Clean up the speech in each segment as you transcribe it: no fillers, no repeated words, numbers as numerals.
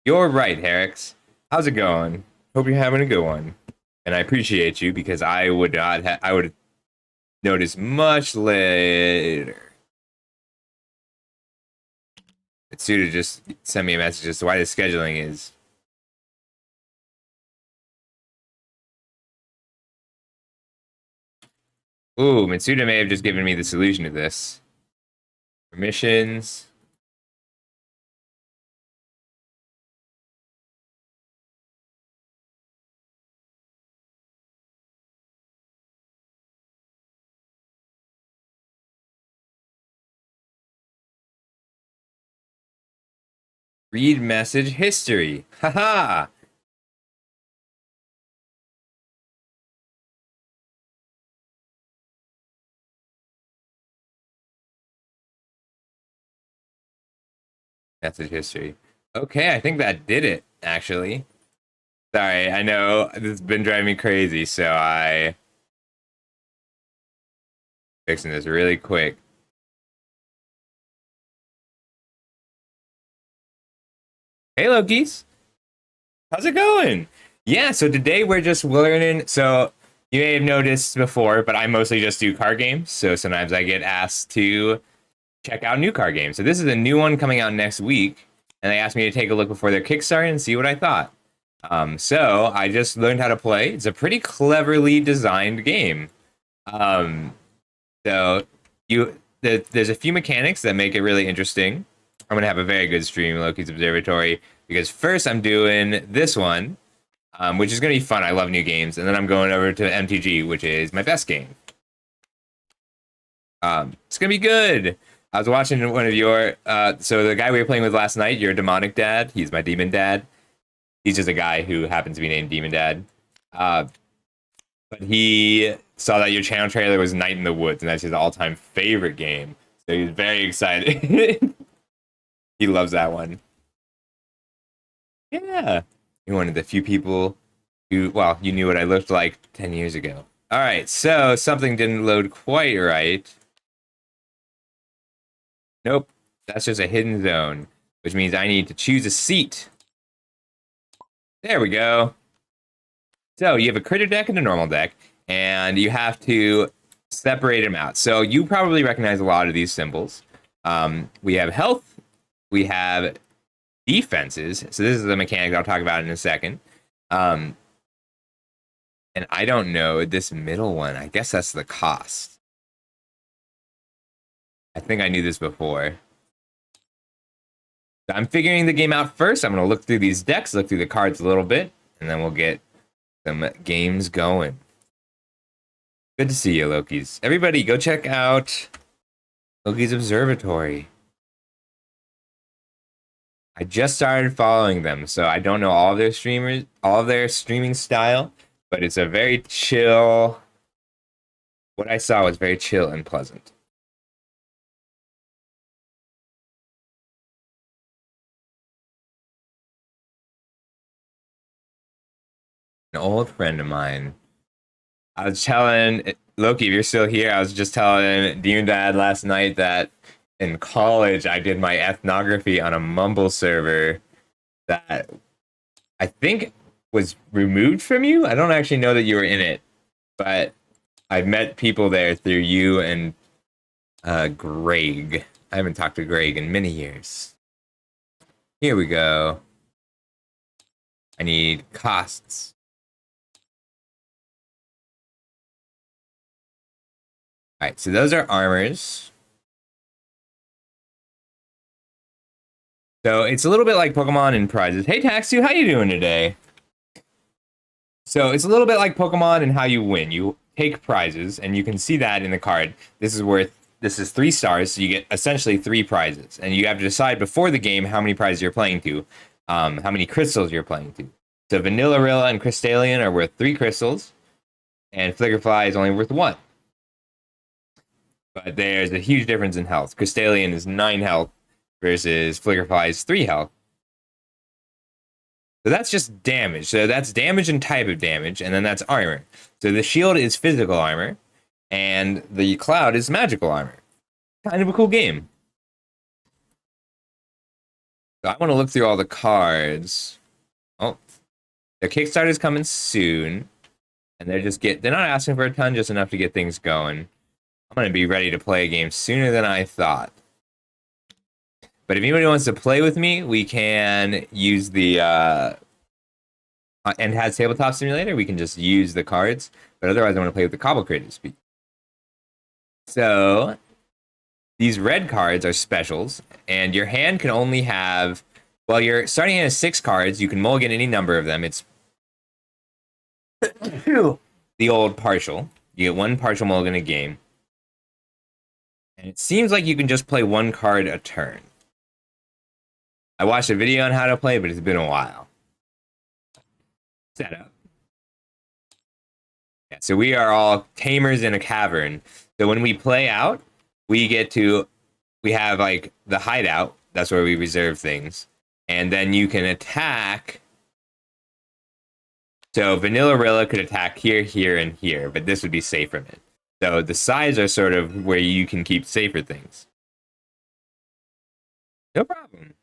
You're right, Herix. How's it going? Hope you're having a good one. And I appreciate you because I would not I would notice much later. Mitsuda just sent me a message as to why the scheduling is. Ooh, Mitsuda may have just given me the solution to this. Permissions. Read message history. Haha. Message history. Okay, I think that did it, actually. Sorry, I know this has been driving me crazy, so I fixing this really quick. Hey Lokis, how's it going? Yeah, so today we're just learning. So you may have noticed before, but I mostly just do card games. So sometimes I get asked to check out new card games. So this is a new one coming out next week, and they asked me to take a look before their Kickstarter and see what I thought. So I just learned how to play. It's a pretty cleverly designed game. Um, so there's a few mechanics that make it really interesting. I'm gonna have a very good stream, Loki's Observatory, because first I'm doing this one, which is gonna be fun. I love new games, and then I'm going over to MTG, which is my best game. It's gonna be good. I was watching one of your, so the guy we were playing with last night, your demonic dad. He's my demon dad. He's just a guy who happens to be named Demon Dad. Uh, but he saw that your channel trailer was Night in the Woods, and that's his all-time favorite game. So he's very excited. He loves that one. Yeah. You're one of the few people who, well, you knew what I looked like 10 years ago. All right, so something didn't load quite right. Nope, that's just a hidden zone, which means I need to choose a seat. There we go. So you have a critter deck and a normal deck, and you have to separate them out. So you probably recognize a lot of these symbols. We have health, we have defenses. So this is the mechanic I'll talk about in a second. And I don't know this middle one. I guess that's the cost. I think I knew this before. So I'm figuring the game out first. I'm going to look through these decks, look through the cards a little bit, and then we'll get some games going. Good to see you, Lokis. Everybody, go check out Loki's Observatory. I just started following them, so I don't know all of their streamers, all of their streaming style, but it's a very chill. What I saw was very chill and pleasant. An old friend of mine. I was telling Loki, if you're still here, I was just telling Demon Dad last night that in college I did my ethnography on a Mumble server that I think was removed from you. I don't actually know that you were in it, but I met people there through you and Greg. I haven't talked to Greg in many years. Here we go. I need costs. All right, so those are armors. So it's a little bit like Pokemon and prizes. Hey, Taxu, how you doing today? So it's a little bit like Pokemon and how you win. You take prizes, and you can see that in the card. This is 3 stars, so you get essentially 3 prizes. And you have to decide before the game how many prizes you're playing to, how many crystals you're playing to. So Vanillarilla and Crystallion are worth 3 crystals, and Flickerfly is only worth 1. But there's a huge difference in health. Crystallion is 9 health versus Flickerfly is 3 health. So that's just damage. So that's damage and type of damage, and then that's armor. So the shield is physical armor, and the cloud is magical armor. Kind of a cool game. So I want to look through all the cards. Oh, their Kickstarter's coming soon, and they're not asking for a ton, just enough to get things going. I'm gonna be ready to play a game sooner than I thought. But if anybody wants to play with me, we can use the and has tabletop simulator. We can just use the cards, but otherwise, I want to play with the Cobble creative speed. So these red cards are specials, and your hand can only have. Well, your starting hand has 6 cards. You can mulligan any number of them. It's the old partial. You get 1 partial mulligan a game. And it seems like you can just play 1 card a turn. I watched a video on how to play, but it's been a while. Setup. Yeah, so we are all tamers in a cavern. So when we play out, we have like the hideout. That's where we reserve things. And then you can attack. So Vanilla Rilla could attack here, here, and here, but this would be safe from it. So the sides are sort of where you can keep safer things. No problem.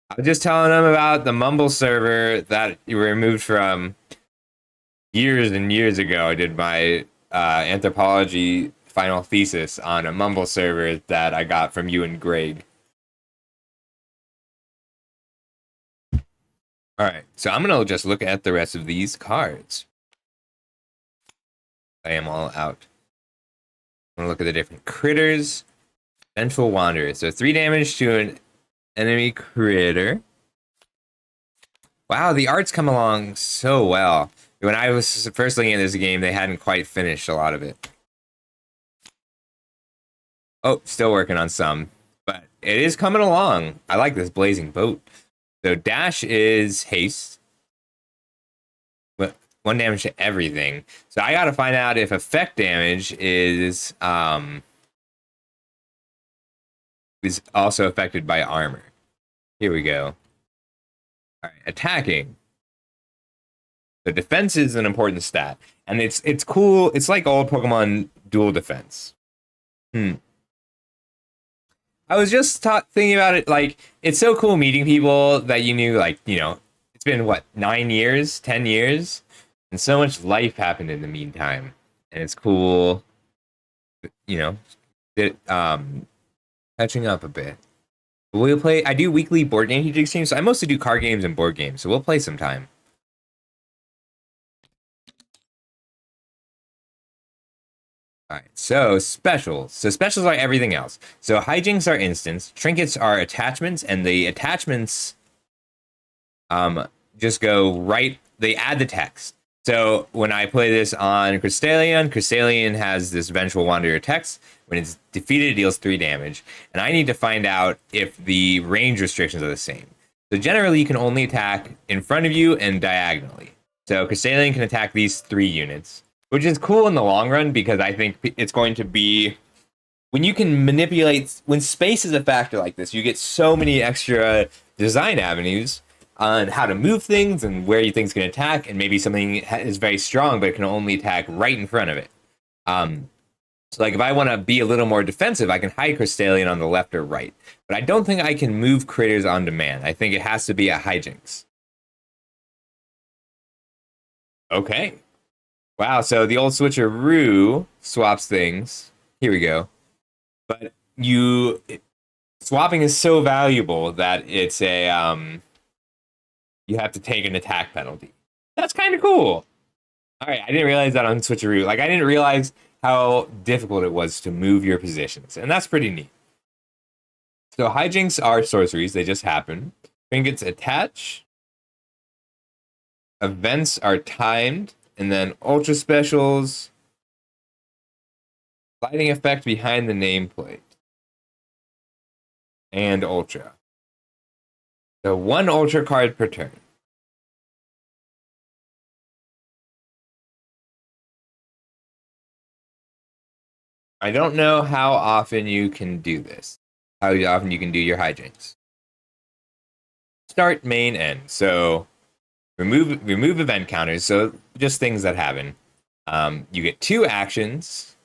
I was just telling them about the Mumble server that you were removed from years and years ago. I did my anthropology final thesis on a Mumble server that I got from you and Greg. All right, so I'm going to just look at the rest of these cards. I am all out. I'm going to look at the different critters. Vengeful Wanderer. So 3 damage to an enemy critter. Wow, the art's come along so well. When I was first looking at this game, they hadn't quite finished a lot of it. Oh, still working on some. But it is coming along. I like this Blazing Boat. So dash is haste. But 1 damage to everything. So I gotta find out if effect damage is also affected by armor. Here we go. All right, attacking. The defense is an important stat, and it's cool. It's like old Pokemon dual defense. I was just thinking about it. Like, it's so cool meeting people that you knew. Like, it's been what 9 years, 10 years, and so much life happened in the meantime. And it's cool, catching up a bit. We'll play. I do weekly board game streams, so I mostly do card games and board games. So we'll play sometime. All right, so specials. So specials are everything else. So hijinks are instants, trinkets are attachments, and the attachments just go right. They add the text. So when I play this on Crystalian has this Vengeful Wanderer text. When it's defeated, it deals 3 damage. And I need to find out if the range restrictions are the same. So generally, you can only attack in front of you and diagonally. So Crystalian can attack these 3 units, which is cool in the long run because I think it's going to be... When you can manipulate... When space is a factor like this, you get so many extra design avenues on how to move things and where you things can attack, and maybe something is very strong, but it can only attack right in front of it. So like if I want to be a little more defensive, I can hide Crystalian on the left or right. But I don't think I can move critters on demand. I think it has to be a hijinks. Okay. Wow, so the old switcheroo swaps things. Here we go. But swapping is so valuable that it's a you have to take an attack penalty. That's kind of cool. All right, I didn't realize that on switcheroo. Like I didn't realize how difficult it was to move your positions, and that's pretty neat. So hijinks are sorceries; they just happen. Trinkets attach. Events are timed, and then ultra specials. Lighting effect behind the nameplate. And ultra. So 1 ultra card per turn. I don't know how often you can do this. How often you can do your hijinks. Start, main, end. So remove event counters. So just things that happen. You get 2 actions.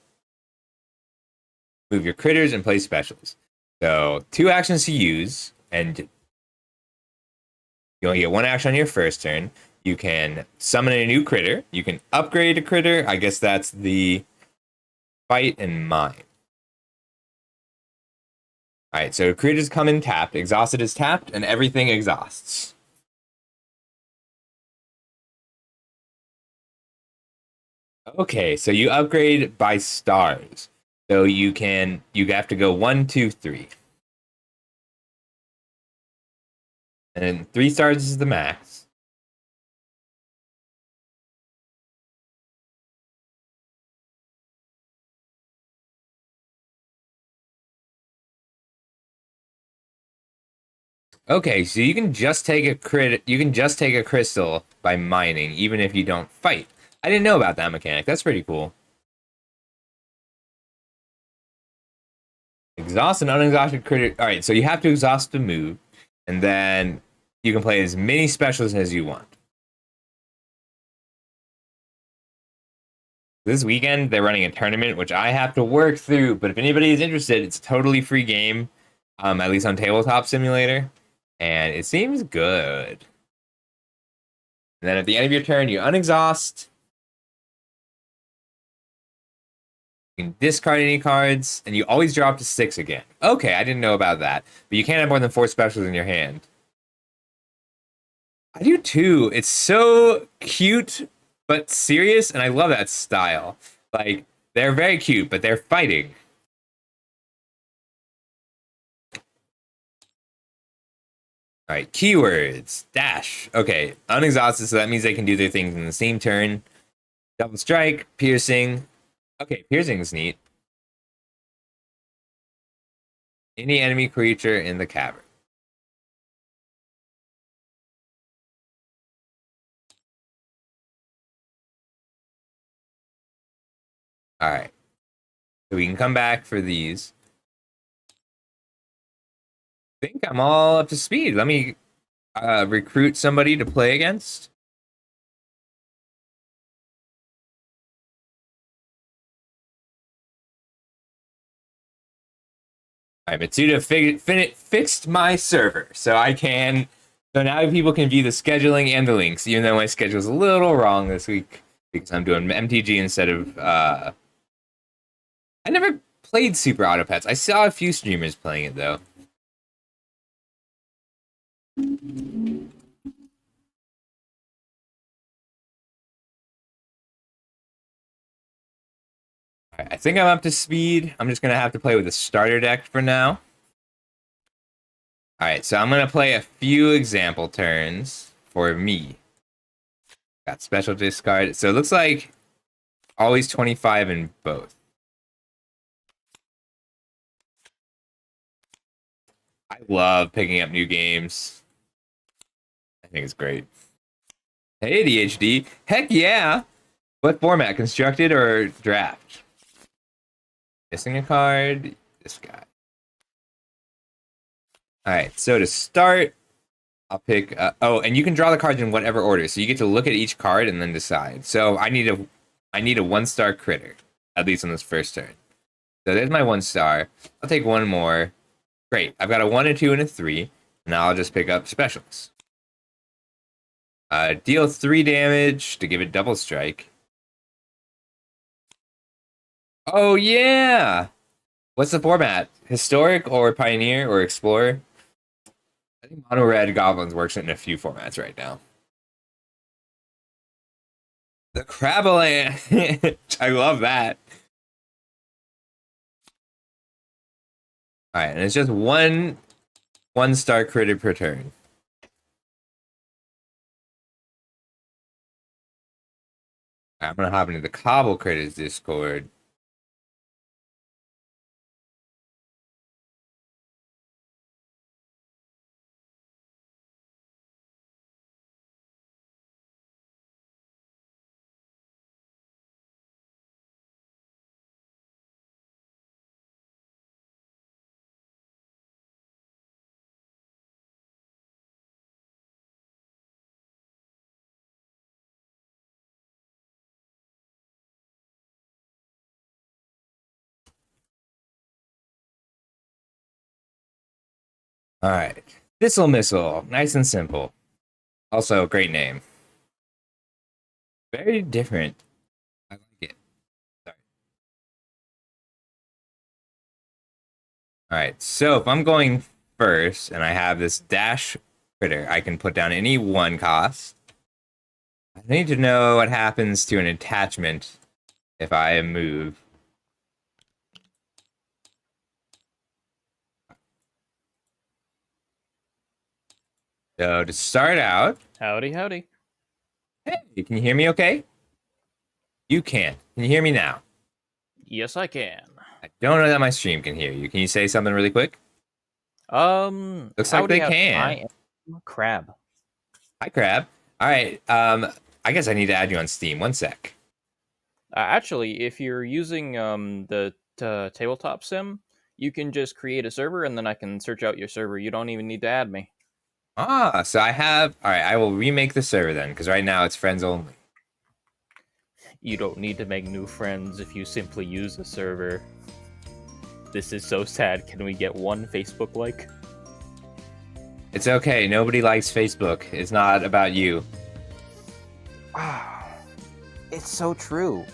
Move your critters and play specials. So 2 actions to use, and You only get one action on your first turn. You can summon a new critter. You can upgrade a critter. I guess that's the fight and mine. All right, so critters come in tapped. Exhausted is tapped, and everything exhausts. Okay, so you upgrade by stars. So you have to go 1, 2, 3. And 3 stars is the max. Okay, so you can just take a crystal by mining, even if you don't fight. I didn't know about that mechanic. That's pretty cool. Exhaust an unexhausted critter. All right, so you have to exhaust the move, and then you can play as many specials as you want. This weekend, they're running a tournament, which I have to work through, but if anybody is interested, it's a totally free game, at least on Tabletop Simulator, and it seems good. And then at the end of your turn, you unexhaust. You can discard any cards, and you always drop to 6 again. Okay, I didn't know about that. But you can't have more than 4 specials in your hand. I do too. It's so cute, but serious, and I love that style. Like, they're very cute, but they're fighting. All right, keywords. Dash. Okay, unexhausted, so that means they can do their things in the same turn. Double strike, piercing. Okay, piercing is neat. Any enemy creature in the cavern. All right, so we can come back for these. I think I'm all up to speed. Let me recruit somebody to play against. All right, Matsuda fixed my server, so I can. So now people can view the scheduling and the links, even though my schedule's a little wrong this week because I'm doing MTG instead of. I never played Super Auto Pets. I saw a few streamers playing it though. All right, I think I'm up to speed. I'm just gonna have to play with a starter deck for now. All right, so I'm gonna play a few example turns for me. Got special discard. So it looks like always 25 in both. I love picking up new games. I think it's great. Hey, ADHD. Heck yeah. What format? Constructed or draft? Missing a card. This guy. All right. So to start, I'll pick. Oh, and you can draw the cards in whatever order. So you get to look at each card and then decide. So I need a 1-star critter, at least on this first turn. So there's my 1-star. I'll take one more. Great. I've got a 1, a 2, and a 3. Now I'll just pick up specials. Deal 3 damage to give it double strike. Oh yeah. What's the format? Historic or Pioneer or Explorer? I think Mono Red Goblins works in a few formats right now. The Crabaland. I love that. All right, and it's just one-star critter per turn. I'm gonna hop into the Cobble Critters Discord. All right, Thistle Missile, nice and simple. Also, great name. Very different. I like it. Sorry. All right. So if I'm going first and I have this dash critter, I can put down any one cost. I need to know what happens to an attachment if I move. So to start out, Howdy, howdy. hey, can you hear me okay? You can. Can you hear me now? Yes, I can. I don't know that my stream can hear you. Can you say something really quick? Looks like Howdy, they howdy. can. I am Crab. Hi, Crab. All right. I guess I need to add you on Steam. One sec. Actually, if you're using the tabletop sim, you can just create a server and then I can search out your server. You don't even need to add me. Ah, so I have. All right. I will remake the server then, because right now it's friends only. You don't need to make new friends if you simply use the server. This is so sad. Can we get one Facebook like? It's okay. Nobody likes Facebook. It's not about you. Ah, it's so true.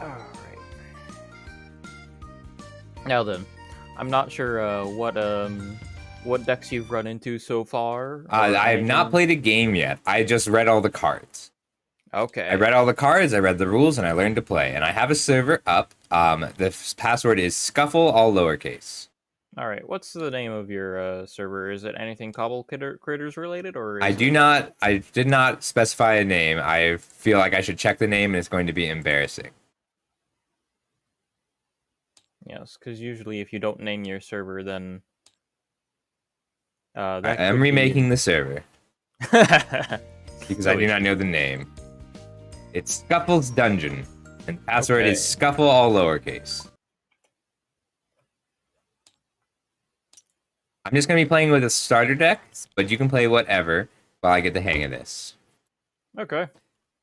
Alright. Now then, I'm not sure what decks you've run into so far or I have not anything. played a game yet. I just read all the cards. I Okay. read all the cards, I read the rules, and I learned to play. And I have a server up. The password is scuffle, all lowercase. All right. What's the name of your server? Is it anything Cobble critters related, or I is do it? not. I did not specify a name. I feel like I should check the name, and it's going to be embarrassing. Yes, because usually if you don't name your server, then I that am could be. remaking the server because I No do not know issue. the name. It's Scuffle's Dungeon, and the password is Okay. scuffle, all lowercase. I'm just going to be playing with a starter deck, but you can play whatever while I get the hang of this. Okay.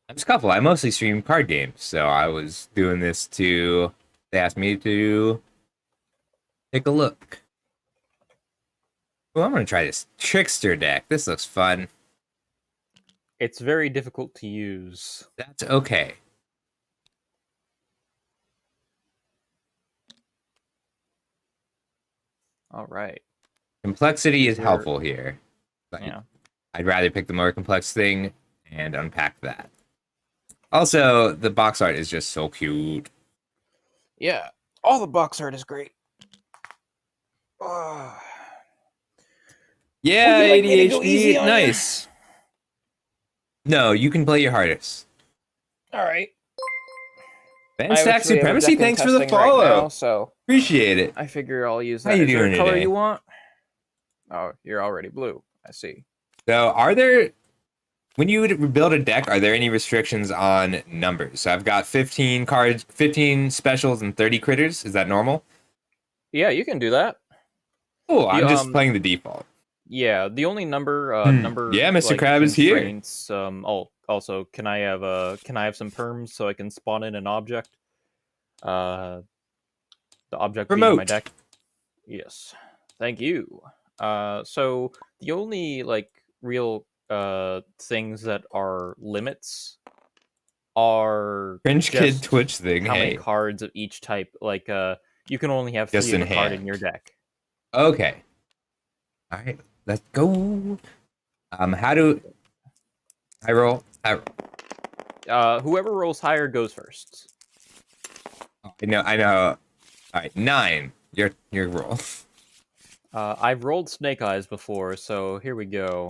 I'm Scuffle. I mostly stream card games, so I was doing this to. They asked me to take a look. Well, I'm gonna try this trickster deck. This looks fun. It's very difficult to use. That's okay. All right. Complexity Is is there? helpful here. Like, Yeah. I'd rather pick the more complex thing and unpack that. Also, the box art is just so cute. Yeah. All the box art is great. Ah. Would Yeah, you like me to go easy ADHD. on you? Nice. No, you can play your hardest. All right. Ben I Stack actually have a Supremacy, deck in thanks for the testing right now, follow. so Appreciate it. I figure I'll use How that. you Is there a doing color you today? want? Oh, you're already blue. I see. So, are there when you would build a deck, are there any restrictions on numbers? So I've got 15 cards, 15 specials, and 30 critters. Is that normal? Yeah, you can do that. Oh, The I'm just playing the default. yeah, the only number Yeah, Mr. like Crab is here. constraints. Also, can I have some perms so I can spawn in an object? Uh, the object being my Promote. deck. Yes, thank you. So the only like real things that are limits are Cringe Kid just Twitch thing. how many Hey, cards of each type. Like you can only have just three of in a card in your hand. deck. Okay. All right. Let's go. How do I roll? Whoever rolls higher goes first. I know. I know. All right. 9. Your roll. I've rolled Snake Eyes before, so here we go.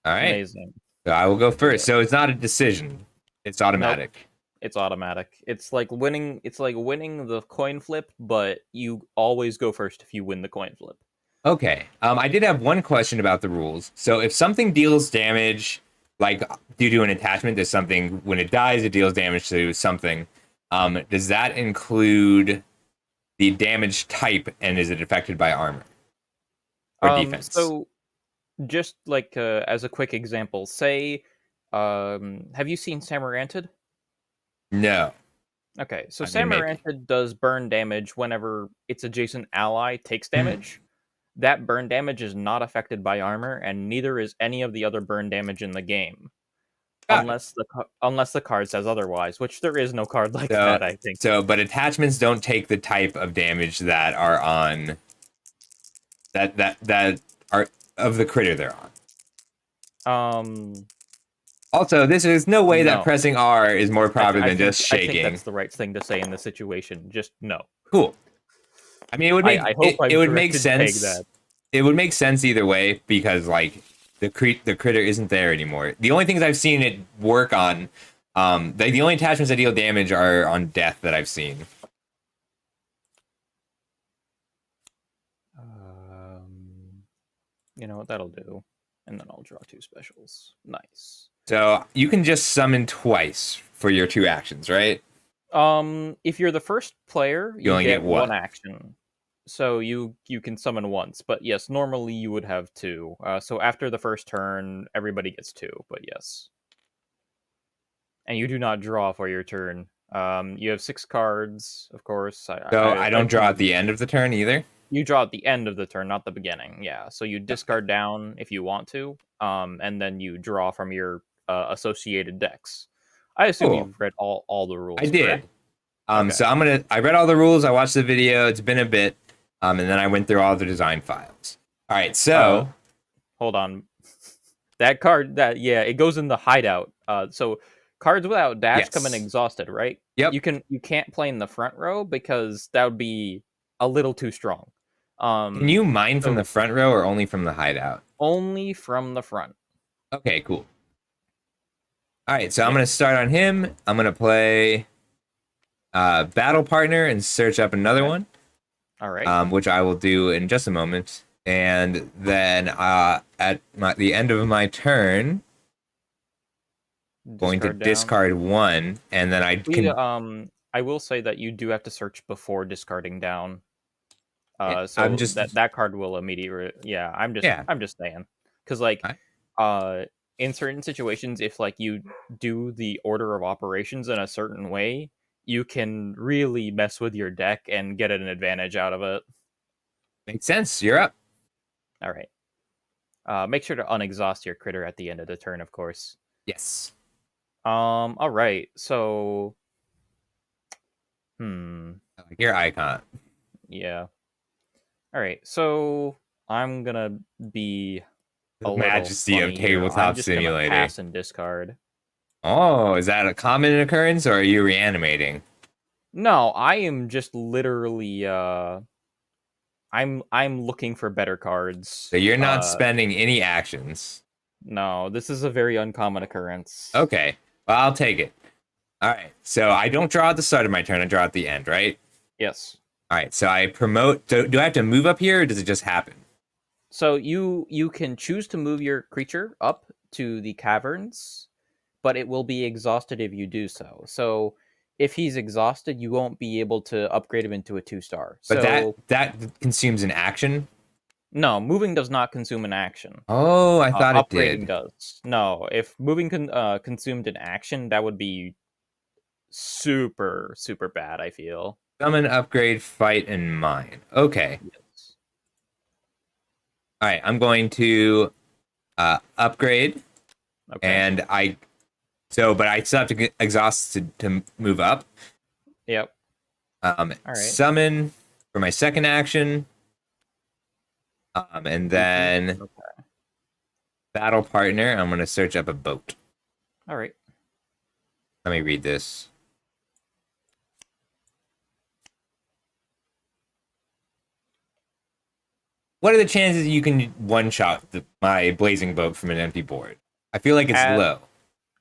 All right. Amazing. So I will go Yeah. first. So it's not a decision. It's Nope. automatic. It's automatic. It's like winning. It's like winning the coin flip, but you always go first if you win the coin flip. Okay. I did have one question about the rules. So if something deals damage, like due to an attachment to something, when it dies, it deals damage to something. Does that include the damage type, and is it affected by armor or defense? So just like as a quick example, say, have you seen Samaranted? No, Okay, so I mean maybe. Samaranted does burn damage whenever its adjacent ally takes Hmm. damage. that burn damage is not affected by armor, and neither is any of the other burn damage in the game, Got it. unless the card says otherwise, which there is no card like So, that, I think. but attachments don't take the type of damage that are on that are of the critter they're on. Um, Also, this is no way that no. pressing R is more proper I than think just I think shaking. that's the right thing to say in this situation. Just no. Cool. I mean, I hope it I've would make corrected Peg sense. that. It would make sense either way because like the critter isn't there anymore. The only things I've seen it work on, the only attachments that deal damage are on death that I've seen. You know what, that'll do. And then I'll draw 2 specials. Nice. So you can just summon twice for your 2 actions, right? If you're the first player, You you only get get what? 1 action. So you can summon once, but yes, normally you would have 2. So after the first turn, everybody gets 2, but yes. And you do not draw for your turn. You have 6 cards, of course. So I don't draw assume at the end of the turn either. you draw at the end of the turn, not the beginning. Yeah. So you discard down if you want to, and then you draw from your associated decks. I assume Cool. you've read all the I rules, did. correct? Okay. So I read all the rules. I watched the video. It's been a bit. And then I went through all the design files. All right. So Hold on. That card, it goes in the hideout. So cards without dash come in yes. exhausted, right? Yep. You can't play in the front row because that would be a little too strong. Can you mine from the So front row or only from the hideout? only from the front. Okay, cool. All right, so I'm Yep. gonna start on him. I'm gonna play battle partner and search up another Okay. one, All right. which I will do in just a moment. And then at the end of my turn, going to Discard down. discard 1, and then I can. I will say that you do have to search before discarding down. I'm So just that card will immediately. Yeah, yeah. I'm just saying, because like, I- in certain situations, if like you do the order of operations in a certain way, you can really mess with your deck and get an advantage out of it. Makes sense. You're up. All right. Make sure to unexhaust your critter at the end of the turn, of course. Yes. All right. So, I like your icon. yeah. All right. So I'm gonna be The a little majesty of funny here. I'm tabletop just gonna simulator. pass and discard. Oh, is that a common occurrence or are you reanimating? No, I am just literally I'm looking for better So cards. you're not spending any actions. No, this is a very uncommon occurrence. Okay. Well, I'll take it. All right. So I don't draw at the start of my turn. I draw at the end, right? Yes. All right. So I promote. Do I have to move up here or does it just happen? So you can choose to move your creature up to the caverns, but it will be exhausted if you do so. So if he's exhausted, you won't be able to upgrade him into a 2-star. But So that consumes an action. no, moving does not consume an action. Oh, I thought it Upgrading did. does. No, if moving consumed an action, that would be super super bad, I feel. Summon, upgrade, fight, and mine. Okay. Yes. All right. I'm going to upgrade, Okay. and but I still have to get exhaust to move up. Yep. All right. Summon for my second action. And then Okay. battle partner. I'm gonna search up a boat. All right. Let me read this. What are the chances you can one-shot my blazing boat from an empty board? I feel like it's low.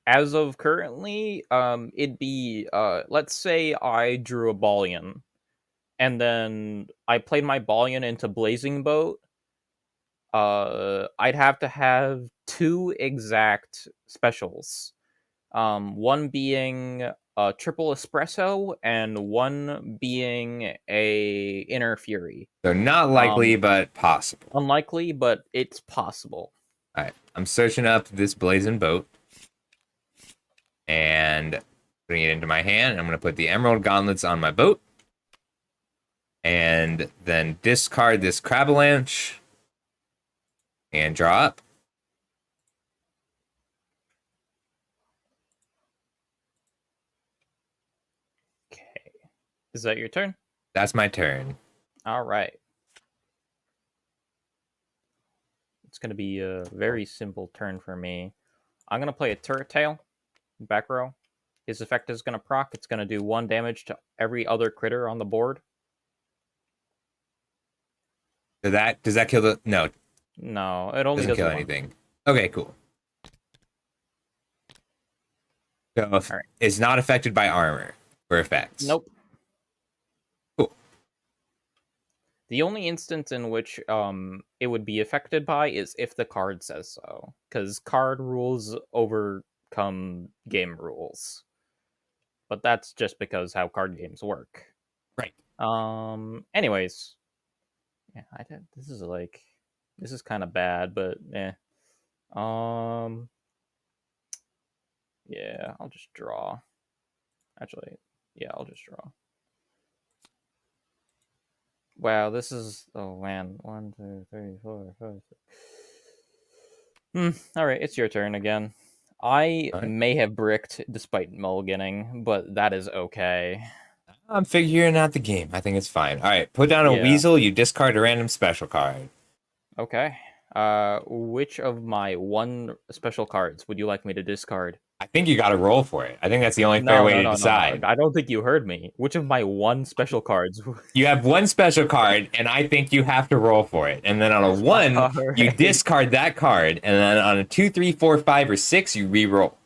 As of currently, it'd be let's say I drew a Ballion, and then I played my Ballion into Blazing Boat. I'd have to have 2 exact specials. One being a triple espresso and one being a inner fury. So not likely, but possible. Unlikely, but it's possible. All right, I'm searching up this blazing boat and putting it into my hand. I'm gonna put the emerald gauntlets on my boat, and then discard this crab avalanche. And draw up. Okay. Is that your turn? That's my turn. All right. It's going to be a very simple turn for me. I'm going to play a Turret Tail, back row. His effect is going to proc. It's going to do 1 damage to every other critter on the board. Does that kill the... No, it No, it only doesn't does kill 1. anything. Okay, cool. So All right. it's not affected by armor or effects. Nope. Cool. The only instance in which it would be affected by is if the card says so, because card rules overcome game rules. But that's just because how card games work. Right. Anyways, yeah, this is kind of bad, but um, yeah, I'll just draw. Actually, yeah, I'll just draw. Wow, this is, oh man, 1, 2, 3, 4, 5, 6. All right, it's your turn again. I All right. may have bricked despite mulliganing, but that is okay. I'm figuring out the game. I think it's fine. All right. Put down a Yeah. weasel. You discard a random special card. Okay. Which of my 1 special cards would you like me to discard? I think you got to roll for it. I think that's the only fair No, way no, to no, no, no. decide. I don't think you heard me. Which of my 1 special cards? You have 1 special card, and I think you have to roll for it. And then on a 1, All you right. discard that card, and then on a 2, 3, 4, 5, or 6, you re-roll.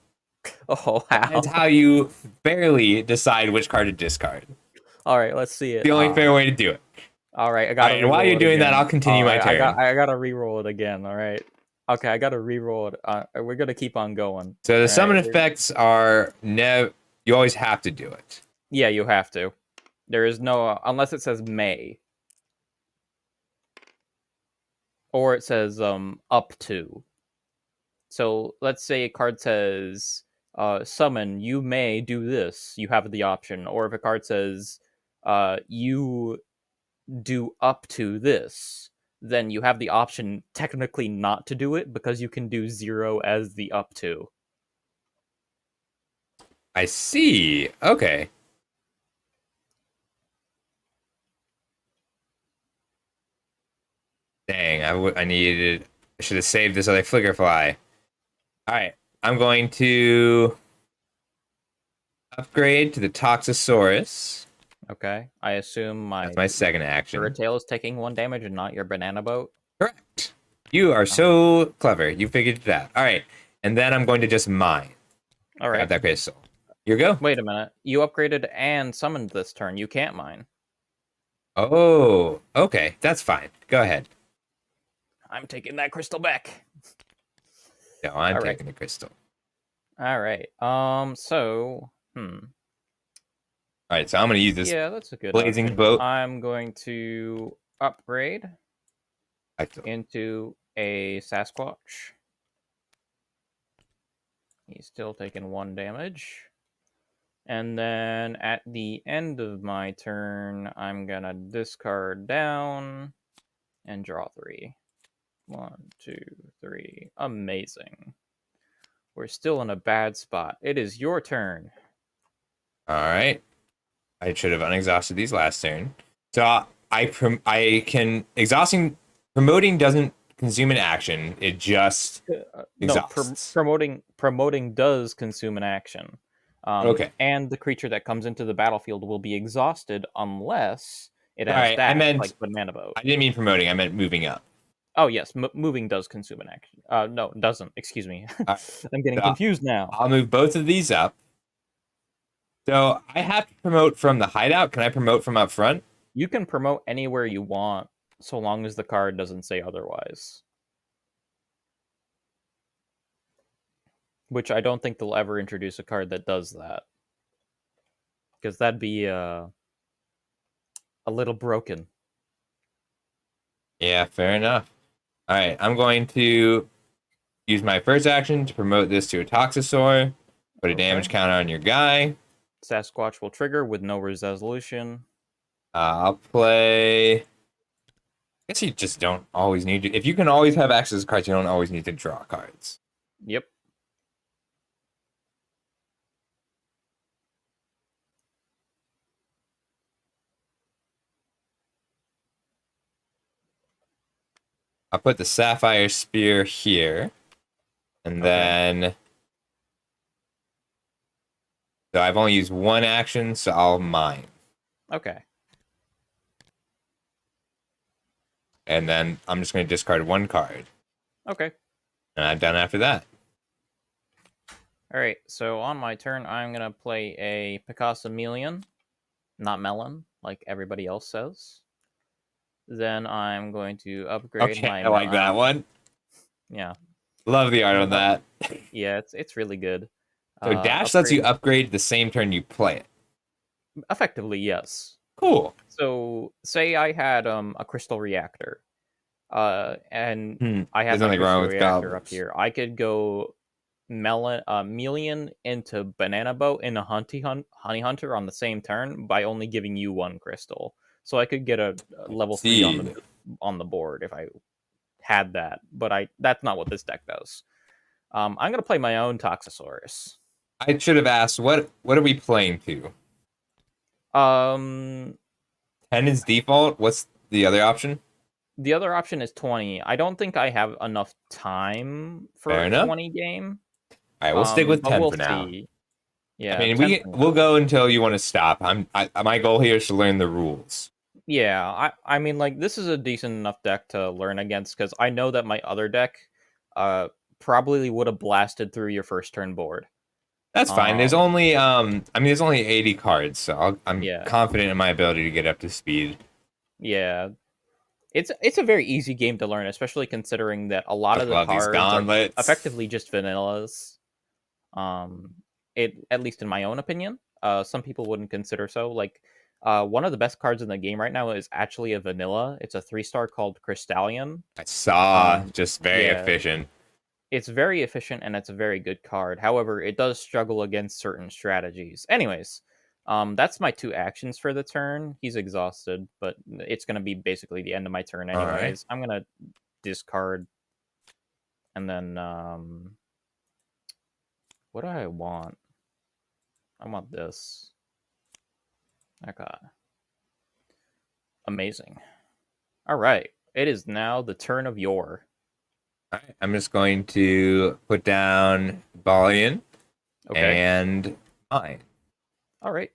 Oh, That's wow. how you fairly decide which card to discard. All right, let's see it. The only fair way to do it. All right, I All gotta right, and while re-roll you're it doing that, again. I'll continue my I turn. gotta re-roll it again. All right. Okay, I gotta re-roll it. We're gonna keep on going. So the All summon right. effects are you always have to do it. Yeah, you have to. There is no unless it says may or it says up to. So let's say a card says summon, you may do this. You have the option. Or if a card says you do up to this, then you have the option technically not to do it because you can do 0 as the up to. I see. Okay. Dang, I should have saved this other Flickerfly. All right, I'm going to upgrade to the Toxosaurus. Okay. I assume my That's my second turret action. tail is taking 1 damage and not your banana boat. Correct. You are so clever. You figured it out. All right, and then I'm going to just mine. All Grab right. that crystal. Here we go. Wait a minute. You upgraded and summoned this turn. You can't mine. Oh, okay. That's fine. Go ahead. I'm taking that crystal back. No, I'm All right. taking the crystal. All right. So, All right, so I'm going to use this yeah, that's a good blazing option. boat. I'm going to upgrade into a Sasquatch. He's still taking 1 damage. And then at the end of my turn, I'm gonna discard down and draw 3. 1, 2, 3. Amazing. We're still in a bad spot. It is your turn. All right. I should have unexhausted these last turn. So I can promoting doesn't consume an action. It just exhausts. Promoting does consume an action. Okay. And the creature that comes into the battlefield will be exhausted unless it has Sorry, like Banana Boat. I didn't mean promoting. I meant moving up. Oh yes, moving does consume an action. No, it doesn't. Excuse me. Right. I'm getting confused now. I'll move both of these up. So I have to promote from the hideout. Can I promote from up front? You can promote anywhere you want, so long as the card doesn't say otherwise. Which I don't think they'll ever introduce a card that does that. Because that'd be a little broken. Yeah, fair enough. All right, I'm going to use my first action to promote this to a Toxosaur. Put a damage counter on your guy. Sasquatch will trigger with no resolution. I'll play Guess you just don't always need to. If you can always have access to cards, you don't always need to draw cards. Yep. I'll put the Sapphire Spear here, and Okay. then so I've only used one action, so I'll mine, Okay. and then I'm just going to discard one card, Okay. and I'm done after that. All right. So on my turn, I'm gonna play a Picasso Melian, not Melon, like everybody else says. Then I'm going to upgrade Okay, my I like that one. Yeah. Love the art I'm on gonna that. Yeah, it's really good. So dash lets you Upgrade upgrade the same turn you play it. effectively, yes. Cool. So say I had a crystal reactor, and I had There's my nothing wrong crystal with reactor up goblins. here. I could go Melian into Banana Boat into Honey Hunter on the same turn by only giving you one crystal. So I could get a level 3 See, on the board if I had that, but I that's not what this deck does. I'm gonna play my own Toxosaurus. I should have asked what are we playing to? Um, 10 is default. What's the other option? the other option is 20. I don't think I have enough time for Fair a enough. 20 game. All right, we'll stick with But 10 we'll for now. see. I Yeah, mean, 10 for we'll now. go until you want to stop. My goal here is to learn the rules. Yeah, I mean, like, this is a decent enough deck to learn against because I know that my other deck uh probably would have blasted through your first turn board. That's fine. There's Um, only I mean, there's only 80 cards, so I'm yeah, confident in my ability to get up to speed. yeah. It's a very easy game to learn, especially considering that a lot of I the love these cards are gauntlets. effectively just vanillas. Um, it at least in my own opinion. Some people wouldn't consider so. Like, one of the best cards in the game right now is actually a vanilla. It's a 3-star called Crystallion. I saw just very Yeah, efficient. it's very efficient and it's a very good card. However, it does struggle against certain strategies. Anyways, that's my two actions for the turn. He's exhausted, but it's gonna be basically the end of my turn All right. anyways. I'm gonna discard and then what do I want? I want this. Okay. Amazing. All right. It is now the turn of your. All right. I'm just going to put down Balian Okay. and mine. All right.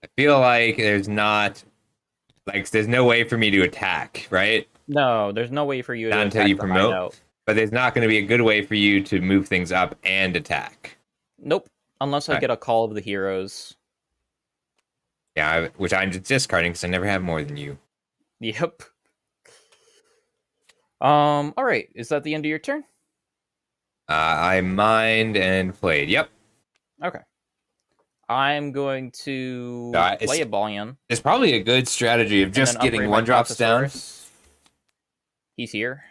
I feel like there's no way for me to attack, right? No, there's no way for you to Not until attack you the promote. hideout. But there's not going to be a good way for you to move things up and attack. Nope. Unless I All right. get a call of the heroes. Yeah, which I'm just discarding because I never have more than you. Yep. All right. Is that the end of your turn? I mined and played. Yep. Okay. I'm going to play It's a Bullion it's probably a good strategy of and then just getting upgrade my one drops down. Toxosaurus. He's here.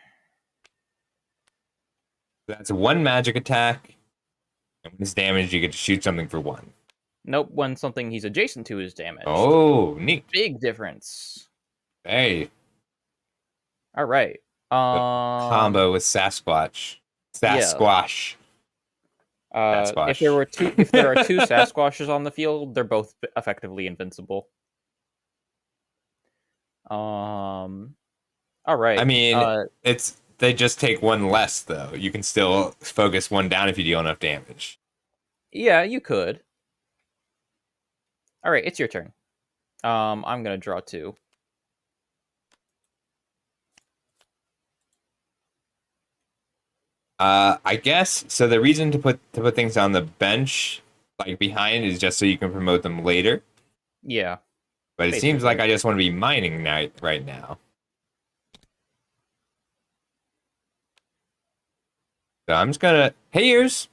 That's one magic attack. And when it's damaged, you get to shoot something for one. Nope. When something he's adjacent to is damaged. Oh, neat. Big difference. Hey, All right. the Um. combo with Sasquatch. Yeah. Sasquash. If there Sasquatch. were two, if there are two Sasquatches on the field, they're both effectively invincible. Um. All I right. mean, they just take one less though. You can still focus one down if you deal enough damage. Yeah, you could. All right, it's your turn. I'm gonna draw two. I guess so. The reason to put things on the bench, like behind, is just so you can promote them later. Yeah, But it seems like basically. I just want to be mining right now. So I'm just gonna. Hey, ears.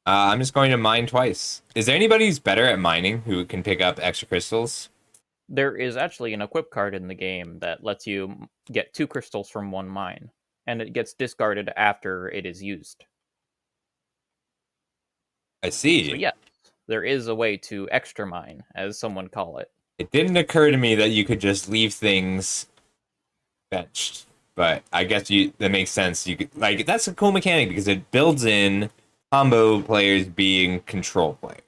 I'm just going to mine twice. Is there anybody who's better at mining who can pick up extra crystals? There is actually an equip card in the game that lets you get two crystals from one mine, and it gets discarded after it is used. I So see. yes, there is a way to extra mine, as someone call it. It didn't occur to me that you could just leave things benched. But I guess that makes sense. You could like that's a cool mechanic because it builds in combo players being control players.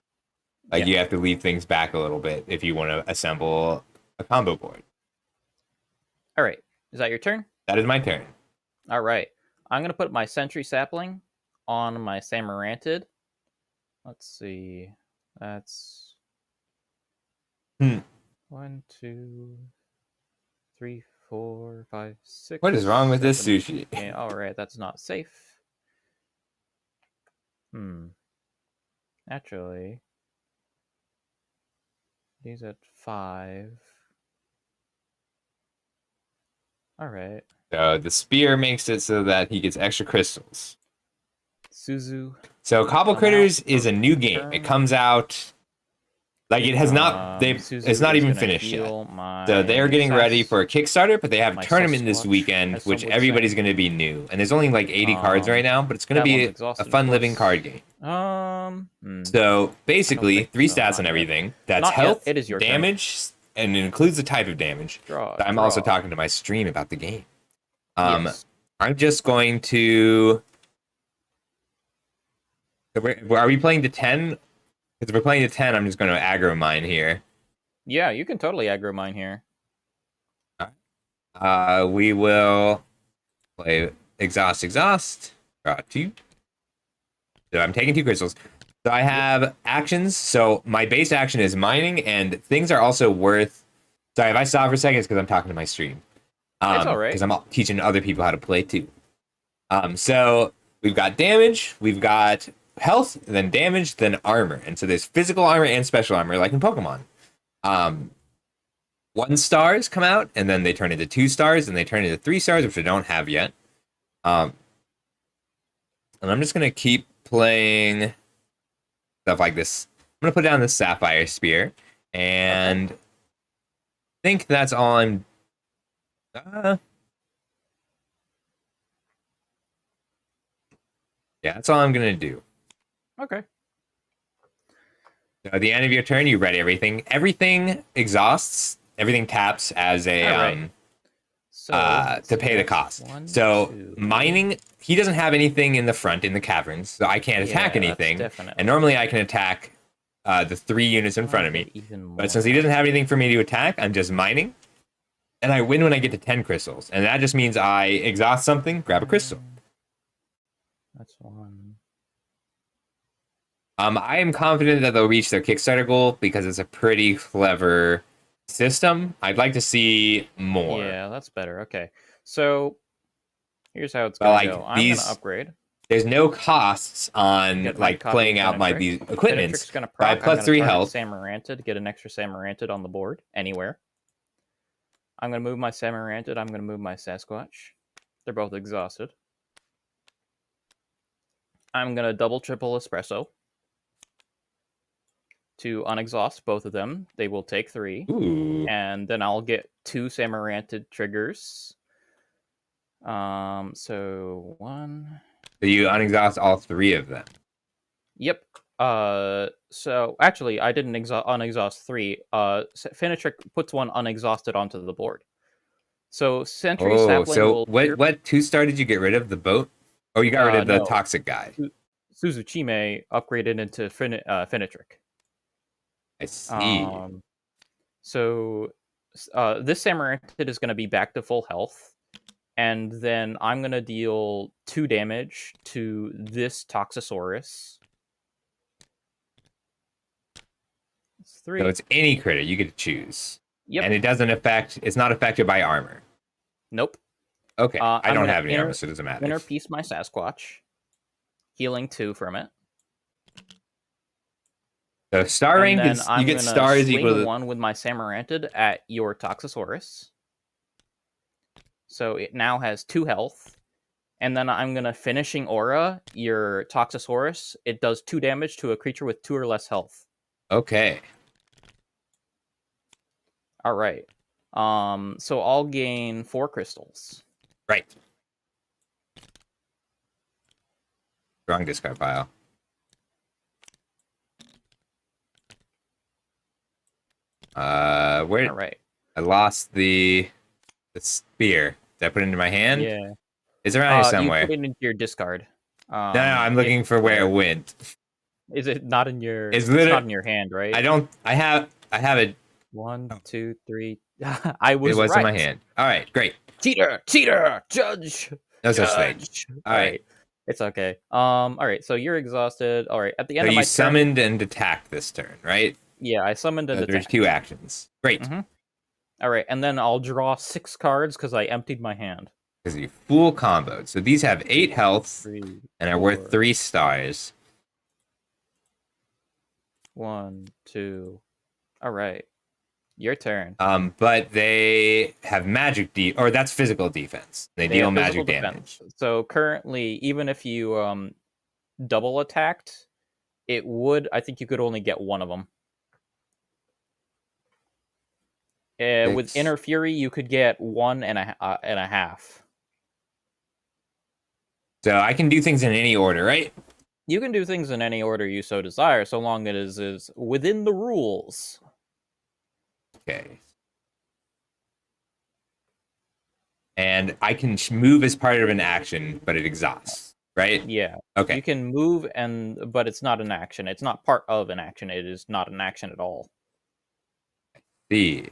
Like Yeah. you have to leave things back a little bit if you want to assemble a combo board. All right. Is that your turn? That is my turn. All right. I'm gonna put my Sentry Sapling on my Samarantid. Let's see. That's Hmm. 1, 2, 3, 4, 5, 6. What is wrong with this 7, sushi? 8. All right, that's not safe. Actually, he's at 5. All right. So the spear makes it so that he gets extra crystals. Suzu. So Cobble Come out Critters is for a new game. It turn. comes out like it has not. It's Suzu not is even gonna finished yet. heal So they're my getting ready for a Kickstarter, but they have a my tournament this Sasquatch, weekend, as which some would everybody's say. going to be new. And there's only like 80 cards right now, but it's going to That one's be a exhausted, of fun living course. card game. So I don't basically, think 3 so. stats Not and yet. everything. That's Not yet. health, It is your turn. damage, and it includes the type of damage. Draw. I'm also talking to my stream about the game. Yes. I'm just going to. Are we playing to 10? Because if we're playing to 10, I'm just going to aggro mine here. Yeah, you can totally aggro mine here. We will play exhaust. Draw 2. So I'm taking 2 crystals. So I have actions. So my base action is mining, and things are also worth. Sorry, if I stop for a second, it's because I'm talking to my stream. It's all right. Because I'm teaching other people how to play too. So we've got damage, we've got health, then damage, then armor. And so there's physical armor and special armor, like in Pokemon. 1 stars come out, and then they turn into 2 stars, and they turn into 3 stars, which I don't have yet. And I'm just gonna keep playing stuff like this. I'm gonna put down this Sapphire Spear, and I think that's all I'm. Yeah, that's all I'm gonna do. Okay. So at the end of your turn, you read everything. Everything exhausts. Everything taps as a Right. So to pay the cost. 1, So 2. mining, he doesn't have anything in the front in the caverns, so I can't attack anything. Definitely. And normally I can attack the 3 units in front of me. But since he doesn't have anything for me to attack, I'm just mining. And I win when I get to 10 crystals. And that just means I exhaust something, grab a crystal. That's 1. I am confident that they'll reach their Kickstarter goal because it's a pretty clever system. I'd like to see more. Yeah, that's better. Okay. So here's how it's going to go. I'm going to upgrade. There's no costs on like playing out these equipments. Gonna proc. Plus 3 health. Samarantid to get an extra Samarantid on the board anywhere. I'm going to move my Samarantid. I'm going to move my Sasquatch. They're both exhausted. I'm going to double triple espresso to unexhaust both of them. They will take 3. Ooh. And then I'll get 2 Samarantid triggers. So 1. So you unexhaust all 3 of them. Yep. So actually, I didn't unexhaust 3. Finitrick puts 1 unexhausted onto the board. So Sentry Sapling so what 2-star did you get rid of? The boat? Oh, you got rid of the toxic guy. Suzuchime upgraded into Finitrick. I see. So this Samarantid is going to be back to full health. And then I'm going to deal 2 damage to this Toxosaurus. It's 3. So it's any critter you get to choose. Yep. And it's not affected by armor. Nope. Okay. I don't have any armor, so it doesn't matter. Inner piece my Sasquatch. Healing 2 from it. So star rank is you get stars equal to 1 with my Samarantid at your Toxosaurus. So it now has 2 health. And then I'm going to Finishing Aura your Toxosaurus. It does 2 damage to a creature with 2 or less health. Okay. All right. So I'll gain 4 crystals. Right. Wrong discard pile. Where? All right. I lost the spear. Did I put it into my hand? Yeah. It's around here You put somewhere. it into your discard. No, no, I'm It's looking for where it there. went. Is it not in your? It's It's not literally. in your hand, right? I don't. I have it. One, Oh, 2, 3. I it was was in my right. hand. All right, great. Cheater, cheater, judge, No such thing. judge. All All right. right, it's okay. All right. So you're exhausted. All right. At the So end of you my turn, summoned and attacked this turn, right? yeah, I summoned and So there's two attacked. actions. Great. Mm-hmm. All right, and then I'll draw 6 cards because I emptied my hand. Because you full comboed. So these have 8 health 3, and are worth 4, 3 stars. 1, 2. All right, your turn. But they have or that's physical defense. They They deal have physical magic defense. damage. So currently, even if you double attacked, it would. I think you could only get one of them. With Six. Inner Fury, you could get 1.5. So I can do things in any order, right? You can do things in any order you so desire, so long as it is within the rules. Okay. And I can move as part of an action, but it exhausts, right? Yeah. Okay. You can move but it's not an action. It's not part of an action. It is not an action at all. See.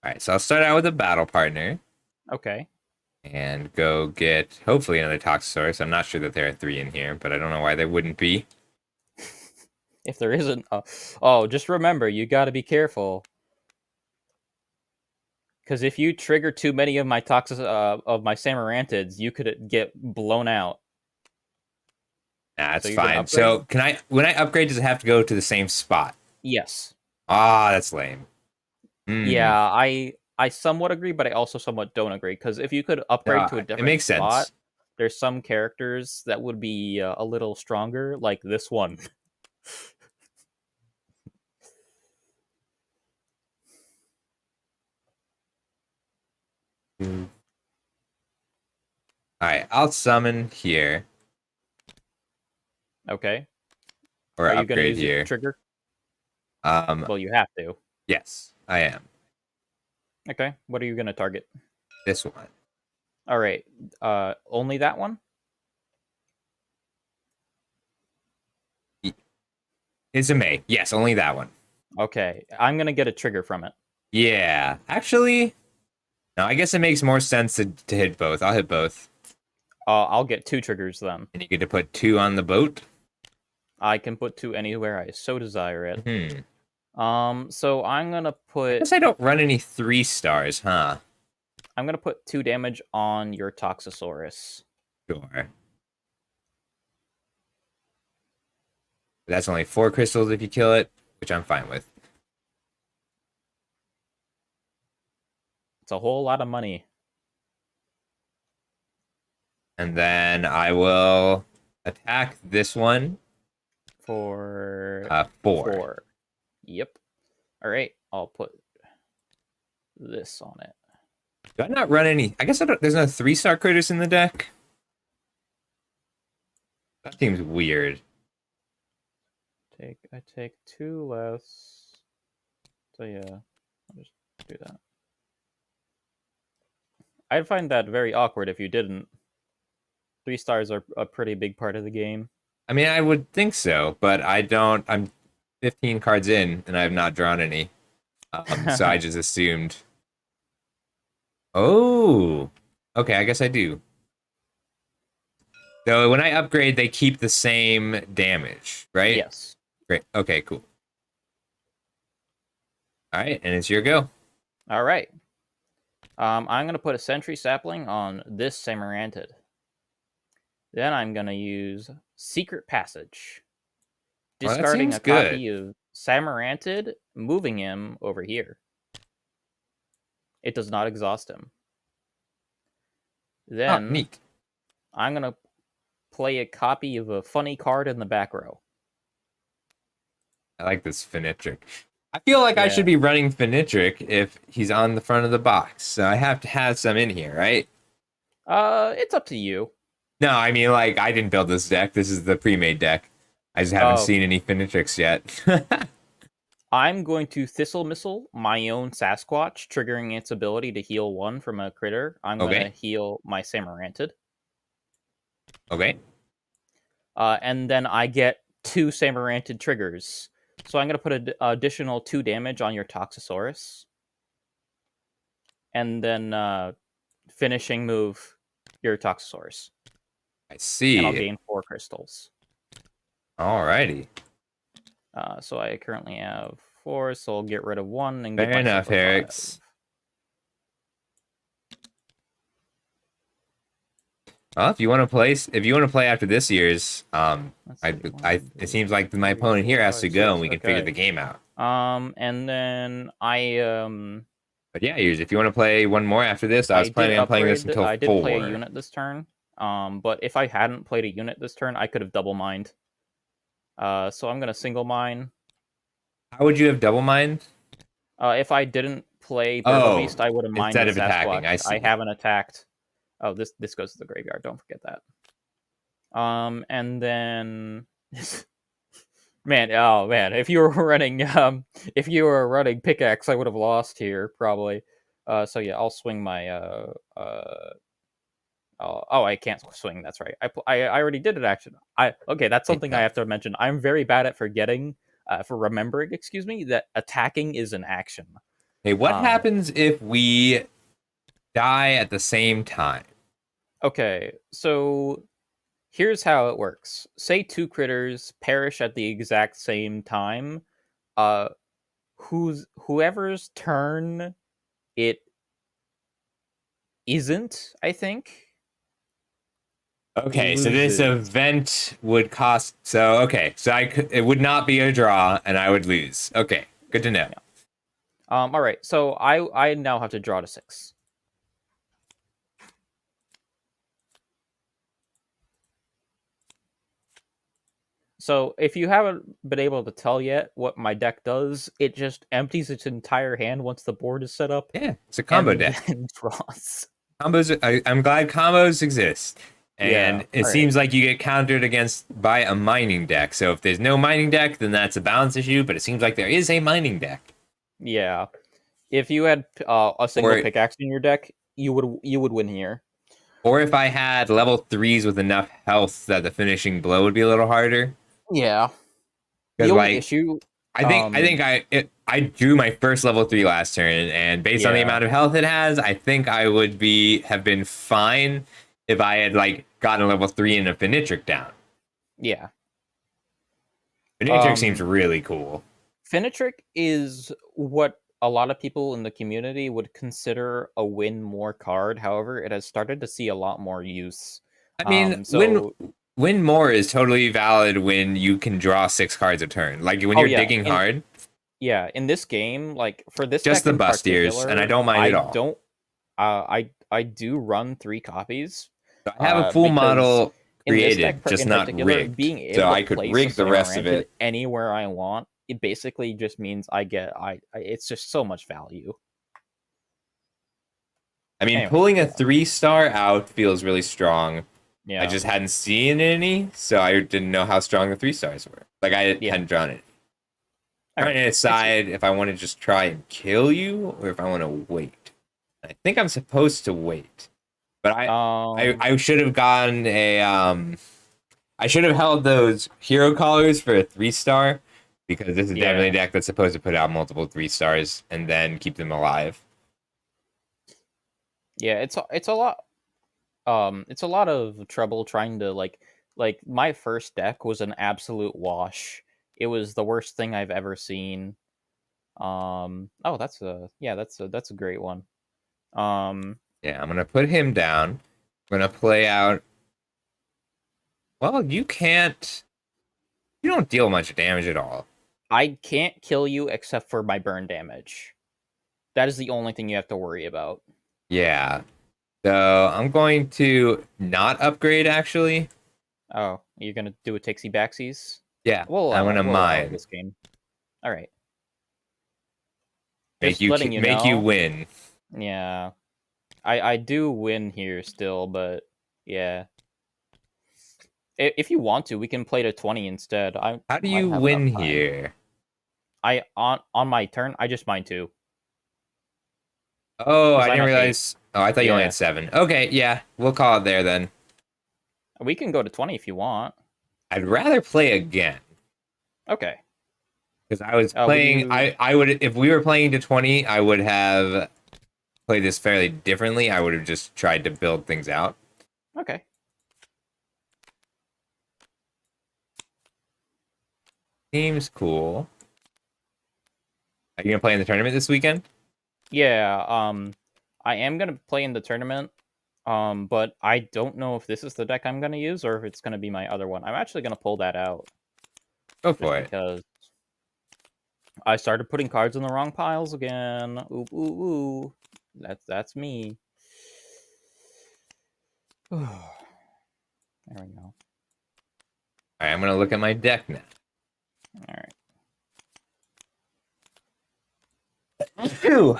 All right. So I'll start out with a battle partner Okay. and go get hopefully another Toxosaurus. I'm not sure that there are 3 in here, but I don't know why there wouldn't be. If there isn't oh, just remember you got to be careful. Cuz if you trigger too many of my Samarantids, you could get blown out. So That's you're going to fine. upgrade? So when I upgrade, does it have to go to the same spot? Yes. Ah, that's lame. Hmm. Yeah, I somewhat agree, but I also somewhat don't agree because if you could upgrade No, to a it different makes spot, sense. there's some characters that would be a little stronger, like this one. All right, I'll summon here Okay. or Are you going to upgrade use your here. trigger? Um, Well, you have to. yes, I am. Okay. What are you going to target? This one. All right. Only that one? It's a May. Yes, only that one. Okay. I'm going to get a trigger from it. Yeah, actually, no. I guess it makes more sense to hit both. I'll hit both, I'll get 2 triggers then. and you get to put 2 on the boat. I can put 2 anywhere I so desire it. Hmm. So I'm going to I put guess I don't run any 3 stars, huh? 2 damage on your Toxosaurus. Sure. That's only 4 crystals if you kill it, which I'm fine with. It's a whole lot of money. And then I will attack this one. For 4. 4. Yep. All right. I'll put this on it. Do I not run any? I guess there's no 3-star critters in the deck. That seems weird. I take 2 less. So yeah, I'll just do that. I'd find that very awkward if you didn't. 3 stars are a pretty big part of the game. I mean, I would think so, but I don't. I'm 15 cards in, and I have not drawn any. So I just assumed. Oh, okay. I guess I do. So when I upgrade, they keep the same damage, right? Yes. Great. Okay, cool. All right, and it's your go. All right. I'm gonna put a sentry sapling on this Samarantid. Then I'm gonna use Secret Passage, Well, that discarding seems a good. copy of Samarantid, moving him over here. It does not exhaust him. Oh, Then neat. I'm gonna play a copy of a funny card in the back row. I like this Finitric. I feel like I Yeah. should be running Finitric if he's on the front of the box. So I have to have some in here, right? It's up to you. No, I mean, like, I didn't build this deck. This is the pre-made deck. I just haven't Oh, seen any Finitrics yet. I'm going to Thistle Missile my own Sasquatch, triggering its ability to heal 1 from a critter. I'm going to Okay. heal my Samarantid. Okay. And then I get 2 Samarantid triggers. So I'm going to put an additional 2 damage on your Toxosaurus. And then finishing move your Toxosaurus. I And I'll see. gain 4 crystals. Alrighty. So I currently have 4, so I'll get rid of 1 and Fair get myself enough, a 5. Herix. Well, if you want to play after this year's, Let's see, it seems like my opponent here has to go, and we can figure the game out. And then But yeah, if you want to play one more after this, I was planning on playing this until I did 4. play a unit this turn. But if I hadn't played a unit this turn, I could have double mined. So I'm gonna single mine. How would you have double mined? If I didn't play Burgomace, I would have mined the instead of attacking. Sasquatch. I see. I haven't attacked. Oh, this goes to the graveyard. Don't forget that. And then man, if you were running pickaxe, I would have lost here probably. So yeah, I'll swing my oh, I can't swing. That's right. I already did an action. Okay, that's something I have to mention. I'm very bad at forgetting, for remembering. Excuse me, that attacking is an action. Hey, what happens if we die at the same time? Okay, so here's how it works. Say 2 critters perish at the exact same time. Whoever's turn it isn't, I think. Okay, so this Loses. event would cost. So okay, so it would not be a draw, and I would lose. Okay, good to know. Yeah. All right. So I now have to draw to 6. So if you haven't been able to tell yet what my deck does, it just empties its entire hand once the board is set up. Yeah, it's a combo and deck. Then draws. Combos. I'm glad combos exist, and Yeah, it seems like you get countered against by a mining deck. So if there's no mining deck, then that's a balance issue. But it seems like there is a mining deck. Yeah. If you had a single pickaxe in your deck, you would win here. Or if I had level 3s with enough health that the finishing blow would be a little harder. Yeah. Because The only issue, I think I drew my first level 3 last turn, and based on the amount of health it has, I think I would have been fine if I had gotten a level 3 and a Finitric down. Yeah. Finitric seems really cool. Finitric is what a lot of people in the community would consider a win more card. However, it has started to see a lot more use. I mean, win more is totally valid when you can draw 6 cards a turn. Like when you're digging hard. Yeah, in this game, like for this just deck the bustiers, and I don't mind at all. I do run 3 copies. So I have a full model created, just not rigged. Being able so to I could rig the rest of it anywhere I want. It basically just means it's just so much value. I mean, pulling a 3-star out feels really strong. Yeah. I just hadn't seen any, so I didn't know how strong the 3-stars were. Like I hadn't drawn it. I'm trying to decide if I want to just try and kill you or if I want to wait. I think I'm supposed to wait, but I should have gotten a I should have held those hero collars for a 3-star because this is definitely a deck that's supposed to put out multiple 3-stars and then keep them alive. Yeah, it's a lot. It's a lot of trouble trying to like my first deck was an absolute wash. It was the worst thing I've ever seen. That's a great one. Yeah, I'm gonna put him down. I'm gonna play out. Well, you don't deal much damage at all. I can't kill you except for my burn damage. That is the only thing you have to worry about. Yeah. So I'm going to not upgrade actually. Oh, you're gonna do a Tixie Backsies? Yeah, We'll I allow want it. to We'll allow it mine. this game. All right. Make Just you letting you make you know. win. Yeah, I do win here still, but yeah. If you want to, we can play to 20 instead. I How do might you have enough win time. here? I on my turn, I just mine two Oh, because I I'm didn't at 8. realize. Oh, I thought you only Yeah, had 7. Okay, yeah, we'll call it there then. we can go to 20 if you want. I'd rather play again Okay. because I was Would playing. you? I would if we were playing to 20, I would have played this fairly differently. I would have just tried to build things out. Okay. Seems cool. Are you gonna play in the tournament this weekend? Yeah. I am gonna play in the tournament. But I don't know if this is the deck I'm gonna use or if it's gonna be my other one. I'm actually gonna pull that out Go just for it. because I started putting cards in the wrong piles again. Ooh, ooh, ooh. That's me. There we go. All right, I'm gonna look at my deck now. All right. Phew.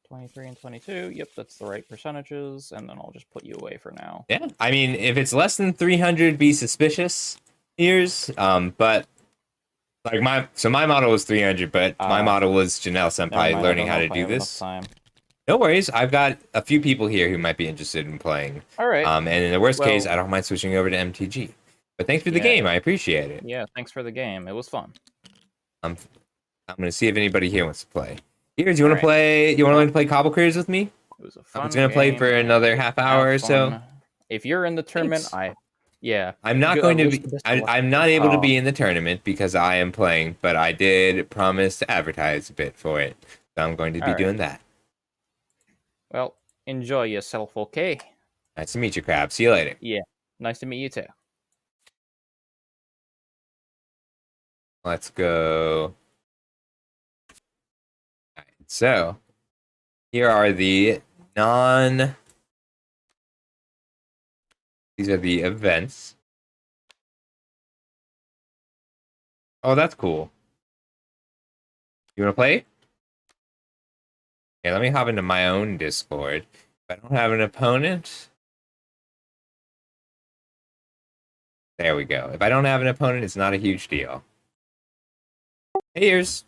23 and 22. Yep, that's the right percentages. And then I'll just put you away for now. Yeah, I mean, if it's less than 300, be suspicious. Years. But like my model was 300, but my model was Janelle Never Senpai mind. I learning don't how know to if I do have enough this. time. No worries. I've got a few people here who might be interested in playing. All right. And in the worst case, Well, I don't mind switching over to MTG. But thanks for the yeah. game. I appreciate it. Yeah, thanks for the game. It was fun. I'm I'm gonna see if anybody here wants to play. Here, do you All want to right. play? You want Well, to play Cobble Careers with me? it was a I was fun gonna play for game, another and half have hour or so. fun. If you're in the tournament, Thanks. yeah, I'm not going to wish be. the best of luck. I'm not able to Oh, be in the tournament because I am playing, but I did promise to advertise a bit for it, so I'm going to be all right. doing that. Well, enjoy yourself, okay? Nice to meet you, Crab. See you later. Yeah, nice to meet you too. Let's go. All right, so here are the non. These are the events. Oh, that's cool. You want to play? Okay, let me hop into my own Discord. If I don't have an opponent, there we go. If I don't have an opponent, it's not a huge deal. Here's.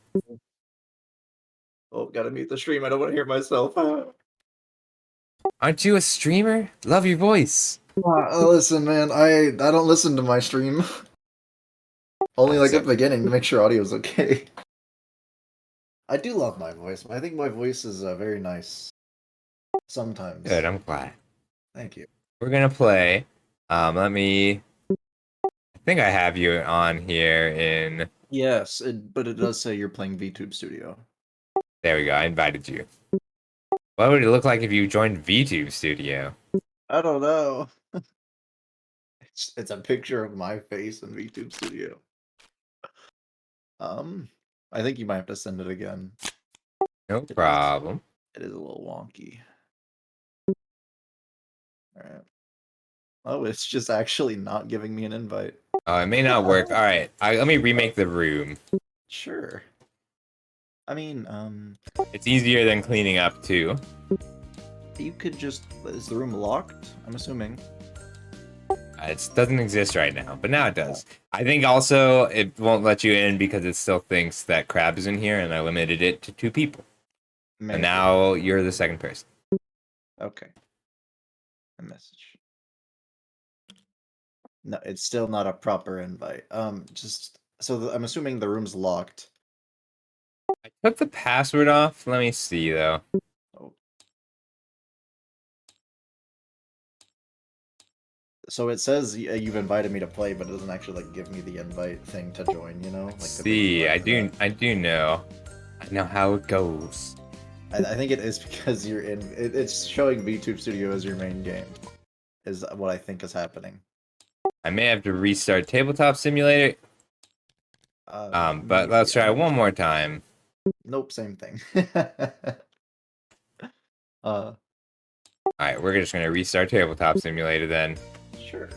Oh, gotta mute the stream. I don't want to hear myself. Aren't you a streamer? Love your voice. Listen, man, I don't listen to my stream. Only like So- at the beginning to make sure audio's okay. I do love my voice. I think my voice is very nice. Sometimes. Good, I'm glad. Thank you. We're gonna play. Let me. I think I have you on here in. Yes, but it does say you're playing VTube Studio. There we go. I invited you. What would it look like if you joined VTube Studio? I don't know. It's a picture of my face in VTube Studio. I think you might have to send it again. No problem. It is a little wonky. Alright. Oh, it's just actually not giving me an invite. Oh, it may not work. All right. Let me remake the room. Sure. I mean, It's easier than cleaning up too. you could just... Is the room locked? I'm assuming. It doesn't exist right now, but now it does. I think also it won't let you in because it still thinks that Crab is in here, and I limited it to 2 people. Maybe. And now you're the second person. Okay. A message. No, it's still not a proper invite. Just... So I'm assuming the room's locked. I took the password off. Let me see though. Oh. So it says you've invited me to play, but it doesn't actually like give me the invite thing to join, you know? Like to See, I do know. I know how it goes. I think it is because you're in. It's showing VTube Studio as your main game, is what I think is happening. I may have to restart Tabletop Simulator. But Maybe, let's try I don't one know. more time. Nope, same thing. All right, we're just gonna restart Tabletop Simulator then. Sure.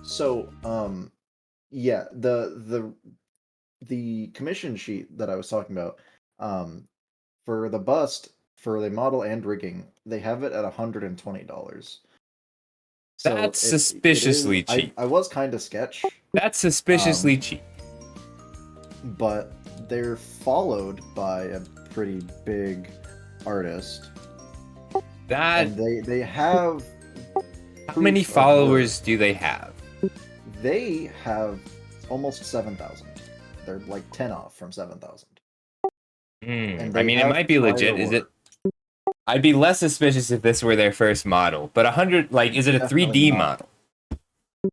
So, yeah, the commission sheet that I was talking about, um, for the bust, for the model and rigging, they have it at $120. So That's it is. suspiciously cheap. I was kind of sketch, That's suspiciously um, cheap. but they're followed by a pretty big artist, That and they have how many proof of work. followers do they have? They have almost 7,000. They're like 10 off from 7,000. And I they mean, it have might be prior legit. Is it? work. I'd be less suspicious if this were their first model. But 100, like, is it a Definitely 3D not. model?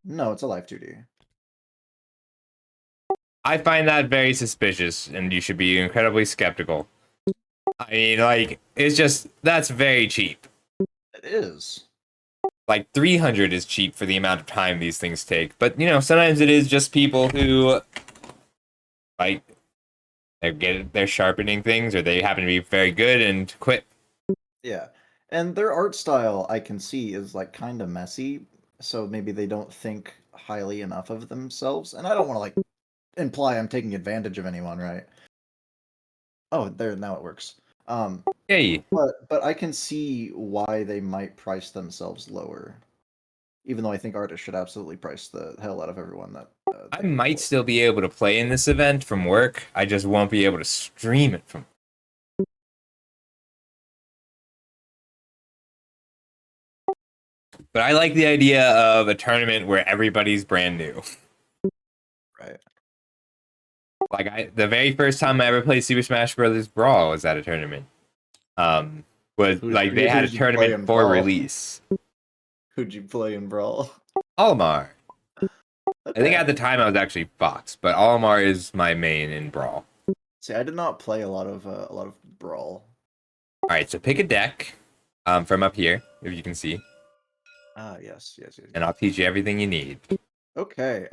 No, it's a live 2D. I find that very suspicious, and you should be incredibly skeptical. I mean, like, it's just that's very cheap. It is. Like 300 is cheap for the amount of time these things take. But you know, sometimes it is just people who like they're sharpening things, or they happen to be very good and quit. Yeah. And their art style, I can see, is like kind of messy. So maybe they don't think highly enough of themselves. And I don't want to like imply I'm taking advantage of anyone, right? Oh, there, now it works. Hey, But I can see why they might price themselves lower. Even though I think artists should absolutely price the hell out of everyone that I they might employ. still be able to play in this event from work. I just won't be able to stream it from. But I like the idea of a tournament where everybody's brand new. Right. Like the very first time I ever played Super Smash Bros. Brawl was at a tournament. Was like they had a Who'd you play tournament in for Brawl? release. Who'd you play in Brawl? Olimar. I think Okay. at the time I was actually Fox, but Olimar is my main in Brawl. See, I did not play a lot of Brawl. All right, so pick a deck from up here, if you can see, Ah, yes. and I'll teach you everything you need. Okay.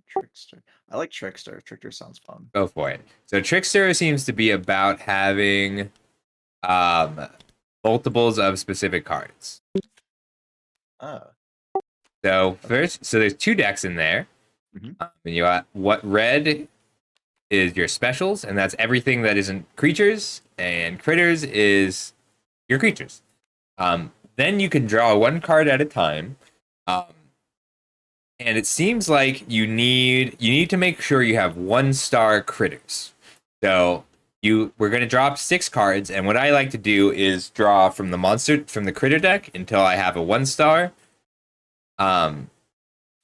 Trickster. I like Trickster. Trickster sounds fun. Go for it. So Trickster seems to be about having multiples of specific cards. Ah. So first, so there's two decks in there. Mhm. And you got what red is your specials, and that's everything that isn't creatures, and critters is your creatures. Then you can draw one card at a time, and it seems like you need to make sure you have 1-star critters. So we're going to drop 6 cards, and what I like to do is draw from the critter deck until I have a 1-star, and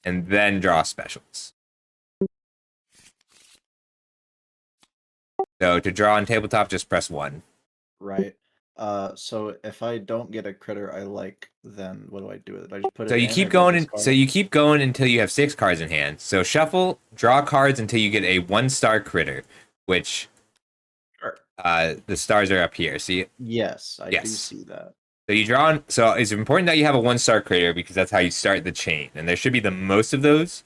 then draw specials. So to draw on tabletop, just press 1. Right. So if I don't get a critter I like, then what do I do with it? I just put So it you in keep or do I going, discard? so you keep going until you have 6 cards in hand. So shuffle, draw cards until you get a 1-star critter, which Sure. the stars are up here. See, Yes, I do Yes. see that. so you draw on. So it's important that you have a 1-star critter because that's how you start the chain, and there should be the most of those.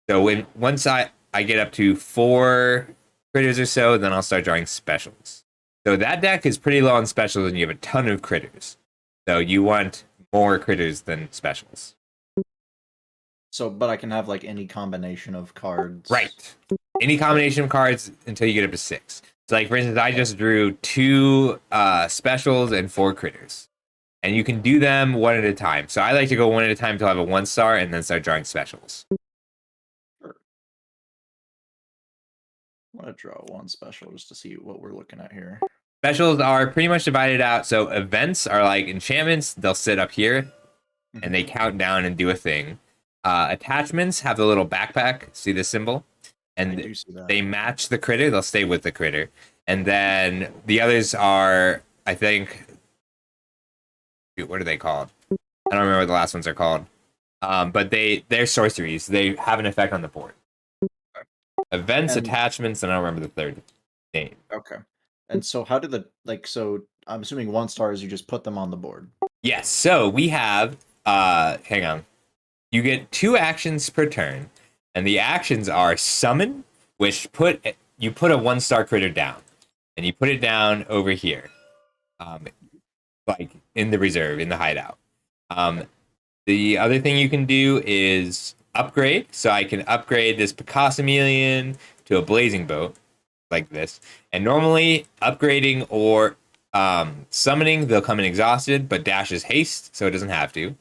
So once I get up to 4 critters or so, then I'll start drawing specials. So that deck is pretty low on specials, and you have a ton of critters. So you want more critters than specials. So, but I can have like any combination of cards. Right. Any combination of cards until you get up to 6. So, like for instance, I just drew 2 specials and 4 critters, and you can do them one at a time. So I like to go one at a time until I have a 1-star, and then start drawing specials. Sure. I want to draw one special just to see what we're looking at here. Specials are pretty much divided out. So events are like enchantments; they'll sit up here, and they count down and do a thing. Attachments have the little backpack. See the symbol? I And do see that. they match the critter. They'll stay with the critter. And then the others are, I think, what are they called? I don't remember what the last ones are called. But they're sorceries. They have an effect on the board. Events, And- attachments, and I don't remember the third name. Okay. And so how do so I'm assuming 1-stars you just put them on the board. Yes, so we have hang on. You get 2 actions per turn, and the actions are summon, which you put a 1-star critter down, and you put it down over here. Like in the reserve, in the hideout. The other thing you can do is upgrade. So I can upgrade this Picasso-Chameleon to a blazing boat like this. And normally upgrading or summoning, they'll come in exhausted, but dash is haste, so it doesn't have to.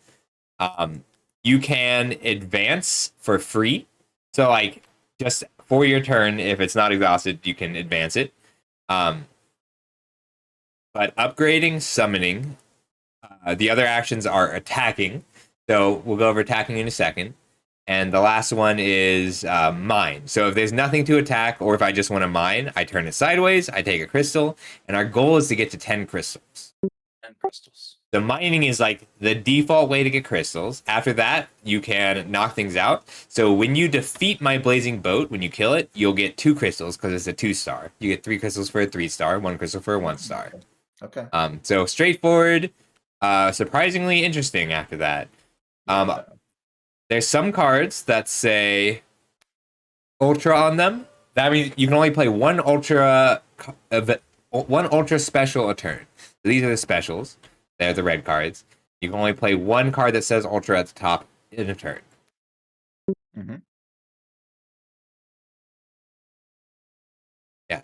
You can advance for free. So like just for your turn, if it's not exhausted, you can advance it. But upgrading, summoning, the other actions are attacking. So we'll go over attacking in a second. And the last one is mine. So if there's nothing to attack, or if I just want to mine, I turn it sideways, I take a crystal, and our goal is to get to 10 crystals. 10 crystals. The mining is like the default way to get crystals. After that, you can knock things out. So when you defeat my blazing boat, when you kill it, you'll get 2 crystals because it's a 2-star. You get 3 crystals for a 3-star, 1 crystal for a 1-star. Okay. So straightforward, surprisingly interesting after that. There's some cards that say Ultra on them. That means you can only play one Ultra special a turn. So these are the specials. They're the red cards. You can only play one card that says Ultra at the top in a turn. Mm-hmm. Yeah.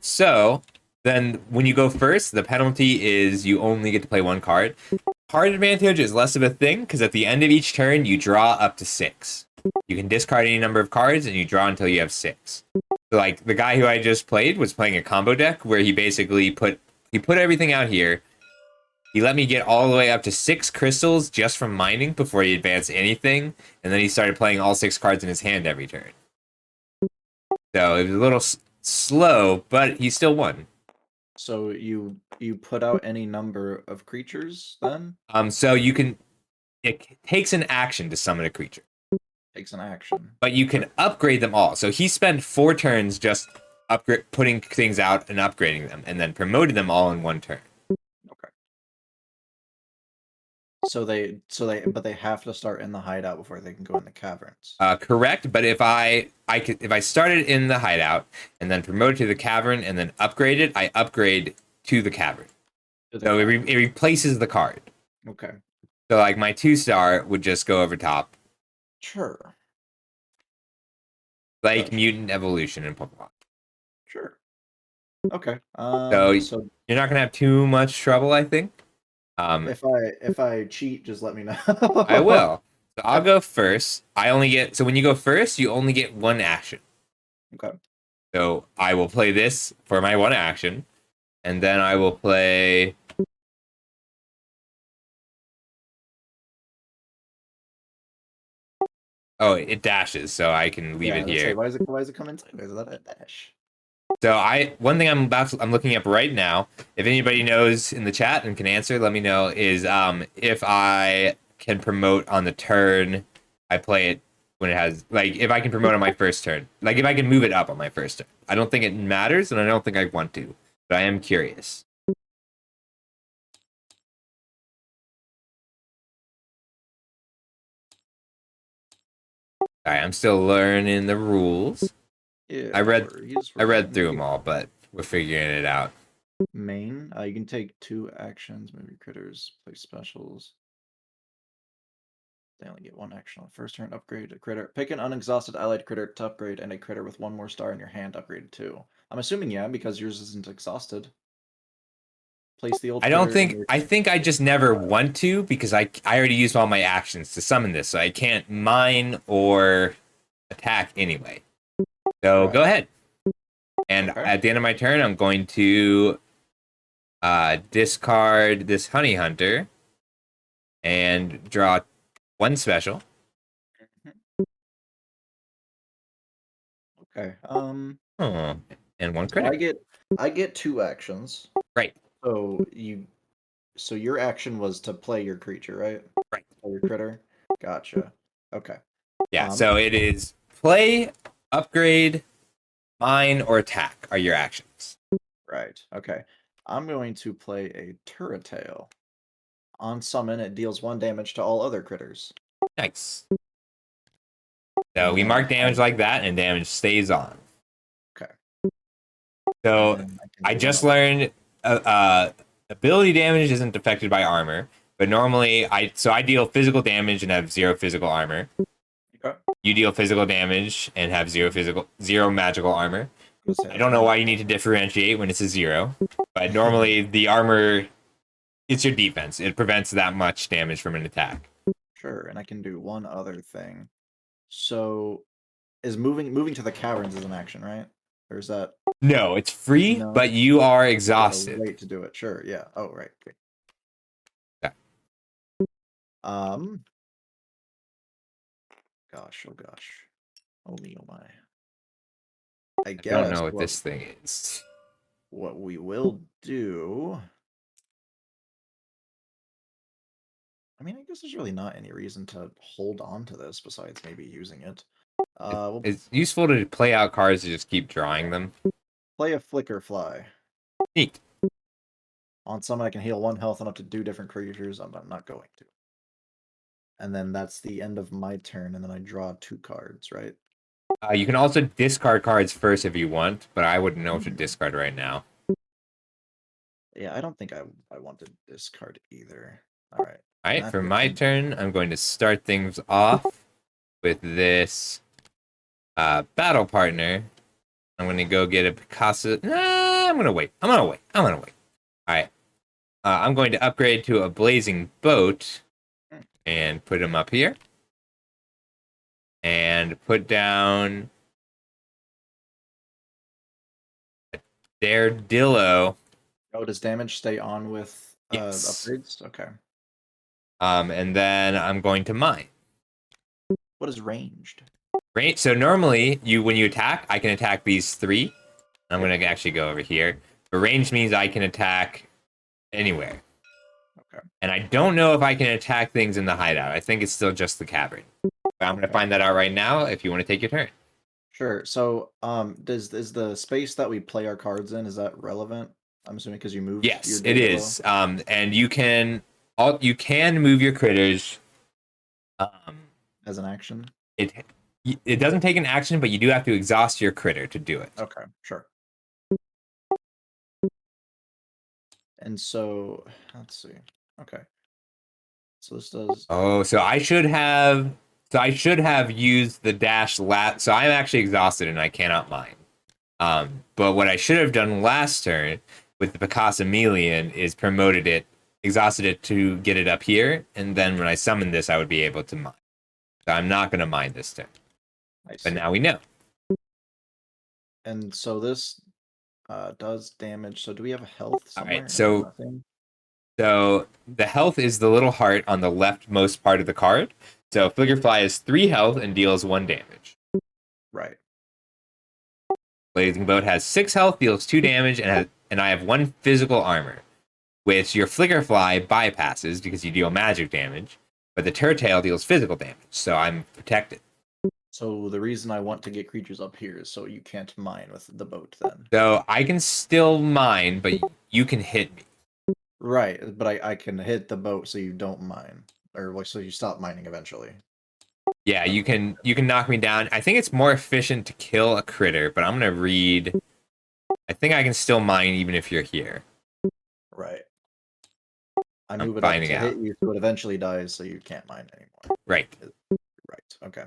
So then when you go first, the penalty is you only get to play one card. Card advantage is less of a thing because at the end of each turn, you draw up to 6. You can discard any number of cards and you draw until you have 6. So like the guy who I just played was playing a combo deck where he basically put everything out here. He let me get all the way up to 6 crystals just from mining before he advanced anything, and then he started playing all 6 cards in his hand every turn. So it was a little slow, but he still won. So you put out any number of creatures then? So you can. It takes an action to summon a creature. Takes an action. But you can upgrade them all. So he spent 4 turns just putting things out and upgrading them, and then promoted them all in 1 turn. Okay. So they have to start in the hideout before they can go in the caverns. Correct. But if I started in the hideout and then promoted to the cavern and then upgraded, I upgrade to the cavern. So it replaces the card. Okay. So like my 2-star would just go over top. Sure. Like Mutant Evolution in Pokemon. Sure. Okay. So you're not gonna have too much trouble, I think. If I cheat, just let me know. I will. So I'll go first. So when you go first, you only get 1 action. Okay. So I will play this for my 1 action, and then I will play. Oh, it dashes, so I can leave it here. Why is it coming sideways? Is that a dash? So one thing I'm looking up right now. If anybody knows in the chat and can answer, let me know. Is if I can promote on the turn I play it when it has if I can promote on my first turn, if I can move it up on my first turn. I don't think it matters, and I don't think I want to, but I am curious. All right, I'm still learning the rules. Yeah, I read through them all, but we're figuring it out. Main, you can take 2 actions, maybe critters, play specials. They only get 1 action on the first turn. Upgrade a critter. Pick an unexhausted allied critter to upgrade, and a critter with 1 more star in your hand upgraded too. I'm assuming because yours isn't exhausted. Place the old. I don't think. I think I just never want to because I already used all my actions to summon this, so I can't mine or attack anyway. So go ahead. And at the end of my turn, I'm going to discard this Honey Hunter and draw 1 special. Okay. And 1 critic. I get 2 actions. Right. So your action was to play your creature, right? Right. Or your critter. Gotcha. Okay. Yeah. So it is play, upgrade, mine, or attack are your actions. Right. Okay. I'm going to play a Turretail. On summon, it deals 1 damage to all other critters. Nice. So we mark damage like that, and damage stays on. Okay. So I just learned ability damage isn't affected by armor, But normally, I deal physical damage and have 0 physical armor. Okay. You deal physical damage and have 0 magical armor. I don't know why you need to differentiate when it's a 0, but normally the armor, it's your defense. It prevents that much damage from an attack. Sure, and I can do one other thing. So, is moving to the caverns is an action, right? Or is that No, it's free, no? but you are There's a exhausted. way to do it. Sure. Yeah. Oh, right. Okay. Yeah. Gosh. Oh gosh. Oh me. Oh my. I I guess don't know what this thing is. what we will do. I mean, I guess there's really not any reason to hold on to this besides maybe using it. We'll It's useful to play out cards to just keep drawing them. play a flicker fly. Neat. On summon, I can heal 1 health on up to 2 different creatures. I'm not going to. And then that's the end of my turn, and then I draw 2 cards, right? You can also discard cards first if you want, but I wouldn't know what to discard right now. Yeah, I don't think I want to discard either. All right. All right, for my turn, I'm going to start things off with this battle partner. I'm going to go get a Picasso. Nah, I'm going to wait. All right. I'm going to upgrade to a blazing boat and put him up here. And put down Daredillo. Oh, does damage stay on with Yes. upgrades? Okay. And then I'm going to mine. What is ranged? Right. So normally, when you attack, I can attack these 3. I'm going to actually go over here. But ranged means I can attack anywhere. Okay. And I don't know if I can attack things in the hideout. I think it's still just the cavern. But I'm going to find that out right now if you want to take your turn. Sure. So, is the space that we play our cards in, is that relevant? I'm assuming because you moved. Yes, your it Daredevil? is. And you can move your critters. As an action. It doesn't take an action, but you do have to exhaust your critter to do it. Okay, sure. And so, let's see. Okay. So this does. Oh, so I should have used the dash last. So I'm actually exhausted and I cannot mine. But what I should have done last turn with the Picasso Melian is exhausted it to get it up here, and then when I summon this, I would be able to mine. So I'm not going to mine this turn. But now we know. And so this does damage. So do we have a health somewhere? All right, so Nothing? So the health is the little heart on the leftmost part of the card. So Flickerfly has 3 health and deals 1 damage. Right. Blazing Boat has 6 health, deals 2 damage, and I have 1 physical armor, which your Flickerfly bypasses because you deal magic damage, but the Turtail deals physical damage, so I'm protected. So the reason I want to get creatures up here is so you can't mine with the boat then. So I can still mine, but you can hit me. Right, but I can hit the boat so you don't mine. Or like so you stop mining eventually. Yeah, you can knock me down. I think it's more efficient to kill a critter, but I'm gonna read. I think I can still mine even if you're here. Right. I move I'm it up to finding out. hit you so it eventually dies so you can't mine anymore. Right. Right. Okay.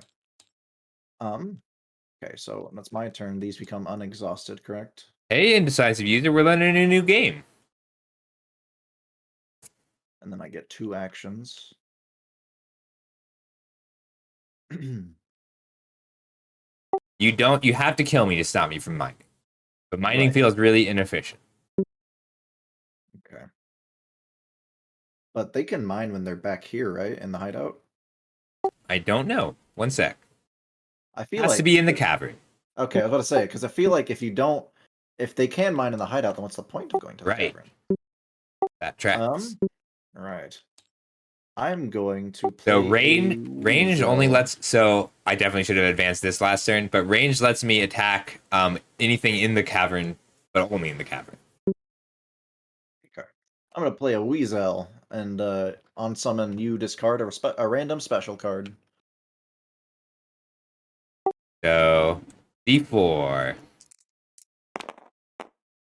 Okay, so that's my turn. These become unexhausted, correct? Hey, indecisive user, we're learning a new game. And then I get 2 actions. You have to kill me to stop me from mining. But mining Right. feels really inefficient. Okay. But they can mine when they're back here, right? In the hideout? I don't know. 1 sec. I It feel has like to be in the cavern. Okay, I was about to say because I feel like if they can mine in the hideout, then what's the point of going to the Right. cavern? That tracks. Right. I'm going to play. So range only lets. So I definitely should have advanced this last turn, but range lets me attack anything in the cavern, but only in the cavern. Okay. I'm gonna play a Weasel, and on summon you discard a random special card. So D4.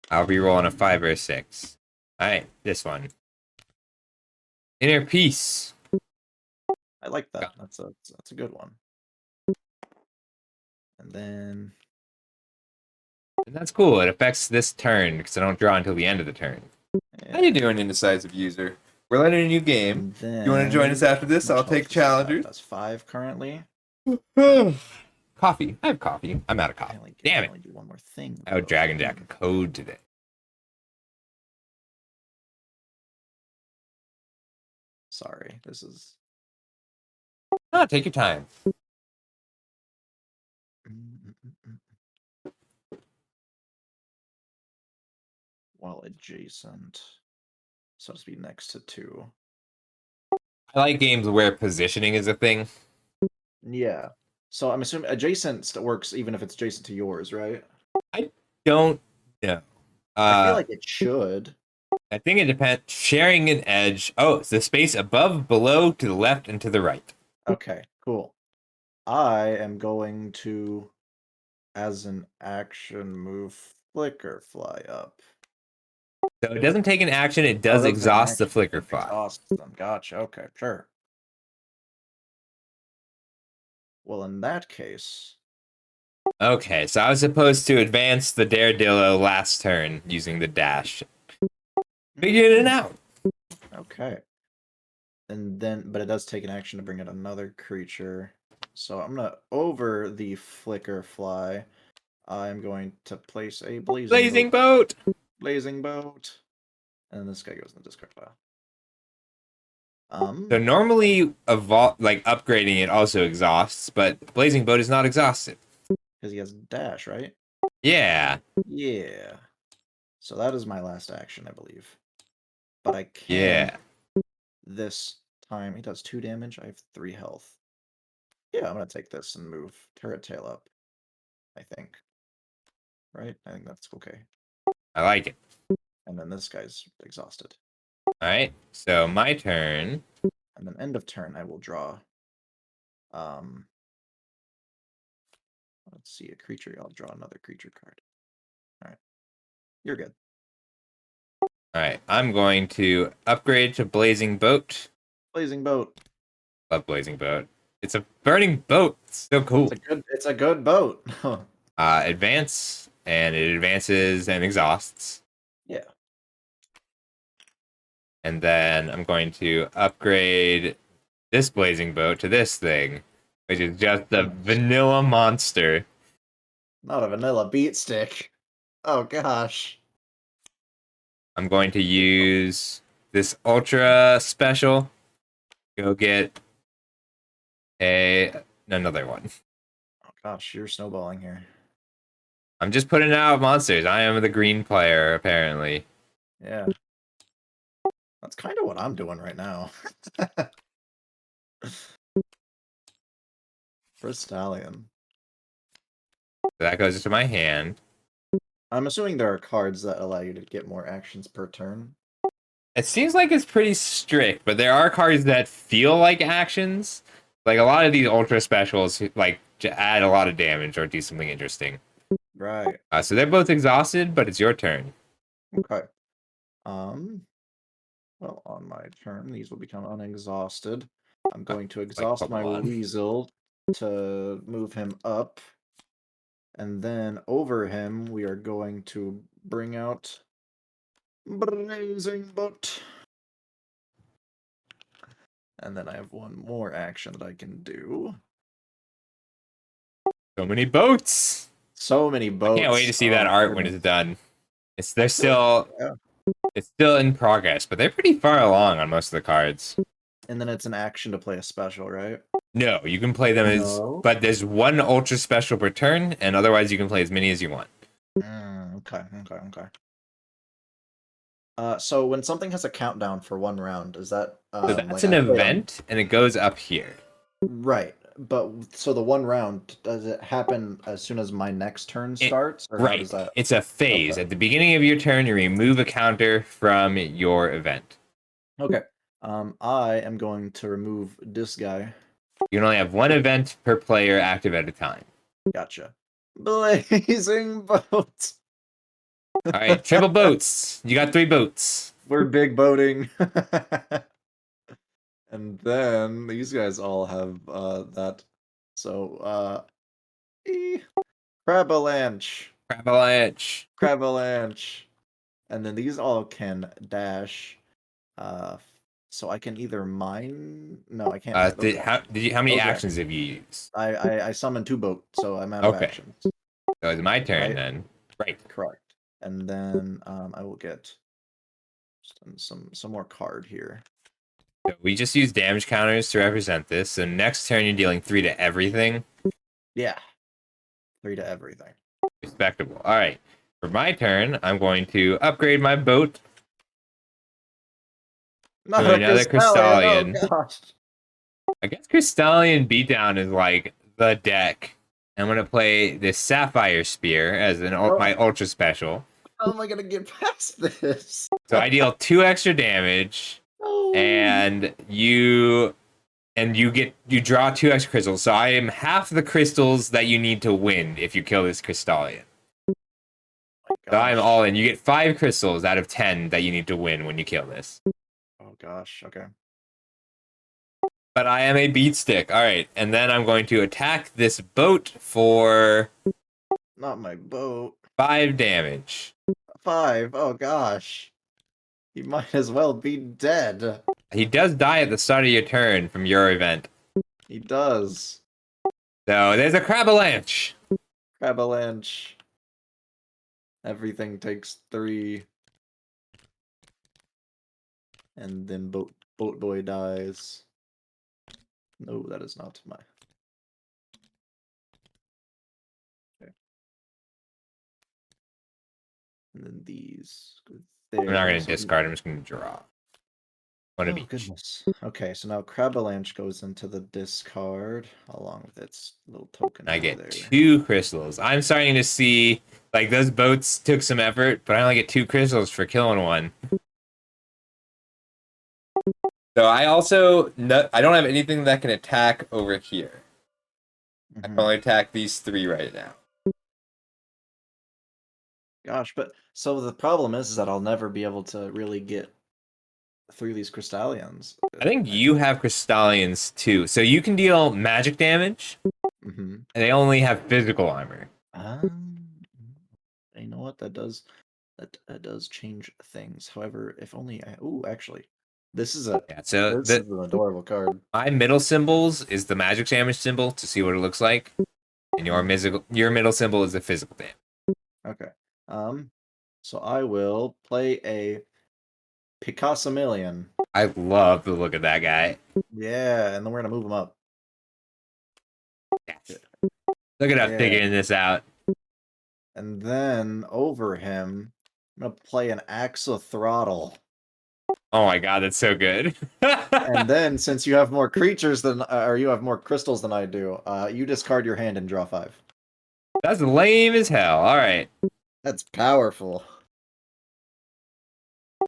I'll be rolling a 5 or a 6. All right, this one. Inner peace. I like that. That's a good one. And then And that's cool. It affects this turn because I don't draw until the end of the turn. How you doing, indecisive user? We're learning a new game. and then You want to join us after this? how I'll much take health does he have? challengers. That's 5 currently. Coffee. I have coffee. I'm out of I coffee. only, Damn I it. only do one more thing. I would though. Dragon Jack a code today. Sorry, this is. Ah, take your time. While adjacent, so to speak, next to 2. I like games where positioning is a thing. Yeah. So I'm assuming adjacent works even if it's adjacent to yours, right? I don't know. I feel like it should. I think it depends. Sharing an edge. Oh, it's the space above, below, to the left, and to the right. Okay, cool. I am going to, as an action, move Flicker Fly up. So it doesn't take an action. It Oh, does that's an exhaust the action. flicker It fly. exhausts them. Gotcha. Okay, sure. Well, in that case, Okay, so I was supposed to advance the Daredillo last turn using the dash. Figured it out. okay. And then, but it does take an action to bring out another creature. So I'm gonna, over the Flicker Fly, I'm going to place a Blazing boat. Blazing Boat. And this guy goes in the discard pile. So normally, upgrading it also exhausts, but Blazing Boat is not exhausted. Because he has dash, right? Yeah. Yeah. So that is my last action, I believe. But I can Yeah. this time. He does 2 damage. I have 3 health. Yeah, I'm gonna take this and move Turret Tail up. I think. Right? I think that's okay. I like it. And then this guy's exhausted. All right. So my turn. And then end of turn, I will draw. Let's see, a creature. I'll draw another creature card. All right, you're good. All right. I'm going to upgrade to Blazing Boat. Blazing Boat. Love Blazing Boat. It's a burning boat. It's so cool. It's a good boat. Advance, and it advances and exhausts. Yeah. And then I'm going to upgrade this Blazing Boat to this thing, which is just a vanilla monster. Not a vanilla beat stick. Oh gosh. I'm going to use this ultra special. Go get another one. Oh gosh, you're snowballing here. I'm just putting out monsters. I am the green player, apparently. Yeah. That's kind of what I'm doing right now. For Stallion. So that goes into my hand. I'm assuming there are cards that allow you to get more actions per turn. It seems like it's pretty strict, but there are cards that feel like actions. Like a lot of these ultra specials, like to add a lot of damage or do something interesting. Right. So they're both exhausted, but it's your turn. Okay. Well, on my turn, these will become unexhausted. I'm going to exhaust my Pokemon. Weasel to move him up. And then over him, we are going to bring out Blazing Boat. And then I have one more action that I can do. So many boats. So many boats. I can't wait to see that art when it's done. They're still it's still in progress, but they're pretty far along on most of the cards. And then it's an action to play a special, right? No, you can play them as, but there's one ultra special per turn, and otherwise you can play as many as you want. Okay. So when something has a countdown for 1 round, is that So that's an event, and it goes up here. Right, but so the 1 round, does it happen as soon as my next turn starts, or how Right. does that? It's a phase. Okay. At the beginning of your turn, you remove a counter from your event. Okay. I am going to remove this guy. You can only have one event per player active at a time. Gotcha. Blazing Boat. All right, triple boats. You got 3 boats. We're big boating. And then these guys all have that. So Crabalanche. Avalanche. Cravalanche. And then these all can dash. Uh, so I can either mine. No, I can't mine. Those How many Okay. actions have you used? I summoned 2 boat, so I'm out of Okay. actions. So it's my turn Right? then. Right. Correct. And then I will get some more card here. So we just use damage counters to represent this. So next turn, you're dealing 3 to everything. Yeah. 3 to everything. Respectable. All right. For my turn, I'm going to upgrade my boat Not to a another Crystallian. Crystallion. Oh gosh. I guess Crystallion Beatdown is like the deck. I'm gonna play this Sapphire Spear as my ultra special. How am I gonna get past this? So I deal 2 extra damage, Oh. and you draw 2 extra crystals. So I am half the crystals that you need to win if you kill this Crystallion. So I'm all in. You get 5 crystals out of 10 that you need to win when you kill this. Oh gosh. Okay. But I am a beat stick. All right, and then I'm going to attack this boat for Not my boat. 5 damage. 5. Oh gosh. He might as well be dead. He does die at the start of your turn from your event. He does. So there's a Crabalanche. Crabalanche. Everything takes 3. And then boat boy dies. No, that is not my. Okay. And then these go there. I'm not going to So- discard. I'm just going to draw. One of Oh each. goodness. Okay, so now Crabalanche goes into the discard along with its little token. I over get there. 2 crystals. I'm starting to see, like, those boats took some effort, but I only get 2 crystals for killing one. So I also, I don't have anything that can attack over here. I can only attack these 3 right now. Gosh, but so the problem is that I'll never be able to really get through these Crystallions. I think you have Crystallions too. So you can deal magic damage, Mm-hmm. and they only have physical armor. You know what? That does change things. However, if only I. Ooh, actually, this is Yeah, so this is an adorable card. my middle symbols is the magic damage symbol to see what it looks like, and your middle symbol is the physical damage. Okay. So I will play a Picassamillion. I love the look of that guy. Yeah, and then we're gonna move him up. Yes. Look at us Yeah. figuring this out. And then over him, I'm gonna play an Axothrottle. Oh my god, that's so good. And then, since you have more creatures than, or you have more crystals than I do, you discard your hand and draw 5. That's lame as hell. All right. That's powerful.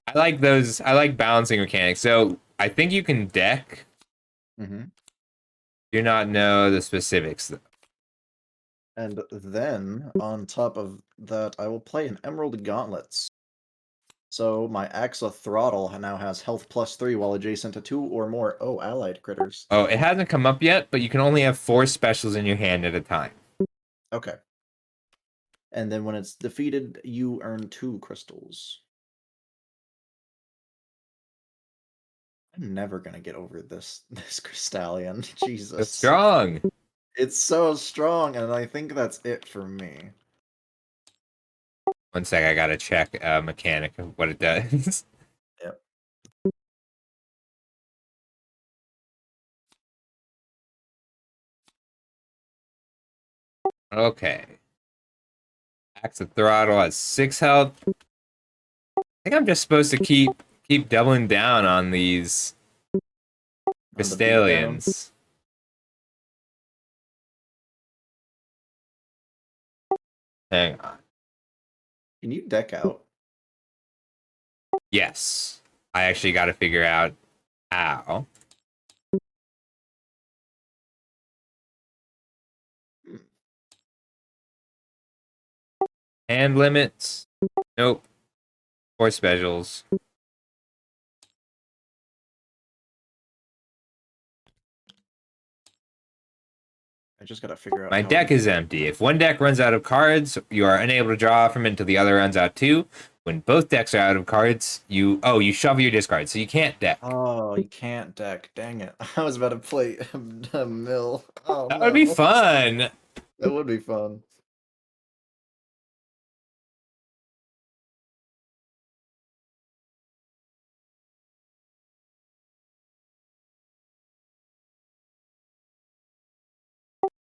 I like those. I like balancing mechanics. So I think you can deck. Mm-hmm. Do not know the specifics though. And then, on top of that, I will play an Emerald Gauntlets. So my Axothrottle now has health +3 while adjacent to 2 or more allied critters. Oh, it hasn't come up yet, but you can only have 4 specials in your hand at a time. Okay. And then when it's defeated, you earn 2 crystals. I'm never gonna get over this Crystallion. Jesus. It's strong. It's so strong, and I think that's it for me. One sec, I gotta check mechanic of what it does. Yep. Okay. Axe of Throttle has 6 health. I think I'm just supposed to keep doubling down on these Crystallions. Hang on. Can you deck out? Yes. I actually gotta figure out how. Hand limits. Nope. 4 specials. I just gotta figure out My how deck is empty. If one deck runs out of cards, you are unable to draw from it until the other runs out too. When both decks are out of cards, you shuffle your discard, so you can't deck. Oh, you can't deck. Dang it. I was about to play a mill. Oh, That would be no. fun. That would be fun.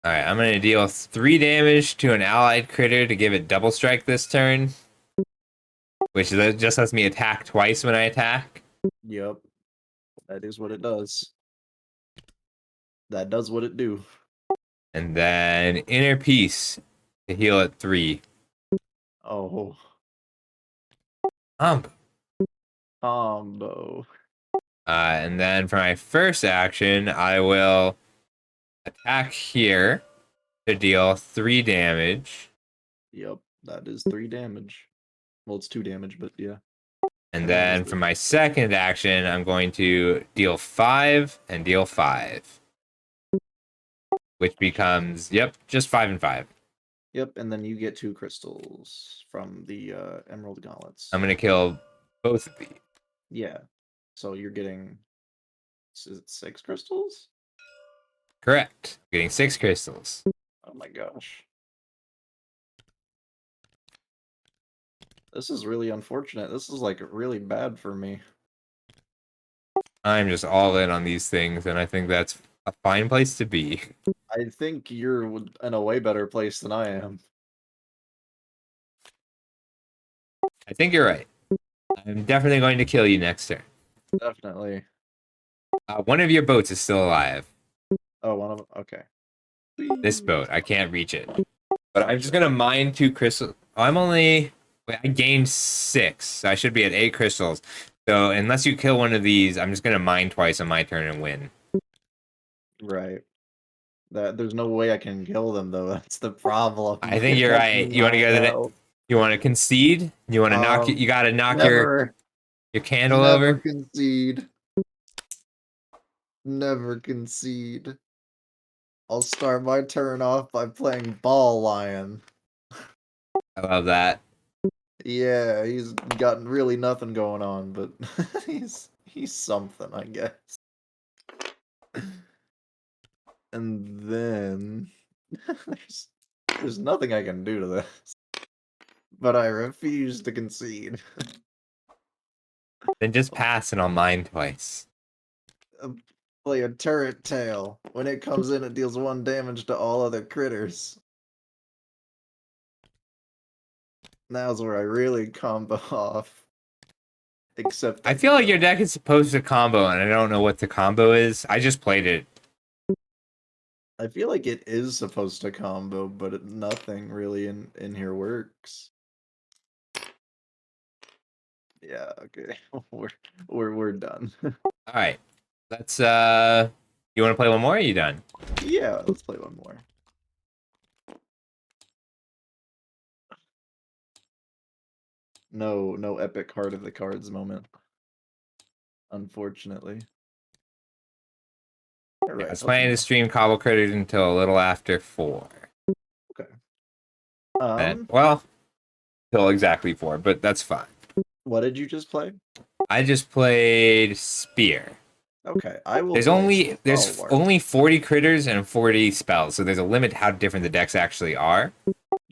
All right, I'm gonna deal 3 damage to an allied critter to give it double strike this turn, which just lets me attack twice when I attack. Yep. That is what it does. That does what it do. And then Inner Peace to heal at 3. Oh, Um, combo. and then for my first action, I will attack here to deal 3 damage. Yep, that is 3 damage. Well, it's 2 damage, but yeah. And And that is then the- for my second action, I'm going to deal 5 and deal 5. Which becomes, yep, just 5 and 5. Yep, and then you get 2 crystals from the Emerald Gauntlets. I'm going to kill both of these. Yeah. So you're getting... Is it 6 crystals? Correct. Getting 6 crystals. Oh my gosh. This is really unfortunate. This is like really bad for me. I'm just all in on these things, and I think that's a fine place to be. I think you're in a way better place than I am. I think you're right. I'm definitely going to kill you next turn. Definitely. One of your boats is still alive. Oh, one of them. Okay. This boat, I can't reach it. But I'm just going to mine 2 crystals. I'm only... Wait, I gained 6. So I should be at 8 crystals. So unless you kill one of these, I'm just going to mine twice on my turn and win. Right. There's no way I can kill them though. That's the problem. I think you're right. You want to go to the... You want to concede? You want to knock... You got to knock Never. your candle Never over? concede. Never concede. I'll start my turn off by playing Ball Lion. I love that. Yeah, he's got really nothing going on, but he's something, I guess. And then there's nothing I can do to this. But I refuse to concede. Then just pass and I'll mine twice. Play a turret tail. When it comes in, it deals 1 damage to all other critters. Now's where I really combo off. Except I feel like your deck is supposed to combo, and I don't know what the combo is. I just played it. I feel like it is supposed to combo, but nothing really in here works. Yeah, okay. we're done. All right. Let's you want to play one more? Or are you done? Yeah, let's play one more. No epic heart of the cards moment. Unfortunately. Yeah, I was planning to stream Cobble Critters until a little after 4. Okay. Well, till exactly 4, but that's fine. What did you just play? I just played Spear. Okay, I will. There's only 40 critters and 40 spells, so there's a limit how different the decks actually are.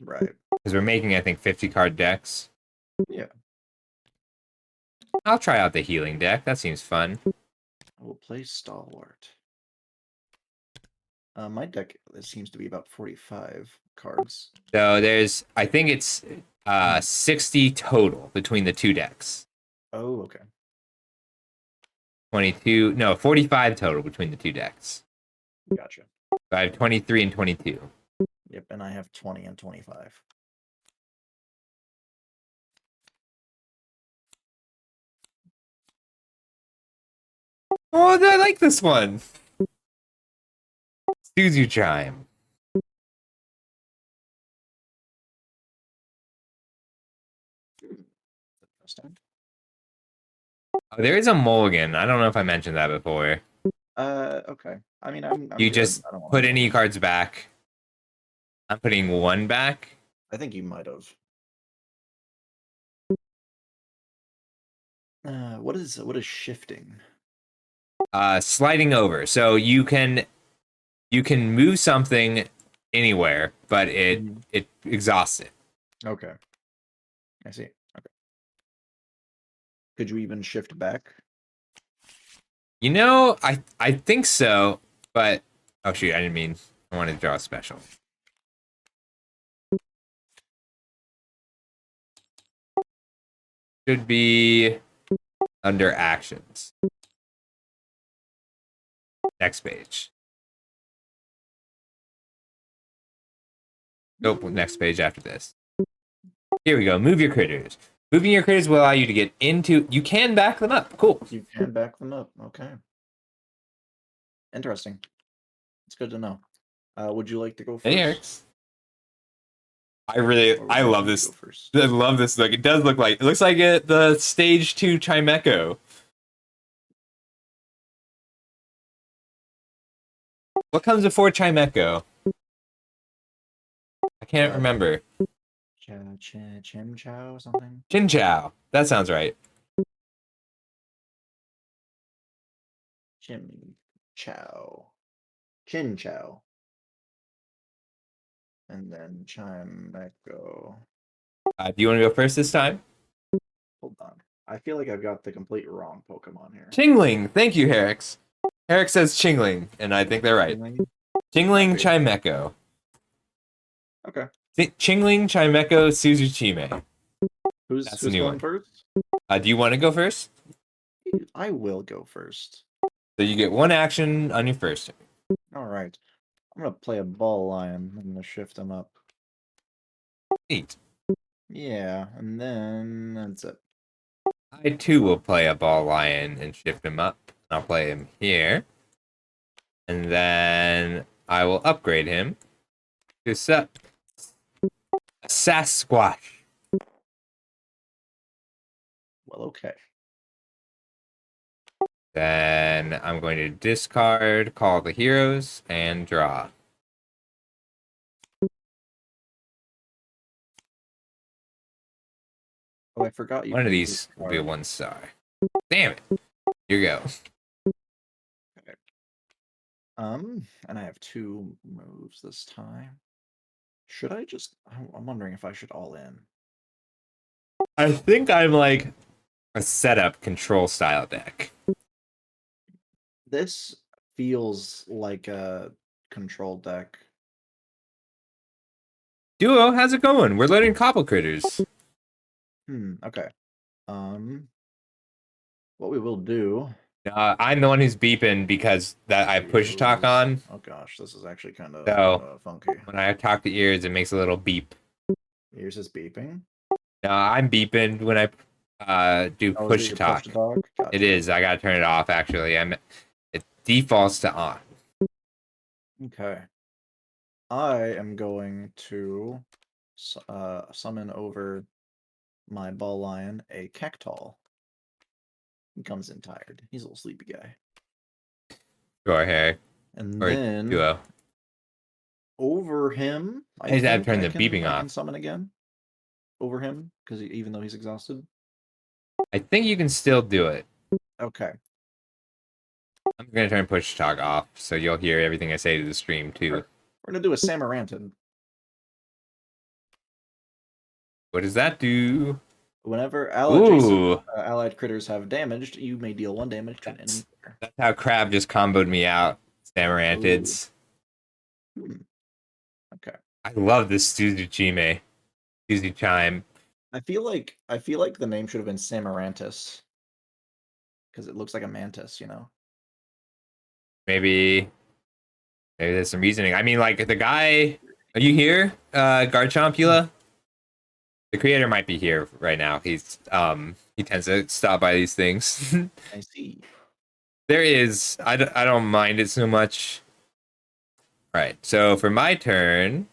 Right. Because we're making, I think, 50 card decks. Yeah. I'll try out the healing deck. That seems fun. I will play Stalwart. My deck seems to be about 45 cards. So there's, I think it's 60 total between the 2 decks. Oh, okay. 45 total between the 2 decks. Gotcha. So I have 23 and 22. Yep, and I have 20 and 25. Oh, I like this one. Suzu Chime. Oh, there is a mulligan. I don't know if I mentioned that before. Okay. I mean, I'm You good. just I don't want put to. any cards back. I'm putting one back. I think you might have. What is shifting? Sliding over. So you can move something anywhere, but Mhm. it exhausts it. Okay, I see. Okay. Could you even shift back? You know, I think so, but oh shoot, I didn't mean I wanted to draw a special. Should be under actions. Next page. Nope, next page after this. Here we go. Move your critters. Moving your critters will allow you to get into. You can back them up. Cool. You can back them up. Okay. Interesting. It's good to know. Would you like to go first? Hey, Eric's. Or would I you like love me to this. go first? I love this look. It does look like it looks like the stage 2 Chimecho. What comes before Chimecho? I can't remember. Chim Chow something? Chin Chow. That sounds right. Chim Chow. Chin Chow. And then Chimecho. Do you want to go first this time? Hold on. I feel like I've got the complete wrong Pokemon here. Chingling. Thank you, Herix. Herix says Chingling, and I think they're right. Chingling Okay. Chimecho. Okay. Chingling Chimecho Suzuchime. Who's That's the new going one. first? Do you want to go first? I will go first. So you get one action on your first turn. All right. I'm gonna play a ball lion. I'm gonna shift him up. Neat. Yeah, and then that's it. I too will play a ball lion and shift him up. I'll play him here. And then I will upgrade him to Sasquatch. Well, okay. Then I'm going to discard Call the Heroes and draw. Oh, I forgot you. One of can these will be a discard. 1-star. Damn it. Here you go. Okay. And I have 2 moves this time. Should I just? I'm wondering if I should all in. I think I'm like a setup control style deck. This feels like a control deck. Duo, how's it going? We're learning Cobble critters. Okay. What we will do. I'm the one who's beeping because that I push talk on. Oh gosh, this is actually kind So of funky. when I talk to ears, it makes a little beep. Yours is beeping. I'm beeping when I do Oh, push is it to your talk. push to talk? It Gotcha. is. I gotta turn it off. Actually, it defaults to on. Okay. I am going to summon over my ball lion a cactal. He comes in tired. He's a little sleepy guy. Go ahead. And Or then duo. over him, I just have to turn the can, beeping I off. can summon again. Over him, because even though he's exhausted. I think you can still do it. Okay. I'm gonna turn push talk off, so you'll hear everything I say to the stream too. We're gonna do a Samarantid. What does that do? Whenever allied critters have damaged, you may deal 1 damage to an enemy player. That's how Crab just comboed me out. Stamarantids. Okay. I love this Suzuchime. Suzuchime. I feel like the name should have been Samarantis. Because it looks like a mantis, you know? Maybe there's some reasoning. I mean, like the guy. Are you here, Garchompula? The creator might be here right now. He tends to stop by these things. I see. There is. I don't mind it so much. All right. So for my turn.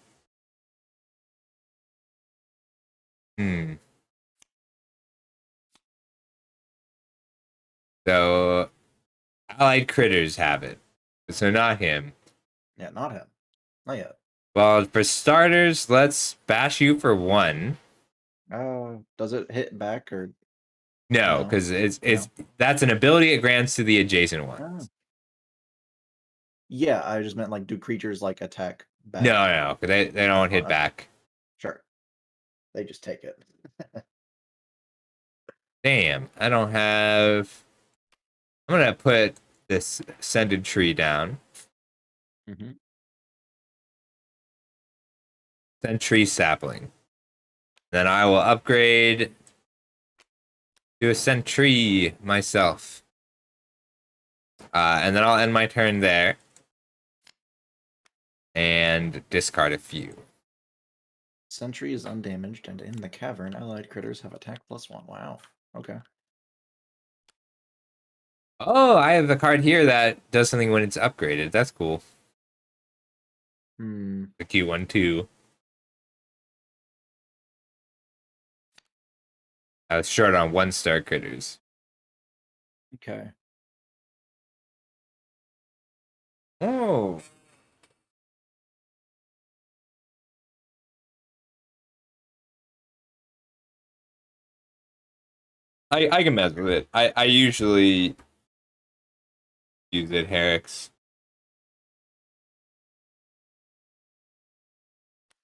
So allied critters have it. So not him. Yeah, not him. Not yet. Well, for starters, let's bash you for 1. Does it hit back or No, no? because it's No. that's an ability it grants to the adjacent one. Oh. Yeah, I just meant like, do creatures like attack back? No, because they don't hit Okay. back. Sure. They just take it. Damn, I don't have. I'm gonna put this scented tree down. Mm-hmm. Scent tree sapling. Then I will upgrade to a scent tree myself. And then I'll end my turn there. And discard a few. Sentry is undamaged, and in the cavern, allied critters have attack +1. Wow. Okay. Oh, I have a card here that does something when it's upgraded. That's cool. Hmm. The Q1 2. I was short on 1-star critters. Okay. Oh. I can mess with it. I usually use it, Herrick's.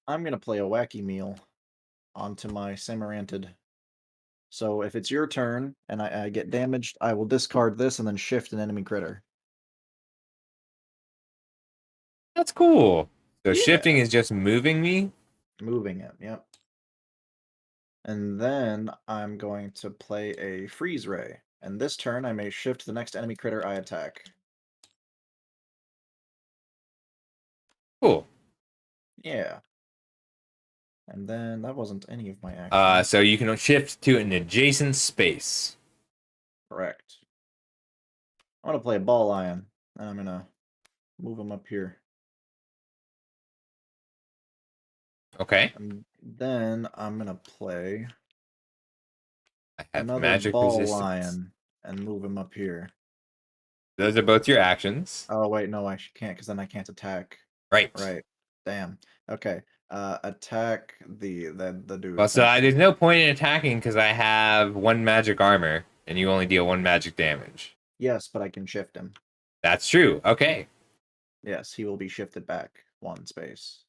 I'm gonna play a wacky meal onto my Samarantid. So if it's your turn and I get damaged, I will discard this and then shift an enemy critter. That's cool. So Yeah. shifting is just moving me? Moving it, yep. And then I'm going to play a freeze ray. And this turn I may shift the next enemy critter I attack. Cool. Yeah. And then that wasn't any of my actions. So you can shift to an adjacent space. Correct. I'm gonna play a ball lion, and I'm gonna move him up here. Okay. And then I'm gonna play I have another magic ball resistance. lion and move him up here. Those are both your actions. Oh wait, no, I can't because then I can't attack. Right. Right. Damn. Okay. Attack the dude. Well, so Thank you. there's no point in attacking because I have 1 magic armor, and you only deal 1 magic damage. Yes, but I can shift him. That's true. Okay. Yes, he will be shifted back 1 space.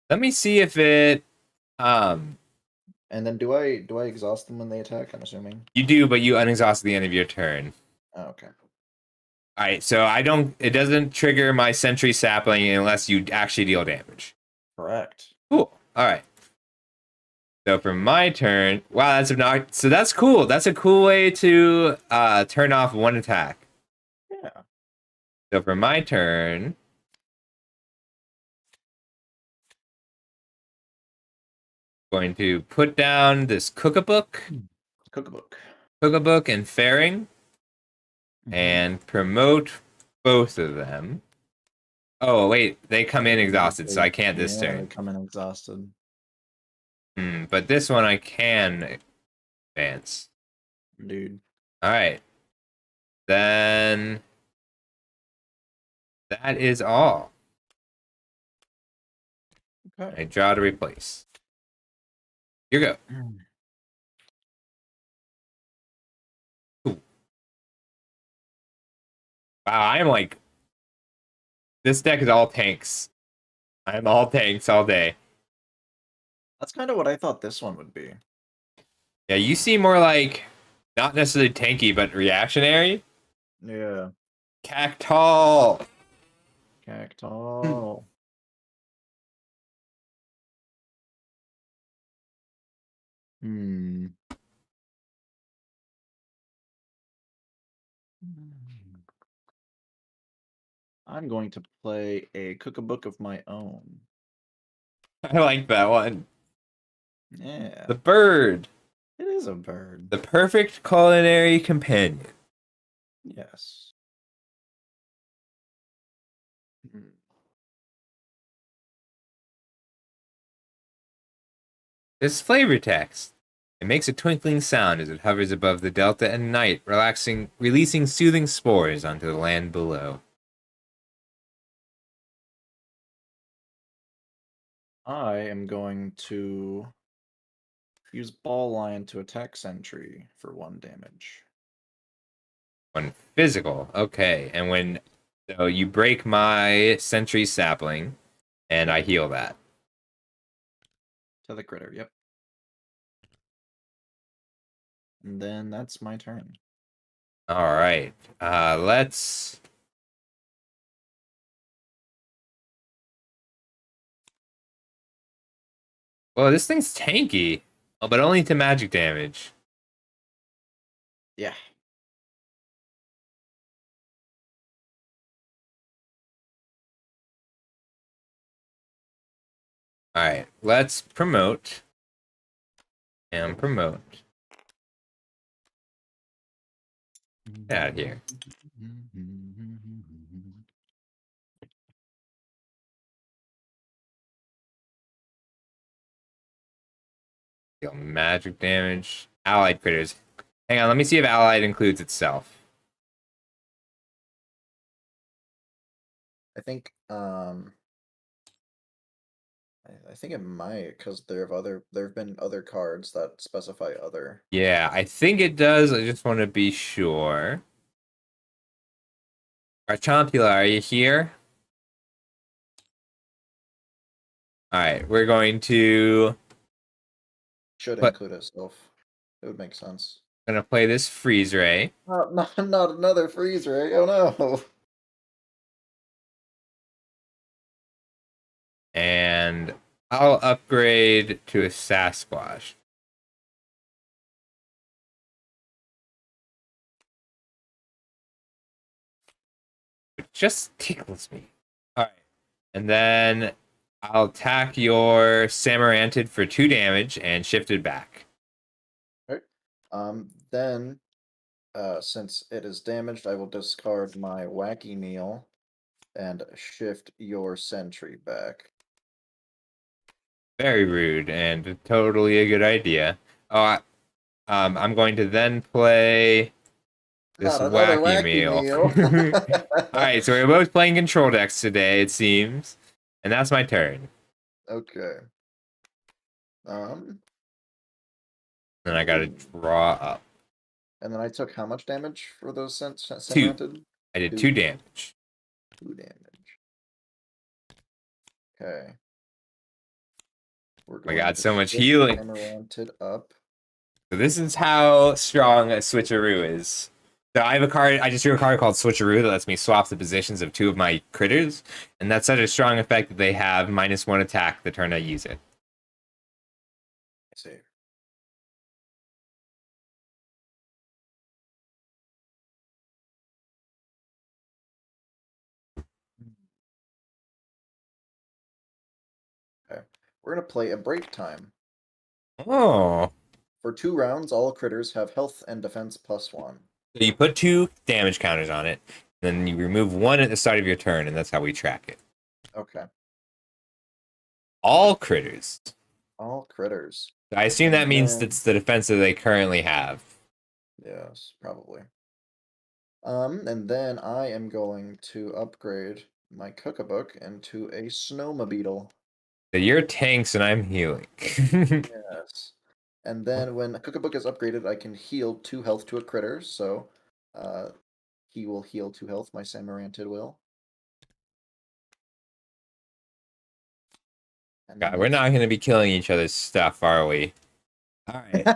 Let me see if it And then do I exhaust them when they attack? I'm assuming. you do, but you unexhaust at the end of your turn. Oh, okay. Alright, so it doesn't trigger my sentry sapling unless you actually deal damage. Correct. Cool. Alright. So for my turn, wow, that's obnoxious. So that's cool. That's a cool way to turn off 1 attack. Yeah. So for my turn, going to put down this cookbook Cookbook. and fairing, Mhm. and promote both of them. Oh wait, they come in exhausted, so I can't this They turn. come in exhausted. But this one I can advance. Dude. All right, then that is all. Okay. I draw to replace. Here you go. Cool. Wow, I'm like, this deck is all tanks. I'm all tanks all day. That's kind of what I thought this one would be. Yeah, you seem more like not necessarily tanky, but reactionary. Yeah. Cactal. Cactal. Hmm. I'm going to play a cookbook of my own. I like that one. Yeah. The bird. It is a bird. The perfect culinary companion. Yes. Hmm. This flavor text. It makes a twinkling sound as it hovers above the delta at night, releasing soothing spores onto the land below. I am going to use Ball Lion to attack Sentry for 1 damage. One physical. Okay, and so you break my sentry sapling, and I heal that. To the critter, yep. And then that's my turn. All right. Let's. Well, this thing's tanky, but only to magic damage. Yeah. All right, let's promote and promote. Get out of here. Deal magic damage. Allied critters. Hang on, let me see if allied includes itself. I think I think it might, because there have been other cards that specify other. Yeah, I think it does. I just want to be sure. Archompula, are you here? All right, we're going to Should put, include itself. It would make sense. gonna play this freeze ray. Not another freeze ray. Oh no. And I'll upgrade to a Sasquatch. It just tickles me. All right. And then I'll attack your Samarantid for 2 damage and shift it back. Right. Then since it is damaged, I will discard my Wacky Meal and shift your Sentry back. Very rude and totally a good idea. Oh, I'm going to then play this Not another wacky meal. All right, so we're both playing control decks today, it seems, and that's my turn. Okay. Um. Then I gotta draw up. And then I took how much damage for those 2. Samarantid? I did 2. 2 damage. 2 damage. Okay. We're Oh my going god, to so much shift healing. Samarantid up. So this is how strong a switcheroo is. So I have a card. I just drew a card called Switcheroo that lets me swap the positions of 2 of my critters, and that's such a strong effect that they have -1 attack the turn I use it. I see. Okay. We're gonna play a break time. Oh, For 2 rounds, all critters have health and defense +1. so you put 2 damage counters on it, then you remove 1 at the start of your turn, and that's how we track it. Okay. All critters. All critters. I assume that And means then- that's the defense that they currently have. Yes, probably. And then I am going to upgrade my cookbook into a snowmobile. So you're tanks and I'm healing. Yes. And then when a cookbook is upgraded, I can heal 2 health to a critter, so he will heal 2 health, my Samarantid will. And God, then we're not that's- going to be killing each other's stuff, are we? All right.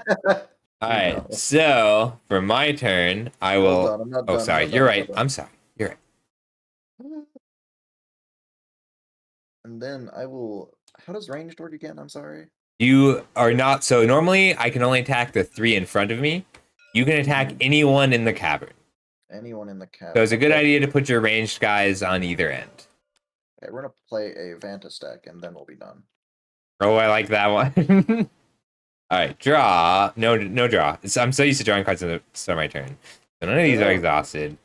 All right. No. So for my turn, I will. Hold on, I'm not Oh, done, I'm sorry. not You're done, I'm right. not I'm done. sorry. You're right. And then I will. How does ranged work again? I'm sorry. You are not. So normally I can only attack the 3 in front of me. You can attack anyone in the cavern. Anyone in the cavern. So it's a good Okay. idea to put your ranged guys on either end. Okay, we're gonna play a Vanta stack, and then we'll be done. Oh, I like that one. All right, draw. No, no draw. I'm so used to drawing cards in the start of my turn. So none of these are Yeah. exhausted.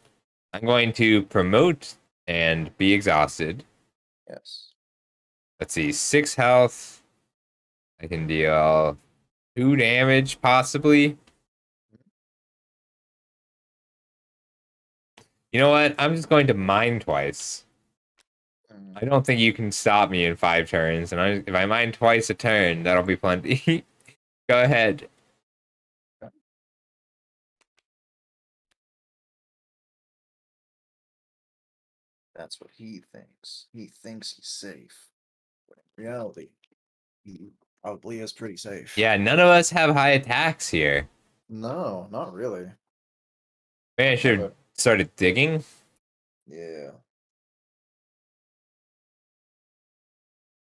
I'm going to promote and be exhausted. Yes. Let's see, 6 health. I can deal 2 damage, possibly. You know what? I'm just going to mine twice. I don't think you can stop me in 5 turns, and if I mine twice a turn, that'll be plenty. Go ahead. That's what he thinks. He thinks he's safe. But in reality, he probably is pretty safe. Yeah, none of us have high attacks here. No, not really. Maybe I should have Okay. started digging. Yeah.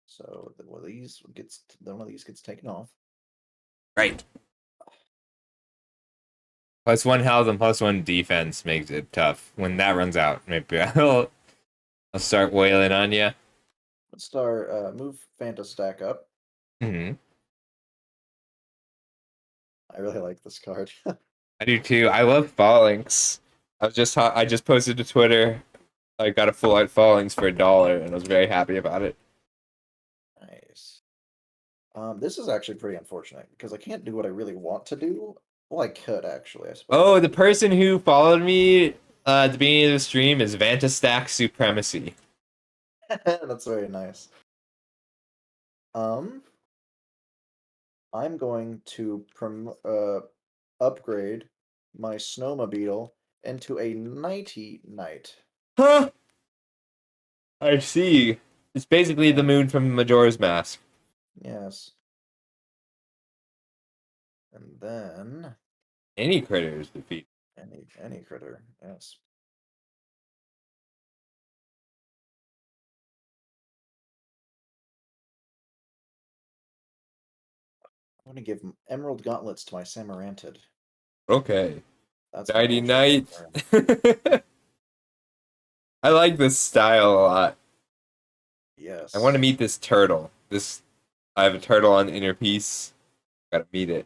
So one of these gets taken off. Right. +1 health and +1 defense makes it tough. When that runs out, maybe I'll start wailing on you. Let's start move Fanta stack up. I really like this card. I do too. I love Fallings. I just posted to Twitter. I got a full art Fallings for $1, and I was very happy about it. Nice. This is actually pretty unfortunate because I can't do what I really want to do. Well, I could actually, I suppose. Oh, the person who followed me at the beginning of the stream is Vantastack Supremacy. That's very nice. I'm going to upgrade my snowmobile into a nighty knight. Huh? I see. It's basically the moon from Majora's Mask. Yes. And then Any critters defeat. any critter, yes. I'm gonna give emerald gauntlets to my Samarantid. Okay. That's my Nighty actual night. turn. I like this style a lot. Yes. I want to meet this turtle. I have a turtle on the inner piece. Gotta meet it.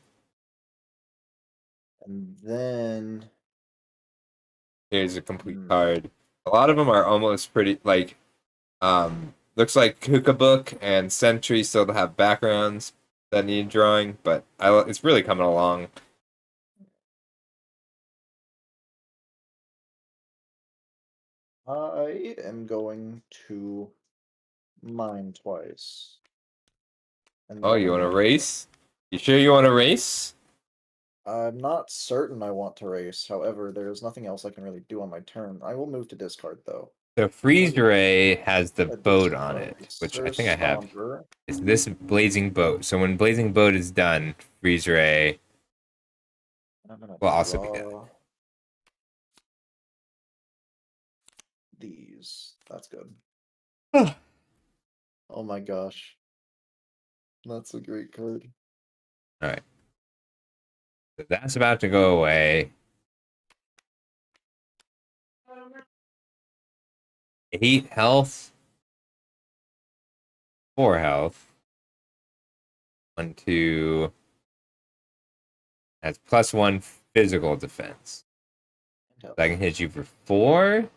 And then Here's a complete card. A lot of them are almost pretty like looks like Cookbook and Sentry still have backgrounds that need drawing, but it's really coming along. I am going to mine twice. And Oh, you then want to race? You sure you want to race? I'm not certain I want to race. However, there is nothing else I can really do on my turn. I will move to discard though. So Freeze Ray has the A boat on it, discard. which Sir I think I have. Stomper. It's this Blazing Boat. So when Blazing Boat is done, Freeze Ray I'm gonna will also be done. draw these. That's good. Oh my gosh. That's a great card. All right. So that's about to go away. 8 health. 4 health. 1, 2. That's +1 physical defense. So I can hit you for 4.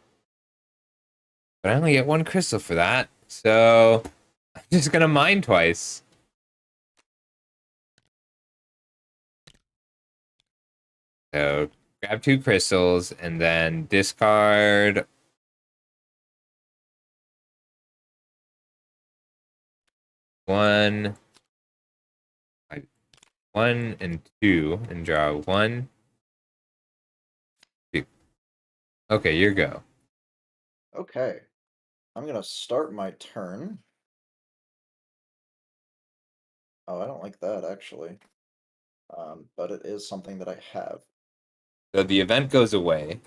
But I only get 1 crystal for that. So I'm just gonna mine twice. So grab 2 crystals and then discard 1, 1 and 2 and draw 1, 2. Okay, your go. Okay. I'm gonna start my turn. Oh, I don't like that actually. But it is something that I have. So the event goes away.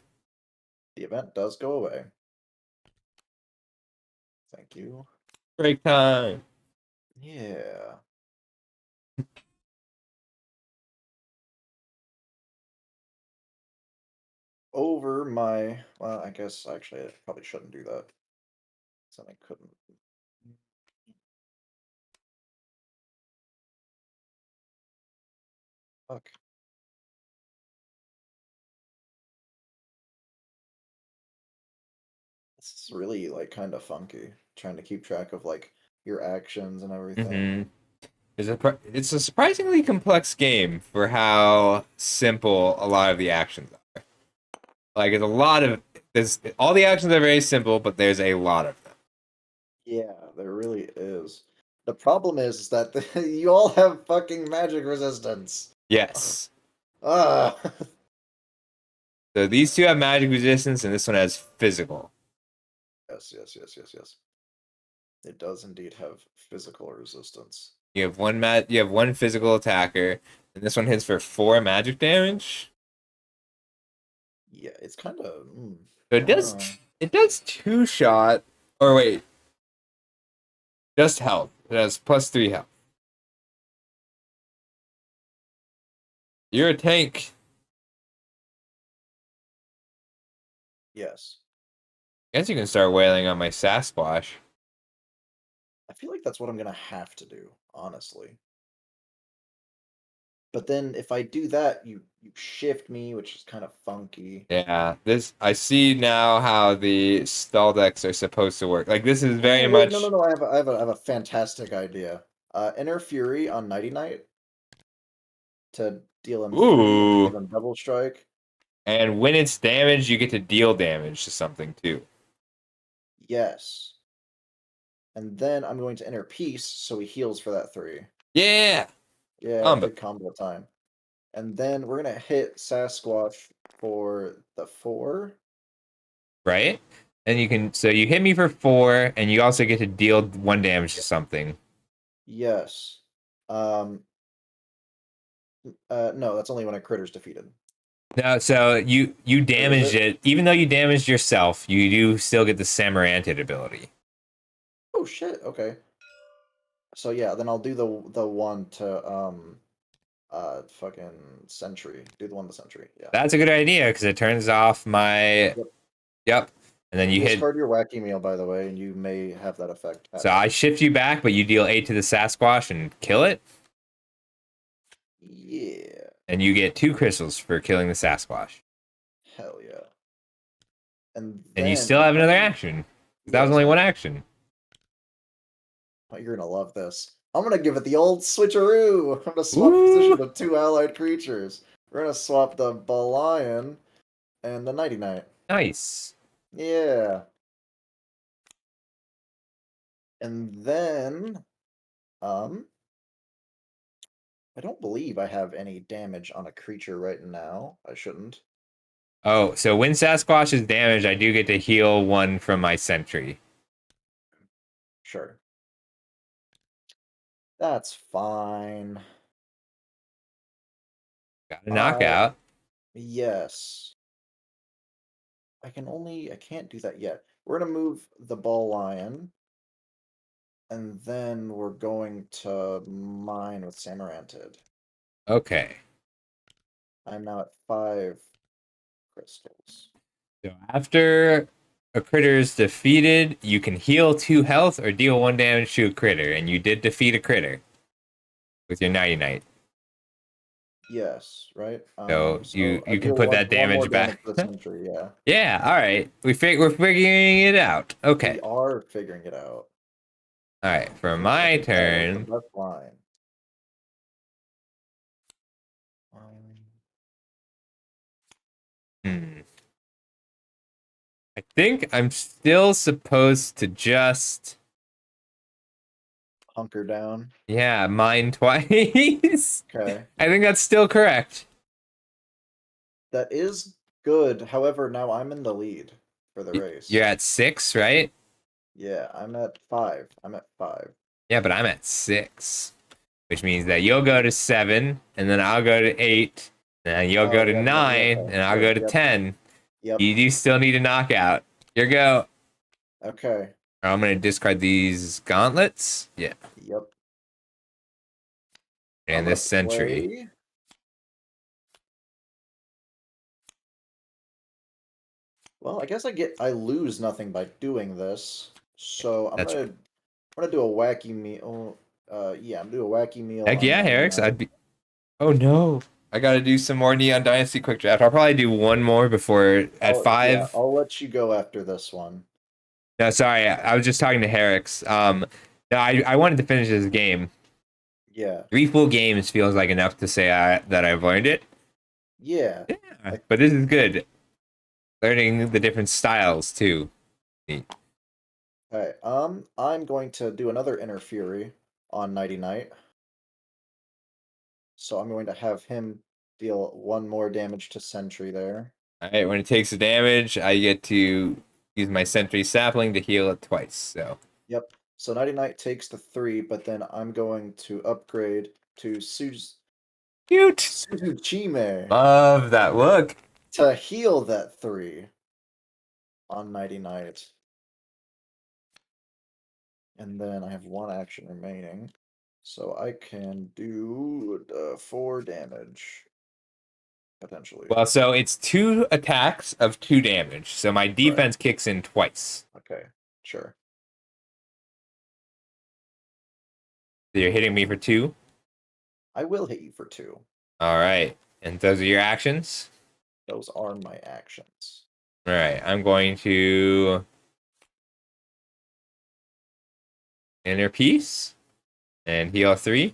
The event does go away. Thank you. Break time. Yeah. Over my, well, I guess actually I probably shouldn't do that. So I couldn't. Fuck. This is really like kind of funky. Trying to keep track of like your actions and everything. It's a surprisingly complex game for how simple a lot of the actions are. Like, it's a lot of there's all the actions are very simple, but there's a lot of them. Yeah, there really is. The problem is that you all have fucking magic resistance. Yes. Ah, So these two have magic resistance, and this one has physical. yes. It does indeed have physical resistance. You have one physical attacker, and this one hits for 4 magic damage. Yeah, it's kind of. So it does 2 shot. Or wait, just health. It has +3 health. You're a tank. Yes. Guess you can start wailing on my Sasquatch. I feel like that's what I'm gonna have to do, honestly. But then if I do that, you shift me, which is kind of funky. Yeah, this I see now how the stall decks are supposed to work. Like this is very Oh, wait, no. much. I have a fantastic idea. Inner Fury on Nighty Night to deal him 3 and Ooh. give him double strike. And when it's damaged, you get to deal damage to something too. Yes. And then I'm going to Inner Peace, so he heals for that 3. Yeah. Yeah, But big combo time. And then we're gonna hit Sasquatch for the 4. right? And you can so you hit me for 4, and you also get to deal 1 damage to something. Yes. No, that's only when a critter's defeated. No, so you damaged it. Even though you damaged yourself, you do still get the Samarantid ability. Oh shit, okay. So yeah, then I'll do the one to fucking sentry. Do the one to sentry, yeah. That's a good idea because it turns off my. Yep. Yep. And then you hit. Discard your wacky meal, by the way, and you may have that effect. So I shift you back, but you deal 8 to the Sasquatch and kill it. Yeah. And you get 2 crystals for killing the Sasquatch. Hell yeah. And And you then still have another action. That was Yes, only I- 1 action. Oh, you're gonna love this. I'm gonna give it the old switcheroo. I'm gonna swap Ooh. position of 2 allied creatures. We're gonna swap the Balion and the Nighty Night. Nice. Yeah. And then, I don't believe I have any damage on a creature right now. I shouldn't. Oh, so when Sasquatch is damaged, I do get to heal 1 from my sentry. Sure. That's fine. Got a knockout. Yes. I can't do that yet. We're gonna move the Ball Lion, and then we're going to mine with Samarantid. Okay. I'm now at 5 crystals. So after a critter is defeated, you can heal 2 health or deal 1 damage to a critter, and you did defeat a critter with your Nighty Night. Yes, right? So you I can deal put one, that one more damage back. to the sentry, yeah. Yeah, all right. We're figuring it out. Okay. We are figuring it out. All right, for my I can tell what's turn. the best line. Hmm. I think I'm still supposed to just Hunker down. mine twice. Okay. I think that's still correct. That is good. However, now I'm in the lead for the race. You're at 6, right? Yeah, I'm at 5. I'm at 5. Yeah, but I'm at 6, which means that you'll go to 7, and then I'll go to 8, and then you'll go to 9, and I'll go to 10. Yep. You do still need a knockout. Your go. Okay. I'm gonna discard these gauntlets. Yeah, Yep. and I'm this gonna sentry. play- Well, I guess I lose nothing by doing this. So I'm That's gonna do a wacky meal. Yeah, I'm gonna do a wacky meal. Heck on yeah, 99. Herix. I'd be. Oh no, I gotta do some more Neon Dynasty quick draft. I'll probably do one more before at Oh, 5. Yeah, I'll let you go after this one. No, sorry, I was just talking to Herix. No, I wanted to finish this game. Yeah. 3 full games feels like enough to say that I've learned it. Yeah. Yeah, but this is good. Learning the different styles too. Neat. Okay. I'm going to do another Inner Fury on Nighty Night. So I'm going to have him deal 1 more damage to Sentry there. All right, when it takes the damage, I get to use my Sentry Sapling to heal it twice. So Yep. So Nighty Night takes the 3, but then I'm going to upgrade to cute. Suzuchime Love that look. to heal that 3 on Nighty Night. And then I have 1 action remaining. So I can do 4 damage. Potentially. Well, so it's 2 attacks of 2 damage. So my defense kicks in twice. Okay, sure. So you're hitting me for 2. I will hit you for 2. All right, and those are your actions. Those are my actions. All right, I'm going to Inner Peace and heal 3.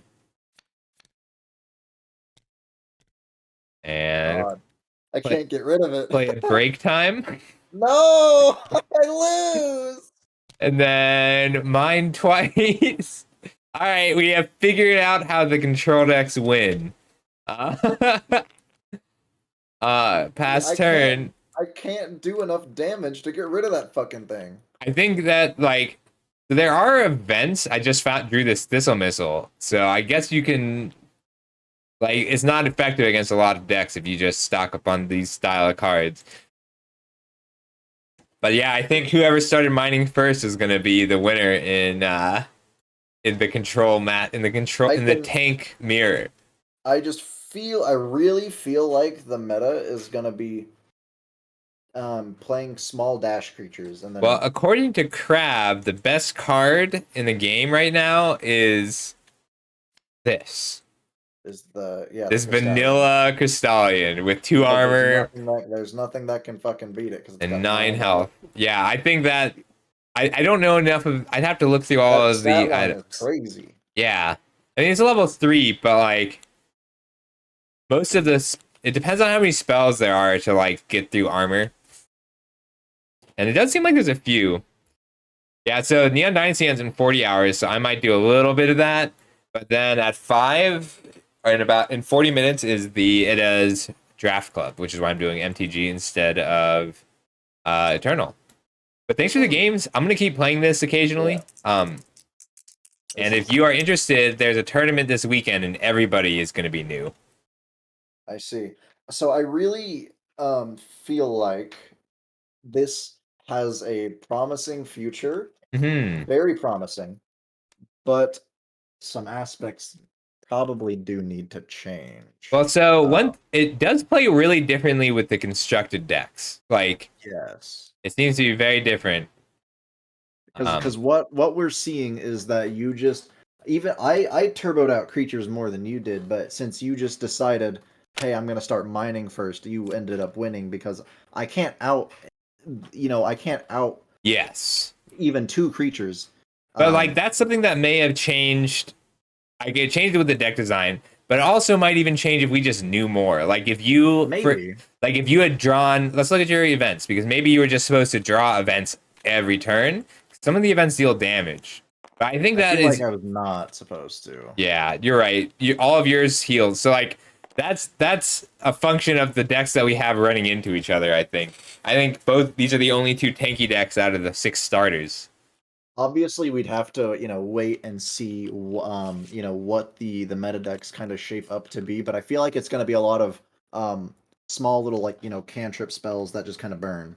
And God, I can't get rid of it. play a break time. No! I lose! And then mine twice. All right, we have figured out how the control decks win. Pass I turn. I can't do enough damage to get rid of that fucking thing. I think that like there are events. I just drew this thistle missile, so I guess you can like it's not effective against a lot of decks if you just stock up on these style of cards. But yeah, I think whoever started mining first is gonna be the winner in the control mat in the tank mirror. I really feel like the meta is gonna be playing small dash creatures and then Well, according to Crab, the best card in the game right now is this. Is the This the vanilla Crystallion with 2 armor There's nothing that can fucking beat it because and 9 health. Yeah, I think that I don't know enough of. I'd have to look through all of the items. Is crazy. Yeah, I mean it's a level 3, but like most of this, it depends on how many spells there are to like get through armor. And it does seem like there's a few. Yeah, so Neon Dynasty ends in 40 hours, so I might do a little bit of that. But then at 5, or in 40 minutes it is Draft Club, which is why I'm doing MTG instead of Eternal. But thanks for the games. I'm gonna keep playing this occasionally. And if you are interested, there's a tournament this weekend, and everybody is gonna be new. I see. So I really feel like this has a promising future. Mm-hmm. Very promising. But some aspects probably do need to change. Well, so it does play really differently with the constructed decks. Like, yes, it seems to be very different. Because what we're seeing is that you just I turboed out creatures more than you did, but since you just decided, hey, I'm gonna start mining first, you ended up winning because I can't out Yes. even 2 creatures. But like that's something that may have changed. Like it changed with the deck design, but it also might even change if we just knew more. Like if you if you had drawn, let's look at your events, because maybe you were just supposed to draw events every turn. Some of the events deal damage. But I think that is like I was not supposed to. Yeah, you're right. All of yours healed. So like that's a function of the decks that we have running into each other, I think. I think both these are the only 2 tanky decks out of the 6 starters. Obviously, we'd have to, wait and see, what the meta decks kind of shape up to be. But I feel like it's going to be a lot of small little, cantrip spells that just kind of burn.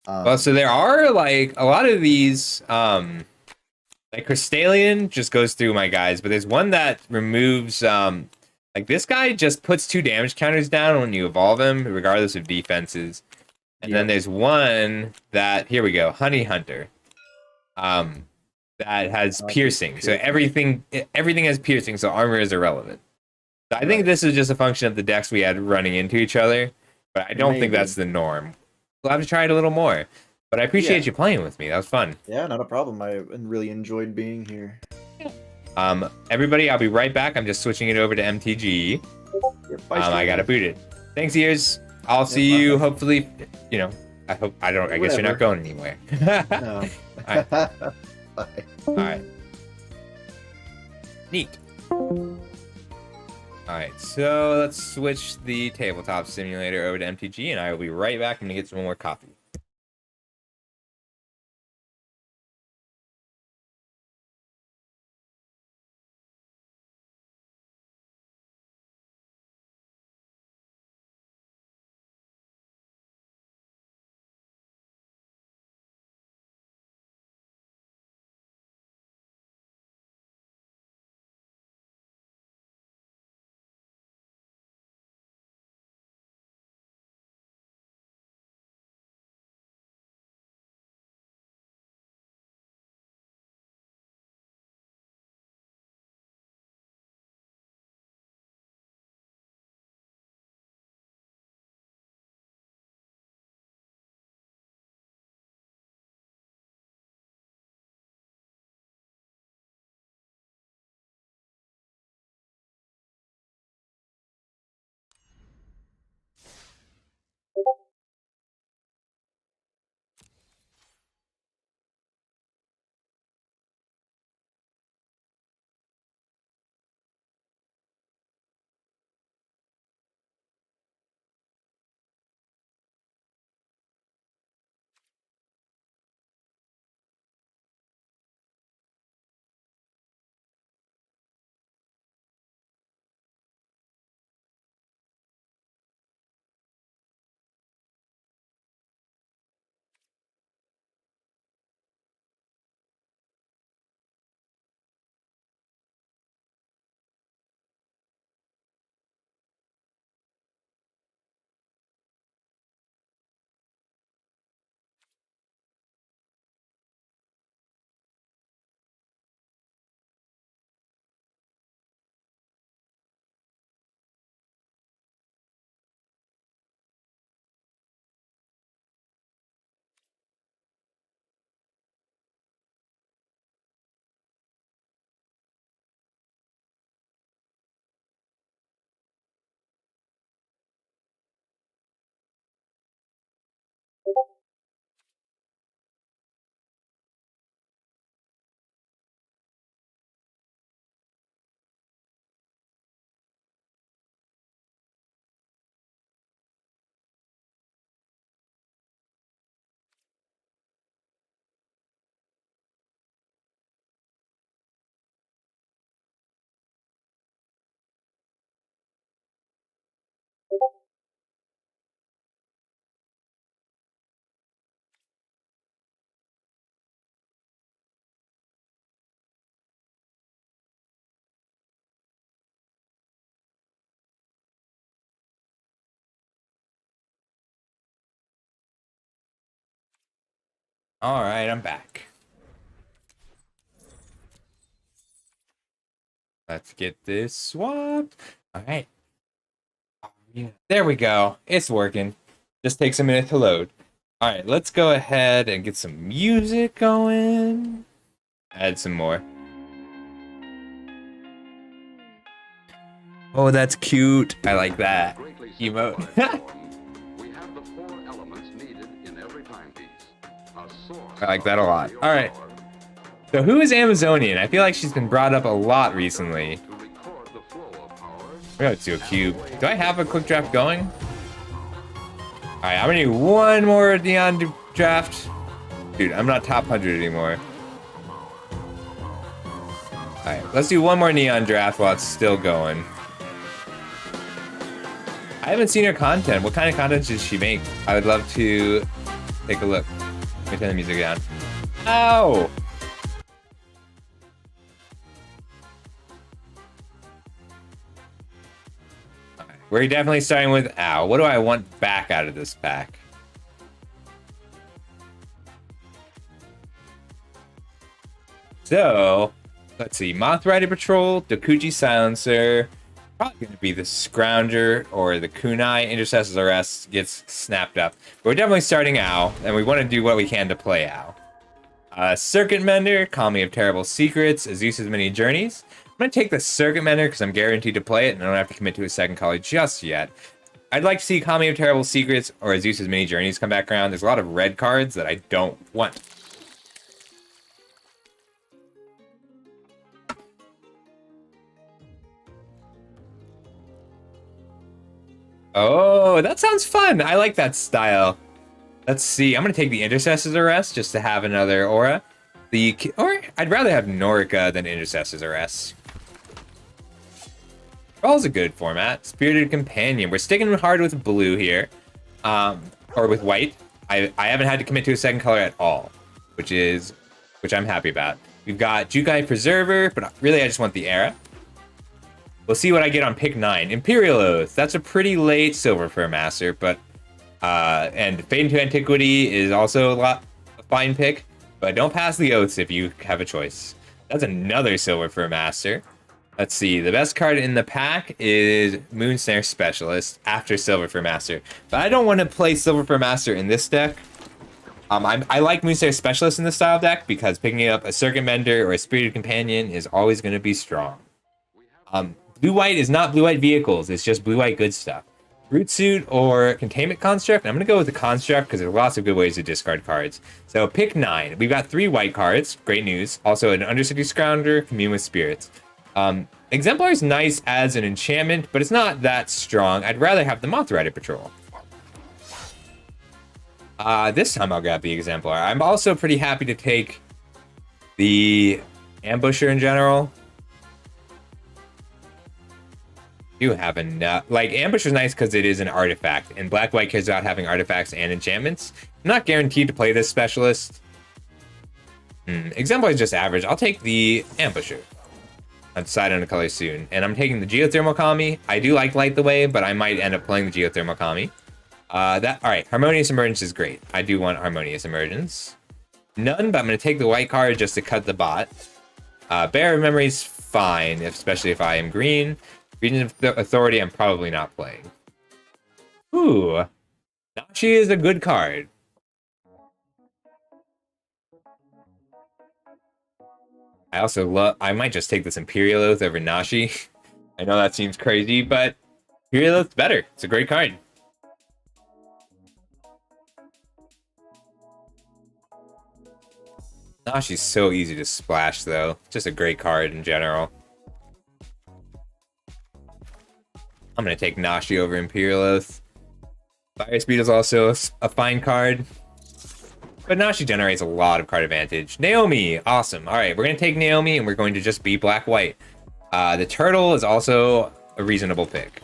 Well, so there are like a lot of these, like Crystallion just goes through my guys, but there's one that removes, like this guy just puts 2 damage counters down when you evolve him, regardless of defenses. And then there's one that, here we go, Honey Hunter. That has piercing. So everything has piercing, so armor is irrelevant. So I think this is just a function of the decks we had running into each other, but I don't think that's the norm. We'll have to try it a little more. But I appreciate you playing with me. That was fun. Yeah, not a problem. I really enjoyed being here. Everybody, I'll be right back. I'm just switching it over to MTG. Yep, I gotta boot it. Thanks, ears. I'll see you. Hopefully, you know. I hope I don't. I guess you're not going anywhere. No. All right. Bye. All right. Neat. All right, so let's switch the tabletop simulator over to MTG, and I will be right back. I'm gonna get some more coffee. All right, I'm back. Let's get this swapped. All right. There we go. It's working. Just takes a minute to load. All right, let's go ahead and get some music going. Add some more. Oh, that's cute. I like that emote. We have the 4 elements needed in every timepiece. A source. I like that a lot. All right. So who is Amazonian? I feel like she's been brought up a lot recently. To record the flow of power. We're going to a cube. Do I have a quick draft going? All right, I'm gonna need one more neon draft. Dude, I'm not top 100 anymore. All right, let's do one more neon draft while it's still going. I haven't seen her content. What kind of content does she make? I would love to take a look. Let me turn the music down. Ow! We're definitely starting with ow. What do I want back out of this pack? So, let's see. Moth Rider Patrol, Dokuji Silencer, probably going to be the Scrounger or the Kunai. Intercessor's Arrest gets snapped up. But we're definitely starting ow, and we want to do what we can to play ow. Circuit Mender, Colony of Terrible Secrets, Zeus's Many Journeys. I'm going to take the Circuit Mender because I'm guaranteed to play it and I don't have to commit to a second color just yet. I'd like to see Colony of Terrible Secrets or Zeus's Many Journeys come back around. There's a lot of red cards that I don't want. Oh, that sounds fun. I like that style. Let's see. I'm going to take the Intercessor's Arrest just to have another aura. Or I'd rather have Norica than Intercessor's Arrest. Thrall's a good format. Spirited Companion. We're sticking hard with blue here. Or with white. I haven't had to commit to a second color at all. Which I'm happy about. We've got Jukai Preserver, but really I just want the Era. We'll see what I get on pick 9. Imperial Oath. That's a pretty late Silver Fur Master, but and Fade into Antiquity is also a fine pick, but don't pass the Oaths if you have a choice. That's another Silver Fur Master. Let's see. The best card in the pack is Moonsnare Specialist after Silver Fur Master, but I don't want to play Silver Fur Master in this deck. I like Moonsnare Specialist in this style deck because picking up a Circuit Mender or a Spirited Companion is always going to be strong. Blue-white is not blue-white vehicles. It's just blue-white good stuff. Root Suit or Containment Construct. I'm going to go with the Construct because there's lots of good ways to discard cards. So pick 9. We've got 3 white cards. Great news. Also an Undercity Scrounger, Commune with Spirits. Exemplar is nice as an enchantment, but it's not that strong. I'd rather have the Moth Rider Patrol. This time I'll grab the Exemplar. I'm also pretty happy to take the Ambusher in general. Do have enough. Like, Ambush is nice because it is an artifact, and Black-White cares about having artifacts and enchantments. I'm not guaranteed to play this specialist. Exemplar is just average. I'll take the Ambusher. I'll decide on a color soon. And I'm taking the Geothermal Kami. I do like Light the Way, but I might end up playing the Geothermal Kami. Alright, Harmonious Emergence is great. I do want Harmonious Emergence. None, but I'm going to take the white card just to cut the bot. Bearer of Memory is fine, especially if I am green. Region of Authority, I'm probably not playing. Ooh. Nashi is a good card. I also I might just take this Imperial Oath over Nashi. I know that seems crazy, but Imperial Oath's better. It's a great card. Nashi's so easy to splash, though. Just a great card in general. I'm going to take Nashi over Imperial Oath. Fire Speed is also a fine card. But Nashi generates a lot of card advantage. Naomi, awesome. All right, we're going to take Naomi, and we're going to just be black-white. The Turtle is also a reasonable pick.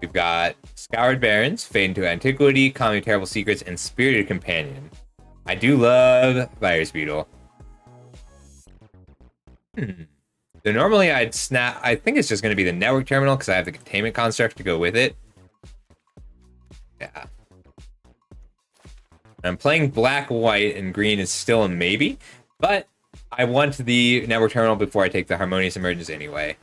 We've got Scoured Barrens, Fade into Antiquity, Calming Terrible Secrets, and Spirited Companion. I do love Virus Beetle. So normally I'd snap, I think it's just going to be the Network Terminal because I have the Containment Construct to go with it. Yeah. I'm playing black, white, and green is still a maybe, but I want the Network Terminal before I take the Harmonious Emergence anyway.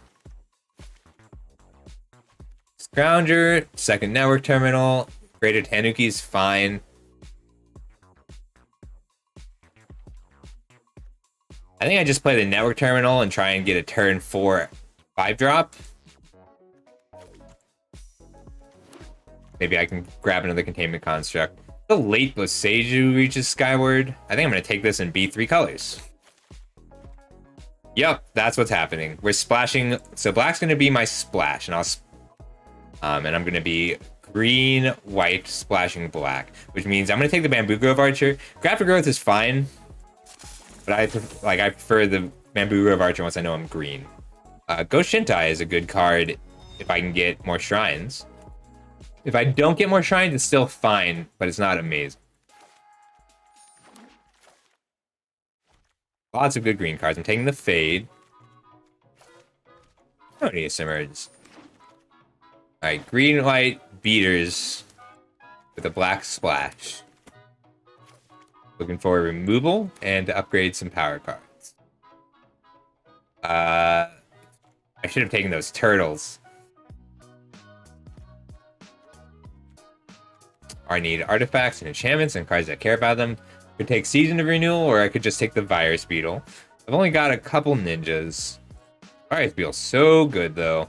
Scrounger, second Network Terminal, Greater Tanuki is fine. I think I just play the Network Terminal and try and get a turn 4 5-drop. Maybe I can grab another Containment Construct. The late Boseiju reaches Skyward. I think I'm going to take this in B3 colors. Yep, that's what's happening. We're splashing. So black's going to be my splash, and I'm going to be green, white, splashing black, which means I'm going to take the Bamboo Grove Archer. Graphic Growth is fine, but I prefer the Bamboo Grove Archer once I know I'm green. Ghost Shintai is a good card if I can get more shrines. If I don't get more shrines, it's still fine, but it's not amazing. Lots of good green cards. I'm taking the Fade. Harmonious Emergence. Alright, green, white, beaters with a black splash. Looking for removal and to upgrade some power cards. I should have taken those turtles. I need artifacts and enchantments and cards that care about them. Could take Season of Renewal, or I could just take the Virus Beetle. I've only got a couple ninjas. Virus Beetle's so good, though.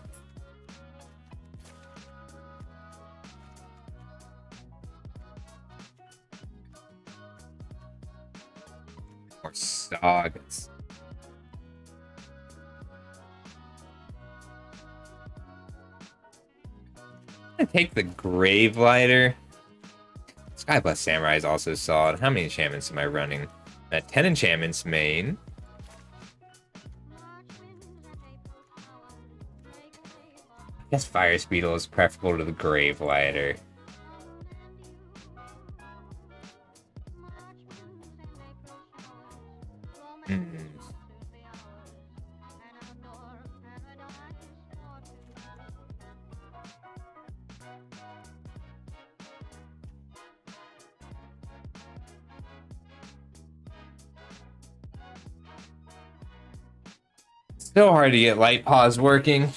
More Sagas. I'm gonna take the Grave Lighter. Sky Plus Samurai is also solid. How many enchantments am I running? 10 enchantments main. I guess Fire Beetle is preferable to the Grave Lighter. So hard to get light pause working. I'm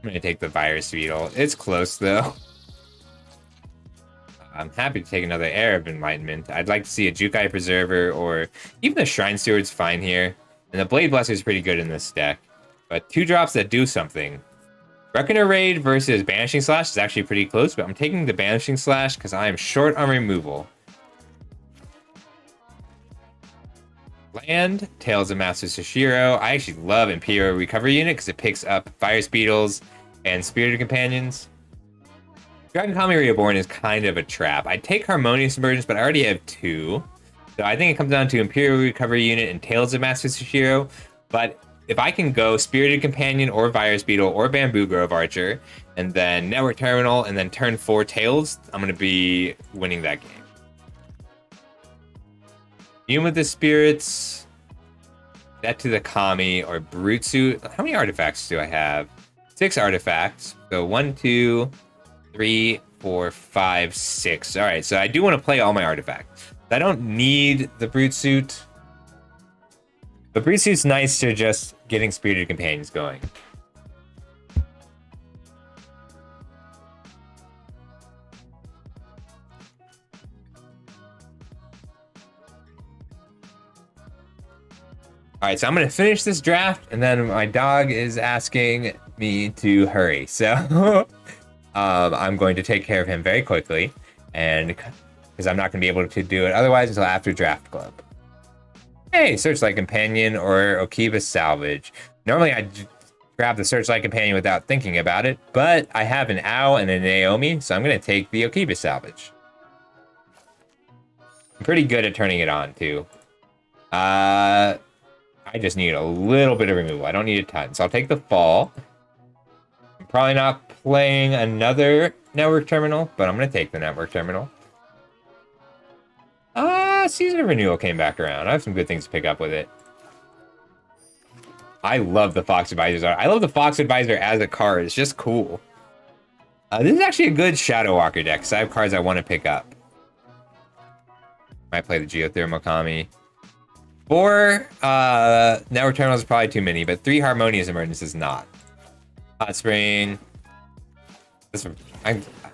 gonna take the Virus Beetle. It's close though. I'm happy to take another Air of Enlightenment. I'd like to see a Jukai Preserver, or even the Shrine Steward's fine here. And the Blade Blesser is pretty good in this deck. But 2-drops that do something. Reckoner Raid versus Banishing Slash is actually pretty close, but I'm taking the Banishing Slash because I am short on removal. Land, Tales of Master Sashiro. I actually love Imperial Recovery Unit because it picks up Virus Beetles and Spirited Companions. Dragon Kami Reborn is kind of a trap. I'd take Harmonious Emergence, but I already have 2. So I think it comes down to Imperial Recovery Unit and Tales of Master Sashiro. But if I can go Spirited Companion or Virus Beetle or Bamboo Grove Archer, and then Network Terminal, and then turn 4 Tails, I'm going to be winning that game. Union with the Spirits, Debt to the Kami, or Brute Suit. How many artifacts do I have? 6 artifacts. So 1, 2, 3, 4, 5, 6. All right, so I do want to play all my artifacts. I don't need the Brute Suit. But Brute Suit's nice to just getting Spirited Companions going. All right, so I'm going to finish this draft, and then my dog is asking me to hurry. So I'm going to take care of him very quickly, and because I'm not going to be able to do it otherwise until after Draft Club. Hey, Searchlight Companion or Okiba Salvage. Normally I'd grab the Searchlight Companion without thinking about it, but I have an Ao and a Naomi, so I'm going to take the Okiba Salvage. I'm pretty good at turning it on, too. I just need a little bit of removal. I don't need a ton, so I'll take the Fall. I'm probably not playing another Network Terminal, but I'm going to take the Network Terminal. Season of Renewal came back around. I have some good things to pick up with it. I love the Fox Advisor's art. I love the Fox Advisor as a card. It's just cool. This is actually a good Shadow Walker deck, because I have cards I want to pick up. Might play the Geothermal Kami. 4 Network Terminals is probably too many, but 3 Harmonious Emergence is not. Hot Spring.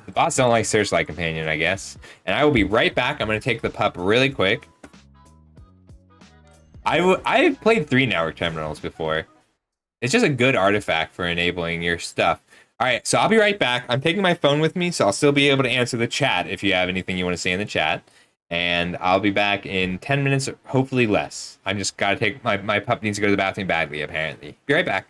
The bots don't like Searchlight Companion, I guess. And I will be right back. I'm going to take the pup really quick. I've played 3 Network Terminals before. It's just a good artifact for enabling your stuff. All right, so I'll be right back. I'm taking my phone with me, so I'll still be able to answer the chat if you have anything you want to say in the chat. And I'll be back in 10 minutes, hopefully less. I just got to take... My pup needs to go to the bathroom badly, apparently. Be right back.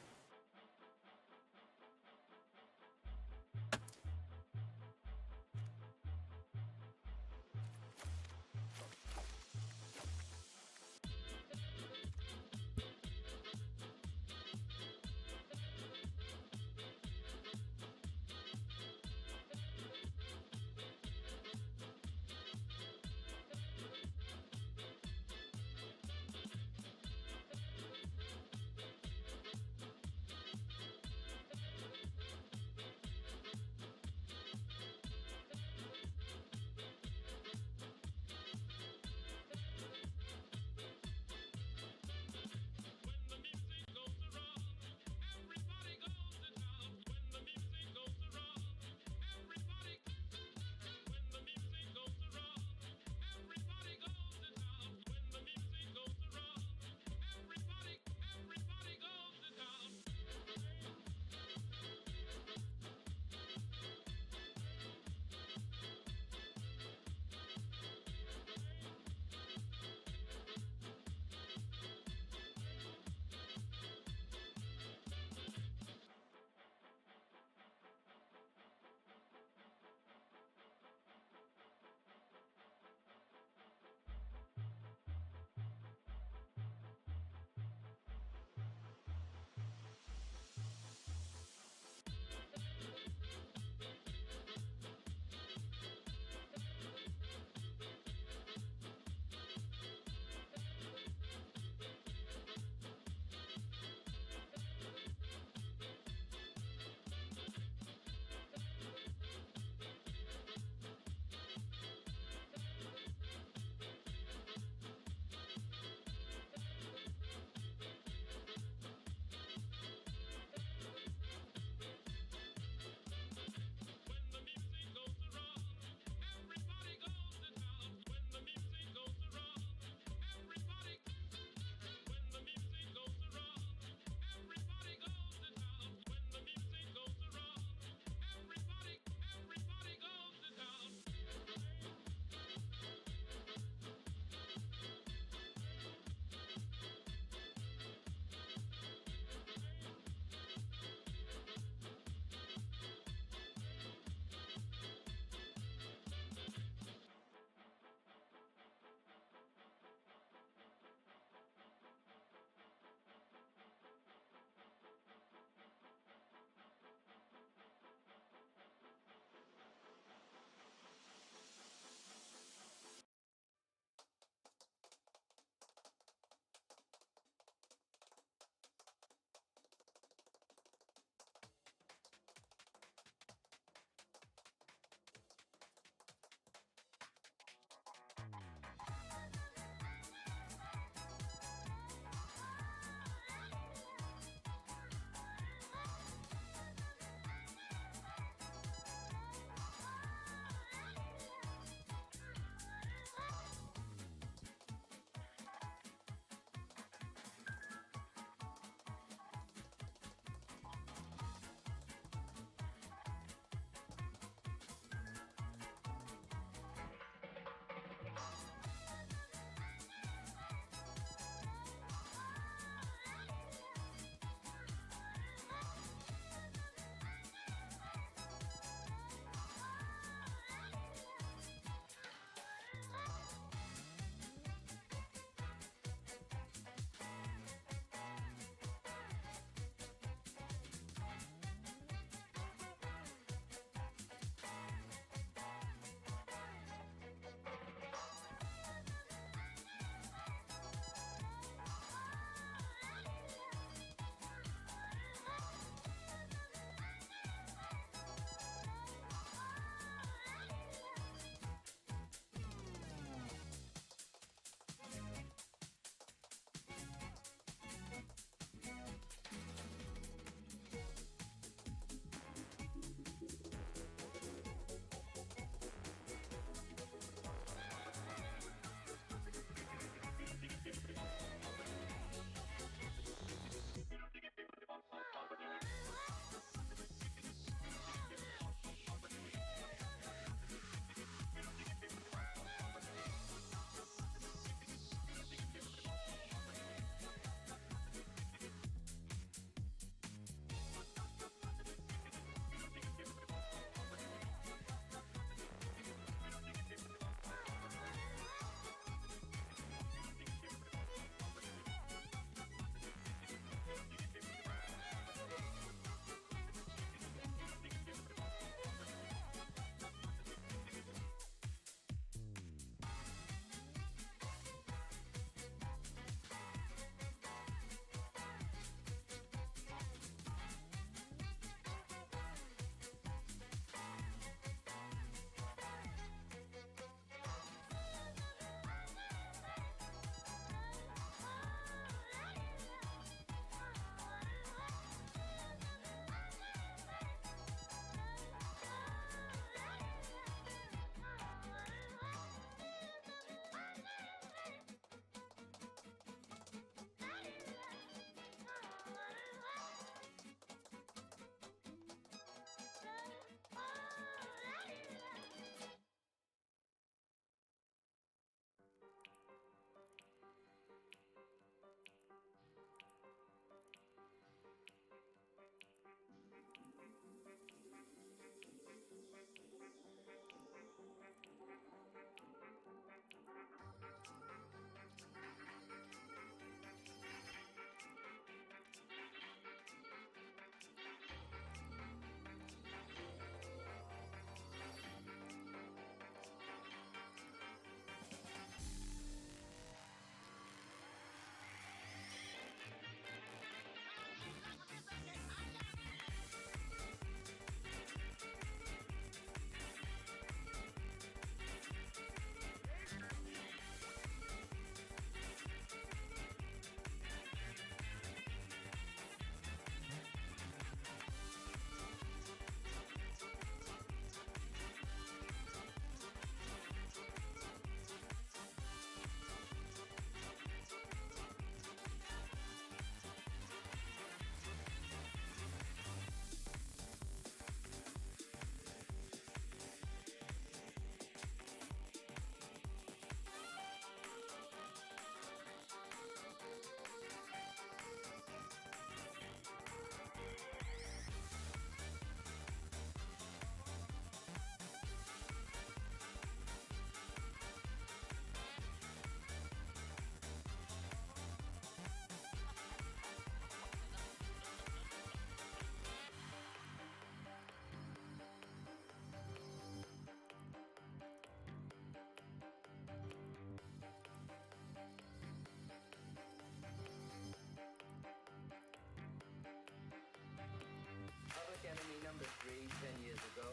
Henry 10 years ago,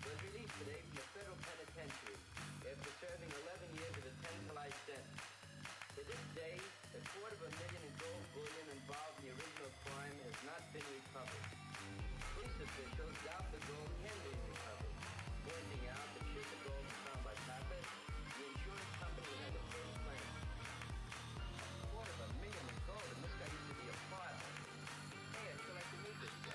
was released today from the federal penitentiary after serving 11 years of a 10-to-life sentence. To this day, $250,000 in gold bullion involved in the original crime has not been recovered. Police officials doubt the gold can be recovered, pointing out that should the gold be found by Pappas, the insurance company would have the first claim. $250,000 in gold, and this guy used to be a pilot. Hey, I'd still like to meet this guy.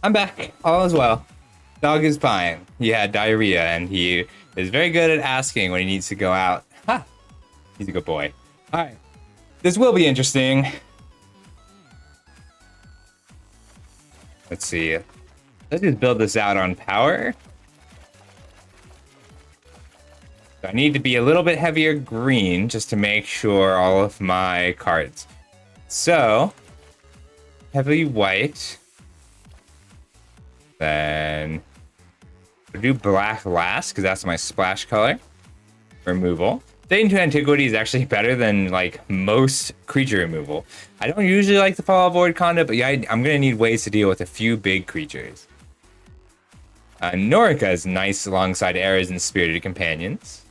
I'm back. All is well. Dog is fine. He had diarrhea, and he is very good at asking when he needs to go out. Ha! He's a good boy. All right. This will be interesting. Let's see. Let's just build this out on power. So I need to be a little bit heavier green just to make sure all of my cards. So, heavily white. Then we'll do black last because that's my splash color. Removal. Fade into Antiquity is actually better than like most creature removal. I don't usually like the Fall Void Conduit, but yeah, I'm gonna need ways to deal with a few big creatures. Norica is nice alongside Eras and Spirited Companions,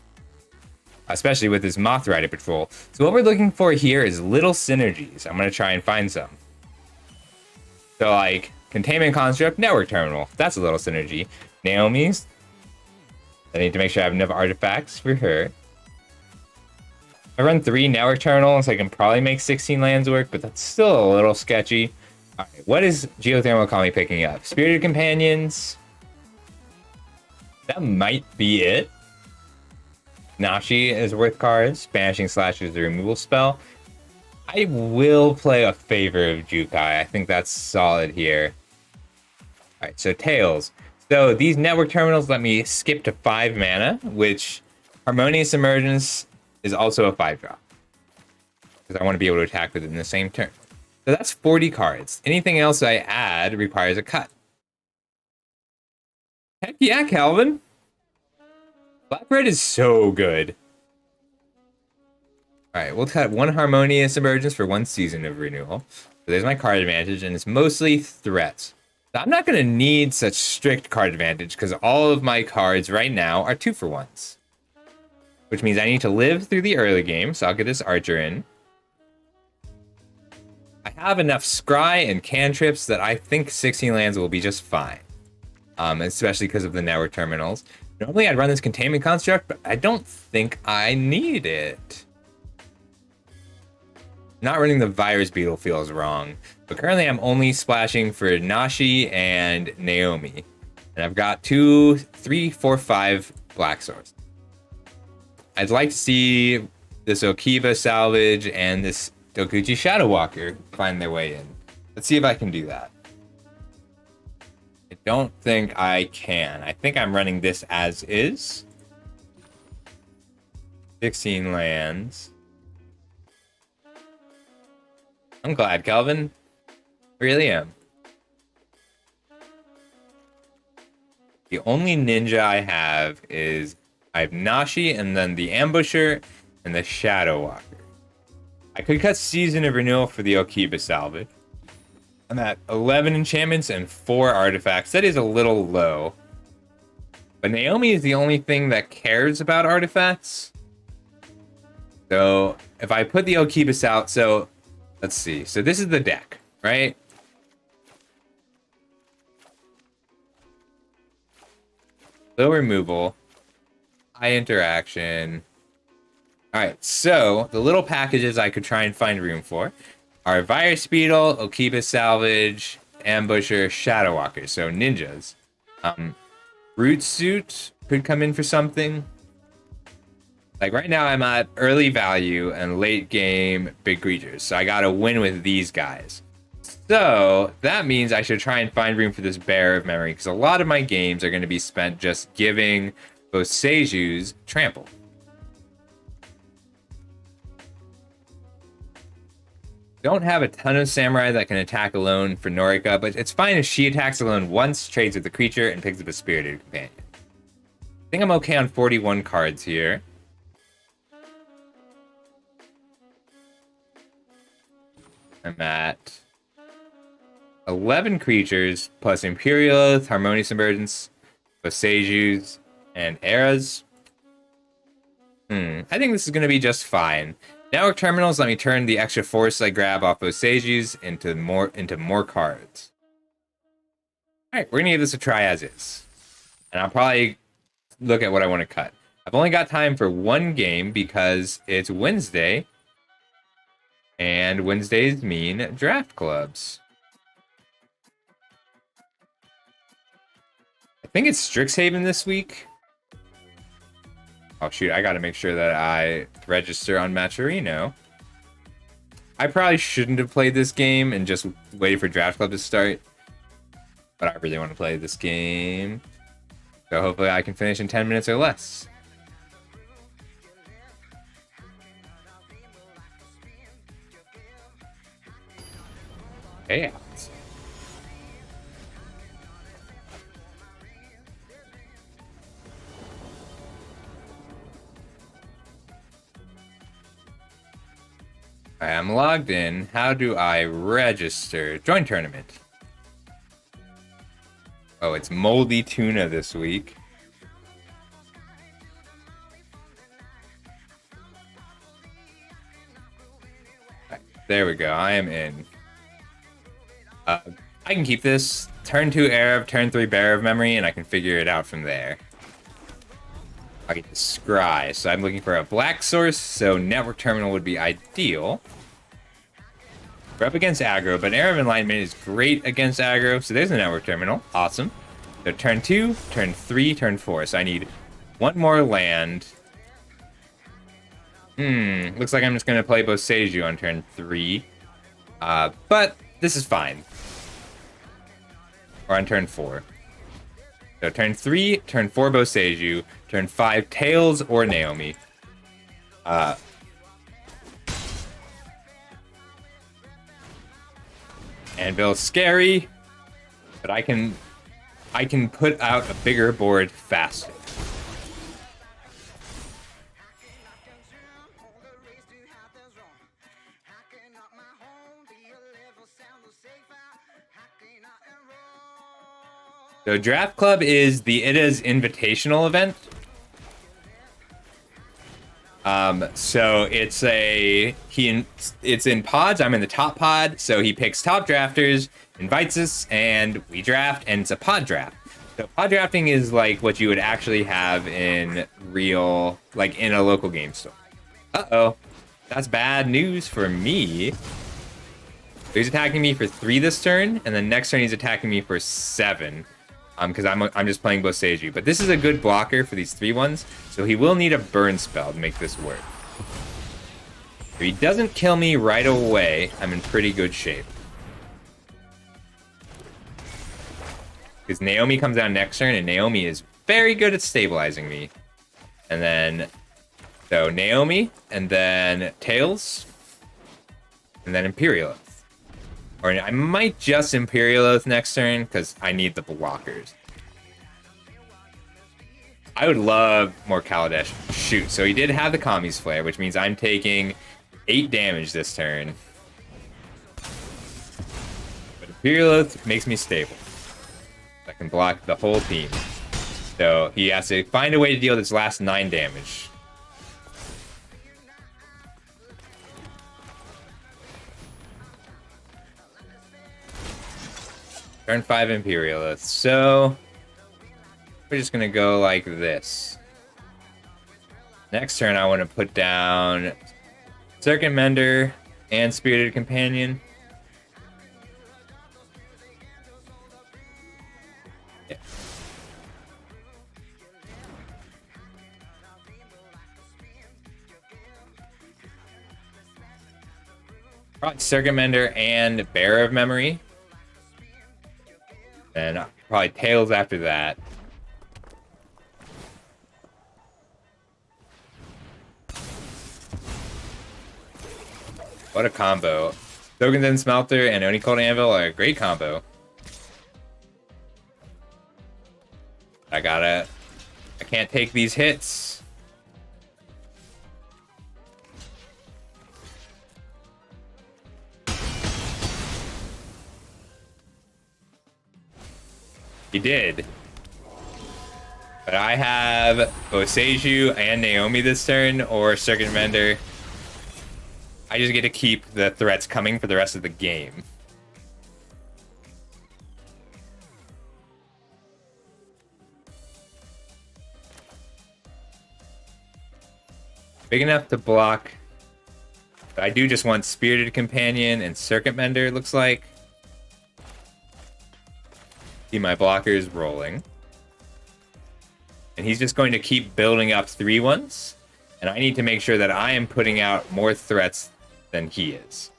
especially with his Moth Rider Patrol. So what we're looking for here is little synergies. I'm gonna try and find some. So like Containment Construct, Network Terminal. That's a little synergy. Naomi's. I need to make sure I have enough artifacts for her. I run 3 Network Terminals. I can probably make 16 lands work, but that's still a little sketchy. All right, what is Geothermal Economy picking up? Spirited Companions. That might be it. Nashi is worth cards. Banishing Slash is the removal spell. I will play a favor of Jukai. I think that's solid here. Alright, so Tails. So these network terminals let me skip to 5 mana, which Harmonious Emergence is also a 5-drop. Because I want to be able to attack within the same turn. So that's 40 cards. Anything else I add requires a cut. Heck yeah, Calvin! Black-red is so good. Alright, we'll cut 1 Harmonious Emergence for 1 Season of Renewal. So there's my card advantage, and it's mostly threats. So I'm not going to need such strict card advantage, because all of my cards right now are 2-for-1s. Which means I need to live through the early game, so I'll get this Archer in. I have enough Scry and cantrips that I think 16 lands will be just fine. Especially because of the network terminals. Normally I'd run this Containment Construct, but I don't think I need it. Not running the Virus Beetle feels wrong. But currently I'm only splashing for Nashi and Naomi. And I've got 2, 3, 4, 5 Black Swords. I'd like to see this Okiba salvage and this Dokuchi Shadow Walker find their way in. Let's see if I can do that. I don't think I can. I think I'm running this as is. 16 lands. I'm glad, Calvin. I really am. The only ninja I have is I have Nashi and then the Ambusher and the Shadow Walker. I could cut Season of Renewal for the Okiba salvage. I'm at 11 enchantments and 4 artifacts. That is a little low. But Naomi is the only thing that cares about artifacts. So if I put the Okibus out, so let's see. So this is the deck, right? Low removal. High interaction. Alright, so the little packages I could try and find room for are Virus Beetle, Okiba Salvage, Ambusher, Shadow Walker, so ninjas. Root Suit could come in for something. Like right now I'm at early value and late game big creatures, so I gotta win with these guys. So that means I should try and find room for this Bear of Memory, because a lot of my games are going to be spent just giving both Seijus trample. Don't have a ton of Samurai that can attack alone for Norika, but it's fine if she attacks alone once, trades with the creature, and picks up a Spirited Companion. I think I'm okay on 41 cards here. I'm at 11 creatures, plus Imperial Oath, Harmonious Emergence, Seijus, and Eras. I think this is going to be just fine. Network terminals let me turn the extra force I grab off those Seijus into more cards. Alright, we're going to give this a try as is. And I'll probably look at what I want to cut. I've only got time for one game because it's Wednesday. And Wednesdays mean draft clubs. I think it's Strixhaven this week. Oh shoot, I gotta make sure that I register on Matcherino. I probably shouldn't have played this game and just waited for draft club to start. But I really want to play this game. So hopefully I can finish in 10 minutes or less. Yeah. I am logged in. How do I register? Join tournament. Oh, it's Moldy Tuna this week. Right, there we go. I am in. I can keep this. Turn 2 Arab, turn 3 Bear of Memory, and I can figure it out from there. I get to scry, so I'm looking for a black source, so network terminal would be ideal. We're up against aggro, but Arab Enlightenment is great against aggro, so there's a network terminal. Awesome. So turn 2, turn 3, turn 4. So I need one more land. Looks like I'm just gonna play Boseiju on turn 3. But this is fine. Or on turn 4. So turn 3, turn 4 Boseiju, turn 5 Tails or Naomi. Anvil's scary, but I can put out a bigger board faster. So Draft Club is the IDA's invitational event. So it's in pods. I'm in the top pod, so he picks top drafters, invites us, and we draft, and it's a pod draft. So pod drafting is like what you would actually have in real, like in a local game store. Uh-oh. That's bad news for me. So he's attacking me for 3 this turn, and then next turn he's attacking me for 7. Because I'm just playing Boseiju. But this is a good blocker for these 3-1s, so he will need a burn spell to make this work. If he doesn't kill me right away, I'm in pretty good shape. Because Naomi comes down next turn, and Naomi is very good at stabilizing me. And then, so Naomi, and then Tails, and then Imperial Oath. Or I might just Imperial Oath next turn, because I need the blockers. I would love more Kaladesh. Shoot, so he did have the Kami's Flare, which means I'm taking 8 damage this turn. But Imperial Oath makes me stable. I can block the whole team. So he has to find a way to deal this last 9 damage. Turn 5 Imperial Oath. So we're just gonna go like this. Next turn I want to put down Circuit Mender and Spirited Companion. Yeah. Probably Circuit Mender and Bearer of Memory. And probably Tails after that. What a combo. Shogunzen Smelter and Oni Cold Anvil are a great combo. I can't take these hits. He did. But I have Boseiju and Naomi this turn, or Circuit Mender. I just get to keep the threats coming for the rest of the game. Big enough to block. But I do just want Spirited Companion and Circuit Mender, it looks like. See my blockers rolling. And he's just going to keep building up 3-1s. And I need to make sure that I am putting out more threats than he is.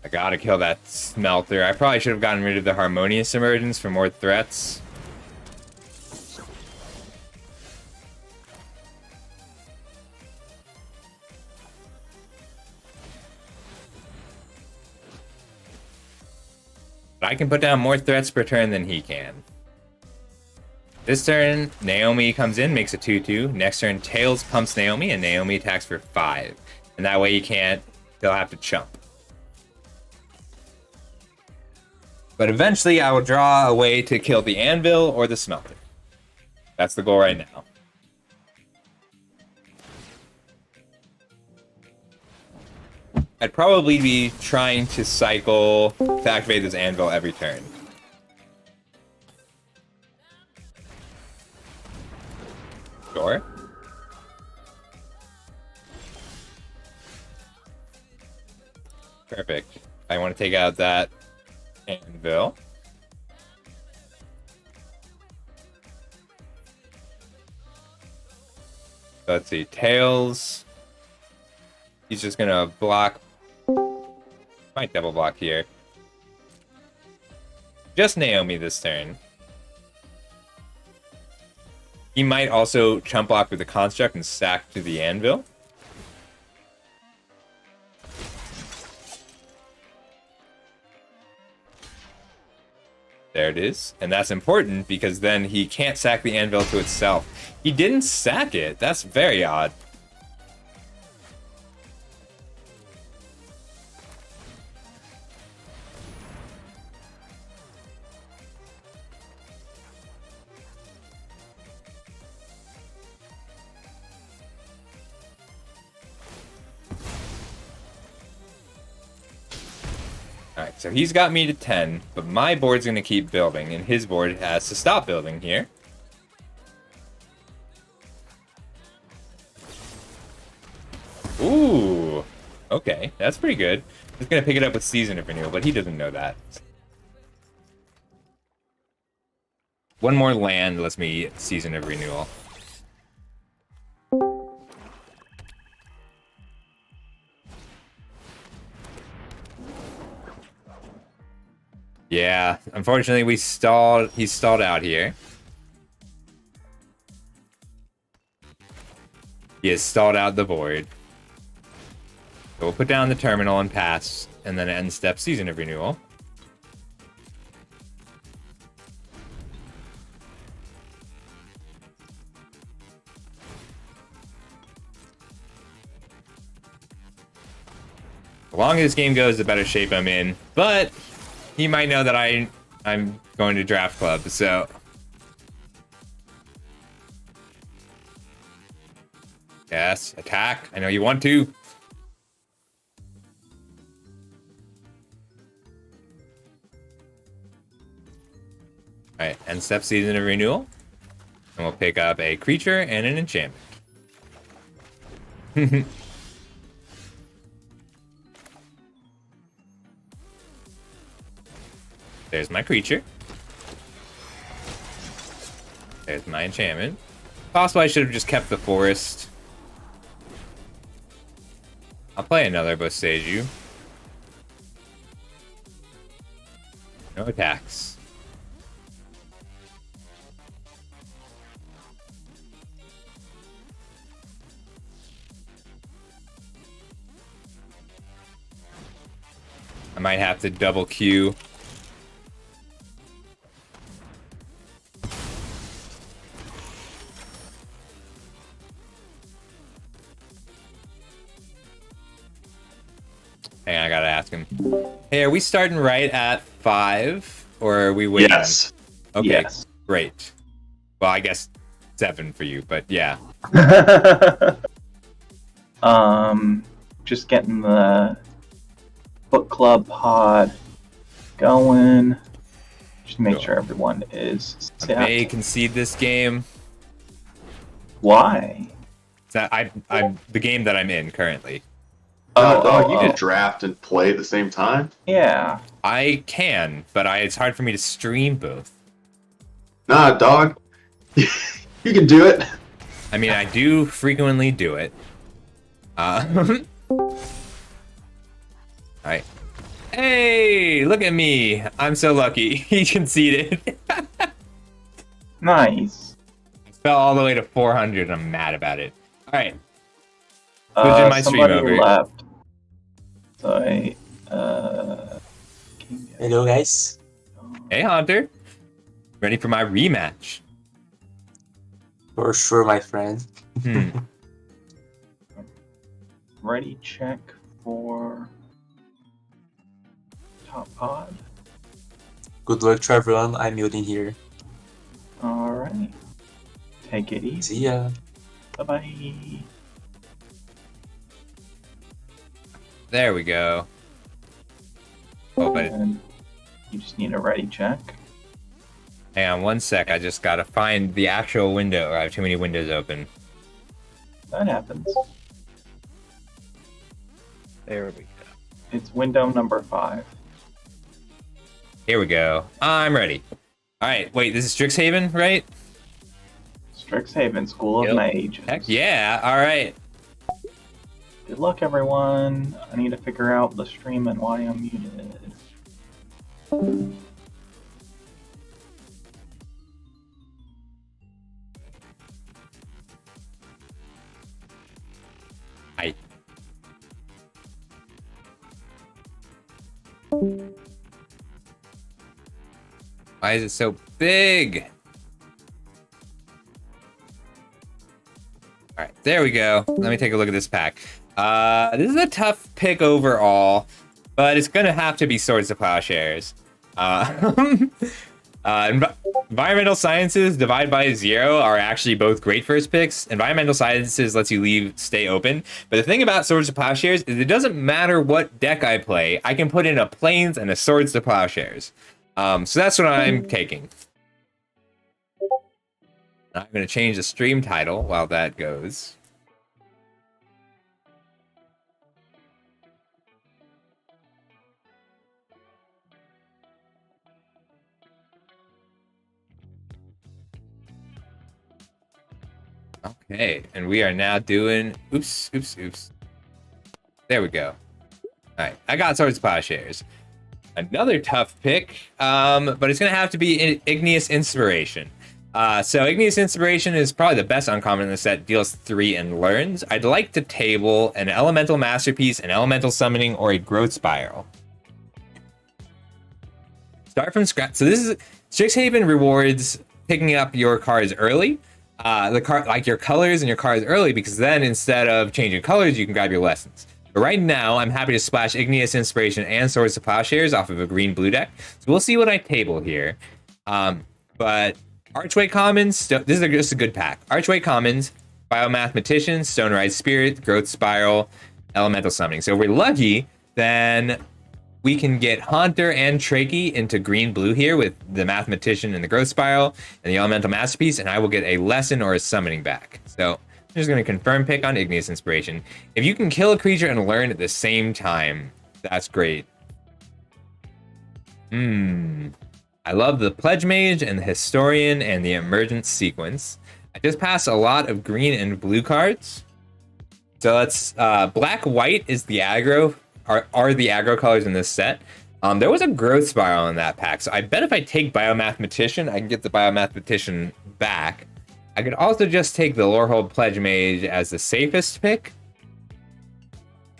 I gotta kill that Smelter. I probably should have gotten rid of the Harmonious Emergence for more threats. But I can put down more threats per turn than he can. This turn, Naomi comes in, makes a 2-2. Next turn, Tails pumps Naomi, and Naomi attacks for 5. And that way he'll have to chump. But eventually, I will draw a way to kill the Anvil or the Smelter. That's the goal right now. I'd probably be trying to cycle to activate this anvil every turn. Sure. Perfect. I want to take out that anvil. Let's see. Tails. He's just gonna block. Might double block here. Just Naomi this turn. He might also chump block with the construct and stack to the anvil. There it is. And that's important because then he can't sack the anvil to itself. He didn't sack it. That's very odd. Alright, so he's got me to 10, but my board's going to keep building, and his board has to stop building here. Ooh, okay, that's pretty good. He's going to pick it up with Season of Renewal, but he doesn't know that. One more land lets me Season of Renewal. Yeah, unfortunately we stalled. He stalled out here. He has stalled out the board. So we'll put down the terminal and pass, and then end step Season of Renewal. The longer this game goes, the better shape I'm in. But he might know that I'm going to draft club, so. Yes, attack. I know you want to. Alright, end step Season of Renewal. And we'll pick up a creature and an enchantment. There's my creature. There's my enchantment. Possibly I should have just kept the forest. I'll play another Boseiju. No attacks. I might have to double queue. Hang on, I gotta ask him. Hey, are we starting right at 5, or are we waiting? Yes. Okay, Yes. great. Well, I guess 7 for you, but yeah. Just getting the book club pod going. Just to make Cool. sure everyone is I set. may concede this game. Why? It's not, I'm the game that I'm in currently. Oh, You can draft and play at the same time? yeah. I can, but it's hard for me to stream both. Nah, dog. You can do it. I mean, I do frequently do it. Alright. Hey, look at me. I'm so lucky. He conceded. Nice. Fell all the way to 400. I'm mad about it. Alright. Switching my stream Somebody over. left. So I, Hello, guys. Hey, Hunter. Ready for my rematch. For sure, my friend. ready check for top pod. Good luck to everyone. I'm muting here. Alright. Take it easy. See ya. Bye bye. There we go. Oh, but And you just need a ready check. hang on 1 sec. I just gotta find the actual window. Or I have too many windows open. That happens. There we go. It's window number 5. Here we go. I'm ready. All right. Wait, this is Strixhaven, right? Strixhaven, School of Yep. Mages. Heck yeah. All right. Good luck, everyone. I need to figure out the stream and why I'm muted. I. Why is it so big? All right, there we go. Let me take a look at this pack. This is a tough pick overall, but it's gonna have to be Swords to Plowshares. Environmental Sciences, Divide by Zero are actually both great first picks. Environmental Sciences lets you stay open. But the thing about Swords to Plowshares is it doesn't matter what deck I play. I can put in a Plains and a Swords to Plowshares. So that's what I'm taking. I'm going to change the stream title while that goes. Okay, and we are now doing... Oops. There we go. Alright, I got Swords to Plowshares. Another tough pick, but it's going to have to be Igneous Inspiration. So Igneous Inspiration is probably the best uncommon in the set, deals 3 and learns. I'd like to table an Elemental Masterpiece, an Elemental Summoning, or a Growth Spiral. Start from scratch. So this is Strixhaven rewards picking up your cards early. Like your colors and your cards early, because then instead of changing colors, you can grab your lessons. But right now, I'm happy to splash Igneous Inspiration and Swords to Plowshares off of a green-blue deck. So we'll see what I table here. But Archway Commons, this is just a good pack. Archway Commons, Biomathematician, Stone Rise Spirit, Growth Spiral, Elemental Summoning. So if we're lucky, then we can get Haunter and Trachea into green-blue here with the Mathematician and the Growth Spiral and the Elemental Masterpiece, and I will get a Lesson or a Summoning back. So I'm just going to confirm pick on Igneous Inspiration. If you can kill a creature and learn at the same time, that's great. I love the Pledge Mage and the Historian and the Emergence Sequence. I just passed a lot of green and blue cards. So let's black-white is the aggro, are the aggro colors in this set. There was a Growth Spiral in that pack, so I bet if I take Biomathematician, I can get the Biomathematician back. I could also just take the Lorehold Pledge Mage as the safest pick.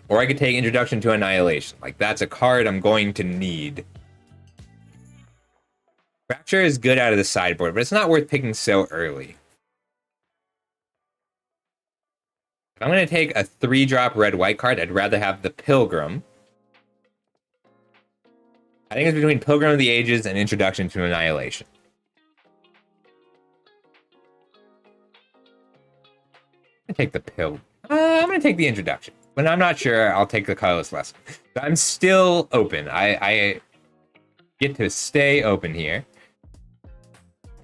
Or I could take Introduction to Annihilation. Like, that's a card I'm going to need. Fracture is good out of the sideboard, but it's not worth picking so early. If I'm going to take a 3-drop red-white card, I'd rather have the Pilgrim. I think it's between Pilgrim of the Ages and Introduction to Annihilation. I'm going to take the I'm going to take the Introduction. When I'm not sure, I'll take the Colorless Lesson. But I'm still open. I get to stay open here.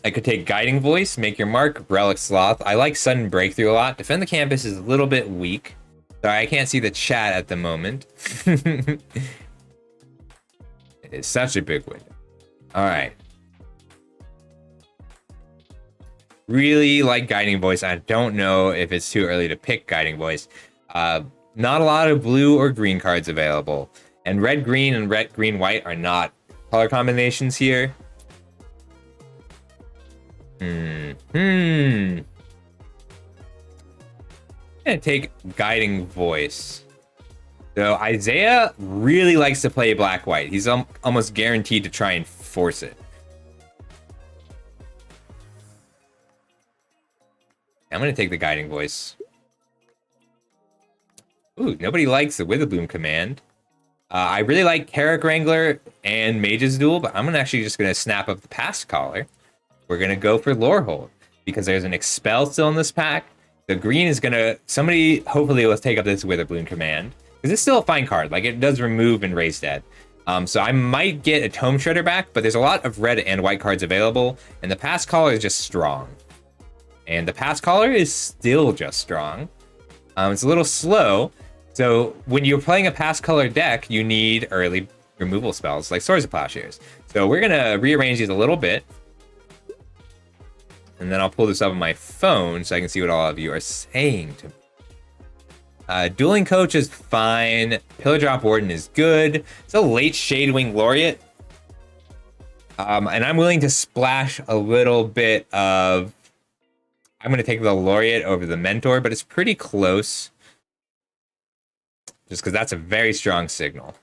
I could take Guiding Voice, Make Your Mark, Relic Sloth. I like Sudden Breakthrough a lot. Defend the Campus is a little bit weak. Sorry, I can't see the chat at the moment. It is such a big window. All right. Really like Guiding Voice. I don't know if it's too early to pick Guiding Voice. Not a lot of blue or green cards available. And red-green and red-green-white are not color combinations here. I'm gonna take Guiding Voice. So Isaiah really likes to play black-white. He's almost guaranteed to try and force it. I'm gonna take the Guiding Voice. Ooh, nobody likes the Witherbloom command. I really like Carrick Wrangler and Mage's Duel, but I'm actually just gonna snap up the Past Caller. We're going to go for Lorehold because there's an Expel still in this pack. The green is going to... Somebody hopefully will take up this Witherbloom command. Because it's still a fine card. Like, it does remove and raise dead. So I might get a Tome Shredder back, but there's a lot of red and white cards available, and the Pass Caller is just strong. And the Pass Caller is still just strong. It's a little slow, so when you're playing a Pass Color deck, you need early removal spells, like Swords of Plowshares. So we're going to rearrange these a little bit. And then I'll pull this up on my phone so I can see what all of you are saying to me. Dueling Coach is fine. Pillar Drop Warden is good. It's a late Shadewing Laureate. And I'm willing to splash a little bit of... I'm going to take the Laureate over the Mentor, but it's pretty close. Just because that's a very strong signal.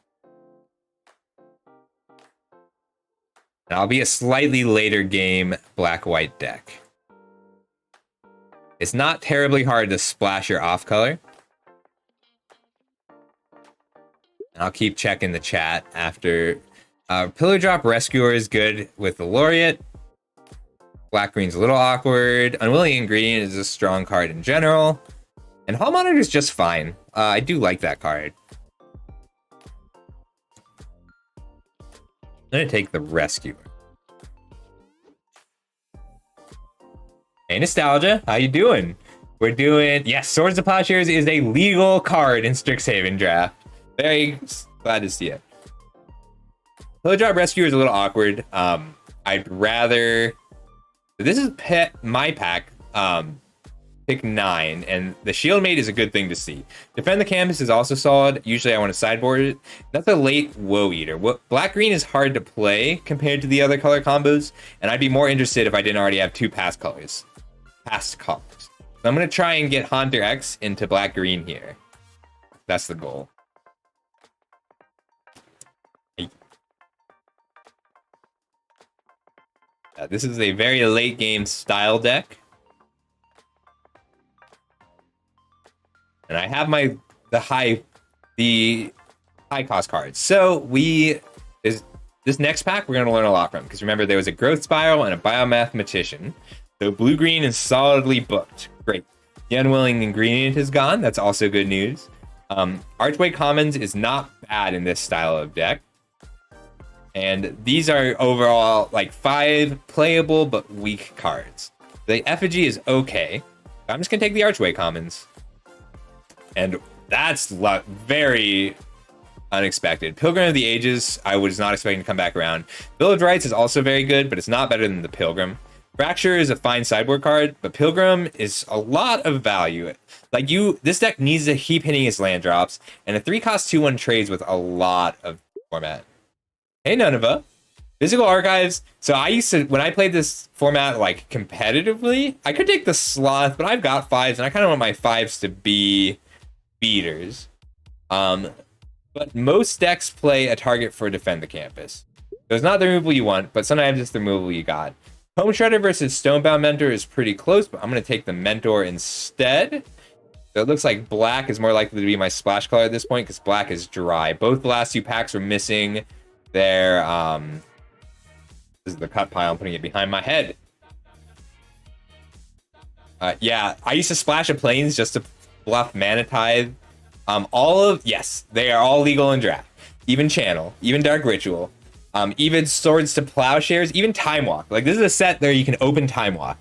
And I'll be a slightly later game black-white deck. It's not terribly hard to splash your off color. And I'll keep checking the chat after. Pillar Drop Rescuer is good with the Laureate. Black-green's a little awkward. Unwilling Ingredient is a strong card in general. And Hall Monitor is just fine. I do like that card. I'm going to take the Rescuer. Hey, Nostalgia, how you doing? We're doing... Yes, Swords of Plowshares is a legal card in Strixhaven draft. Very glad to see it. Pillar Drop Rescuer is a little awkward. I'd rather... This is my pack. Pick 9, and the Shield Mate is a good thing to see. Defend the Campus is also solid. Usually I want to sideboard it. That's a late Woe Eater. Black-green is hard to play compared to the other color combos, and I'd be more interested if I didn't already have 2 past colors. So I'm going to try and get Haunter X into black-green here. That's the goal. This is a very late game style deck. And I have the high cost cards. So this next pack we're going to learn a lot from, because remember there was a Growth Spiral and a Biomathematician. So blue-green is solidly booked. Great. The Unwilling Ingredient is gone. That's also good news. Archway Commons is not bad in this style of deck. And these are overall like 5 playable but weak cards. The Effigy is okay. I'm just going to take the Archway Commons. And that's very unexpected. Pilgrim of the Ages, I was not expecting to come back around. Bill of Rights is also very good, but it's not better than the Pilgrim. Fracture is a fine sideboard card, but Pilgrim is a lot of value. Like this deck needs to keep hitting its land drops, and a 3-cost 2/1 trades with a lot of format. Hey, Nunova. Physical Archives. So I used to, when I played this format like competitively, I could take the Sloth, but I've got 5s, and I kind of want my 5s to be beaters. But most decks play a target for Defend the Campus. So it's not the removal you want, but sometimes it's the removal you got. Home Shredder versus Stonebound Mentor is pretty close, but I'm going to take the Mentor instead. So it looks like black is more likely to be my splash color at this point, because black is dry. Both the last 2 packs were missing their... This is the cut pile. I'm putting it behind my head. Yeah, I used to splash a Plains just to bluff Mana Tithe. Yes, they are all legal in draft. Even Channel, even Dark Ritual, even Swords to Plowshares, even Time Walk. Like, this is a set there you can open Time Walk.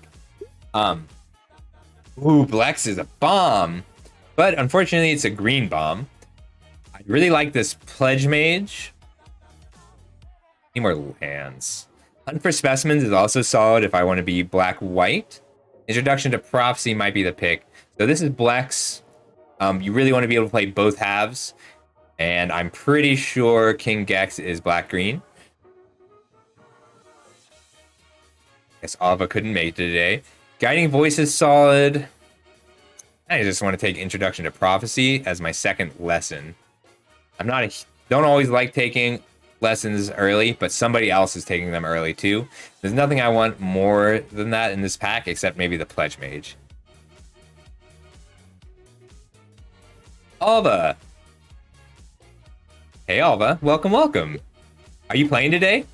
Blex is a bomb, but unfortunately it's a green bomb. I really like this Pledge Mage. Need more hands. Hunt for Specimens is also solid if I want to be black-white. Introduction to Prophecy might be the pick. So this is Blex. You really want to be able to play both halves. And I'm pretty sure King Gex is black-green. Guess Alva couldn't make it today. Guiding Voice is solid. I just want to take Introduction to Prophecy as my second lesson. Don't always like taking lessons early, but somebody else is taking them early too. There's nothing I want more than that in this pack, except maybe the Pledge Mage. Alva. Hey Alva, welcome. Are you playing today?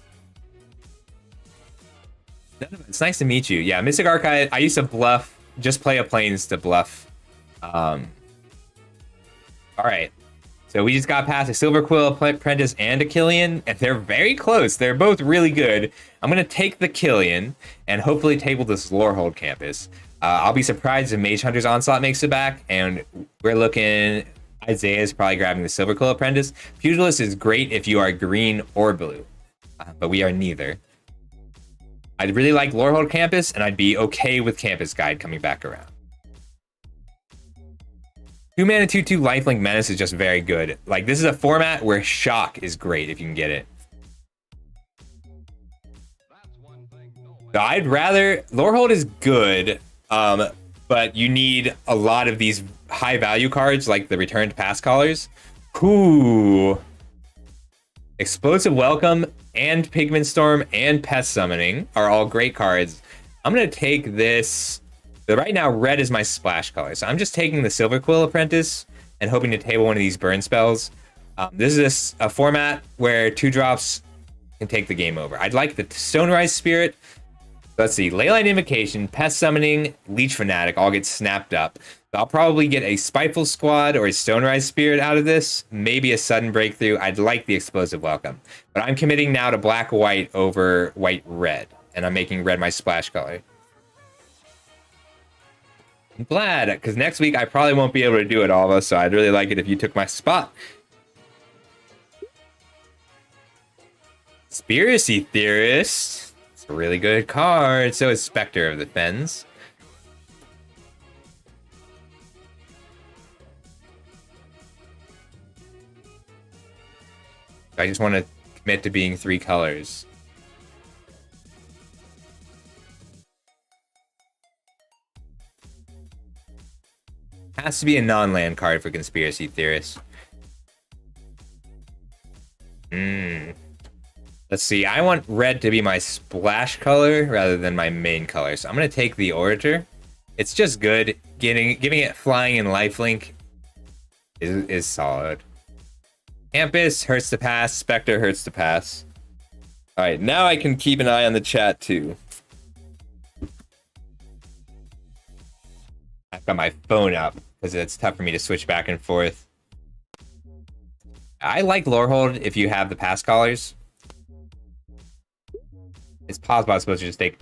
It's nice to meet you. Yeah, Mystic Archive, I used to bluff, just play a Plains to bluff. Alright. So we just got past a Silver Quill Apprentice and a Killian, and they're very close. They're both really good. I'm going to take the Killian and hopefully table this Lorehold campus. I'll be surprised if Mage Hunter's Onslaught makes it back, and we're looking... Isaiah's probably grabbing the Silver Quill Apprentice. Pugilist is great if you are green or blue, but we are neither. I'd really like Lorehold campus, and I'd be okay with Campus Guide coming back around. 2-mana 2/2 Lifelink Menace is just very good. Like, this is a format where Shock is great if you can get it. So I'd rather... Lorehold is good, but you need a lot of these high value cards like the Returned Pass Callers. Ooh. Explosive Welcome and Pigment Storm and Pest Summoning are all great cards. I'm going to take this. So right now, red is my splash color. So I'm just taking the Silver Quill Apprentice and hoping to table one of these burn spells. This is a format where 2-drops can take the game over. I'd like the Stonerise Spirit. Let's see, Leyline Invocation, Pest Summoning, Leech Fanatic all get snapped up. So I'll probably get a Spiteful Squad or a Stonerise Spirit out of this. Maybe a Sudden Breakthrough. I'd like the Explosive Welcome. But I'm committing now to black-white over white-red. And I'm making red my splash color. I'm glad, because next week I probably won't be able to do it, all of us, so I'd really like it if you took my spot. Conspiracy Theorist. It's a really good card. So is Spectre of the Fens. I just want to commit to being 3 colors. Has to be a non-land card for Conspiracy Theorists. Let's see, I want red to be my splash color rather than my main color. So I'm going to take the Orator. It's just good. Giving it flying and lifelink is solid. Campus hurts to pass. Spectre hurts to pass. All right, now I can keep an eye on the chat too. I've got my phone up because it's tough for me to switch back and forth. I like Lorehold if you have the pass callers. It's possible I was supposed to just take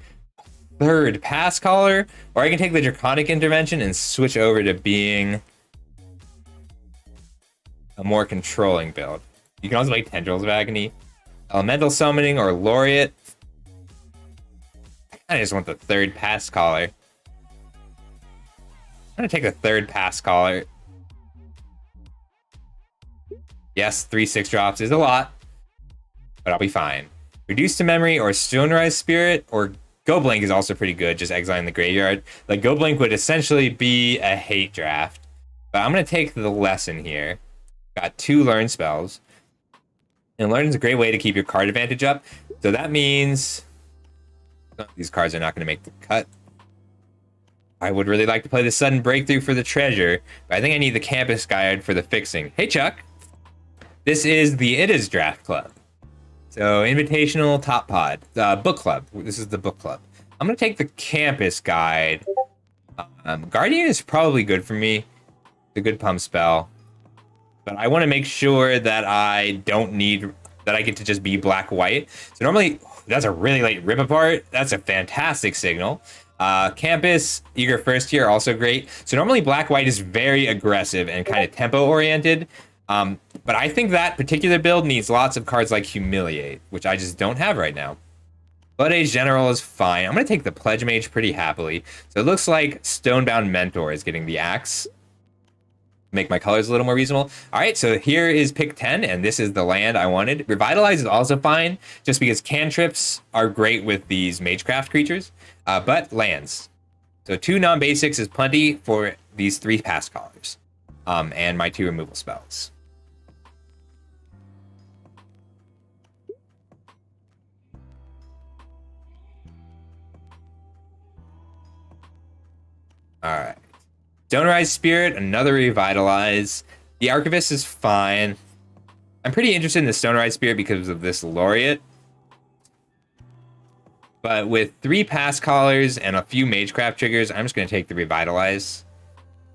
3rd pass caller, or I can take the Draconic Intervention and switch over to being a more controlling build. You can also play Tendrils of Agony, Elemental Summoning, or Laureate. I just want the 3rd pass caller. I'm gonna take the 3rd pass caller. Yes, 3 6-drops is a lot, but I'll be fine. Reduce to Memory or Stonerise Spirit or Go Blink is also pretty good, just exiling the graveyard. Like, Go Blink would essentially be a hate draft. But I'm going to take the lesson here. Got 2 learn spells. And learn is a great way to keep your card advantage up. So that means these cards are not going to make the cut. I would really like to play the Sudden Breakthrough for the treasure, but I think I need the Campus Guide for the fixing. Hey, Chuck. This is the It Is Draft Club. So, Invitational Top Pod. Book Club. This is the Book Club. I'm going to take the Campus Guide. Guardian is probably good for me. It's a good pump spell. But I want to make sure that I don't need... that I get to just be black-white. So normally... That's a really late rip apart. That's a fantastic signal. Campus, Eager First Year, also great. So normally black-white is very aggressive and kind of tempo-oriented. But I think that particular build needs lots of cards like Humiliate, which I just don't have right now. Blood Age General is fine. I'm going to take the Pledge Mage pretty happily. So it looks like Stonebound Mentor is getting the axe. Make my colors a little more reasonable. All right, so here is pick 10, and this is the land I wanted. Revitalize is also fine, just because cantrips are great with these Magecraft creatures, but lands. So 2 non-basics is plenty for these 3 pass callers, and my 2 removal spells. All right. Stonerise Spirit, another Revitalize. The Archivist is fine. I'm pretty interested in the Stonerise Spirit because of this Laureate. But with 3 pass callers and a few Magecraft triggers, I'm just going to take the Revitalize.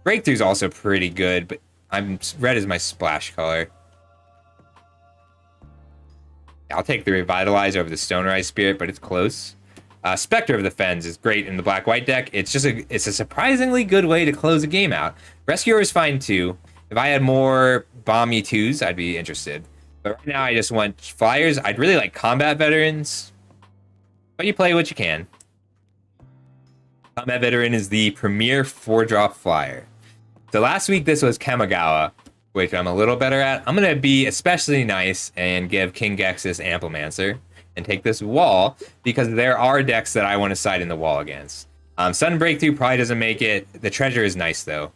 Breakthrough's also pretty good, but Red is my splash color. I'll take the Revitalize over the Stonerise Spirit, but it's close. Spectre of the Fens is great in the black-white deck. It's a surprisingly good way to close a game out. Rescuer is fine too. If I had more Bomb E2s, I'd be interested. But right now I just want flyers. I'd really like Combat Veterans. But you play what you can. Combat Veteran is the premier 4-drop flyer. So last week this was Kamigawa, which I'm a little better at. I'm going to be especially nice and give King Gexus Amplimancer and take this wall because there are decks that I want to side in the wall against. Sudden Breakthrough probably doesn't make it. The treasure is nice though.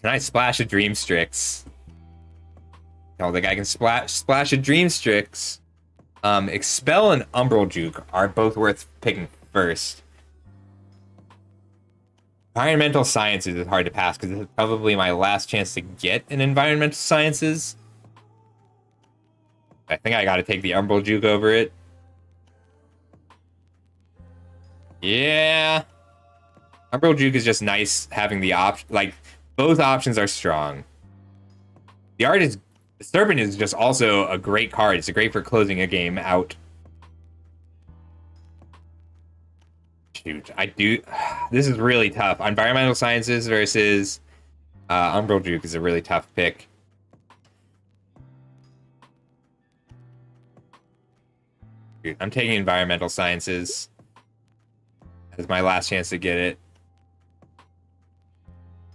Can I splash a Dream Strix? I don't think I can splash a Dream Strix. Expel and Umbral Juke are both worth picking first. Environmental Sciences is hard to pass because this is probably my last chance to get an Environmental Sciences. I think I got to take the Umbral Juke over it. Yeah. Umbral Juke is just nice having the option. Like, both options are strong. The Serpent is just also a great card. It's great for closing a game out. Shoot, this is really tough. Environmental Sciences versus Umbral Juke is a really tough pick. Dude, I'm taking Environmental Sciences as my last chance to get it.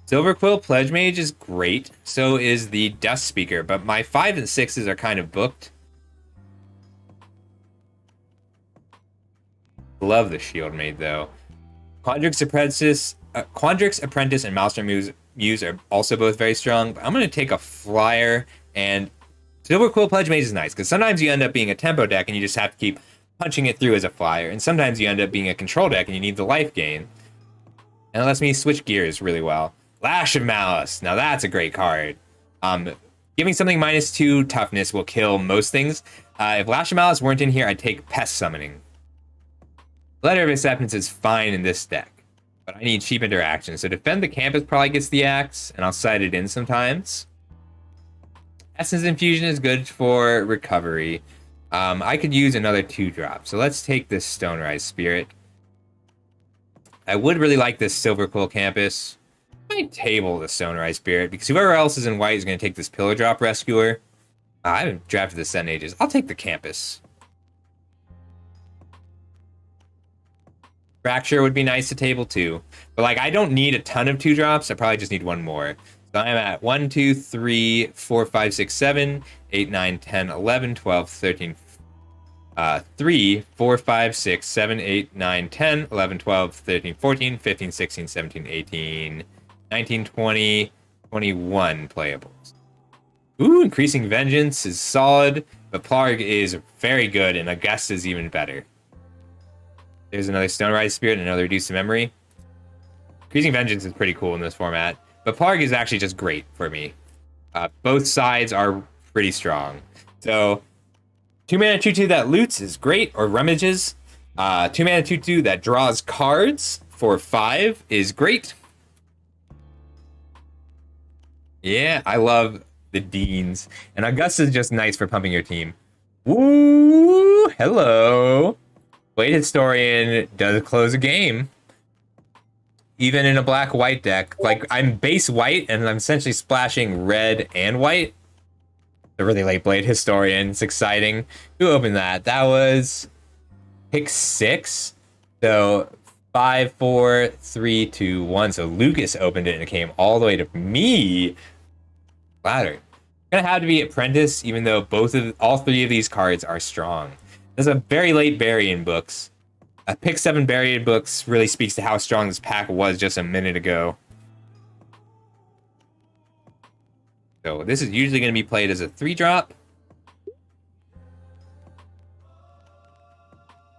Silverquill Pledge Mage is great. So is the Dust Speaker, but my 5 and 6s are kind of booked. Love the Shield Maid though. Quandrix Apprentice and Maelstrom Muse are also both very strong. But I'm going to take a flyer, and Silverquill Pledge Mage is nice because sometimes you end up being a tempo deck and you just have to keep punching it through as a flyer, and sometimes you end up being a control deck and you need the life gain. And it lets me switch gears really well. Lash of Malice. Now that's a great card. Giving something -2 toughness will kill most things. If Lash of Malice weren't in here, I'd take Pest Summoning. Letter of Acceptance is fine in this deck, but I need cheap interaction. So Defend the Campus probably gets the axe, and I'll side it in sometimes. Essence Infusion is good for recovery. I could use another 2-drop, so let's take this Stonerise Spirit. I would really like this Silverquill Campus. I might table the Stonerise Spirit, because whoever else is in white is going to take this Pillar Drop Rescuer. I haven't drafted this set in ages. I'll take the Campus. Fracture would be nice to table too. But like, I don't need a ton of 2-drops. I probably just need one more. So I'm at 1, 2, 3, 4, 5, 6, 7, 8, 9, 10, 11, 12, 13, 3, 4, 5, 6, 7, 8, 9, 10, 11, 12, 13, 14, 15, 16, 17, 18, 19, 20, 21 playables. Ooh, Increasing Vengeance is solid, but Plarg is very good, and Augusta is even better. There's another Stonerise Spirit and another Reduce to Memory. Increasing Vengeance is pretty cool in this format, but Plarg is actually just great for me. Both sides are pretty strong. So, 2-mana 2/2 that loots is great, or rummages. 2-mana 2/2 that draws cards for 5 is great. Yeah, I love the Deans. And Augusta is just nice for pumping your team. Woo! Hello! Blade Historian does close a game. Even in a black-white deck. Like, I'm base white, and I'm essentially splashing red and white. The really late Blade Historian. It's exciting. Who opened that? That was pick 6. So 5, 4, 3, 2, 1. So Lucas opened it and it came all the way to me. Flattered. Gonna have to be Apprentice, even though all 3 of these cards are strong. There's a very late bury in books. A pick 7 bury in books really speaks to how strong this pack was just a minute ago. So this is usually going to be played as a 3-drop.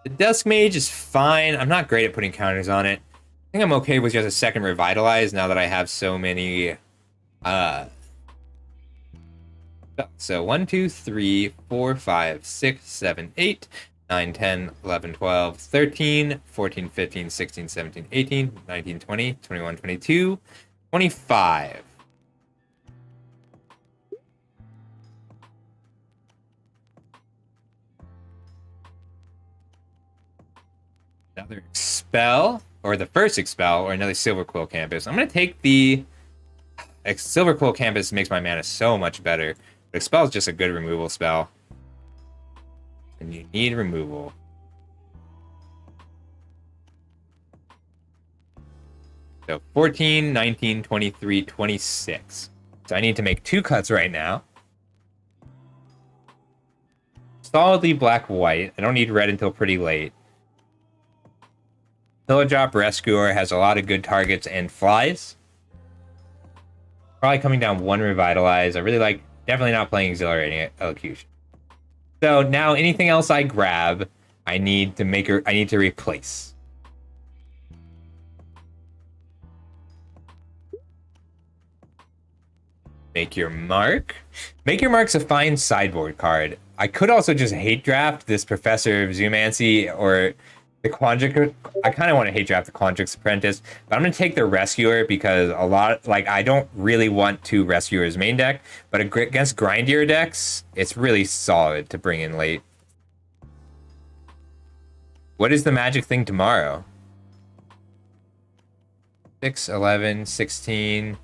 The Dusk Mage is fine. I'm not great at putting counters on it. I think I'm okay with just a second Revitalize now that I have so many. So 1, 2, 3, 4, 5, 6, 7, 8, 9, 10, 11, 12, 13, 14, 15, 16, 17, 18, 19, 20, 21, 22, 25. Another expel, or the first expel, or another Silver Quill campus. I'm gonna take the Silver Quill campus. Makes my mana so much better. But expel is just a good removal spell, and you need removal. So 14, 19, 23, 26. So I need to make 2 cuts right now. Solidly black-white. I don't need red until pretty late. Pillar Drop Rescuer has a lot of good targets and flies. Probably coming down 1 Revitalize. I really like... Definitely not playing Exhilarating Elocution. So now anything else I grab, I need to replace. Make Your Mark. Make Your Mark's a fine sideboard card. I could also just hate draft this Professor of Zoomancy or the Quandrix. I kind of want to hate draft the Quandrix Apprentice, but I'm going to take the Rescuer because I don't really want 2 Rescuers main deck, but against grindier decks, it's really solid to bring in late. What is the magic thing tomorrow? 6, 11, 16...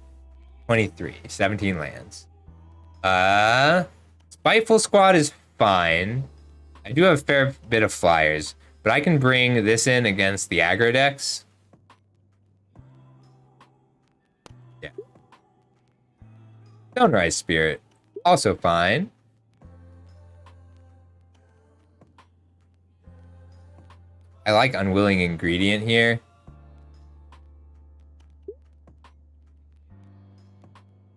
23, 17 lands. Spiteful Squad is fine. I do have a fair bit of flyers, but I can bring this in against the aggro decks. Yeah. Stonerise Spirit, also fine. I like Unwilling Ingredient here.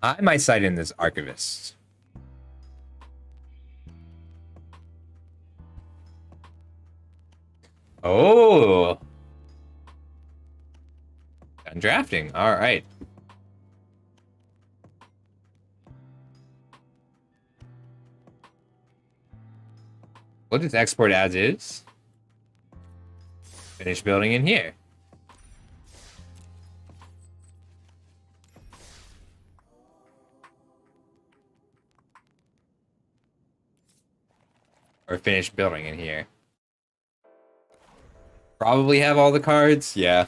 I might side in this Archivist. Oh! Done drafting. All right. We'll just export as is. Finish building in here. Or finish building in here. Probably have all the cards. Yeah.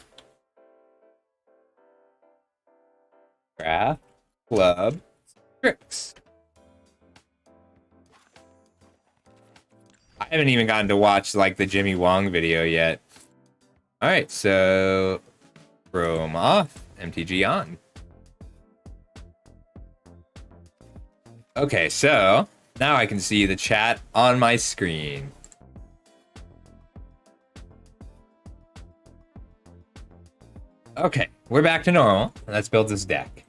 Craft. Club. Tricks. I haven't even gotten to watch like the Jimmy Wong video yet. Alright, so Chrome off. MTG on. Okay, so now I can see the chat on my screen. Okay, we're back to normal. Let's build this deck.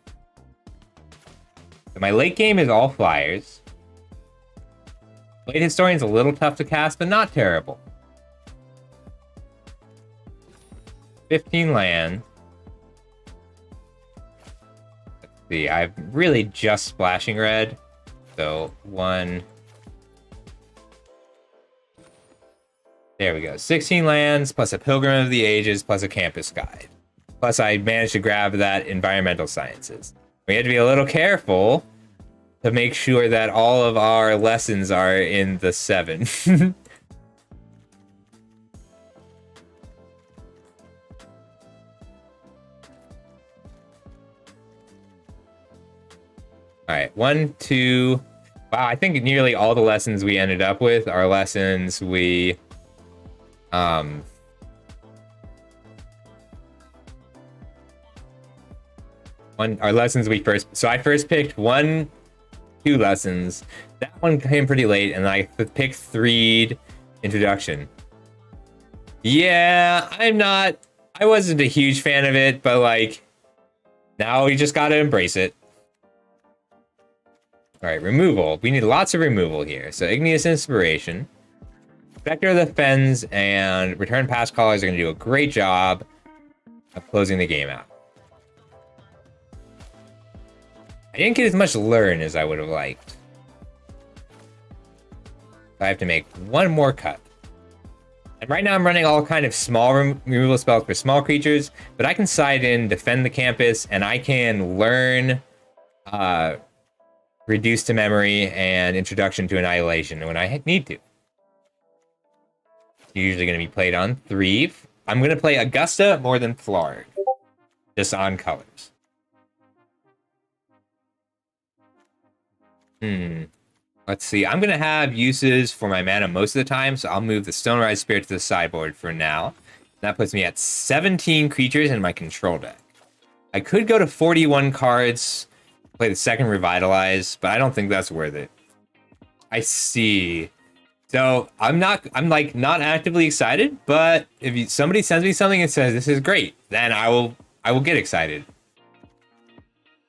So my late game is all flyers. Blade Historian's a little tough to cast, but not terrible. 15 land. Let's see, I'm really just splashing red. So 1. There we go. 16 lands plus a Pilgrim of the Ages plus a Campus Guide. Plus I managed to grab that Environmental Sciences. We had to be a little careful to make sure that all of our lessons are in the 7. All right, 1, 2. Wow, I think nearly all the lessons we ended up with are lessons we so I first picked 1, 2 lessons. That one came pretty late, and I picked 3 introduction. Yeah, I wasn't a huge fan of it, but like now we just gotta embrace it. All right, removal. We need lots of removal here. So Igneous Inspiration, Spectre of the Fens, and Return Past Callers are going to do a great job of closing the game out. I didn't get as much learn as I would have liked. I have to make 1 more cut. And right now I'm running all kind of small removal spells for small creatures, but I can side in Defend the Campus, and I can learn Reduce to Memory and Introduction to Annihilation when I need to. Usually going to be played on 3 I'm going to play Augusta more than Florida. Just on colors. Let's see. I'm going to have uses for my mana most of the time, so I'll move the Stonerise Spirit to the sideboard for now. That puts me at 17 creatures in my control deck. I could go to 41 cards, play the second Revitalize, but I don't think that's worth it. I see. So I'm not actively excited, but if somebody sends me something and says this is great, then I will get excited.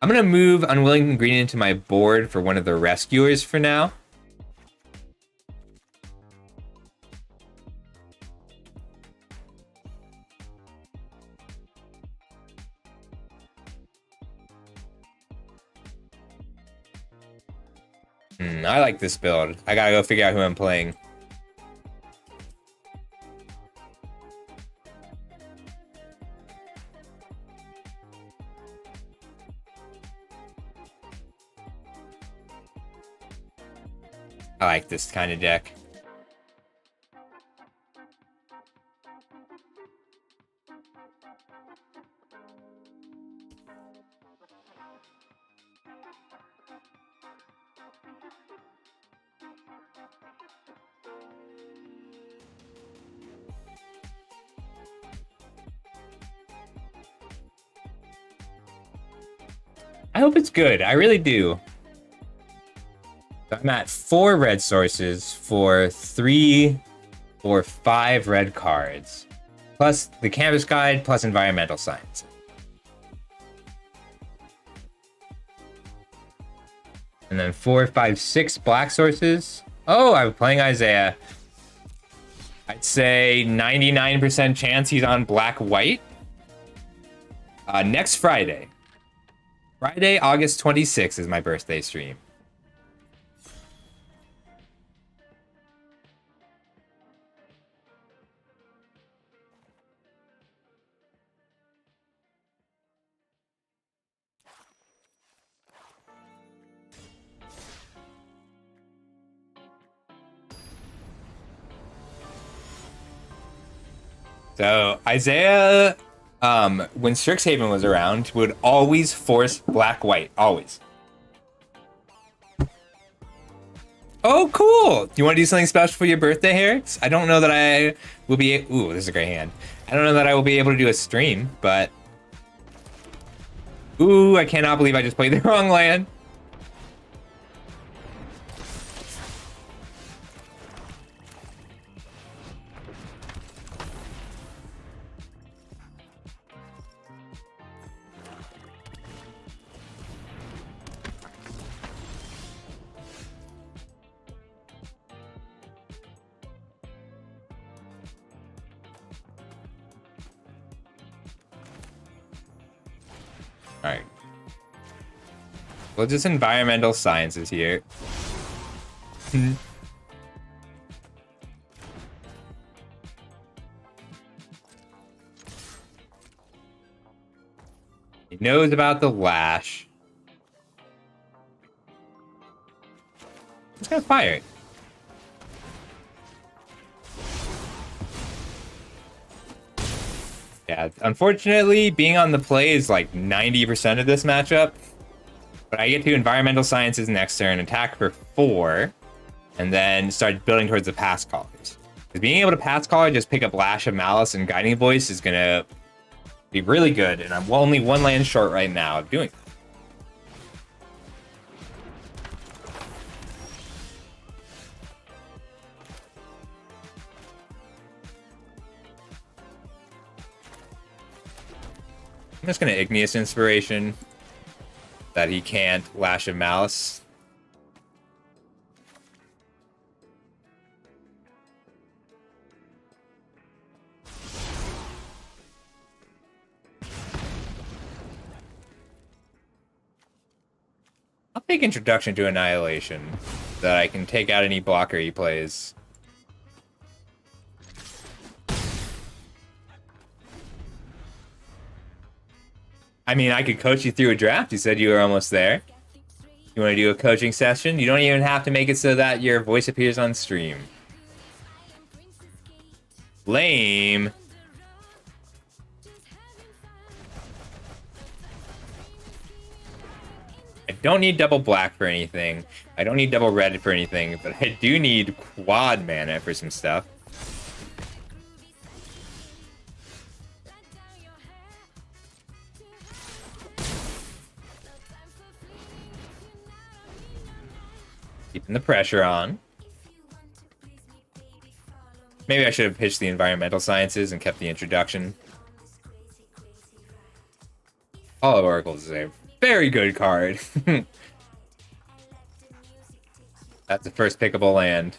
I'm gonna move Unwilling Green into my board for one of the Rescuers for now. I like this build. I gotta go figure out who I'm playing. I like this kind of deck. I hope it's good. I really do. I'm at 4 red sources for 3 or 5 red cards. Plus the Canvas Guide, plus Environmental Science. And then 4, 5, 6 black sources. Oh, I'm playing Isaiah. I'd say 99% chance he's on black-white. Next Friday. Friday, August 26th is my birthday stream. So Isaiah, when Strixhaven was around, would always force black-white, always. Oh, cool! Do you want to do something special for your birthday, Harris? I don't know that I will be. Ooh, this is a great hand. I don't know that I will be able to do a stream, but. Ooh, I cannot believe I just played the wrong land. Alright. Well, just environmental sciences here. He knows about the lash. Just gonna fire it. Yeah, unfortunately, being on the play is like 90% of this matchup. But I get to Environmental Sciences next turn, attack for 4, and then start building towards the Pass Callers. Because being able to Pass Caller, just pick up Lash of Malice and Guiding Voice is going to be really good, and I'm only 1 land short right now of doing it. I'm just going to Igneous Inspiration that he can't Lash of Malice. I'll take Introduction to Annihilation so that I can take out any blocker he plays. I mean, I could coach you through a draft. You said you were almost there. You want to do a coaching session? You don't even have to make it so that your voice appears on stream. Lame. don't need double black for anything. I don't need double red for anything, but I do need quad mana for some stuff. Keeping the pressure on. Maybe I should have pitched the environmental sciences and kept the introduction. Hollow Oracles is a very good card. That's the first pickable land.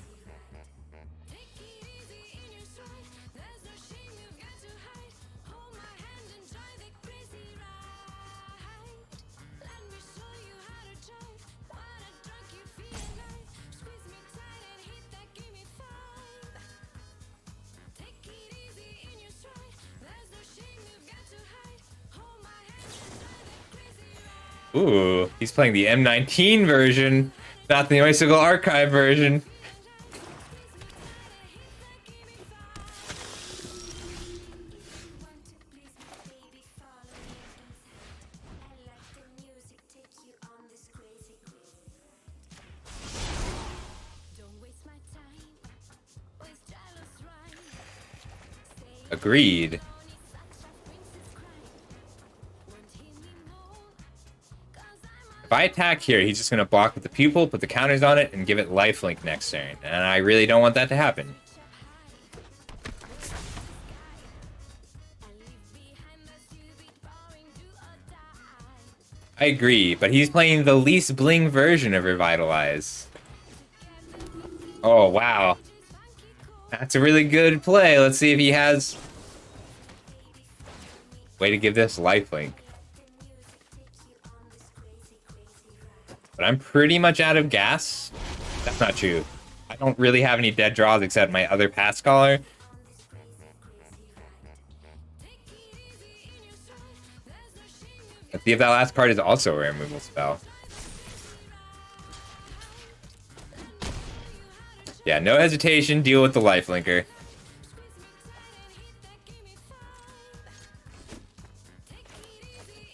Ooh, he's playing the M19 version, not the Icicle Archive version. Agreed. If I attack here, he's just going to block with the pupil, put the counters on it, and give it lifelink next turn. And I really don't want that to happen. I agree, but he's playing the least bling version of Revitalize. Oh, wow. That's a really good play. Let's see if he has... way to give this lifelink. But I'm pretty much out of gas. That's not true. I don't really have any dead draws except my other pass caller. Let's see if that last card is also a removal spell. Yeah, no hesitation, deal with the lifelinker.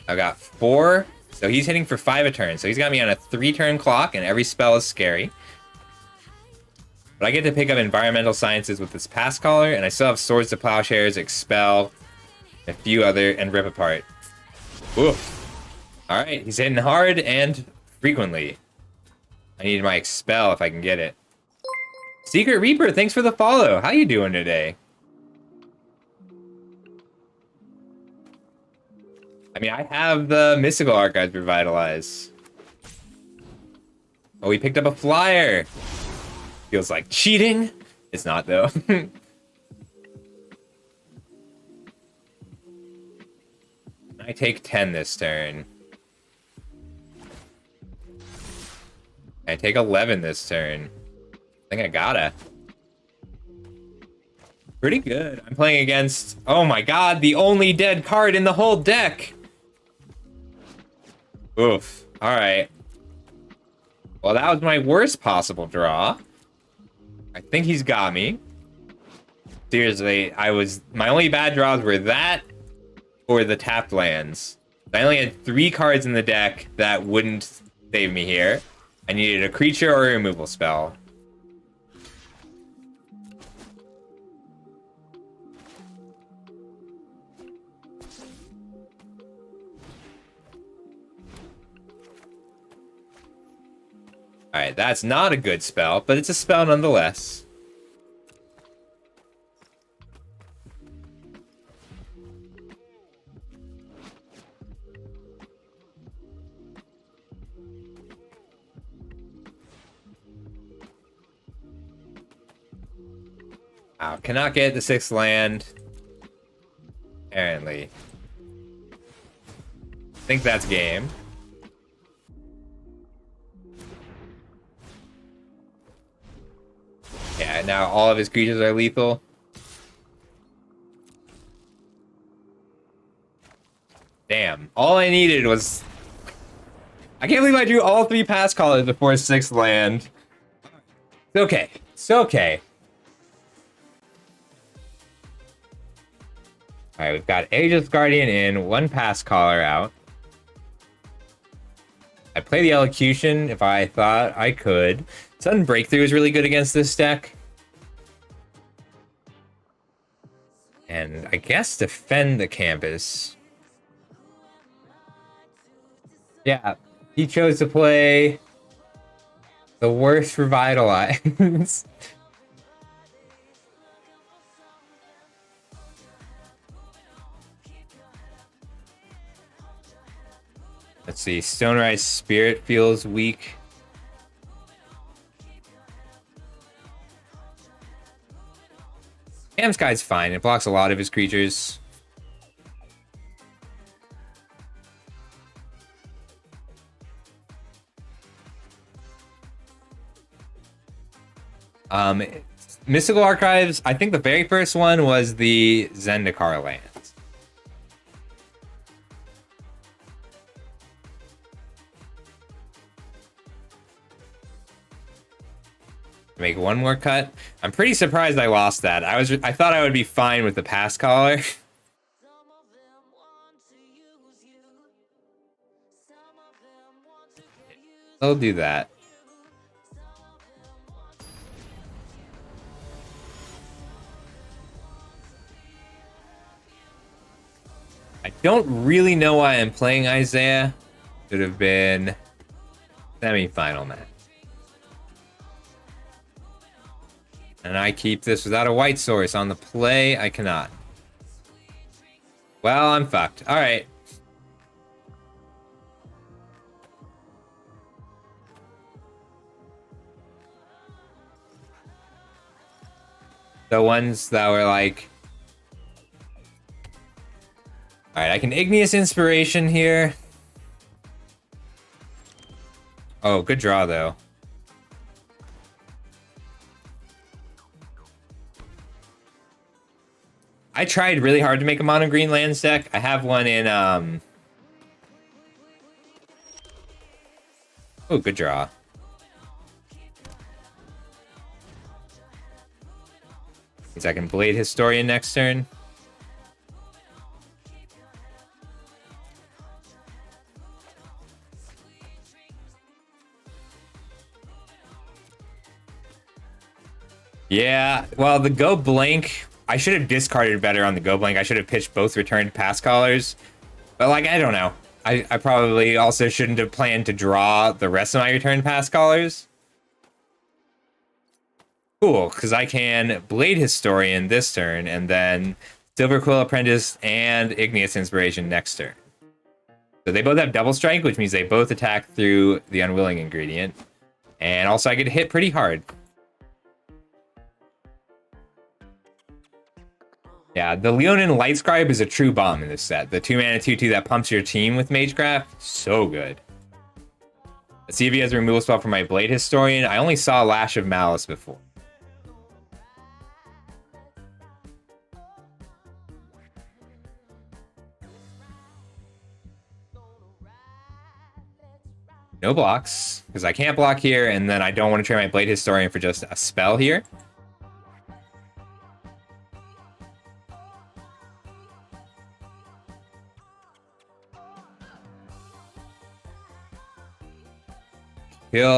I got 4. So he's hitting for 5 a turn. So he's got me on a 3-turn clock, and every spell is scary. But I get to pick up Environmental Sciences with this Pass Caller, and I still have Swords to Plowshares, Expel, a few other, and Rip Apart. Oof. Alright, he's hitting hard and frequently. I need my Expel if I can get it. Secret Reaper, thanks for the follow. How you doing today? I mean, I have the Mystical Archives Revitalize. Oh, we picked up a flyer. Feels like cheating. It's not, though. I take 10 this turn. I take 11 this turn. I think I gotta. Pretty good. I'm playing against, oh my god, the only dead card in the whole deck. Oof. Alright. Well, that was my worst possible draw. I think he's got me. Seriously, my only bad draws were that or the tapped lands. I only had 3 cards in the deck that wouldn't save me here. I needed a creature or a removal spell. Alright, that's not a good spell, but it's a spell nonetheless. Wow, cannot get the 6th land. Apparently. I think that's game. Yeah, now all of his creatures are lethal. Damn. All I needed was... I can't believe I drew all 3 pass callers before 6th land. It's okay. It's okay. Alright, we've got Aegis Guardian in, 1 pass caller out. I'd play the Elocution if I thought I could. Sudden Breakthrough is really good against this deck. And I guess defend the campus. Yeah, he chose to play the worst Revitalize. Let's see, Stonerise Spirit feels weak. Cam's Guide's fine. It blocks a lot of his creatures. Mystical Archives, I think the very first one was the Zendikar lands. Make one more cut. I'm pretty surprised I lost that. I thought I would be fine with the pass caller. I'll do that. I don't really know why I'm playing Isaiah. Should have been semi-final match. And I keep this without a white source on the play. I cannot. Well, I'm fucked. All right. The ones that were like... All right, I can Igneous Inspiration here. Oh, good draw, though. I tried really hard to make a mono green lands deck. I have one in Oh, good draw. Means I can Blade Historian next turn. Yeah, well, the Go Blank, I should have discarded better on the Go Blank. I should have pitched both returned pass callers. But, like, I don't know. I probably also shouldn't have planned to draw the rest of my returned pass callers. Cool, because I can Blade Historian this turn, and then Silver Quill Apprentice and Igneous Inspiration next turn. So they both have double strike, which means they both attack through the Unwilling Ingredient. And also I get hit pretty hard. Yeah, the Leonin Light Scribe is a true bomb in this set. The 2-mana 2/2 that pumps your team with Magecraft, so good. Let's see if he has a removal spell for my Blade Historian. I only saw Lash of Malice before. No blocks, because I can't block here, and then I don't want to trade my Blade Historian for just a spell here.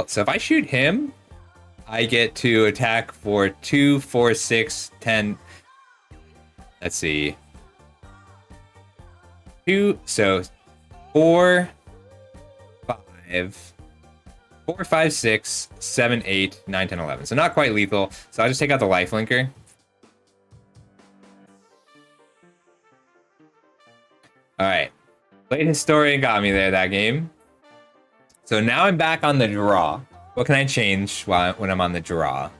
So if I shoot him, I get to attack for 2, 4, 6, 10. Let's see. 2, so 4, 5, 4, 5, 6, 7, 8, 9, 10, 11. So not quite lethal. So I'll just take out the lifelinker. All right. Blade Historian got me there that game. So now I'm back on the draw. What can I change when I'm on the draw?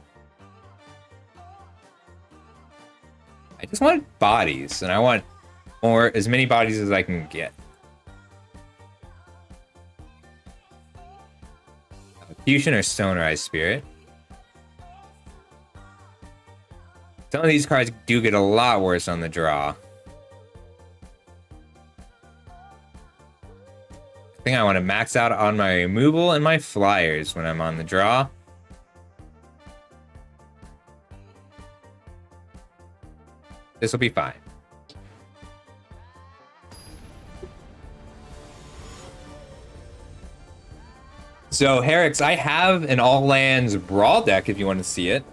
I just want bodies, and I want as many bodies as I can get. Fusion or Stonerise Spirit. Some of these cards do get a lot worse on the draw. I think I want to max out on my removal and my flyers when I'm on the draw. This will be fine. So, Herix, I have an all lands brawl deck if you want to see it.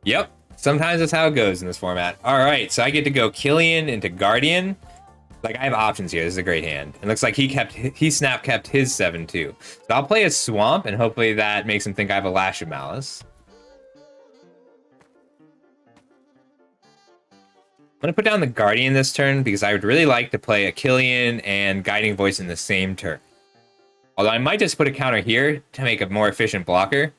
Yep, sometimes that's how it goes in this format. All right, so I get to go Killian into Guardian. Like, I have options here. This is a great hand. It looks like he snap kept his 7-2. So I'll play a Swamp, and hopefully that makes him think I have a Lash of Malice. I'm going to put down the Guardian this turn because I would really like to play a Killian and Guiding Voice in the same turn. Although I might just put a counter here to make a more efficient blocker.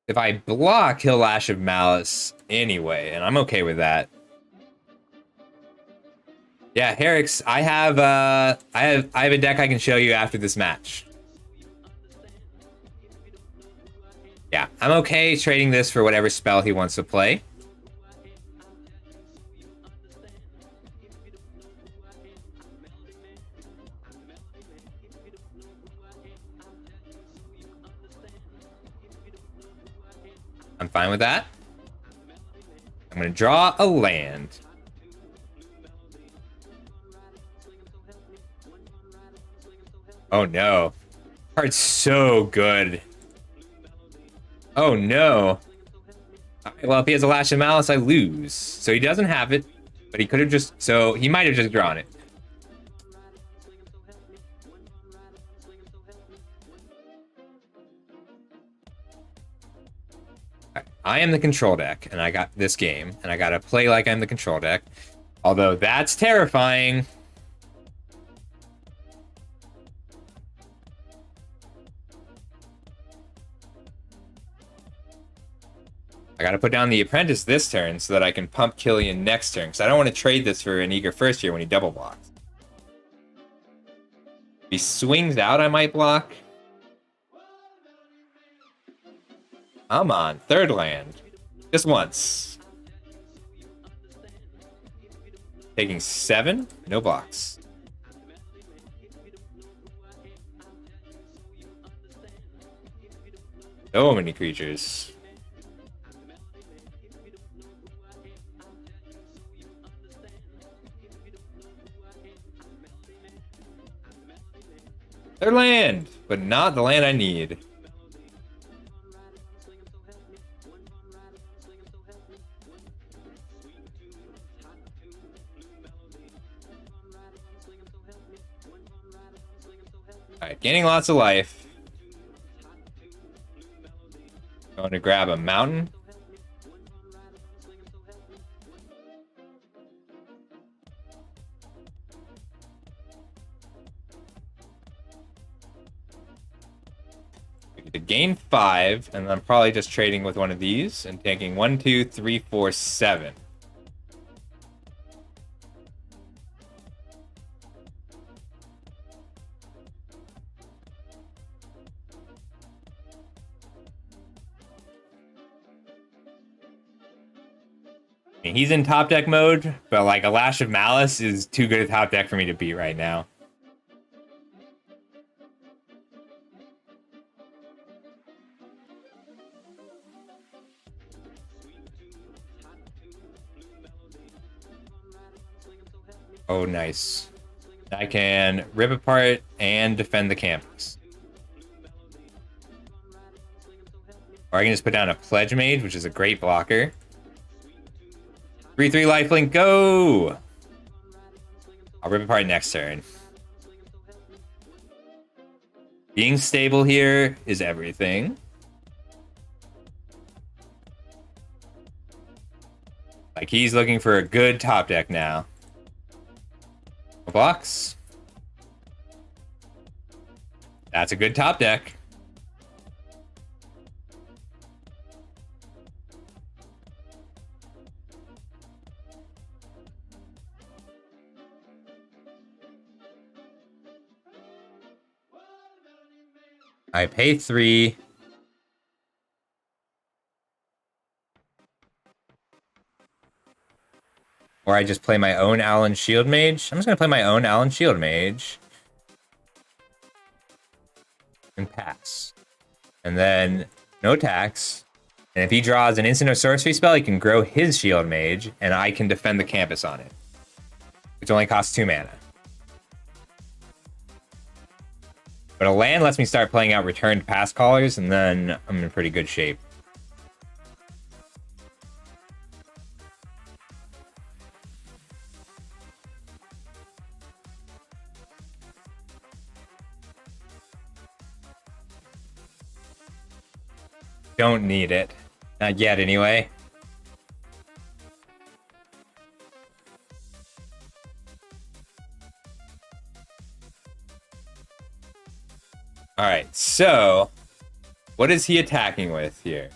If I block, he'll Lash of Malice anyway, and I'm okay with that. Yeah, Herix, I have a deck I can show you after this match. Yeah, I'm okay trading this for whatever spell he wants to play. I'm fine with that. I'm going to draw a land. Oh no. Card's so good. Oh no. Alright, well, if he has a Lash of Malice, I lose. So he doesn't have it, but he could have just... So he might have just drawn it. I am the control deck, and I got this game, and I gotta play like I'm the control deck. Although that's terrifying. I gotta put down the Apprentice this turn so that I can pump Killian next turn, because I don't want to trade this for an Eager First Year when he double blocks. If he swings out, I might block. I'm on third land. Just once. Taking 7, no blocks. So many creatures. Third land, but not the land I need. Alright, gaining lots of life. Going to grab a mountain. We get to gain 5, and I'm probably just trading with one of these and taking 1, 2, 3, 4, 7. He's in top deck mode, but like a Lash of Malice is too good a top deck for me to beat right now. Oh, nice. I can rip apart and defend the campus. Or I can just put down a Pledge Mage, which is a great blocker. 3/3 lifelink, go! I'll rip apart next turn. Being stable here is everything. Like, he's looking for a good top deck now. Blocks. That's a good top deck. I pay 3. Or I just play my own Allen Shield Mage. I'm just going to play my own Allen Shield Mage. And pass. And then no tax. And if he draws an instant or sorcery spell, he can grow his Shield Mage, and I can defend the campus on it. which only costs 2 mana. But a land lets me start playing out returned pass callers, and then I'm in pretty good shape. Don't need it. Not yet, anyway. Alright, so what is he attacking with here?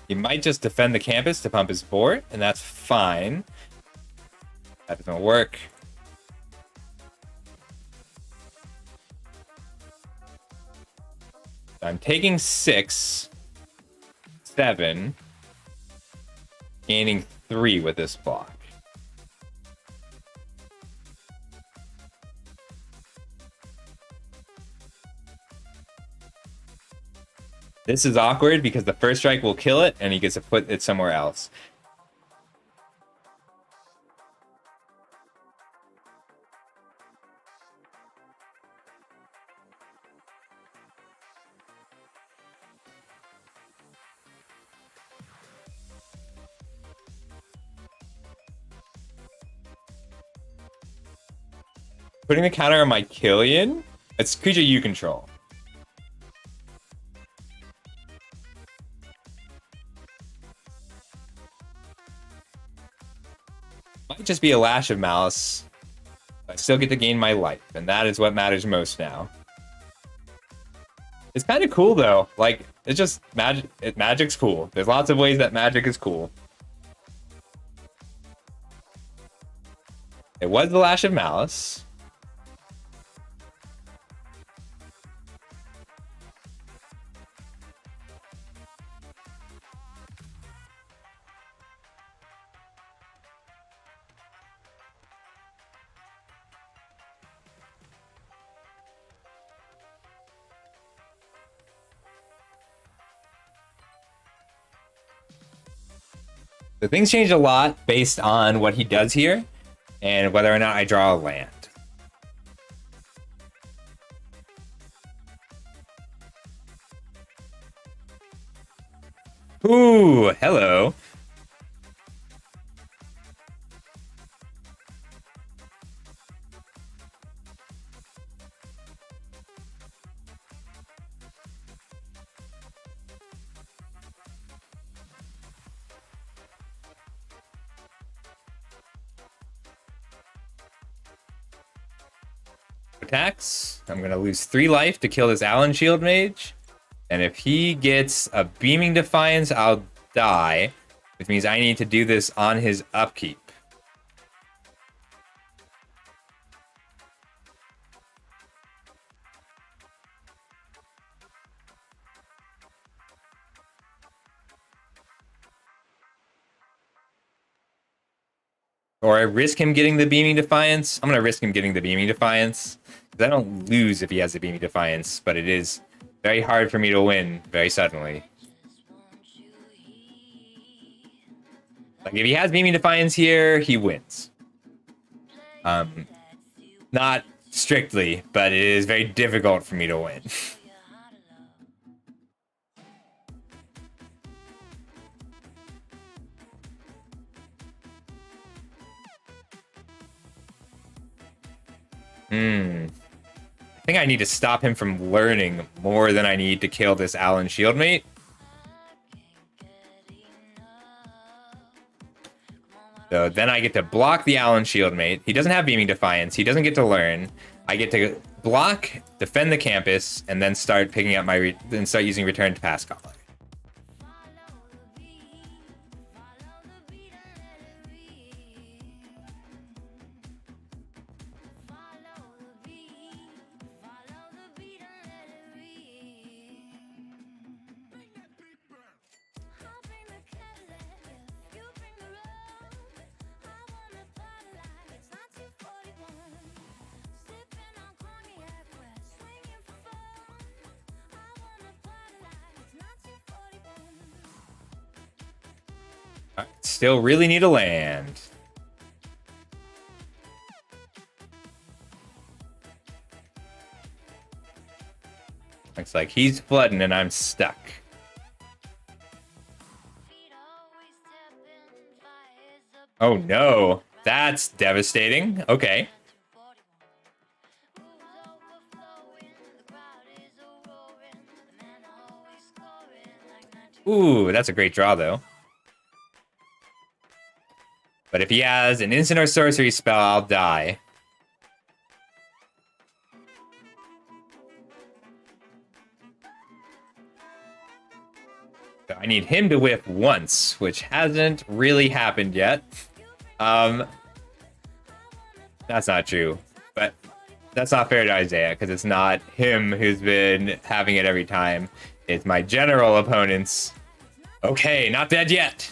He might just defend the campus to pump his board, and that's fine. That doesn't work. I'm taking 6, 7, gaining 3 with this block. This is awkward because the first strike will kill it, and he gets to put it somewhere else. Putting the counter on my Killian? It's creature you control. Might just be a Lash of Malice. I still get to gain my life, and that is what matters most now. It's kind of cool, though. Like, it's just magic. Magic's cool. There's lots of ways that magic is cool. It was the Lash of Malice. So things change a lot based on what he does here and whether or not I draw a land. Ooh, hello. Attacks. I'm gonna lose 3 life to kill this Allen Shield Mage. And if he gets a Beaming Defiance, I'll die. Which means I need to do this on his upkeep. Or I risk him getting the Beaming Defiance. I'm going to risk him getting the Beaming Defiance. Because I don't lose if he has the Beaming Defiance. But it is very hard for me to win very suddenly. Like, if he has Beaming Defiance here, he wins. Not strictly, but it is very difficult for me to win. I think I need to stop him from learning more than I need to kill this Allen Shieldmate. So then I get to block the Allen Shieldmate. He doesn't have Beaming Defiance. He doesn't get to learn. I get to block, defend the campus, and then start picking up my then start using Return to Pass Caller. Still really need a land. Looks like he's flooding and I'm stuck. Oh no, that's devastating. Okay. Ooh, that's a great draw though. But if he has an instant or sorcery spell, I'll die. So I need him to whiff once, which hasn't really happened yet. That's not true. But that's not fair to Isaiah, because it's not him who's been having it every time. It's my general opponents. Okay, not dead yet.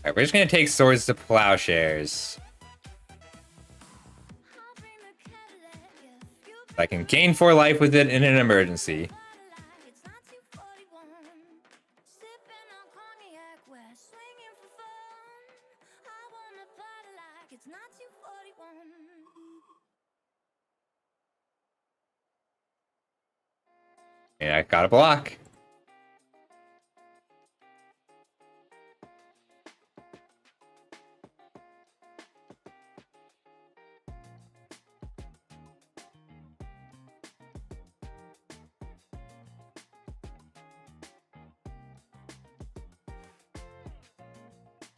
Alright, we're just gonna take swords to plowshares. I can gain 4 life with it in an emergency. And I got a block.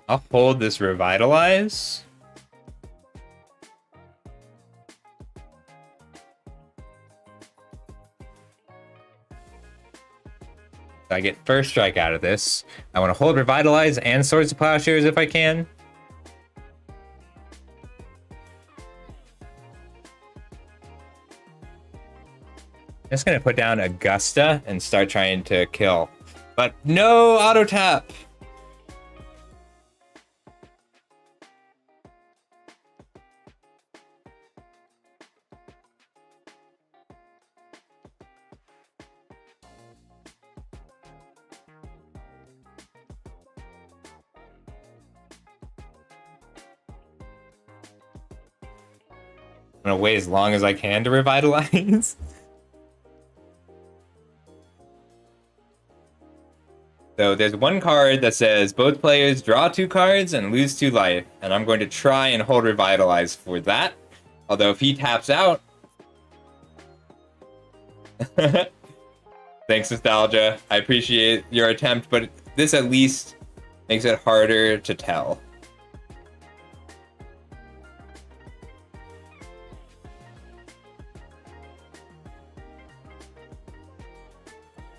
I'll hold this revitalize. I get first strike out of this. I want to hold revitalize and swords to plowshares if I can. I'm just gonna put down Augusta and start trying to kill. But no auto tap. I'm gonna wait as long as I can to revitalize. So there's one card that says both players draw 2 cards and lose 2 life, and I'm going to try and hold revitalize for that. Although if he taps out, thanks Nostalgia, I appreciate your attempt, but this at least makes it harder to tell.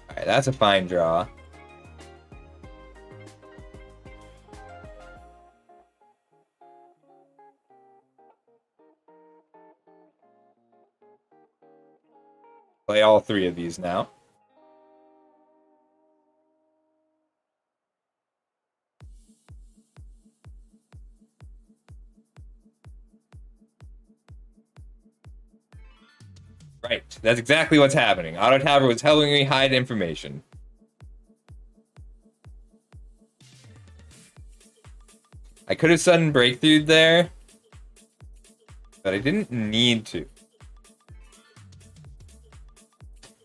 Alright, that's a fine draw. Play all 3 of these now. Right, that's exactly what's happening. Auto Tabber was helping me hide information. I could have sudden breakthrough there, but I didn't need to.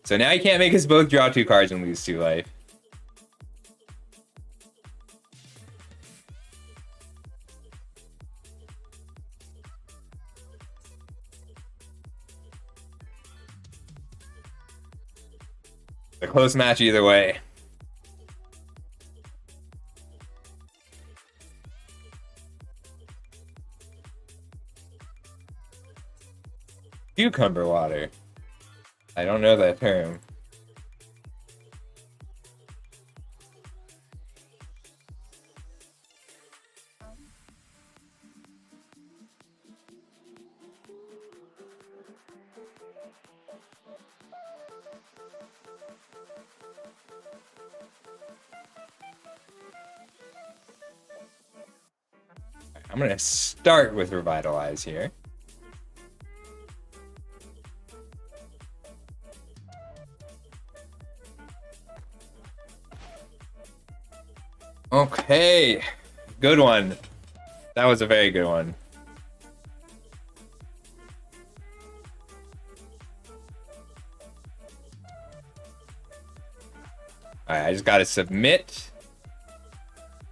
So now he can't make us both draw 2 cards and lose 2 life. A close match either way. Cucumber water. I don't know that term. I'm gonna start with Revitalize here. Okay. Good one. That was a very good one. Alright, I just gotta submit.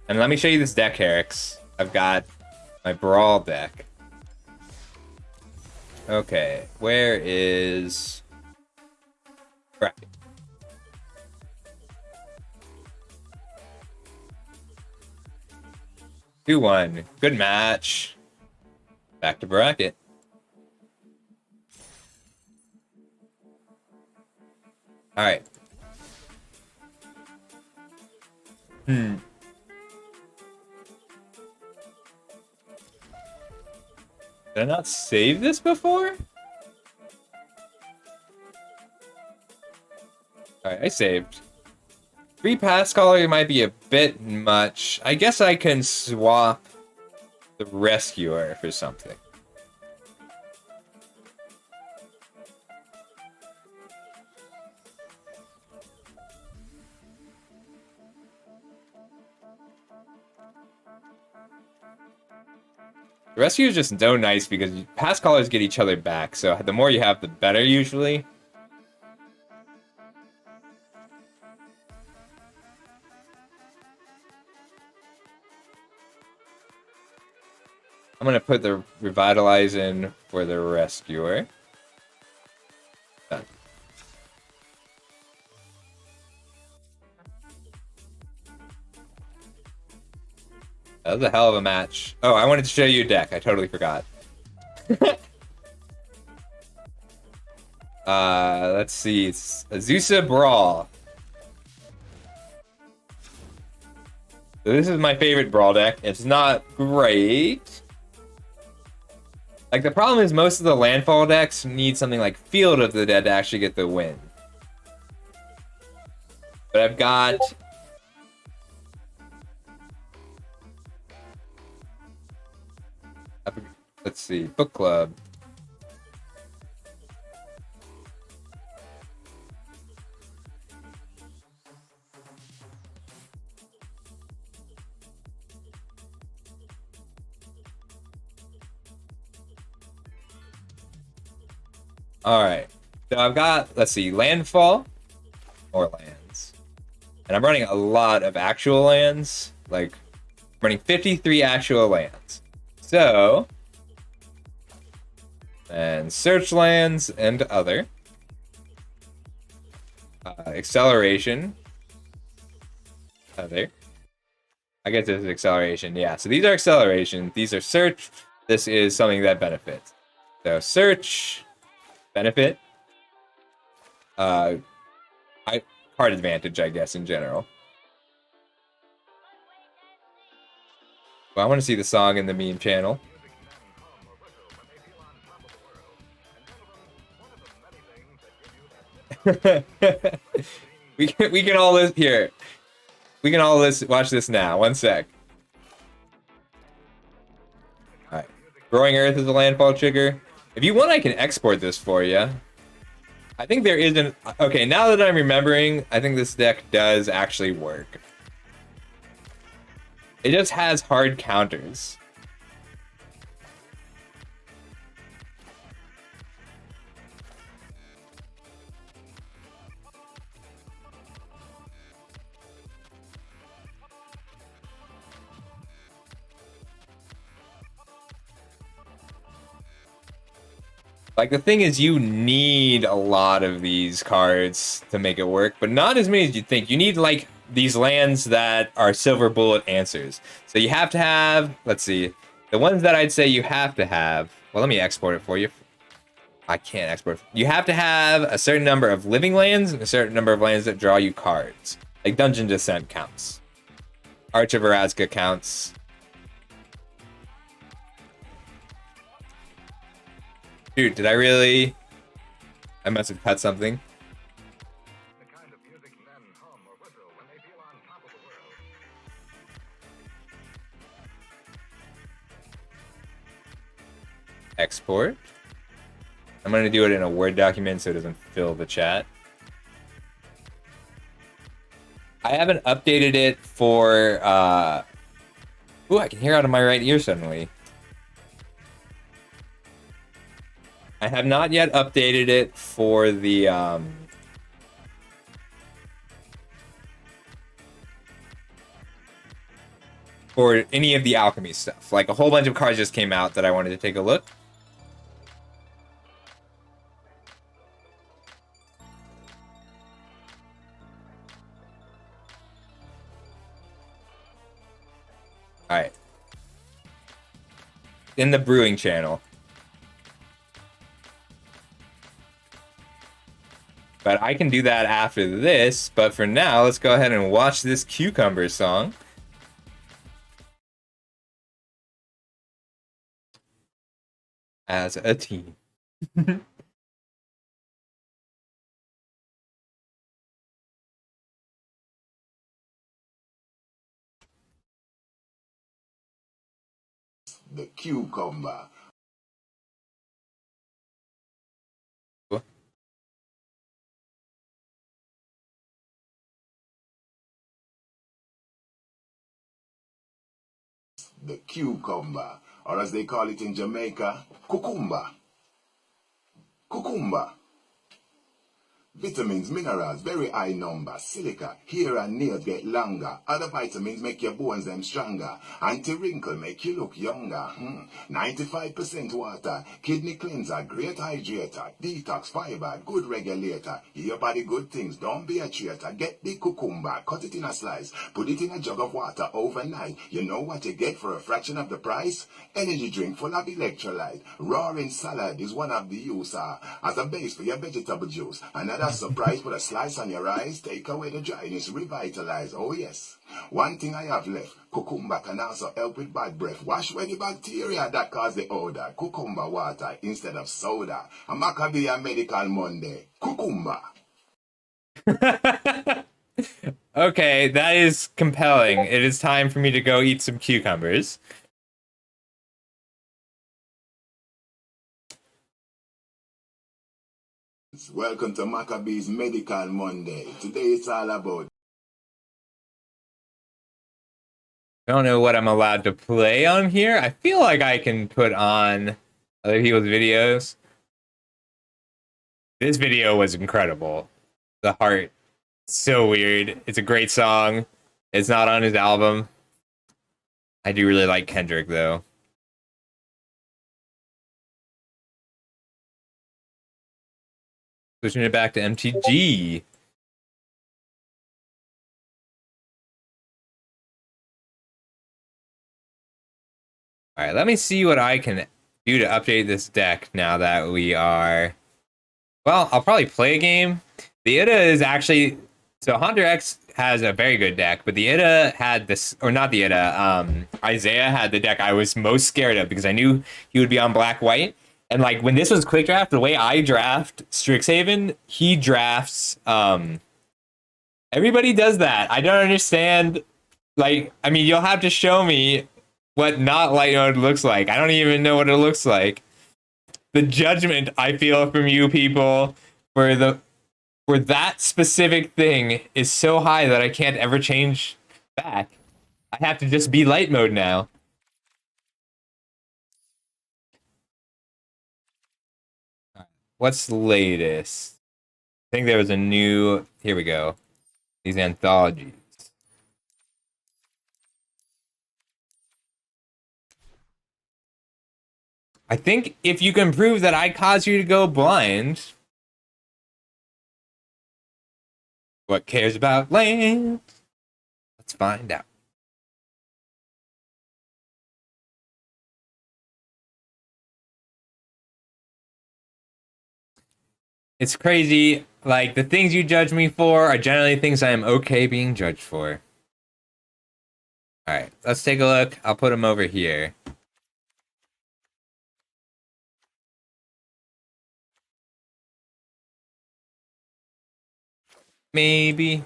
And let me show you this deck, Herix. I've got my Brawl deck. Okay, where is... Bracket. Two one. Good match. Back to bracket. Alright. Did I not save this before? Alright, I saved. 3 pass caller might be a bit much. I guess I can swap the rescuer for something. The rescue is just so nice because pass callers get each other back, so the more you have, the better usually. I'm gonna put the revitalize in for the rescuer. Done. That was a hell of a match. Oh, I wanted to show you a deck. I totally forgot. Let's see. It's Azusa Brawl. So this is my favorite Brawl deck. It's not great. Like, the problem is most of the landfall decks need something like Field of the Dead to actually get the win. But I've got... Let's see. Book Club. Alright. So I've got, let's see, Landfall or lands. And I'm running a lot of actual lands. Like, I'm running 53 actual lands. So, and search lands and other. Acceleration. Other. I guess this is acceleration. Yeah, so these are acceleration. These are search. This is something that benefits. So search, benefit. Card advantage, I guess, in general. Well, I want to see the song in the meme channel. we can all list here. We can all watch this now. One sec. All right. Growing Earth is a landfall trigger. If you want, I can export this for you. I think there is an... Okay, now that I'm remembering, I think this deck does actually work. It just has hard counters. Like, the thing is, you need a lot of these cards to make it work, but not as many as you'd think. You need, like, these lands that are silver bullet answers. So you have to have, let's see, the ones that I'd say you have to have, well, let me export it for you. I can't export. You have to have a certain number of living lands and a certain number of lands that draw you cards. Like, Dungeon Descent counts. Arch of Erazga counts. Dude, did I really? I must have cut something. Export. I'm going to do it in a Word document so it doesn't fill the chat. I haven't updated it for ooh, I can hear out of my right ear suddenly. I have not yet updated it for the for any of the alchemy stuff. Like a whole bunch of cards just came out that I wanted to take a look. All right. In the brewing channel. But I can do that after this. But for now, let's go ahead and watch this Cucumber song. As a team. The cucumber. The cucumber, or as they call it in Jamaica, cucumber. Cucumber. Vitamins, minerals, very high number. Silica, hair and nails get longer. Other vitamins make your bones them stronger. Anti-wrinkle make you look younger. 95% water. Kidney cleanser, great hydrator. Detox, fiber, good regulator. Your body good things, don't be a traitor. Get the cucumber, cut it in a slice. Put it in a jug of water overnight. You know what you get for a fraction of the price? Energy drink full of electrolyte. Roaring salad is one of the use as a base for your vegetable juice. Another surprise, put a slice on your rice. Take away the dryness, revitalize. Oh yes. One thing I have left. Cucumber can also help with bad breath. Wash away the bacteria that cause the odor. Cucumber water instead of soda. A Maccabi Medical Monday. Cucumber. Okay, that is compelling. It is time for me to go eat some cucumbers. Welcome to Maccabee's Medical Monday. Today it's all about I don't know what I'm allowed to play on here. I feel like I can put on other people's videos. This video was incredible. The Heart. So weird. It's a great song. It's not on his album. I do really like Kendrick, though. Switching it back to MTG. All right, let me see what I can do to update this deck now that we are... Well, I'll probably play a game. The Ida is actually... So Hunter X has a very good deck, but the Ida had this... Or not the Ida. Isaiah had the deck I was most scared of because I knew he would be on black-white. And like when this was quick draft, the way I draft Strixhaven, he drafts... Everybody does that. I don't understand. Like, I mean, you'll have to show me what not light mode looks like. I don't even know what it looks like. The judgment I feel from you people for that specific thing is so high that I can't ever change back. I have to just be light mode now. What's the latest? I think there was a new... Here we go. These anthologies. I think if you can prove that I caused you to go blind... What cares about land? Let's find out. It's crazy. Like, the things you judge me for are generally things I am okay being judged for. Alright, let's take a look. I'll put them over here. Maybe.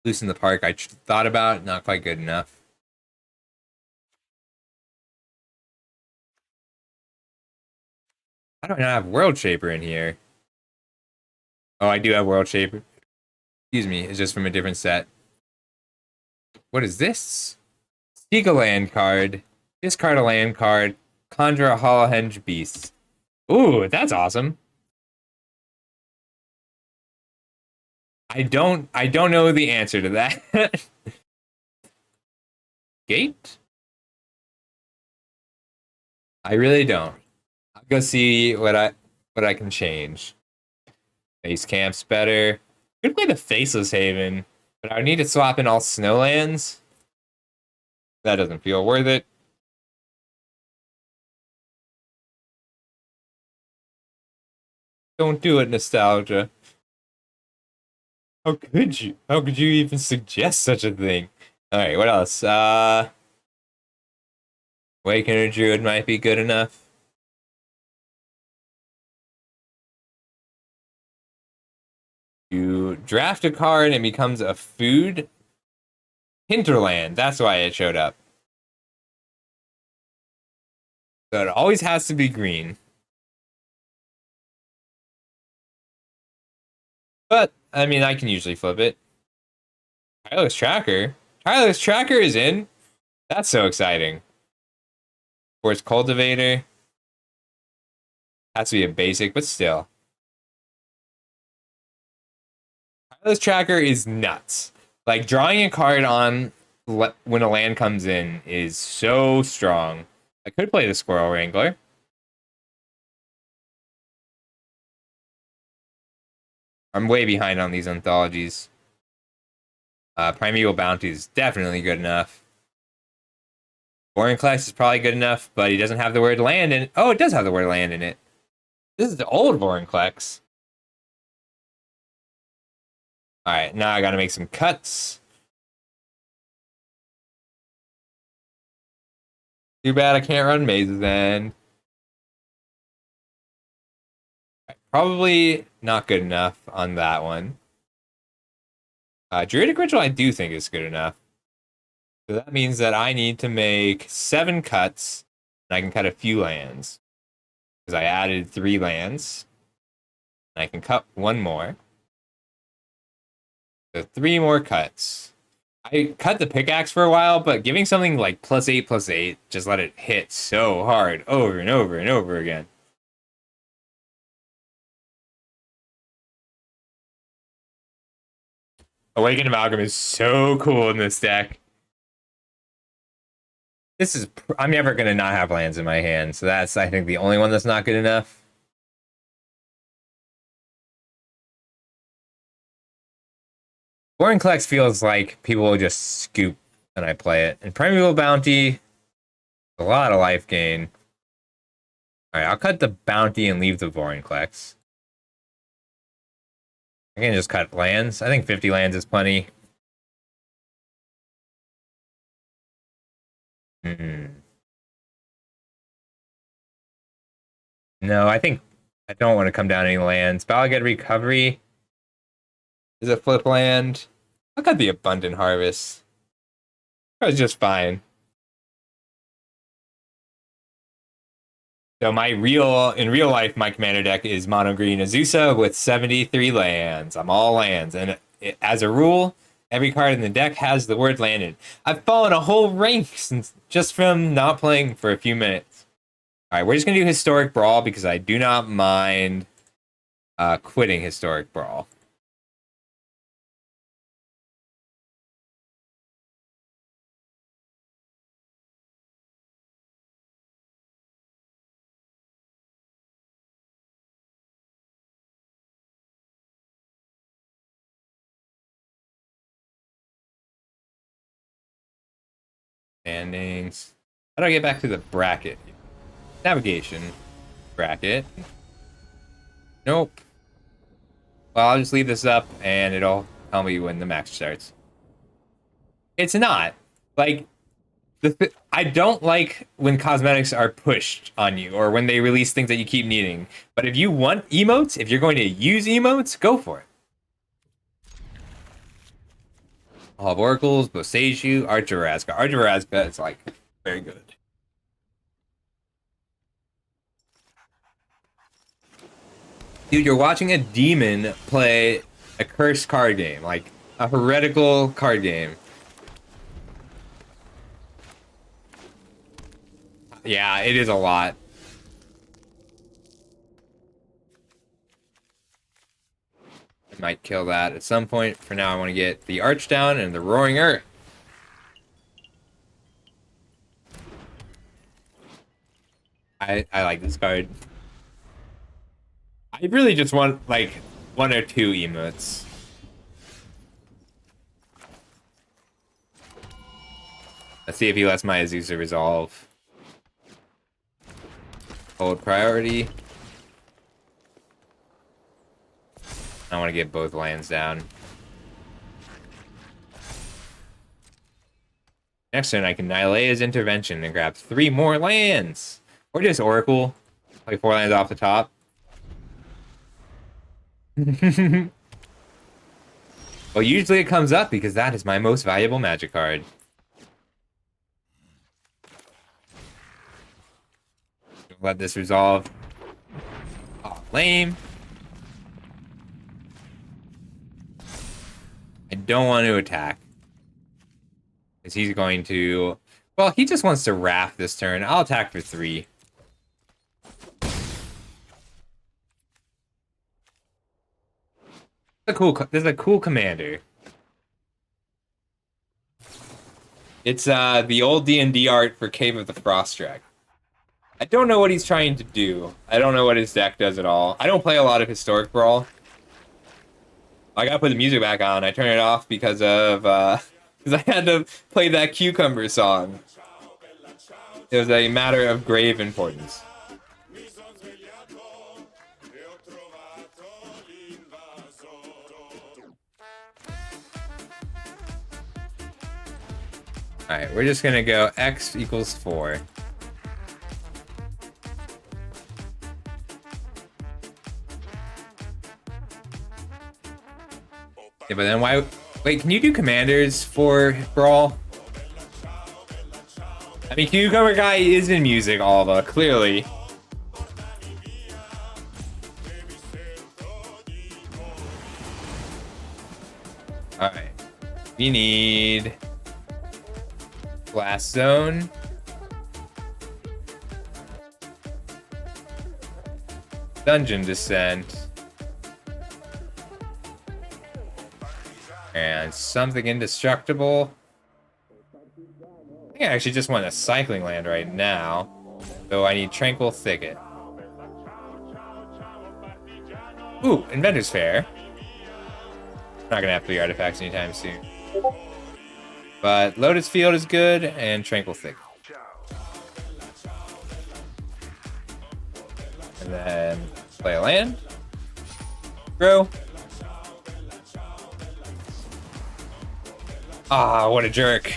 Loose in the Park, I thought about, not quite good enough. I don't have World Shaper in here. Oh, I do have World Shaper. Excuse me, is just from a different set. What is this? Seek a land card. Discard a land card. Conjure a Hollowhenge Beast. Ooh, that's awesome. I don't know the answer to that. Gate? I really don't. I'll go see what I can change. Base camp's better. Could play the Faceless Haven, but I would need to swap in all snowlands. That doesn't feel worth it. Don't do it, nostalgia. How could you? How could you even suggest such a thing? Alright, what else? Awakener Druid might be good enough. You draft a card and it becomes a food. Hinterland, that's why it showed up. So it always has to be green. But, I mean, I can usually flip it. Tireless Tracker? Tireless Tracker is in? That's so exciting. Force Cultivator. Has to be a basic, but still. Tireless Tracker is nuts. Like, drawing a card on when a land comes in is so strong. I could play the Squirrel Wrangler. I'm way behind on these anthologies. Primeval Bounty is definitely good enough. Vorinclex is probably good enough, but he doesn't have the word land in it. Oh, it does have the word land in it. This is the old Vorinclex. Alright, now I gotta make some cuts. Too bad I can't run Maze's End. Probably not good enough on that one. Druidic Ritual I do think is good enough. So that means that I need to make 7 cuts, and I can cut a few lands. Because I added 3 lands. And I can cut 1 more. So 3 more cuts. I cut the pickaxe for a while, but giving something like +8/+8 just let it hit so hard over and over and over again. Awakened Amalgam is so cool in this deck. This is... I'm never going to not have lands in my hand, so that's, I think, the only one that's not good enough. Vorinclex feels like people will just scoop when I play it. And Primeval Bounty, a lot of life gain. Alright, I'll cut the Bounty and leave the Vorinclex. I can just cut lands. I think 50 lands is plenty. No, I think I don't want to come down any lands. Balagad Recovery is a flip land. I'll cut the Abundant Harvest. That was just fine. So in real life, my commander deck is mono green Azusa with 73 lands. I'm all lands, and as a rule, every card in the deck has the word land in it. I've fallen a whole rank since just from not playing for a few minutes. All right, we're just gonna do Historic Brawl because I do not mind quitting Historic Brawl. Standings. How do I get back to the bracket? Navigation. Bracket. Nope. Well, I'll just leave this up and it'll tell me when the match starts. It's not. Like, I don't like when cosmetics are pushed on you or when they release things that you keep needing. But if you want emotes, if you're going to use emotes, go for it. Hall of Oracles, Boseiju, Archer Razga. Archer Razga is like very good. Dude, you're watching a demon play a cursed card game, like a heretical card game. Yeah, it is a lot. I might kill that at some point. For now, I want to get the Arch down and the Roaring Earth. I like this card. I really just want, like, 1 or 2 emotes. Let's see if he lets my Azusa resolve. Hold priority. I want to get both lands down. Next turn, I can Nylea's Intervention and grab 3 more lands. Or just Oracle. Like 4 lands off the top. Well, usually it comes up because that is my most valuable Magic card. Let this resolve. Oh, lame. I don't want to attack. Because he's going to... Well, he just wants to Wrath this turn. I'll attack for 3. This is a cool commander. It's the old D&D art for Cave of the Frostdragon. I don't know what he's trying to do. I don't know what his deck does at all. I don't play a lot of Historic Brawl. I gotta put the music back on. I turned it off because of because I had to play that Cucumber song. It was a matter of grave importance. Alright, we're just gonna go X equals 4. Yeah, but then why... Wait, can you do commanders for Brawl? I mean, Cucumber Guy is in music, Alva, clearly. Alright. We need... Blast Zone. Dungeon Descent. And something indestructible. I think I actually just want a cycling land right now. So I need Tranquil Thicket. Ooh, Inventor's Fair. Not gonna have 3 artifacts anytime soon. But Lotus Field is good, and Tranquil Thicket. And then play a land. Grow. Ah, what a jerk.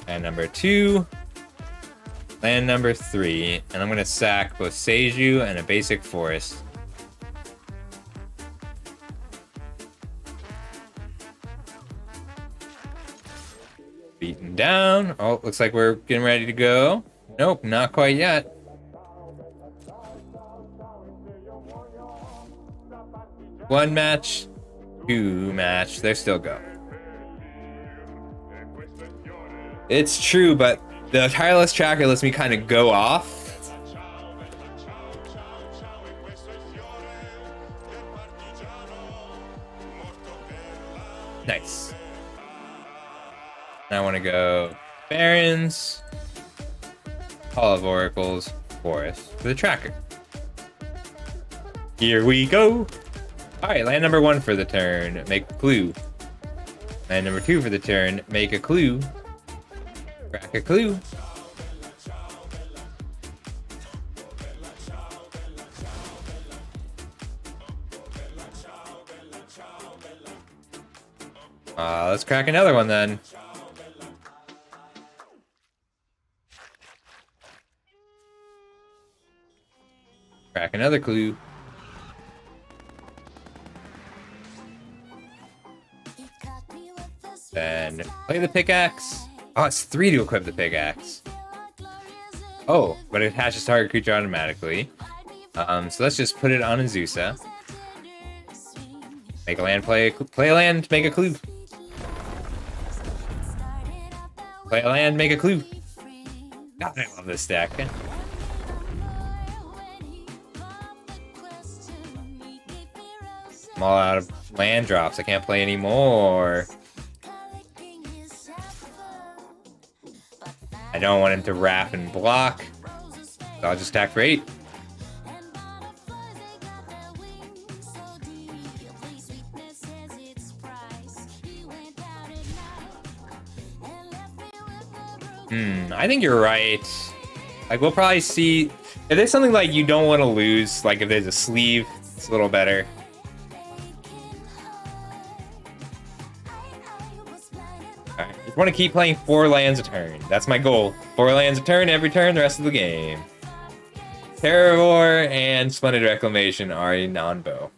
And number 2. Land number 3. And I'm going to sack both Seiju and a basic forest. Beaten down. Oh, looks like we're getting ready to go. Nope, not quite yet. One match. 2 match. They're still going. It's true, but the tireless tracker lets me kind of go off. Nice. Now I want to go Barrens, Hall of Oracles, Forest for the tracker. Here we go. Alright, land number 1 for the turn, make a clue. Land number 2 for the turn, make a clue. Crack a clue. Let's crack another one then. Crack another clue. Then play the pickaxe. Oh, it's 3 to equip the pickaxe. Oh, but it attaches target creature automatically. So let's just put it on Azusa. Make a land, play a land, make a clue. Play a land, make a clue. God, I love this deck. I'm all out of land drops. I can't play anymore. I don't want him to wrap and block. So I'll just attack for 8. I think you're right. Like, we'll probably see... If there's something like you don't want to lose, like if there's a sleeve, it's a little better. Alright, just want to keep playing 4 lands a turn. That's my goal. 4 lands a turn, every turn, the rest of the game. Terravor and Splendid Reclamation are a non-bow.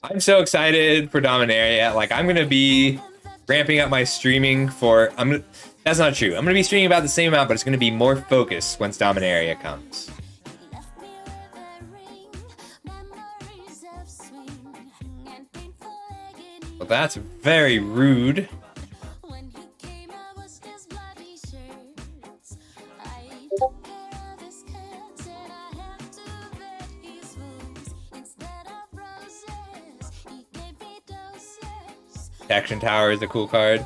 I'm so excited for Dominaria. Like, I'm gonna be ramping up my streaming for... That's not true. I'm gonna be streaming about the same amount, but it's gonna be more focused once Dominaria comes. Well, that's very rude. Action Tower is a cool card.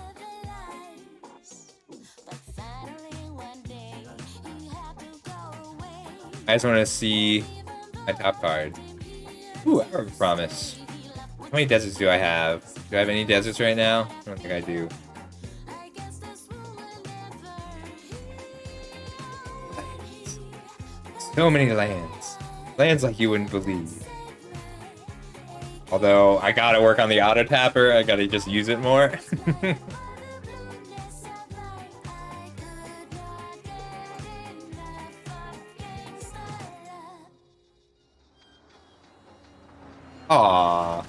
I just want to see my top card. Ooh, Hour of Promise. How many deserts do I have? Do I have any deserts right now? I don't think I do. So many lands. Lands like you wouldn't believe. Although, I gotta work on the auto tapper, I gotta just use it more. Aww.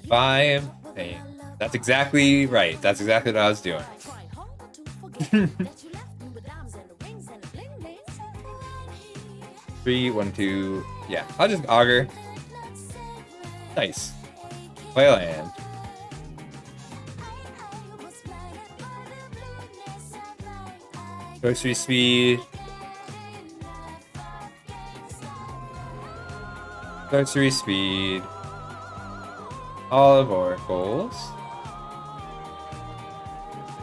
Five. Hey, that's exactly right. That's exactly what I was doing. 3, 1, 2. Yeah, I'll just auger. Nice. Play land. Grocery speed. Grocery speed. Olive oracles.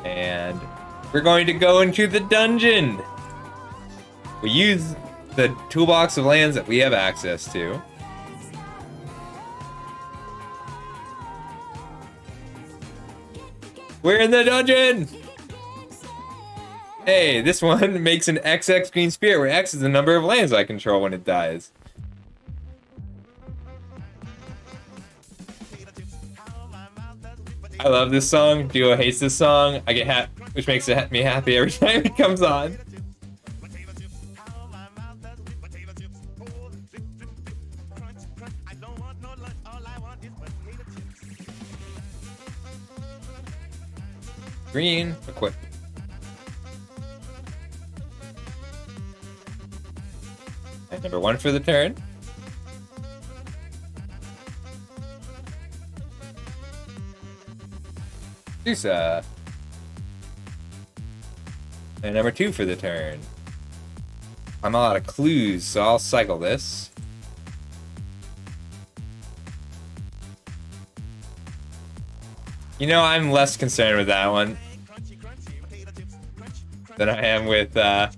And we're going to go into the dungeon. We use the toolbox of lands that we have access to. We're in the dungeon! Hey, this one makes an XX green spirit, where X is the number of lands I control when it dies. I love this song. Duo hates this song. I get which makes me happy every time it comes on. Green, equip. And number 1 for the turn. Dusa. And number 2 for the turn. I'm all out of clues, so I'll cycle this. You know, I'm less concerned with that one than I am with, I'm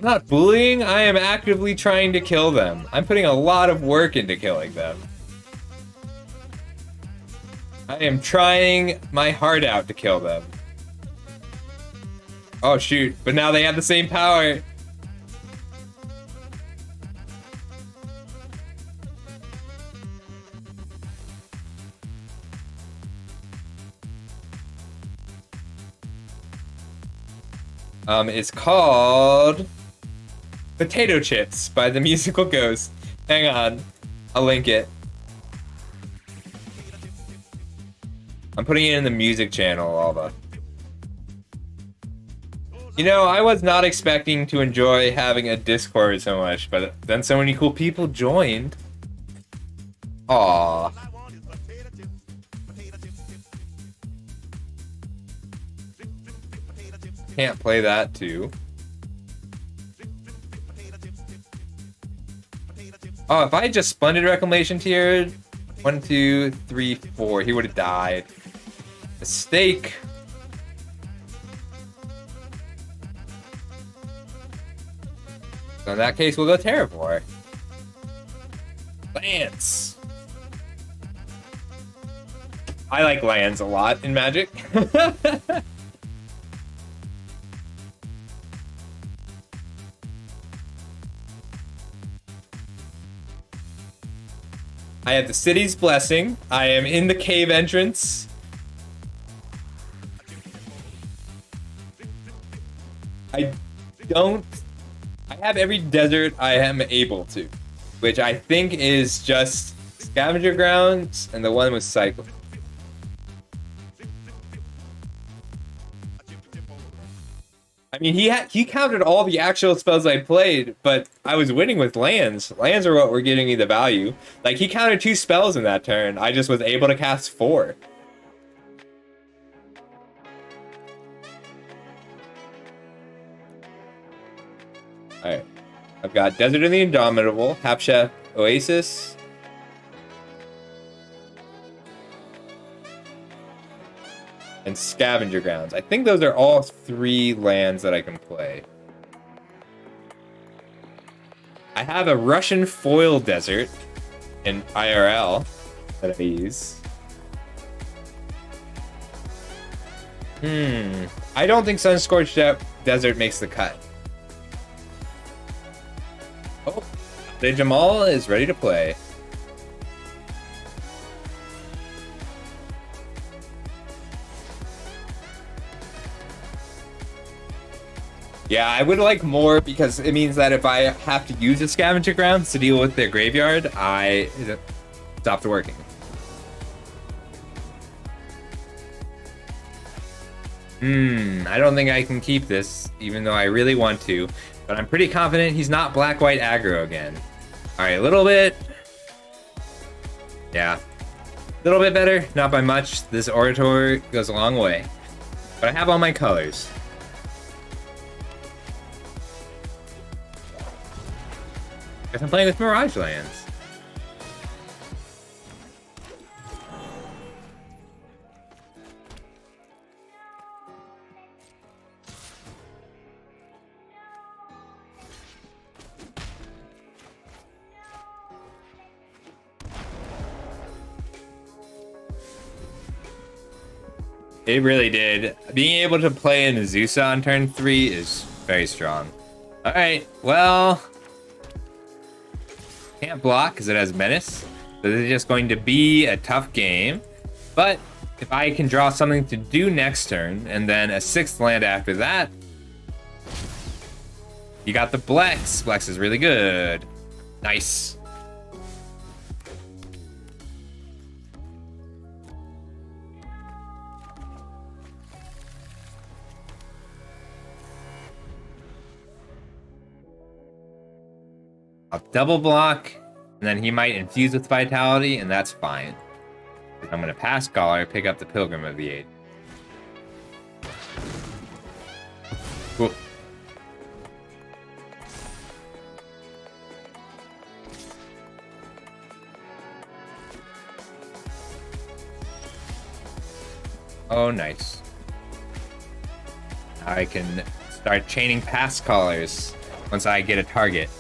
not bullying, I am actively trying to kill them. I'm putting a lot of work into killing them. I am trying my heart out to kill them. Oh shoot, but now they have the same power. It's called Potato Chips by the Musical Ghost. Hang on, I'll link it. I'm putting it in the music channel, Alva. You know, I was not expecting to enjoy having a Discord so much, but then so many cool people joined. Aww. Can't play that too. Oh, if I had just Splendid Reclamation tiered 1, 2, 3, 4, he would have died. Mistake. So in that case, we'll go Terravore. Lance. I like lands a lot in Magic. I have the city's blessing. I am in the cave entrance. I have every desert I am able to, which I think is just Scavenger Grounds and the one with Cycle. I mean, he counted all the actual spells I played, but I was winning with lands. Lands are what were getting me the value. Like, he counted 2 spells in that turn. I just was able to cast 4. Alright. I've got Desert of the Indomitable, Hap Chef Oasis. And Scavenger Grounds. I think those are all 3 lands that I can play. I have a Russian Foil Desert in IRL that I use. I don't think Sunscorched Desert makes the cut. Oh, Jamal is ready to play. Yeah, I would like more because it means that if I have to use a Scavenger Grounds to deal with their graveyard, I stopped working. I don't think I can keep this, even though I really want to. But I'm pretty confident he's not black-white aggro again. Alright, a little bit. Yeah. A little bit better, not by much. This Orator goes a long way. But I have all my colors. Guess I'm playing with Mirage Lands. It really did. Being able to play in Azusa on turn 3 is very strong. Alright, well... Can't block because it has Menace. So this is just going to be a tough game. But if I can draw something to do next turn, and then a 6th land after that... You got the Blex. Blex is really good. Nice. I'll double block, and then he might infuse with Vitality, and that's fine. I'm going to pass Scholar, pick up the Pilgrim of the Age. Cool. Oh, nice. I can start chaining past Scholars once I get a target.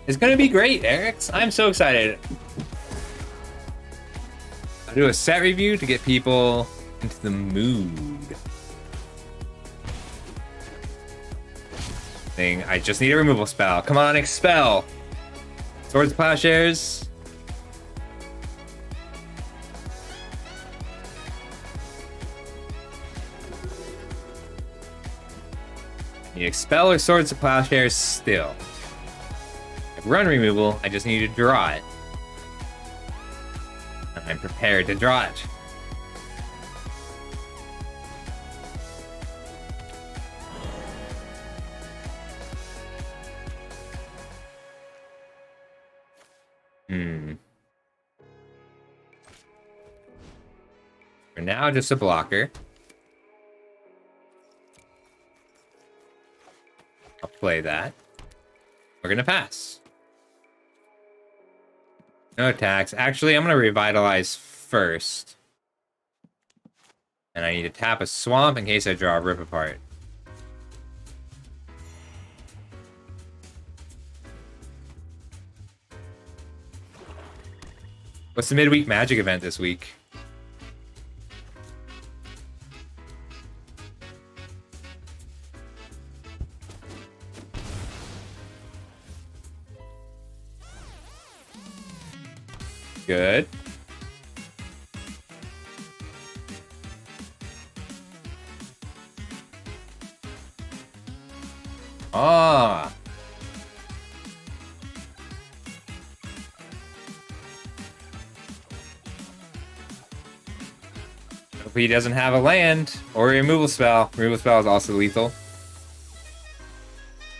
It's gonna be great, Eric's. I'm so excited. I'll do a set review to get people into the mood. I just need a removal spell. Come on, expel. Swords of Plowshares. You expel or Swords to Plowshares still. Run removal, I just need to draw it. I'm prepared to draw it. For now, just a blocker. I'll play that. We're gonna pass. No attacks. Actually, I'm gonna revitalize first. And I need to tap a swamp in case I draw a Rip Apart. What's the midweek magic event this week? Good. Ah. Hope he doesn't have a land or a removal spell. Removal spell is also lethal.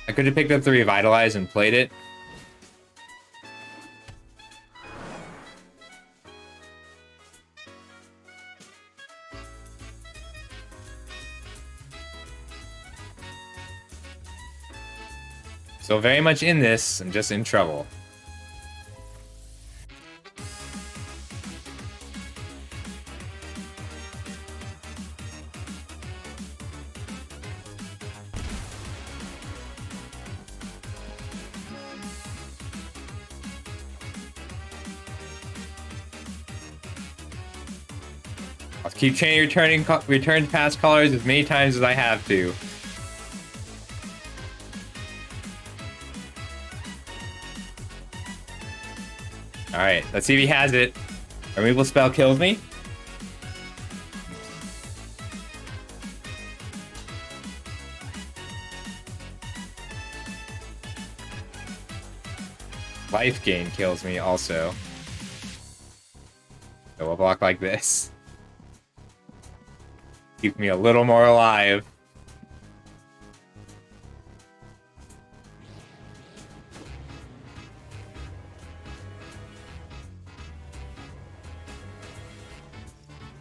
I could have picked up the Revitalize and played it. So very much in this, and just in trouble. I'll keep chaining return past callers as many times as I have to. Alright, let's see if he has it. A removal spell kills me. Life gain kills me also. So we'll block like this. Keep me a little more alive.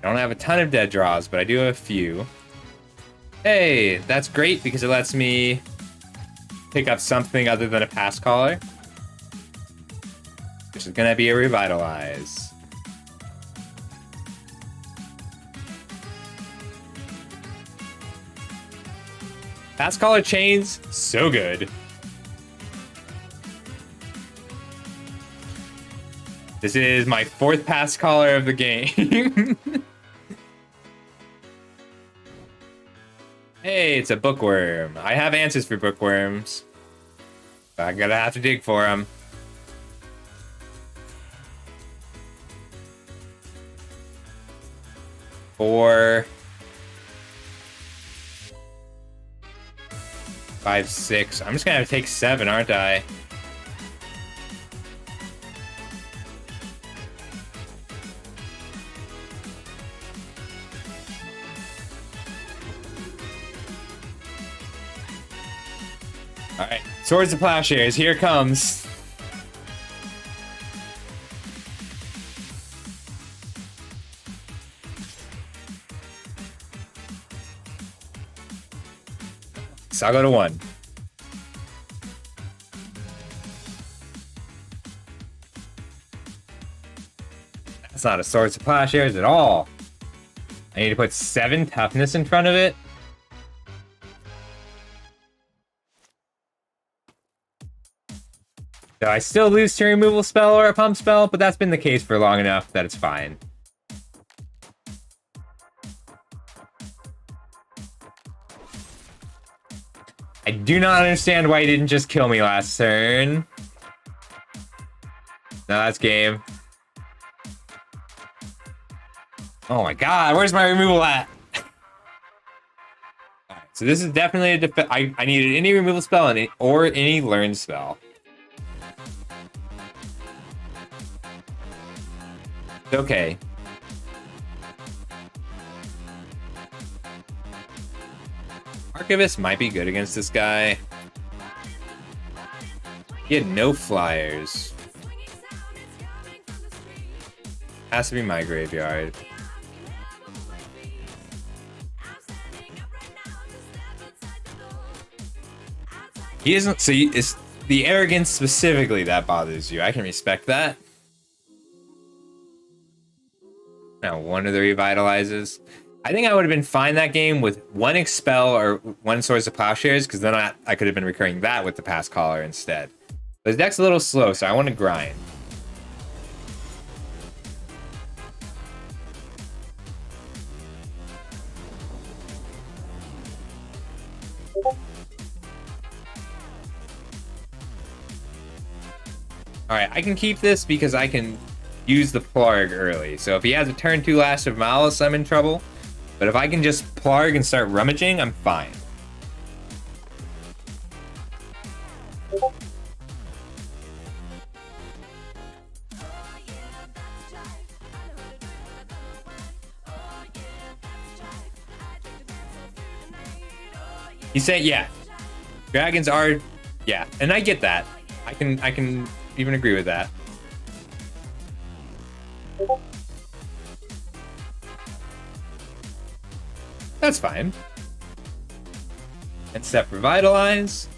I don't have a ton of dead draws, but I do have a few. Hey, that's great because it lets me pick up something other than a pass caller. Which is gonna be a Revitalize. Pass caller chains, so good. This is my 4th pass caller of the game. Hey, it's a bookworm. I have answers for bookworms. But I'm gonna have to dig for them. Four, 5, 6. I'm just gonna have to take 7, aren't I? Alright, Swords to Plowshares, here it comes. So I'll go to 1. That's not a Swords to Plowshares at all. I need to put 7 toughness in front of it. So I still lose to a removal spell or a pump spell, but that's been the case for long enough that it's fine. I do not understand why he didn't just kill me last turn. No, that's game. Oh my god, where's my removal at? Alright. So this is definitely a I needed any removal spell or any learn spell. Okay. Archivist might be good against this guy. He had no flyers. Has to be my graveyard. He isn't. So it's the arrogance specifically that bothers you. I can respect that. Now one of the revitalizes. I think I would have been fine that game with one expel or one source of plowshares, because then I could have been recurring that with the pass caller instead. But his deck's a little slow, so I want to grind. Alright, I can keep this because I can use the Plarg early. So if he has a turn 2 Lash of Malice, I'm in trouble. But if I can just Plarg and start rummaging, I'm fine. He said, yeah. Dragons are, yeah, and I get that. I can even agree with that. That's fine. And step Revitalize.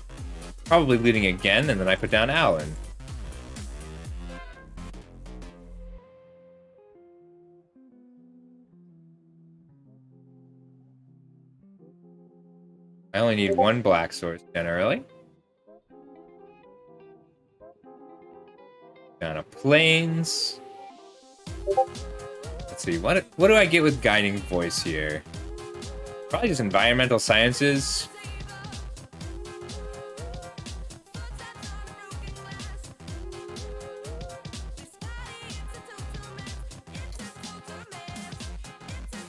Probably leading again, and then I put down Alan. I only need one black source generally. Down a Plains. Let's see, what do I get with Guiding Voice here? Probably just Environmental Sciences.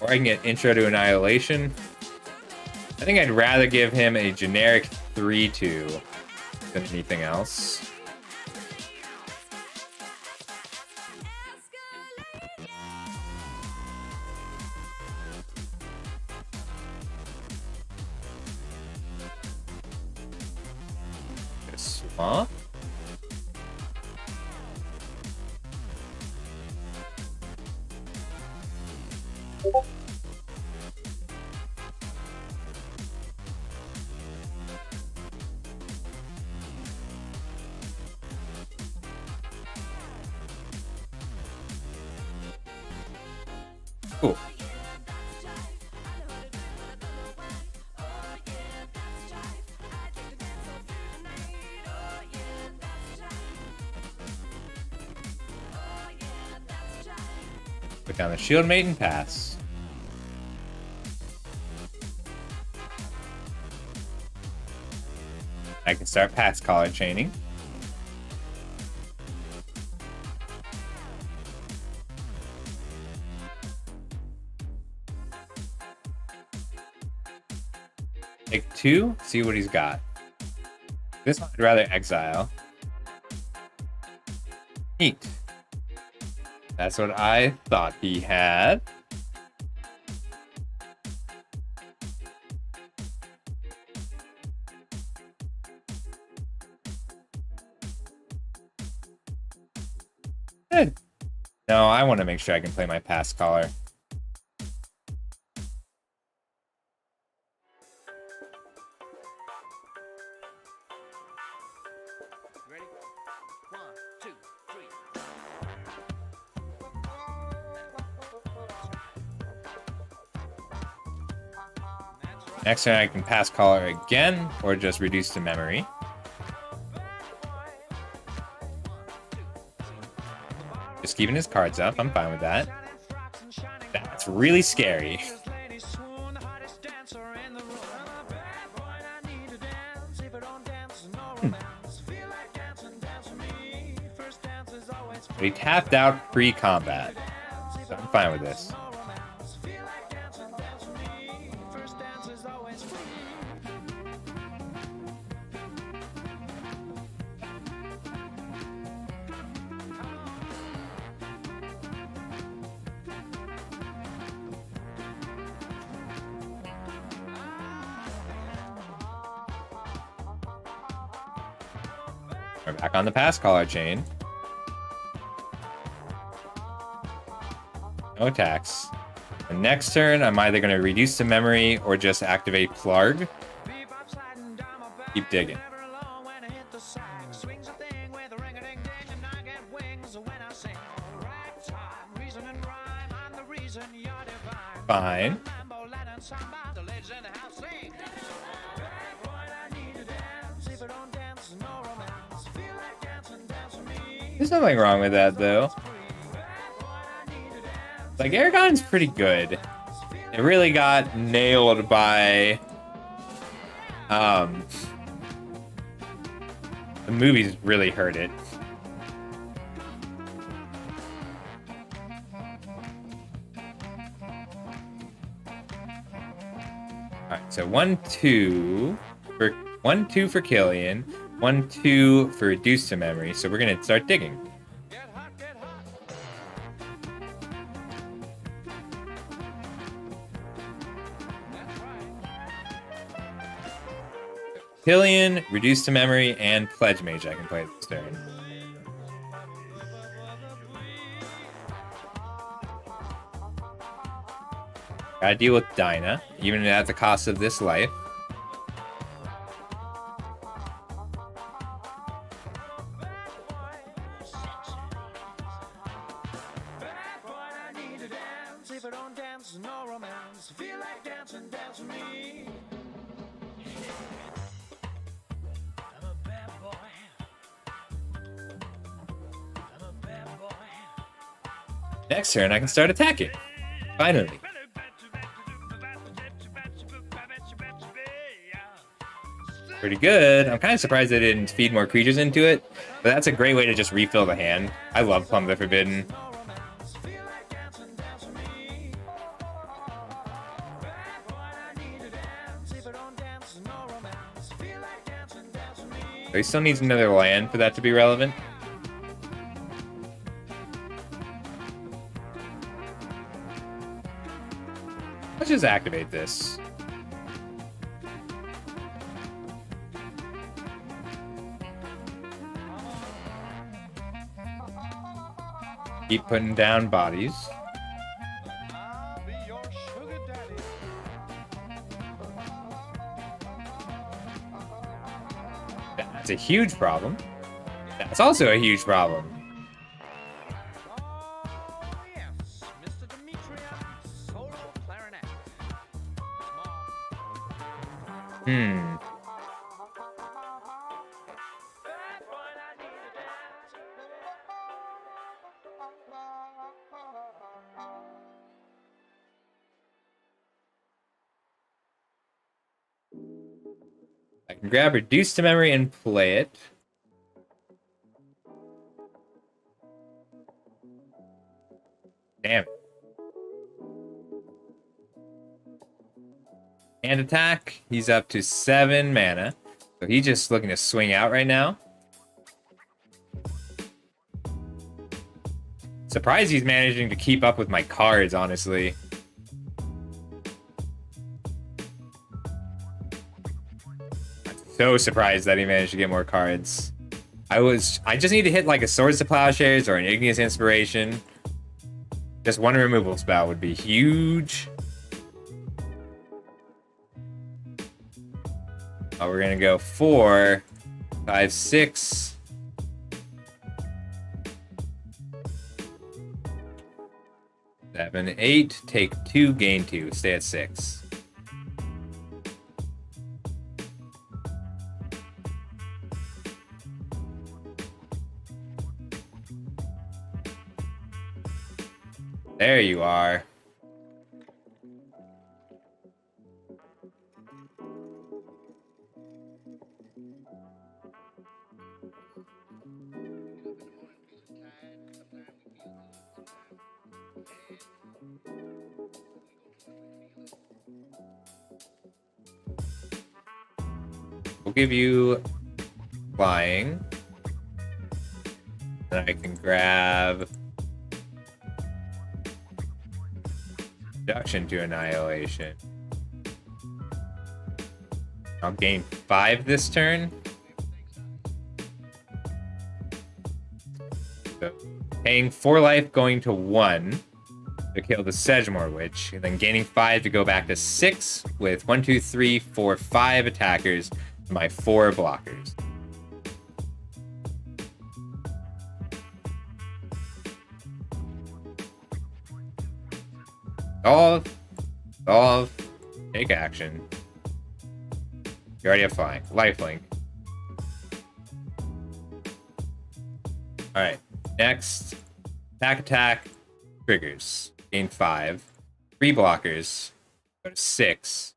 Or I can get Intro to Annihilation. I think I'd rather give him a generic 3-2 than anything else. Swamp. Cool. Put down the Shield Maiden pass. I can start pass caller chaining. Take 2, see what he's got. This one I'd rather exile. Neat. That's what I thought he had. Good. No, I want to make sure I can play my pass caller. Ready? 1, 2, 3. Next turn I can pass caller again, or just reduce to memory. Just keeping his cards up, I'm fine with that. That's really scary. We tapped out pre-combat, so I'm fine with this. We're back on the pass caller chain. No attacks. And next turn, I'm either going to reduce the memory or just activate Plarg. Keep digging. Fine. There's nothing wrong with that, though. Like, Aragon's pretty good. It really got nailed by... the movies really hurt it. Alright, so 1-2 for 1-2 for Killian, 1-2 for reduced to memory. So we're gonna start digging. Killian, reduced to memory, and Pledge Mage I can play this turn. Gotta deal with Dinah, even at the cost of this life. Next turn, I can start attacking. Finally. Pretty good. I'm kind of surprised they didn't feed more creatures into it, but that's a great way to just refill the hand. I love Plum the Forbidden. So he still needs another land for that to be relevant. Let's just activate this. Keep putting down bodies. That's a huge problem. That's also a huge problem. I can grab Reduce to Memory and play it. Damn it. And attack. He's up to 7 mana. So he's just looking to swing out right now. Surprised he's managing to keep up with my cards, honestly. So surprised that he managed to get more cards. I just need to hit like a Swords to Plowshares or an Igneous Inspiration. Just one removal spell would be huge. Oh, we're gonna go 4, 5, 6. Seven, 8. Take 2, gain 2. Stay at 6. There you are. We'll give you flying. Then I can grab reduction to annihilation. I'll gain 5 this turn. paying 4 life, going to 1 to kill the Sedgemoor Witch, and then gaining 5 to go back to 6 with 1, 2, 3, 4, 5 attackers to my 4 blockers. Solve, take action. You already have flying. Lifelink. Alright, next. Attack, triggers. Gain 5. 3 blockers. Go to 6.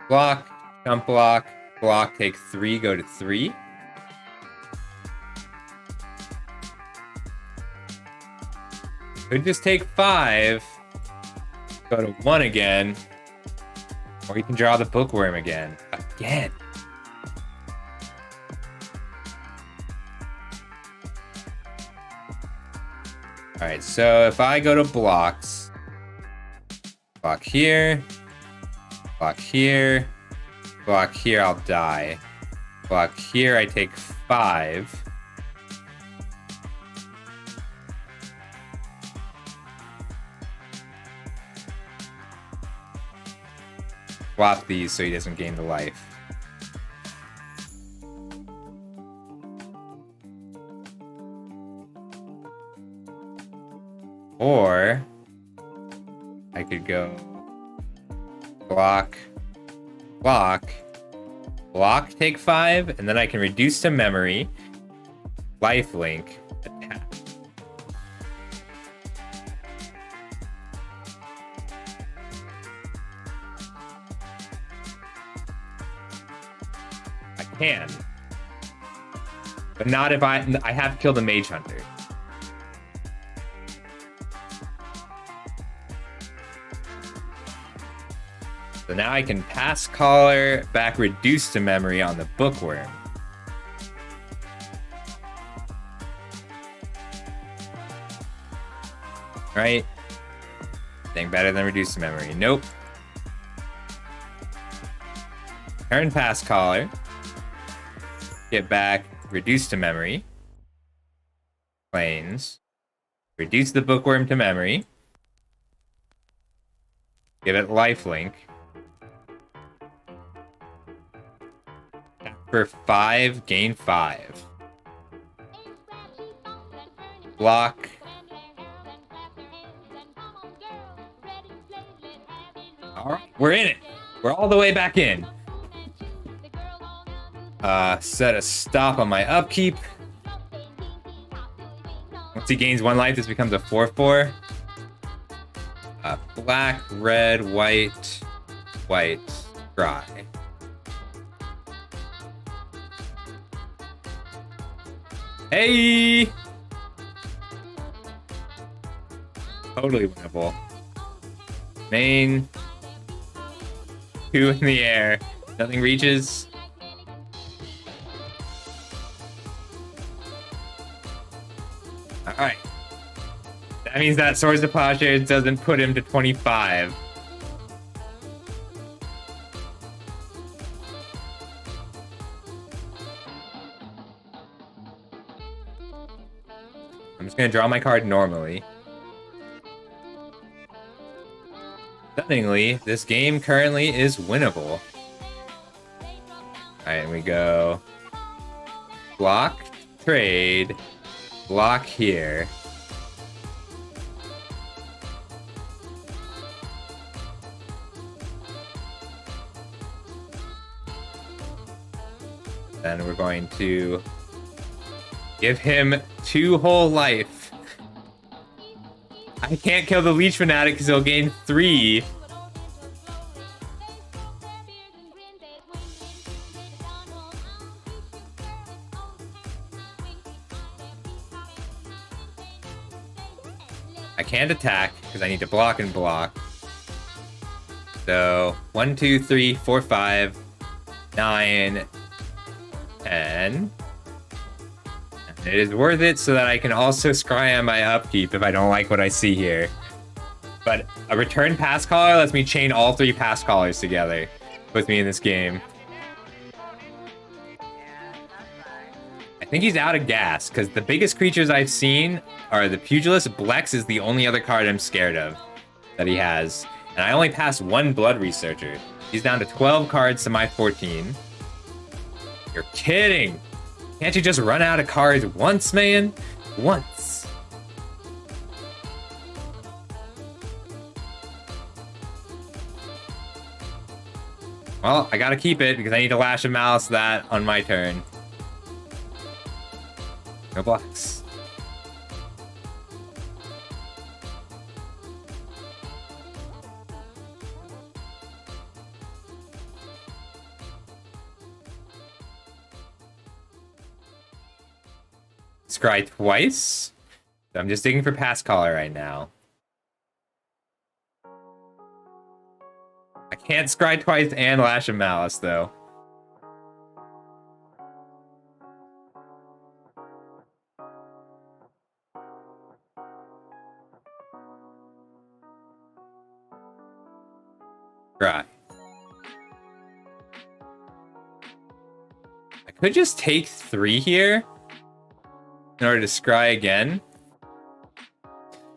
Block, jump block, take 3, go to 3. Could just take 5, go to 1 again, or you can draw the bookworm again. Alright, so if I go to blocks, block here, block here, block here, I'll die. Block here, I take 5. Swap these so he doesn't gain the life. Or I could go block, take 5, and then I can reduce to memory, lifelink, attack. I can, but not if I have to kill the Mage Hunter. So now I can pass Caller, back reduce to memory on the Bookworm. Right? Think better than reduce to memory. Nope. Turn pass Caller. Get back, reduce to memory. Planes. Reduce the Bookworm to memory. Give it lifelink. For 5, gain 5. Block. Alright, we're in it. We're all the way back in. Set a stop on my upkeep. Once he gains 1 life, this becomes a 4/4. Black, red, white, dry. Hey! Totally winnable. Main. 2 in the air. Nothing reaches. Alright. That means that Swords of Plowshares doesn't put him to 25. I'm just gonna draw my card normally. Stunningly, this game currently is winnable. Alright, we go block, trade, block here. Then we're going to give him 2 whole life. I can't kill the Leech Fanatic because he'll gain 3. I can't attack because I need to block and block. So 1, 2, 3, 4, 5, 9, 10. It is worth it so that I can also scry on my upkeep if I don't like what I see here. But a return pass caller lets me chain all 3 pass callers together with me in this game. think he's out of gas, because the biggest creatures I've seen are the Pugilist. Blex is the only other card I'm scared of that he has. And I only passed one Blood Researcher. He's down to 12 cards to my 14. You're kidding! Can't you just run out of cards once, man? Once. Well, I gotta keep it because I need to Lash of Malice that on my turn. No blocks. Scry twice. I'm just digging for Pass Caller right now. I can't Scry twice and Lash of Malice, though. Right. I could just take 3 here in order to scry again.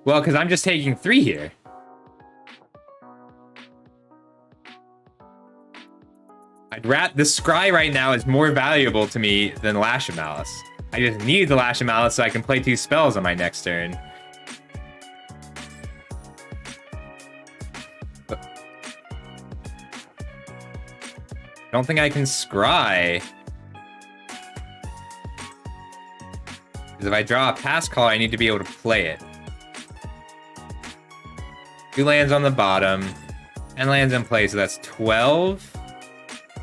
Well, because I'm just taking 3 here. The scry right now is more valuable to me than Lash of Malice. I just need the Lash of Malice so I can play 2 spells on my next turn. But I don't think I can scry. Because if I draw a Pass Caller, I need to be able to play it. 2 lands on the bottom. 10 lands in play, so that's 12.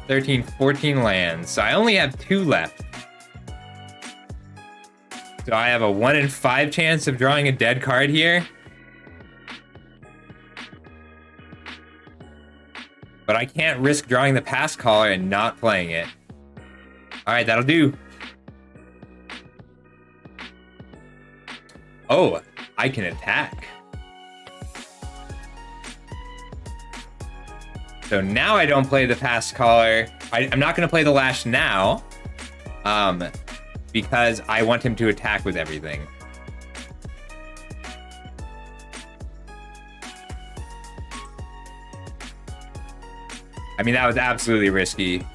13, 14 lands. So I only have 2 left. So I have a 1 in 5 chance of drawing a dead card here. But I can't risk drawing the Pass Caller and not playing it. Alright, that'll do. Oh, I can attack. So now I don't play the Pass Caller. I'm not going to play the Lash now. Because I want him to attack with everything. I mean, that was absolutely risky.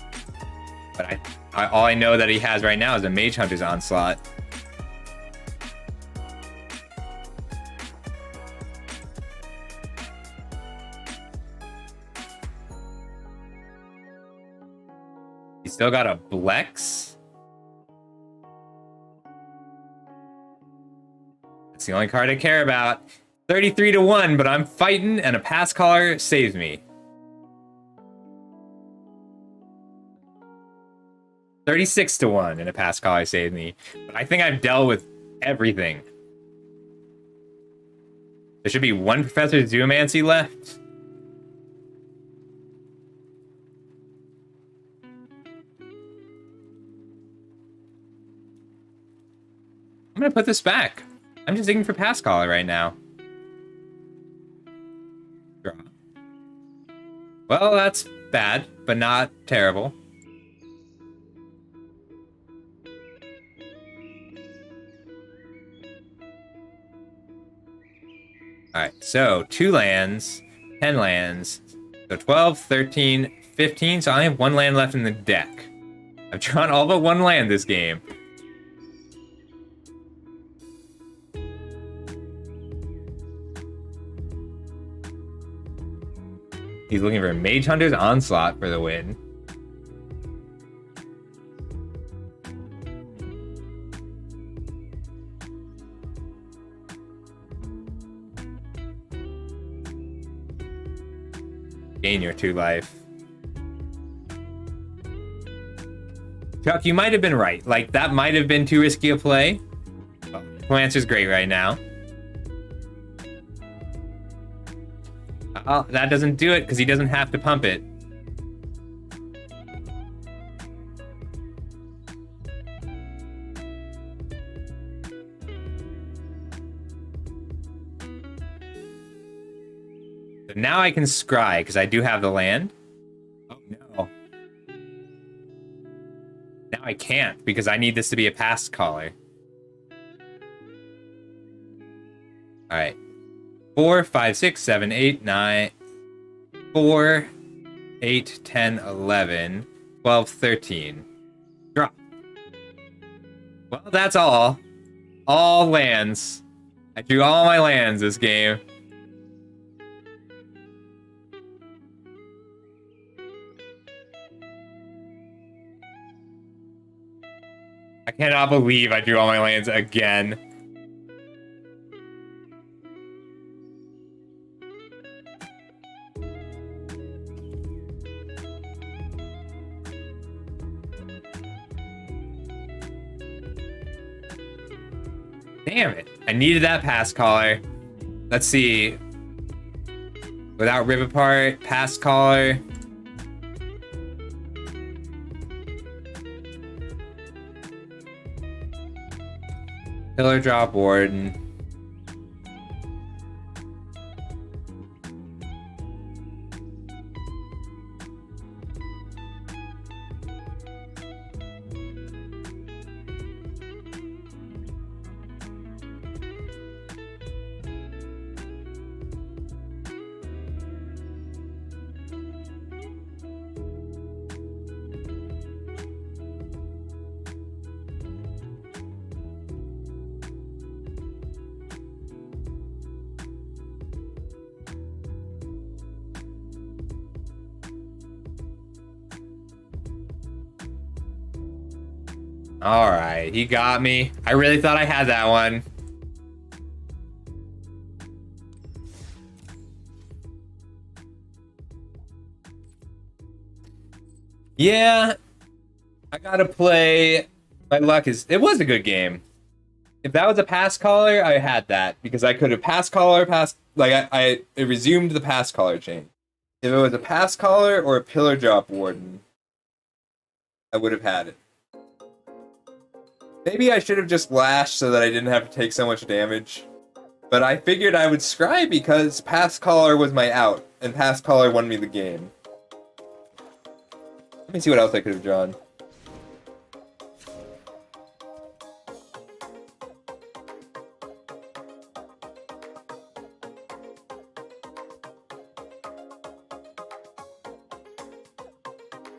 But all I know that he has right now is a Mage Hunter's Onslaught. He's still got a Blex. That's the only card I care about. 33-1, but I'm fighting, and a Pass Caller saves me. 36-1, and a Pass Caller saved me. But I think I've dealt with everything. There should be 1 Professor Zoomancy left. I'm gonna put this back. I'm just digging for Pass Caller right now. Draw. Well, that's bad, but not terrible. Alright, so 2 lands, 10 lands, so 12, 13, 15, so I have 1 land left in the deck. I've drawn all but 1 land this game. He's looking for Mage Hunter's Onslaught for the win. Gain your 2 life. Chuck, you might have been right. Like, that might have been too risky a play. Oh, Lancer's great right now. Oh, that doesn't do it because he doesn't have to pump it. So now I can scry because I do have the land. Oh no. Now I can't because I need this to be a past caller. All right. 4, 5, 6, 7, 8, 9, 4, 8, 10, 11, 12, 13. Drop. Well, that's all. All lands. I drew all my lands this game. I cannot believe I drew all my lands again. Damn it. I needed that pass caller. Let's see. Without rip apart, pass caller. Pillar drop warden. All right, he got me. I really thought I had that one. Yeah, I gotta play. My luck is. It was a good game. If that was a pass caller, I had that because I could have pass caller, pass. Like it resumed the pass caller chain. If it was a pass caller or a pillar drop warden, I would have had it. Maybe I should have just lashed so that I didn't have to take so much damage. But I figured I would scry because pass caller was my out, and pass caller won me the game. Let me see what else I could have drawn.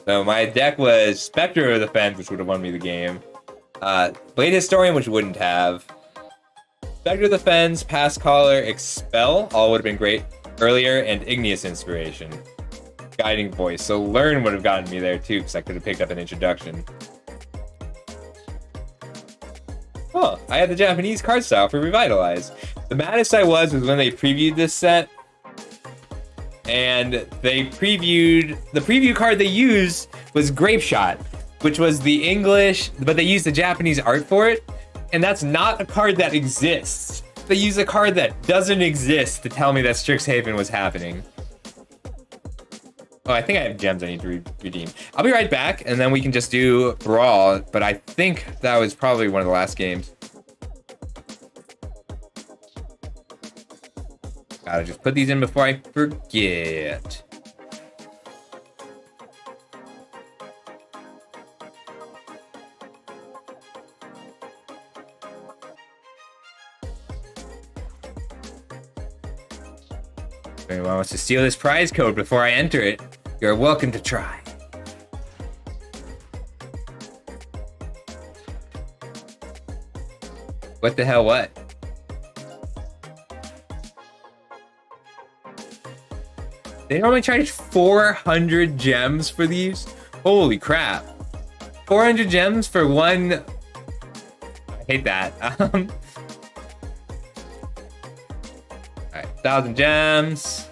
So my deck was Spectre of the Fence, which would have won me the game. Blade Historian, which wouldn't have. Spectre of the Fence, Pass Caller, Expel, all would have been great earlier, and Igneous Inspiration. Guiding Voice. So Learn would have gotten me there too, because I could have picked up an introduction. Oh, I had the Japanese card style for Revitalize. The maddest I was when they previewed this set, and they previewed the preview card they used was Grape Shot, which was the English, but they used the Japanese art for it, and that's not a card that exists. They use a card that doesn't exist to tell me that Strixhaven was happening. Oh, I think I have gems I need to redeem. I'll be right back, and then we can just do Brawl, but I think that was probably one of the last games. Gotta just put these in before I forget. If anyone wants to steal this prize code before I enter it, you're welcome to try. What the hell, what? They normally charge 400 gems for these? Holy crap. 400 gems for one... I hate that. Alright, 1,000 gems.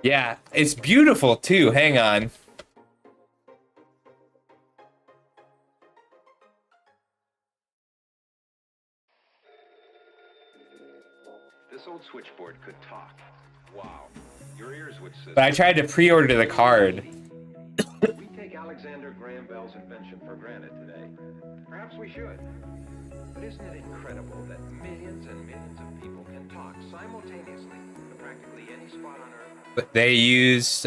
Yeah, it's beautiful too. Hang on. This old switchboard could talk. Wow. Your ears would sit. But I tried to pre-order the card. We take Alexander Graham Bell's invention for granted today. Perhaps we should. But isn't it incredible that millions and millions of people can talk simultaneously to practically any spot on Earth? But they use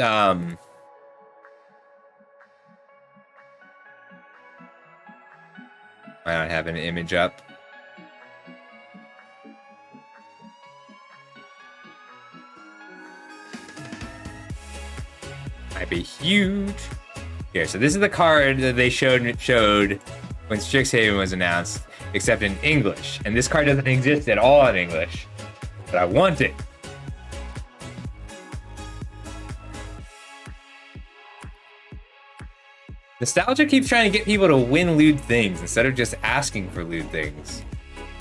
Why not have an image up? Might be huge. Here, so this is the card that they showed when Strixhaven was announced, except in English. And this card doesn't exist at all in English, but I want it. Nostalgia keeps trying to get people to win lewd things instead of just asking for lewd things.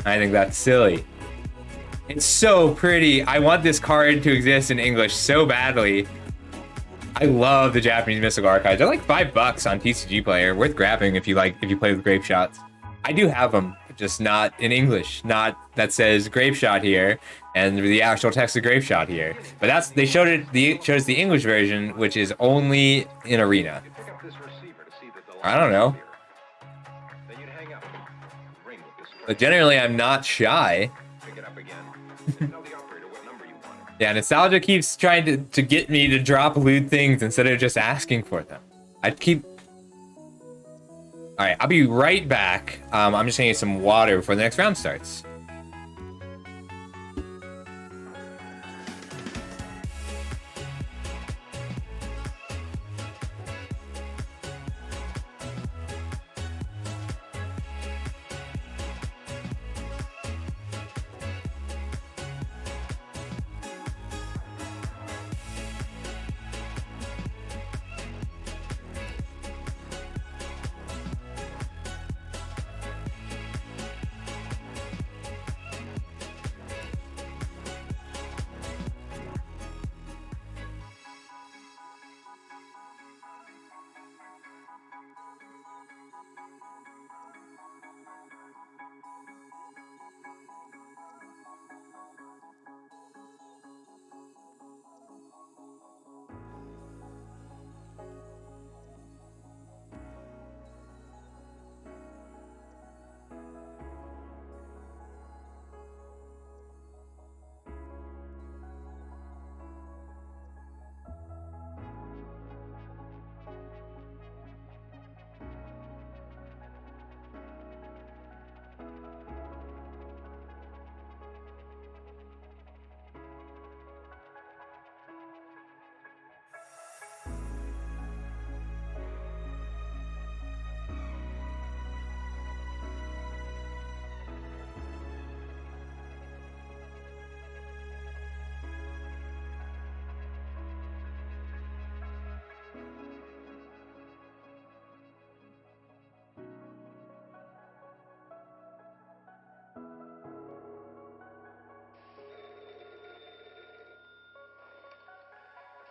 I think that's silly. It's so pretty. I want this card to exist in English so badly. I love the Japanese Mystical Archives. They're like $5 on TCG Player. Worth grabbing if you play with Grape Shots. I do have them, just not in English. Not that says Grape Shot here and the actual text of Grape Shot here. But they showed us the English version, which is only in Arena. I don't know. But generally, I'm not shy. Yeah, Nostalgia keeps trying to get me to drop lewd things instead of just asking for them. Alright, I'll be right back. I'm just gonna get some water before the next round starts.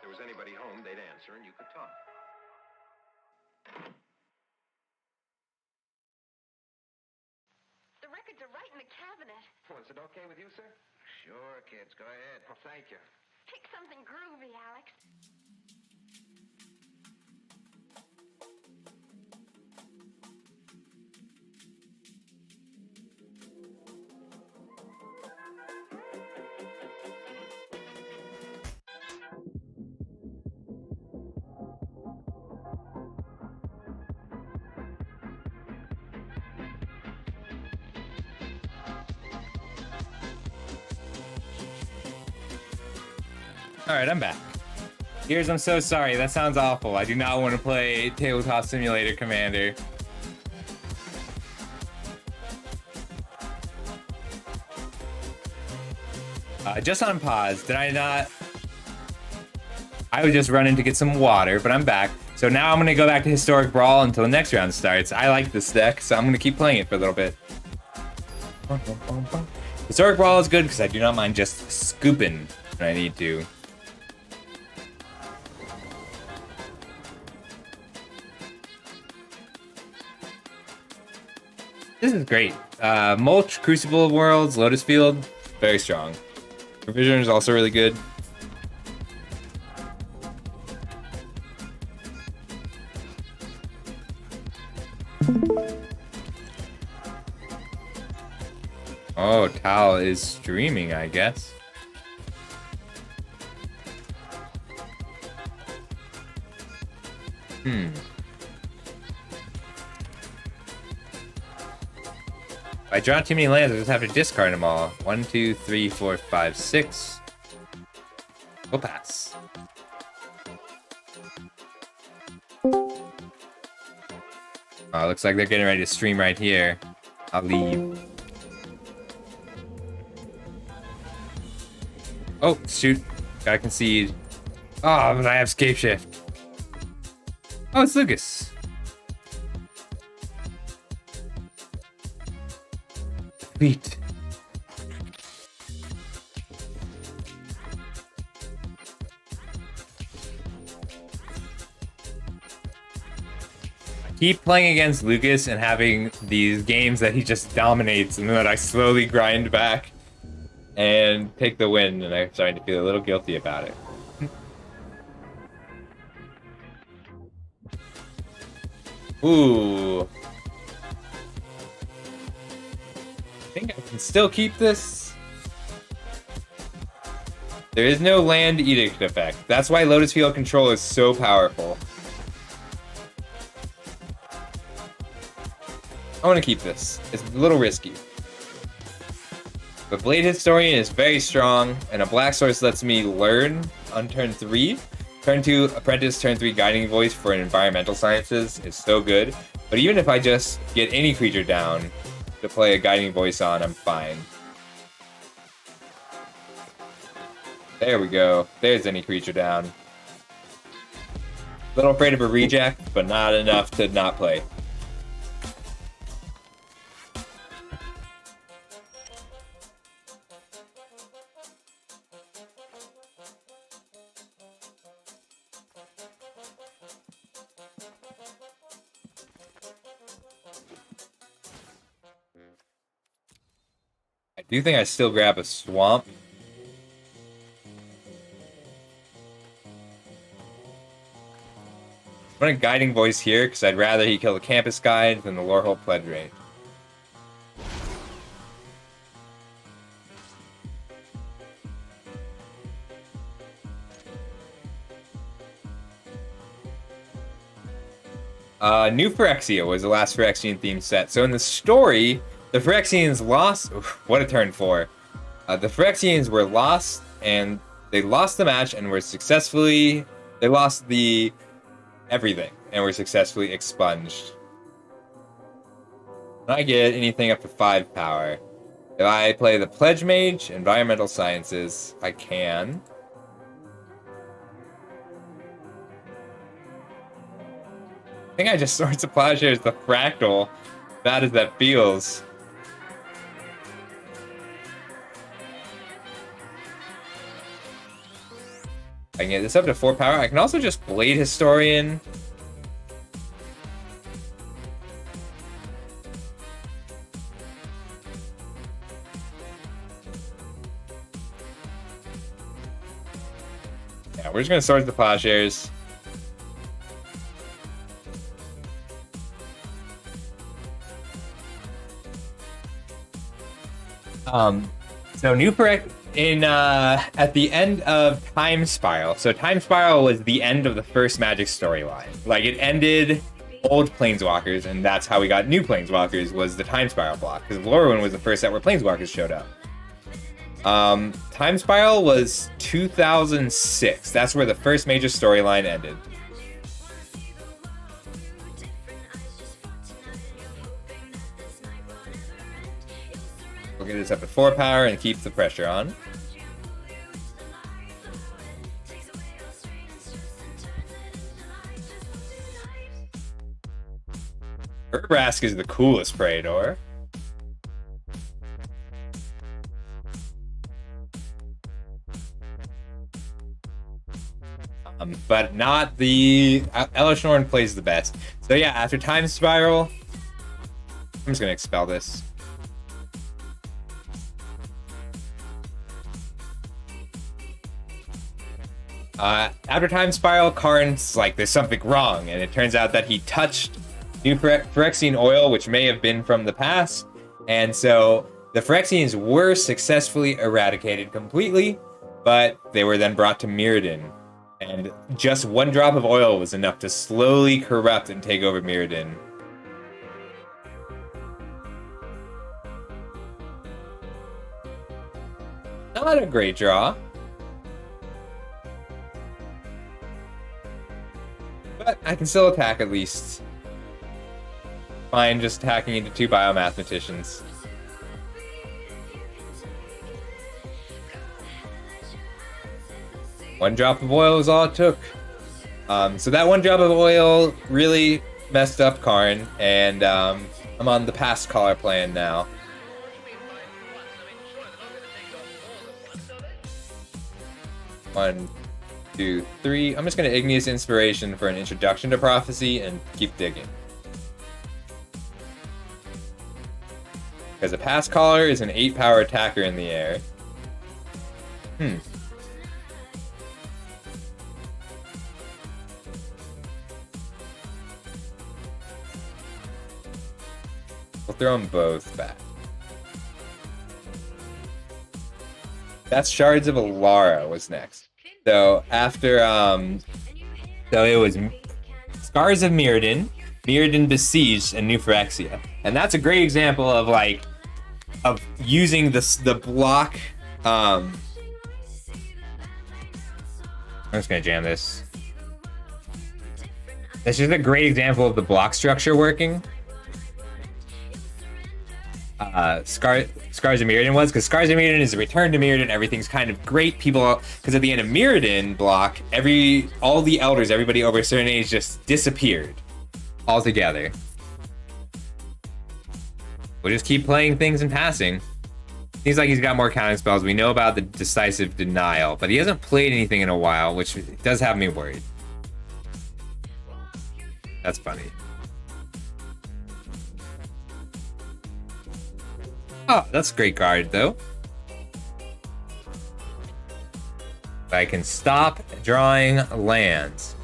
If there was anybody home, they'd answer and you could talk. The records are right in the cabinet. Was it okay with you, sir? Sure, kids. Go ahead. Well, thank you. Pick something groovy, Alex. Alright, I'm back. Gears, I'm so sorry. That sounds awful. I do not want to play Tabletop Simulator Commander. Just on pause. Did I not? I was just running to get some water, but I'm back. So now I'm going to go back to Historic Brawl until the next round starts. I like this deck, so I'm going to keep playing it for a little bit. Historic Brawl is good because I do not mind just scooping when I need to. This is great. Mulch, Crucible of Worlds, Lotus Field, very strong. Provision is also really good. Oh, Tal is streaming, I guess. I draw too many lands, I just have to discard them all. 1, 2, 3, 4, 5, 6. We'll pass. Oh, looks like they're getting ready to stream right here. I'll leave. Oh, shoot. Gotta concede. Oh, but I have Scape Shift. Oh, it's Lucas. Sweet. Keep playing against Lucas and having these games that he just dominates and then I slowly grind back and take the win, and I'm starting to feel a little guilty about it. Ooh. I think I can still keep this. There is no land edict effect. That's why Lotus Field Control is so powerful. I want to keep this. It's a little risky. But Blade Historian is very strong, and a Black Source lets me learn on turn 3. Turn 2 Apprentice, turn 3 Guiding Voice for an Environmental Sciences is so good. But even if I just get any creature down to play a Guiding Voice on, I'm fine. There we go. There's any creature down. A little afraid of a reject, but not enough to not play. I do think I still grab a Swamp. I'm going to Guiding Voice here, because I'd rather he kill the Campus Guide than the Lorehold Pledge Range. New Phyrexia was the last Phyrexian themed set. So in the story, the Phyrexians lost... Oof, what a turn 4. The Phyrexians were lost, and they lost the match and were successfully... They lost the... everything, and were successfully expunged. Can I get anything up to 5 power? If I play the Pledge Mage, Environmental Sciences, I can. I think I just Swords of Plowshares the Fractal. Bad as that feels. I can get this up to 4 power. I can also just Blade Historian. Yeah, we're just gonna Swords the Plowshares. So new at the end of Time Spiral. So Time Spiral was the end of the first Magic storyline. Like, it ended old Planeswalkers, and that's how we got new Planeswalkers, was the Time Spiral block. Because Lorwyn was the first set where Planeswalkers showed up. Time Spiral was 2006. That's where the first major storyline ended. We'll get this up to 4 power and keep the pressure on. Urbrask is the coolest Praetor. But not the... Elesh Norn plays the best. So yeah, after Time Spiral, I'm just going to expel this. After Time Spiral, Karn's like, there's something wrong, and it turns out that he touched new Phyrexian oil, which may have been from the past, and so the Phyrexians were successfully eradicated completely, but they were then brought to Mirrodin, and just 1 drop of oil was enough to slowly corrupt and take over Mirrodin. Not a great draw. But I can still attack at least. Fine, just hacking into 2 biomathematicians. One drop of oil is all it took. So that 1 drop of oil really messed up Karn, and I'm on the past caller plan now. One, 2, 3. I'm just gonna Igneous Inspiration for an introduction to Prophecy and keep digging. Because a past caller is an 8-power attacker in the air. We'll throw them both back. That's Shards of Alara was next. So after so it was Scars of Mirrodin, Mirrodin Besieged, and New Phyrexia. And that's a great example of like of using the block. I'm just gonna jam this. That's just a great example of the block structure working. Scars of Mirrodin was, because Scars of Mirrodin is a return to Mirrodin. Everything's kind of great. People, because at the end of Mirrodin block, all the elders, everybody over a certain age just disappeared altogether. We'll just keep playing things and passing. Seems like he's got more counting spells. We know about the Decisive Denial, but he hasn't played anything in a while, which does have me worried. That's funny. Oh, that's a great card, though. I can stop drawing lands.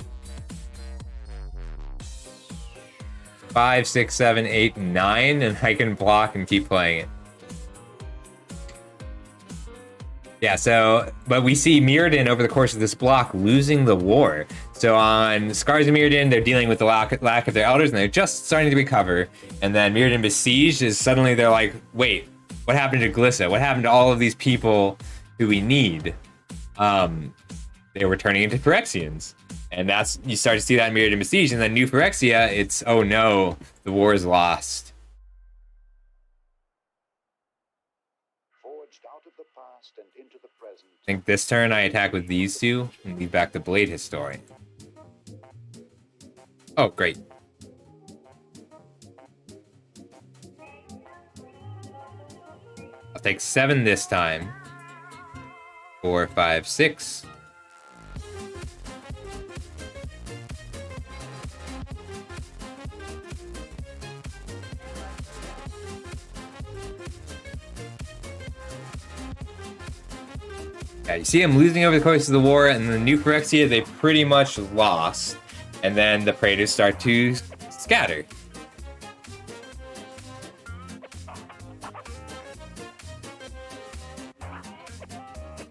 5, 6, 7, 8, 9, and I can block and keep playing it. Yeah, so, but we see Mirrodin over the course of this block losing the war. So on Scars of Mirrodin, they're dealing with the lack of their elders, and they're just starting to recover. And then Mirrodin Besieged is suddenly they're like, wait, what happened to Glissa? What happened to all of these people who we need? They were turning into Phyrexians. And that's, you start to see that in Mirrodin Besieged, and then New Phyrexia, it's, oh no, the war is lost. I think this turn I attack with these two and leave back the Blade Historian. Oh, great. I'll take 7 this time. 4, 5, 6. Yeah, you see him losing over the course of the war, and the New Phyrexia, they pretty much lost. And then the Praetors start to scatter.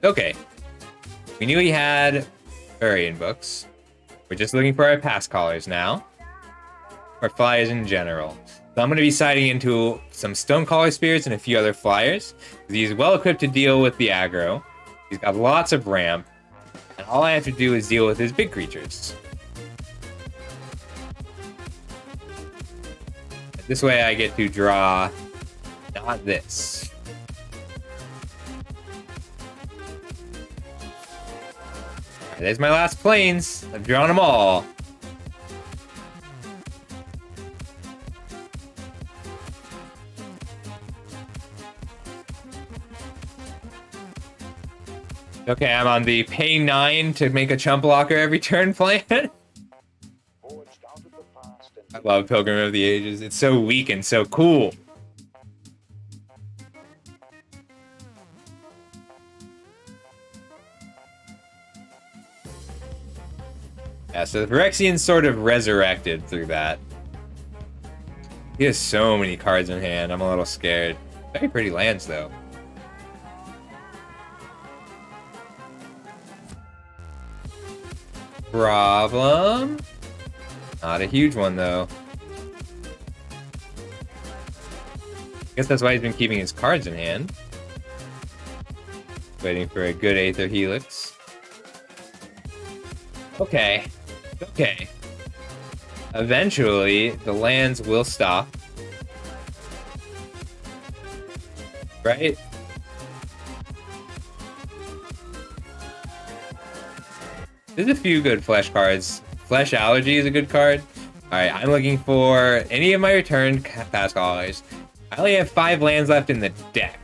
Okay. We knew he had Arian books. We're just looking for our pass callers now. Or flyers in general. So I'm going to be siding into some Stonecaller Spirits and a few other flyers. He's well equipped to deal with the aggro. He's got lots of ramp. And all I have to do is deal with his big creatures. This way I get to draw not this. Right, there's my last planes. I've drawn them all. Okay, I'm on the pay 9 to make a chump blocker every turn plan. I love Pilgrim of the Ages. It's so weak and so cool. Yeah, so the Phyrexian's sort of resurrected through that. He has so many cards in hand. I'm a little scared. Very pretty lands, though. Problem. Not a huge one, though. I guess that's why he's been keeping his cards in hand. Waiting for a good Aether Helix. Okay. Okay. Eventually, the lands will stop. Right? There's a few good flesh cards. Flesh Allergy is a good card. Alright, I'm looking for any of my returned past callers. I only have 5 lands left in the deck.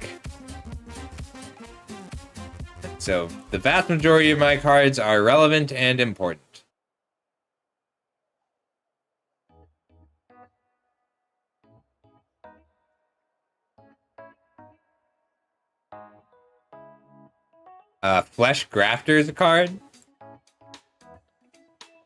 So, the vast majority of my cards are relevant and important. Flesh Grafter is a card.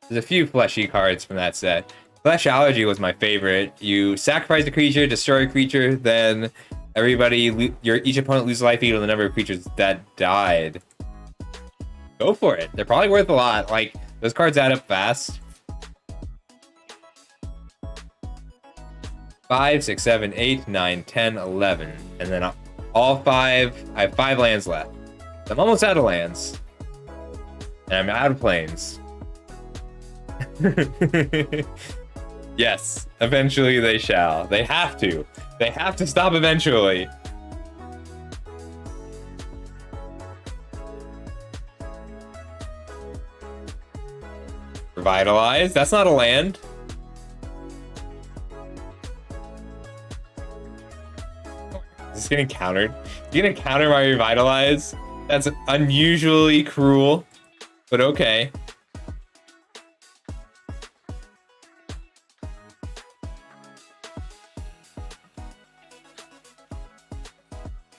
There's a few fleshy cards from that set. Flesh Allergy was my favorite. You sacrifice a creature, destroy a creature, then each opponent loses life equal to the number of creatures that died. Go for it. They're probably worth a lot. Like, those cards add up fast. 5, 6, 7, 8, 9, 10, 11. And then all 5, I have 5 lands left. I'm almost out of lands. And I'm out of planes. Yes, eventually they shall. They have to. They have to stop eventually. Revitalize? That's not a land. Is this getting countered? You gonna counter my Revitalize? That's unusually cruel, but okay.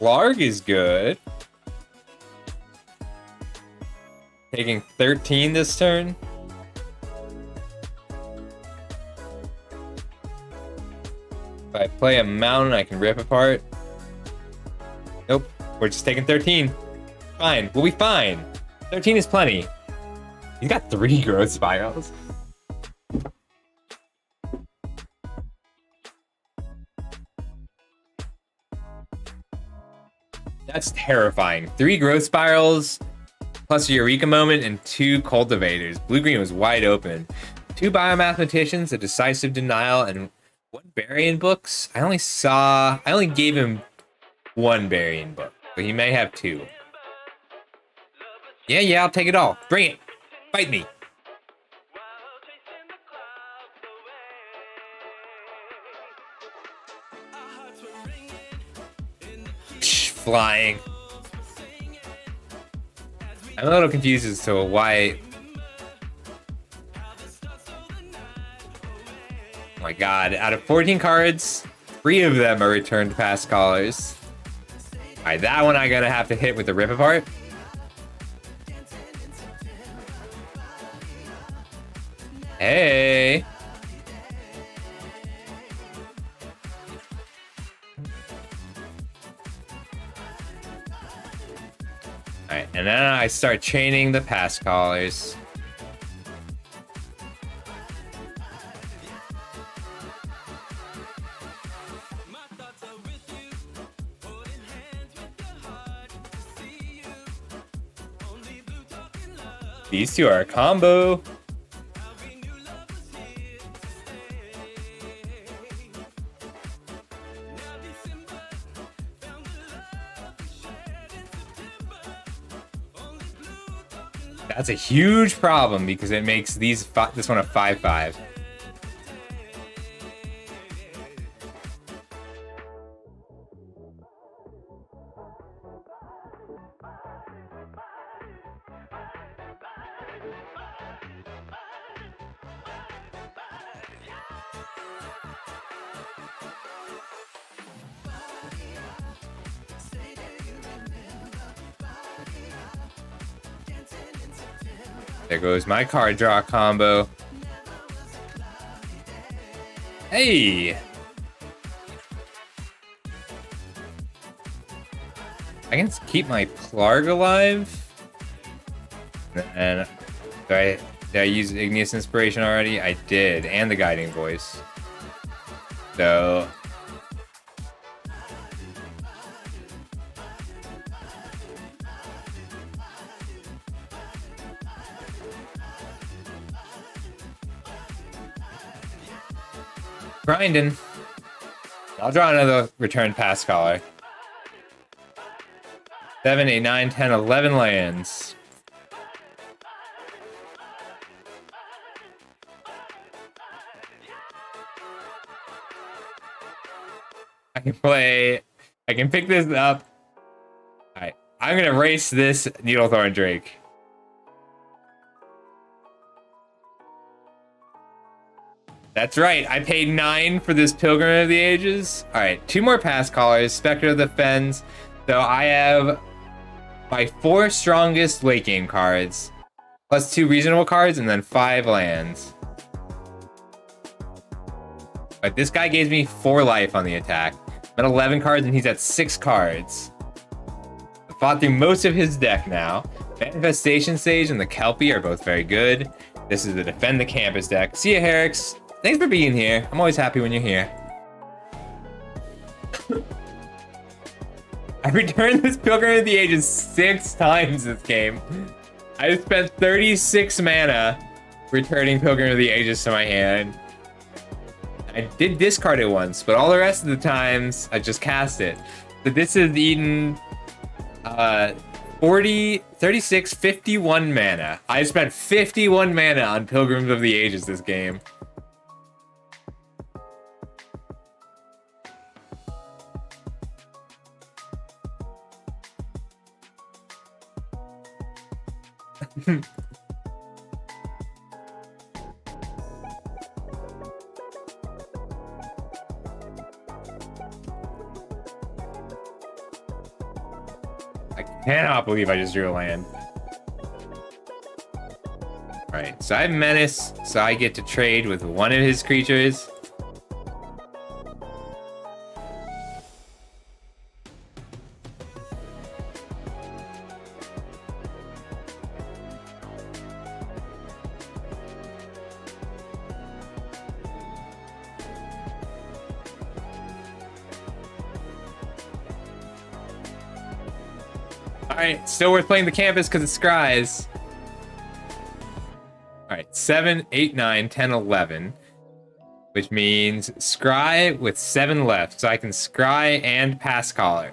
Larg is good. Taking 13 this turn. If I play a mountain, I can rip apart. Nope, we're just taking 13. Fine, we'll be fine. 13 is plenty. He's got 3 growth spirals. That's terrifying. 3 growth spirals, plus a Eureka Moment, and 2 cultivators. Blue-green was wide open. 2 biomathematicians, a decisive denial, and 1 Burying Books. I only gave him 1 Burying Book, but he may have 2. Yeah, I'll take it all. Bring it. Fight me. Flying. I'm a little confused as to why. Oh my god, out of 14 cards, 3 of them are returned past callers. Alright, that one I'm gonna have to hit with the Rip Apart. Hey! Alright, and then I start chaining the past callers. These 2 are a combo. That's a huge problem because it makes this one a 5/5. There goes my card draw combo. Hey! I can keep my Plarg alive. And did I use Igneous Inspiration already? I did, and the Guiding Voice. So Grinding. I'll draw another return pass caller. 7, 8, 9, 10, 11 lands. I can pick this up. Alright, I'm gonna race this Needlethorn Drake. That's right, I paid 9 for this Pilgrim of the Ages. Alright, 2 more pass callers, Spectre of the Fens. So I have my 4 strongest late game cards, plus 2 reasonable cards, and then 5 lands. But this guy gave me 4 life on the attack. I'm at 11 cards, and he's at 6 cards. I fought through most of his deck now. Manifestation Sage and the Kelpie are both very good. This is the Defend the Campus deck. See ya, Herix. Thanks for being here. I'm always happy when you're here. I returned this Pilgrim of the Ages 6 times this game. I spent 36 mana returning Pilgrim of the Ages to my hand. I did discard it once, but all the rest of the times I just cast it. So this is eaten 40, 36, 51 mana. I spent 51 mana on Pilgrims of the Ages this game. I cannot believe I just drew a land. Alright, so I have Menace, so I get to trade with one of his creatures. Alright, still worth playing the campus because it scries. Alright, 7, 8, 9, 10, 11. Which means scry with 7 left. So I can scry and pass caller.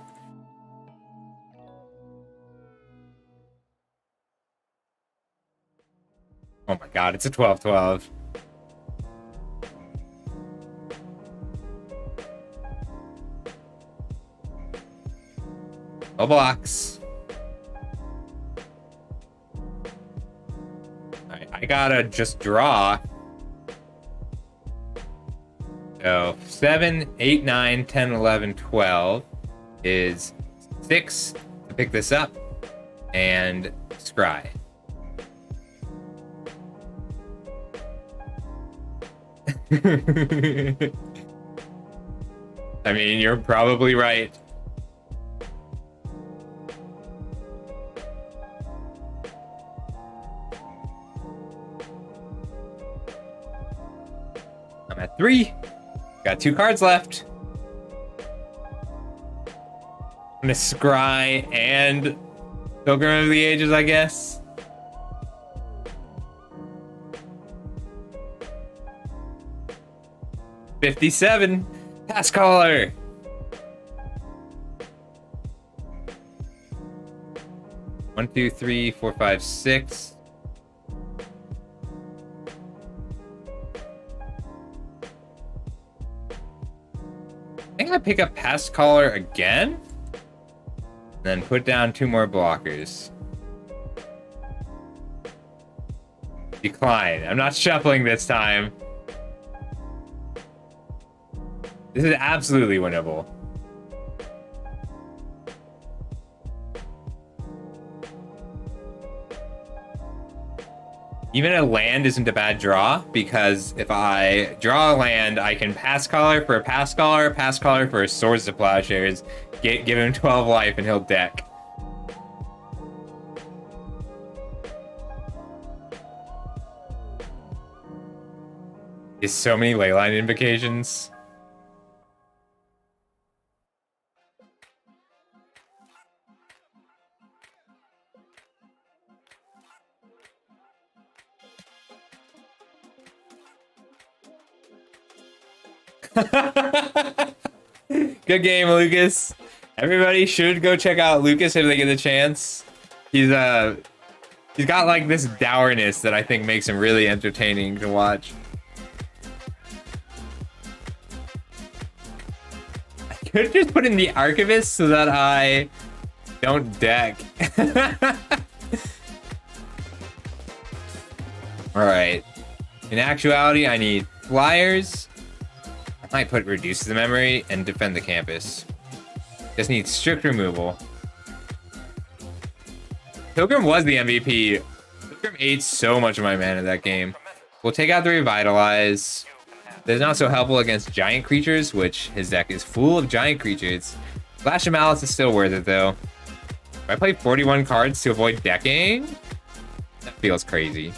Oh my god, it's a 12-12. No blocks. I gotta just draw. So 7, 8, 9, 10, 11, 12 is 6 to pick this up and scry. I mean, you're probably right. I'm at 3. Got 2 cards left. I'm gonna scry and Pilgrim of the Ages, I guess. $57. Pass caller. One, two, three, four, five, 6. I think I pick up pass caller again, and then put down 2 more blockers. Decline. I'm not shuffling this time. This is absolutely winnable. Even a land isn't a bad draw, because if I draw a land, I can pass caller for a pass caller for a Swords to Plowshares, give him 12 life, and he'll deck. There's so many Leyline invocations. Good game, Lucas. Everybody should go check out Lucas if they get the chance. He's got like this dourness that I think makes him really entertaining to watch. I could just put in the Archivist so that I don't deck. Alright. In actuality, I need Flyers. I might put Reduce the Memory and Defend the Campus. Just need strict removal. Pilgrim was the MVP. Pilgrim ate so much of my mana that game. We'll take out the Revitalize. This is not so helpful against giant creatures, which his deck is full of giant creatures. Flash of Malice is still worth it, though. If I play 41 cards to avoid decking, that feels crazy.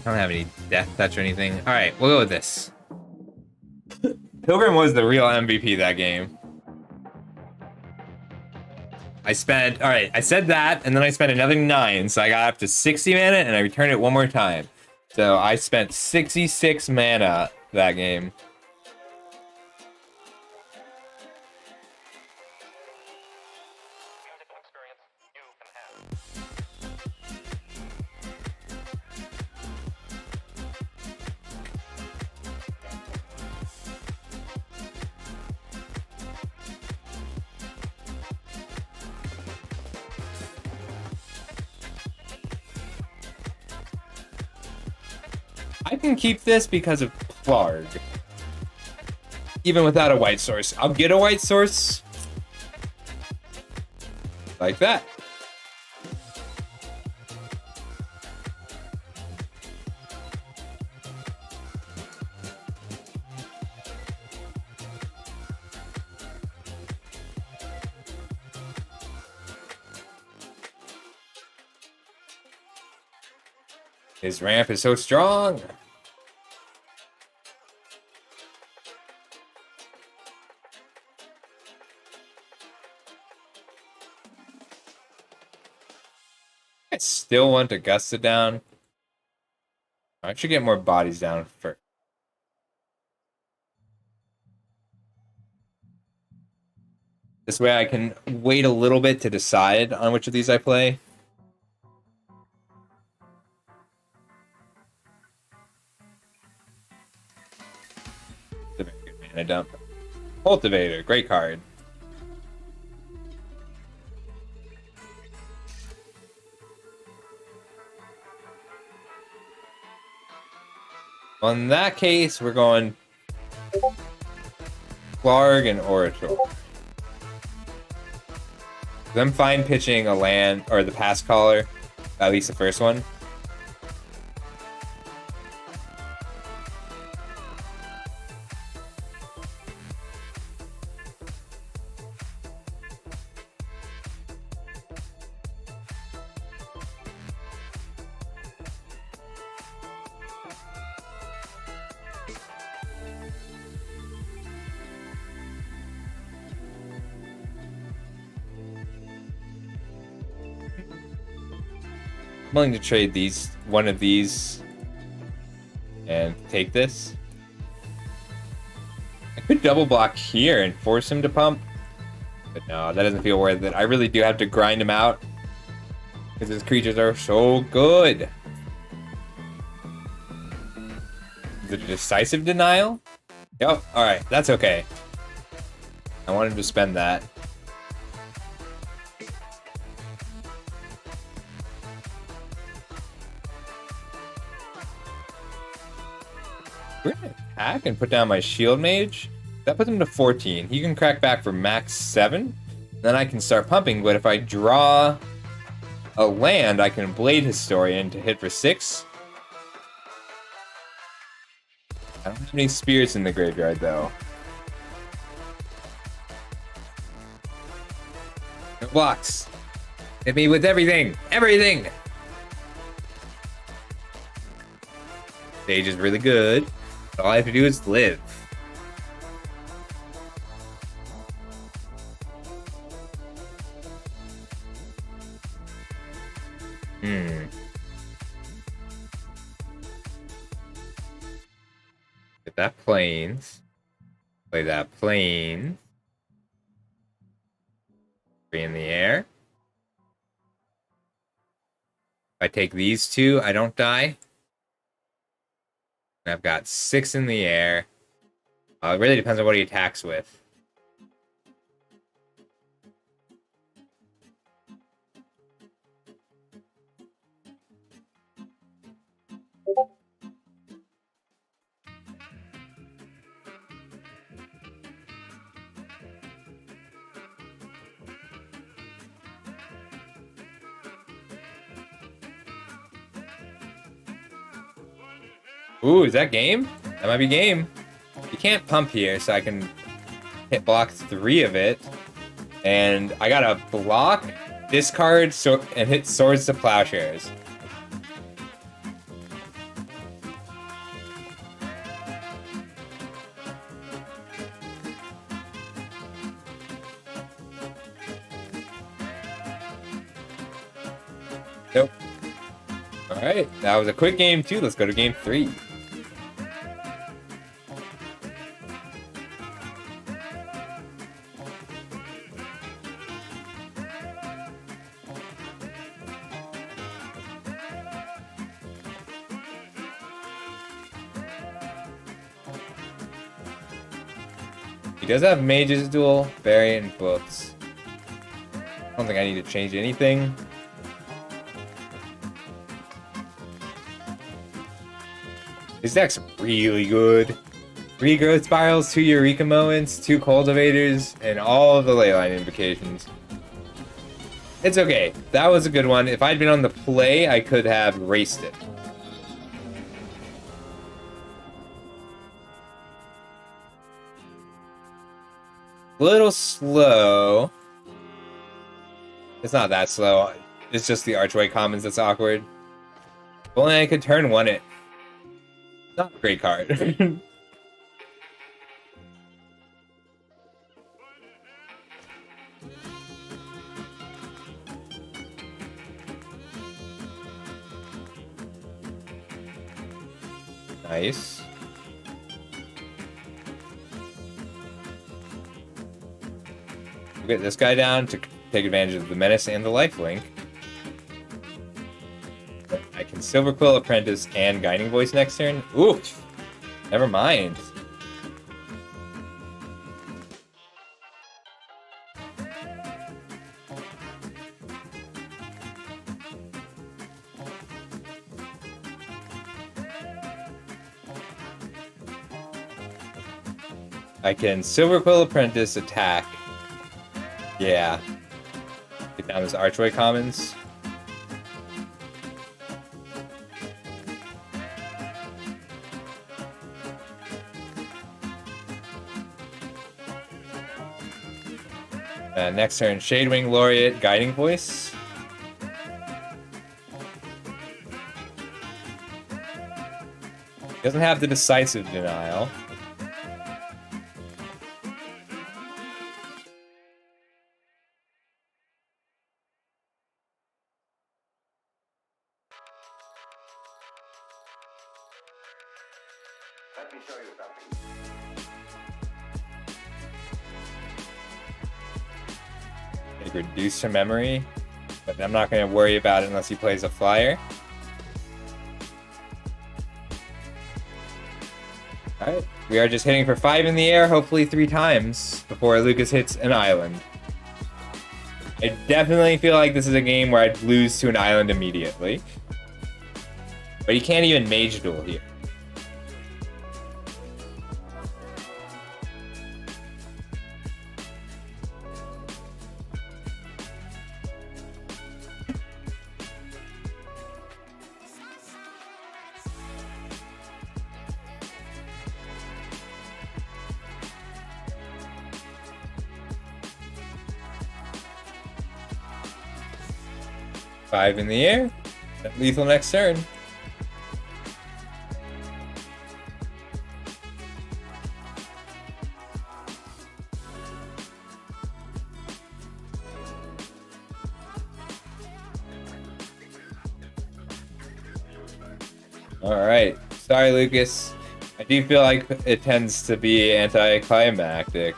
I don't have any Death Touch or anything. All right, we'll go with this. Pilgrim was the real MVP that game. I said that, and then I spent another 9, so I got up to 60 mana, and I returned it one more time. So I spent 66 mana that game. I can keep this because of Plarg. Even without a white source. I'll get a white source. Like that. His ramp is so strong. I still want Augusta down. I should get more bodies down first. This way I can wait a little bit to decide on which of these I play. It's a very good mana dump. Cultivator, great card. Well, in that case, we're going Clark and Oracle. I'm fine pitching a land or the pass caller, at least the first one. I'm willing to trade one of these and take this. I could double block here and force him to pump, but no, that doesn't feel worth it. I really do have to grind him out because his creatures are so good. Is it a decisive denial? Yep, alright, that's okay. I wanted to spend that. We're gonna attack and put down my shield mage. That puts him to 14. He can crack back for max 7. Then I can start pumping, but if I draw a land, I can Blade Historian to hit for 6. I don't have any spirits in the graveyard, though. No blocks. Hit me with everything! Everything! Stage is really good. All I have to do is live. Get that planes. Play that plane. 3 in the air. If I take these 2, I don't die. And I've got 6 in the air. It really depends on what he attacks with. Ooh, is that game? That might be game. You can't pump here, so I can hit block 3 of it. And I gotta block, discard, and hit swords to plowshares. Nope. Alright, that was a quick game 2. Let's go to game 3. He does have Mage's Duel, Variant, and Books. I don't think I need to change anything. His deck's really good. 3 Growth Spirals, 2 Eureka Moments, 2 Cultivators, and all of the Leyline Invocations. It's okay. That was a good one. If I'd been on the play, I could have raced it. A little slow. It's not that slow. It's just the Archway Commons that's awkward. If only I could turn 1 it. Not a great card. Nice. We'll get this guy down to take advantage of the Menace and the Lifelink. I can Silver Quill Apprentice and Guiding Voice next turn. Ooh, never mind. I can Silver Quill Apprentice attack. Yeah. Get down this Archway Commons. Next turn, Shadewing Laureate, Guiding Voice. Doesn't have the Decisive Denial. Let me show you something. Like reduce to memory, but I'm not going to worry about it unless he plays a flyer. Alright, we are just hitting for 5 in the air, hopefully 3 times, before Lucas hits an island. I definitely feel like this is a game where I'd lose to an island immediately. But he can't even Mage Duel here. 5 in the air. Lethal next turn. Alright. Sorry, Lucas. I do feel like it tends to be anticlimactic.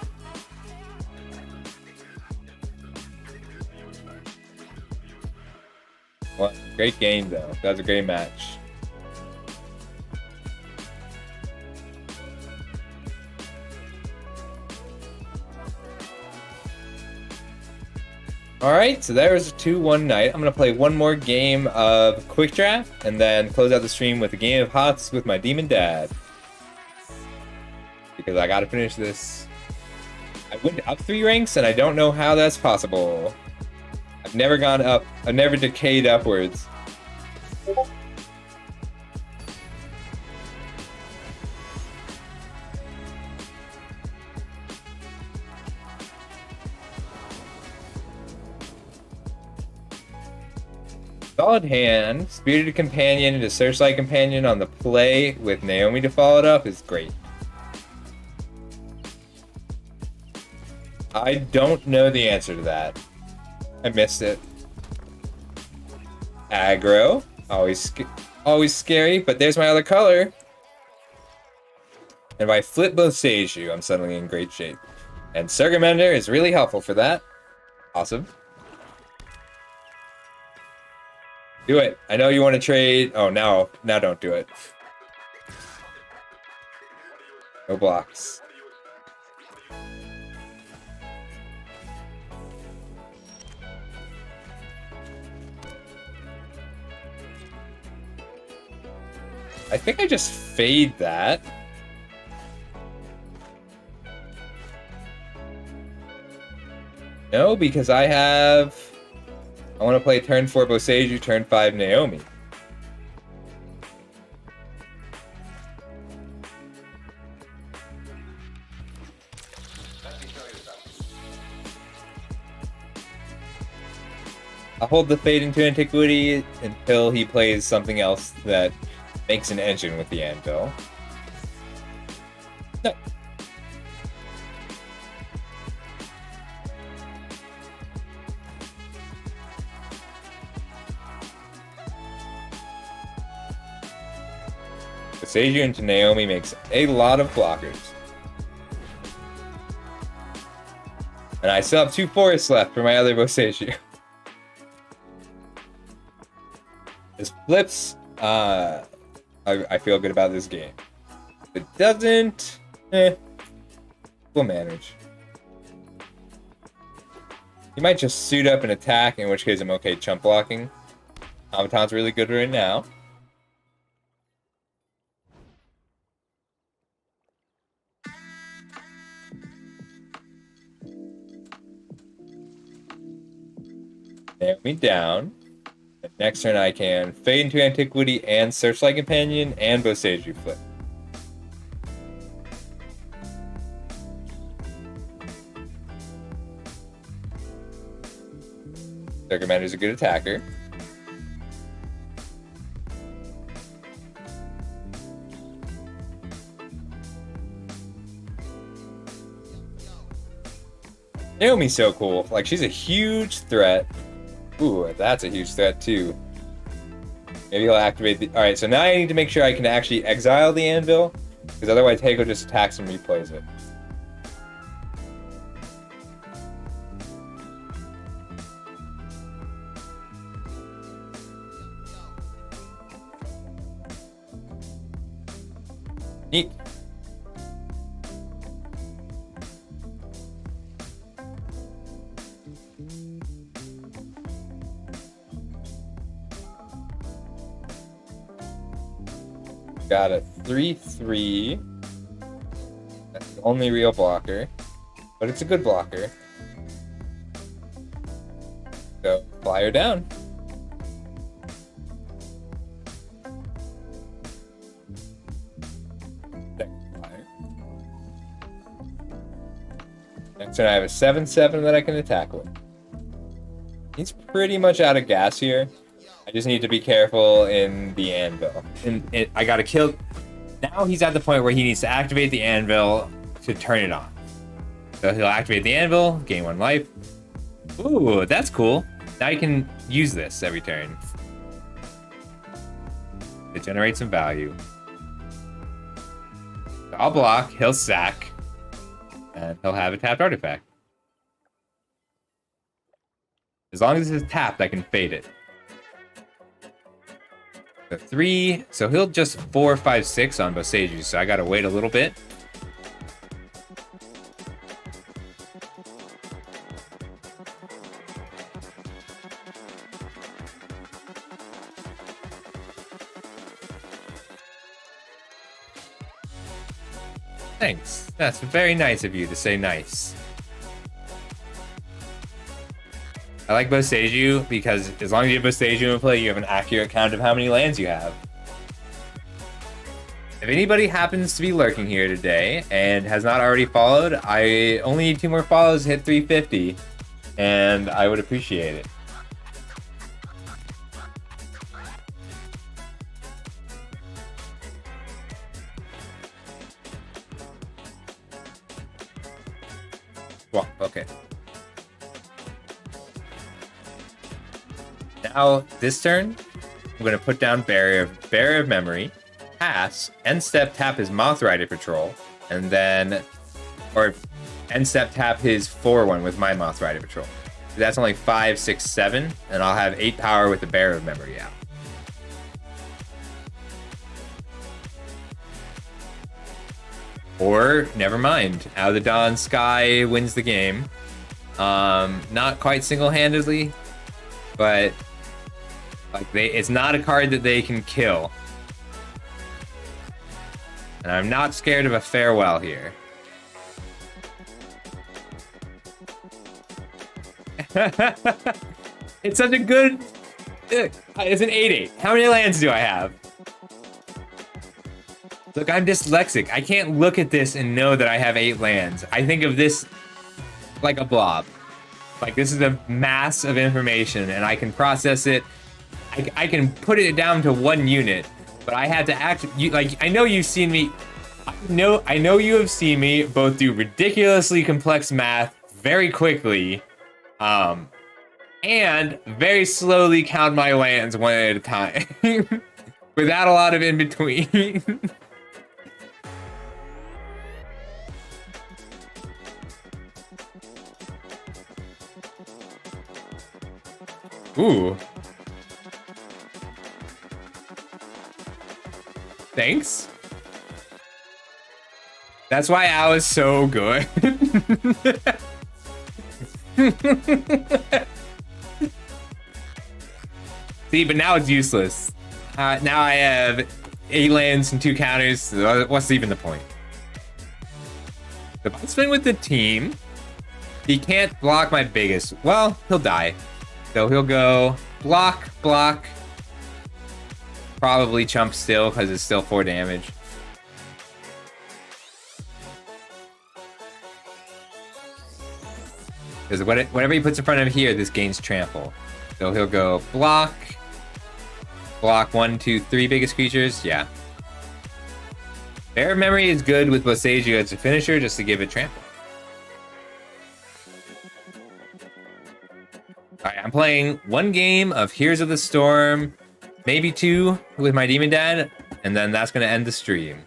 Well, great game, though. That was a great match. Alright, so there was a 2-1 night. I'm going to play one more game of Quick Draft, and then close out the stream with a game of Hots with my Demon Dad. Because I gotta finish this. I went up 3 ranks, and I don't know how that's possible. I've never gone up. I've never decayed upwards. Solid hand, Spirited Companion into Searchlight Companion on the play with Naomi to follow it up is great. I don't know the answer to that. I missed it. Aggro, always scary, but there's my other color. And if I flip both Seiju, I'm suddenly in great shape. And Circumender is really helpful for that. Awesome. Do it. I know you want to trade. Oh, now don't do it. No blocks. I think I just fade that. No, because I want to play turn 4 Boseiju, turn 5 Naomi. I'll hold the fade into Antiquity until he plays something else that makes an engine with the anvil. No. Seiju into Naomi makes a lot of blockers. And I still have 2 forests left for my other Boseiju. This flips, I feel good about this game. If it doesn't, we'll manage. He might just suit up and attack, in which case I'm okay chump blocking. Automaton's really good right now. Naomi down. And next turn I can fade into Antiquity and Searchlight Companion and Boseiju flip. Their commander's a good attacker. Naomi's so cool. Like, she's a huge threat. Ooh, that's a huge threat too. Maybe I'll activate the... Alright, so now I need to make sure I can actually exile the anvil, because otherwise Heiko just attacks and replays it. Neat. Got a 3/3. That's the only real blocker, but it's a good blocker. So, fly her down. Second flyer. Next turn I have a 7/7 that I can attack with. He's pretty much out of gas here. I just need to be careful in the anvil. And I gotta kill... Now he's at the point where he needs to activate the anvil to turn it on. So he'll activate the anvil, gain 1 life. Ooh, that's cool. Now you can use this every turn. It generates some value. So I'll block, he'll sack, and he'll have a tapped artifact. As long as it's tapped, I can fade it. So 3, so he'll just 4, 5, 6 on Boseiju, so I gotta wait a little bit. Thanks. That's very nice of you to say nice. I like Boseiju because as long as you have Boseiju in play, you have an accurate count of how many lands you have. If anybody happens to be lurking here today and has not already followed, I only need 2 more follows to hit 350, and I would appreciate it. Well, okay. Now, this turn, I'm going to put down Barrier of Memory, pass, end step tap his Moth Rider Patrol, and then, or end step tap his 4-1 with my Moth Rider Patrol. That's only 5, 6, 7, and I'll have 8 power with the Barrier of Memory out. Or, never mind, Out of the Dawn Sky wins the game. Not quite single-handedly, but like it's not a card that they can kill. And I'm not scared of a farewell here. It's such a good... It's an 8/8. How many lands do I have? Look, I'm dyslexic. I can't look at this and know that I have 8 lands. I think of this like a blob. Like, this is a mass of information, and I can process it. I can put it down to 1 unit, but I had to act... I know you've seen me... I know you have seen me both do ridiculously complex math very quickly, and very slowly count my lands 1 at a time. Without a lot of in-between. Ooh. Thanks. That's why I was so good. See, but now it's useless. Now I have 8 lands and 2 counters. So what's even the point? If I spin with the team, he can't block my biggest. Well, he'll die. So he'll go block, block. Probably chump still because it's still 4 damage. Because whatever he puts in front of here, this gains trample. So he'll go block. Block 1, 2, 3 biggest creatures. Yeah. Barrier of Memory is good with Boseiju as a finisher just to give it trample. Alright, I'm playing 1 game of Heroes of the Storm, maybe 2 with my Demon Dad, and then that's going to end the stream.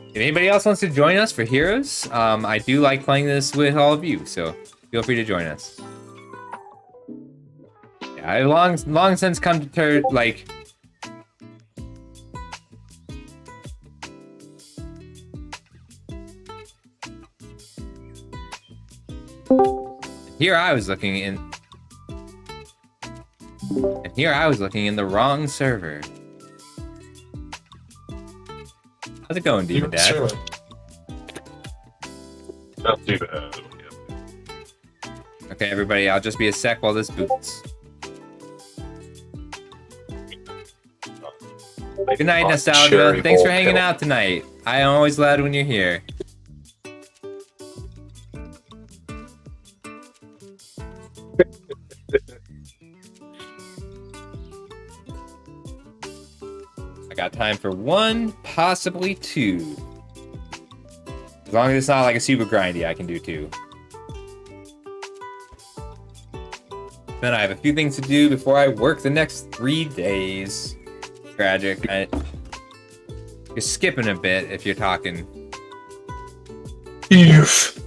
If anybody else wants to join us for Heroes, I do like playing this with all of you, so feel free to join us. Yeah, I've long since come to terms, like... Here I was looking in... And here I was looking in the wrong server. How's it going, Demon Dad? Sure. Not too bad. Okay, everybody, I'll just be a sec while this boots. Good night, Nostalgia. Cherry Thanks for Bowl hanging pill. out tonight. I am always glad when you're here. I got time for one, possibly two. As long as it's not like a super grindy, I can do two. Then I have a few things to do before I work the next 3 days. Tragic. You're skipping a bit if you're talking. Oof.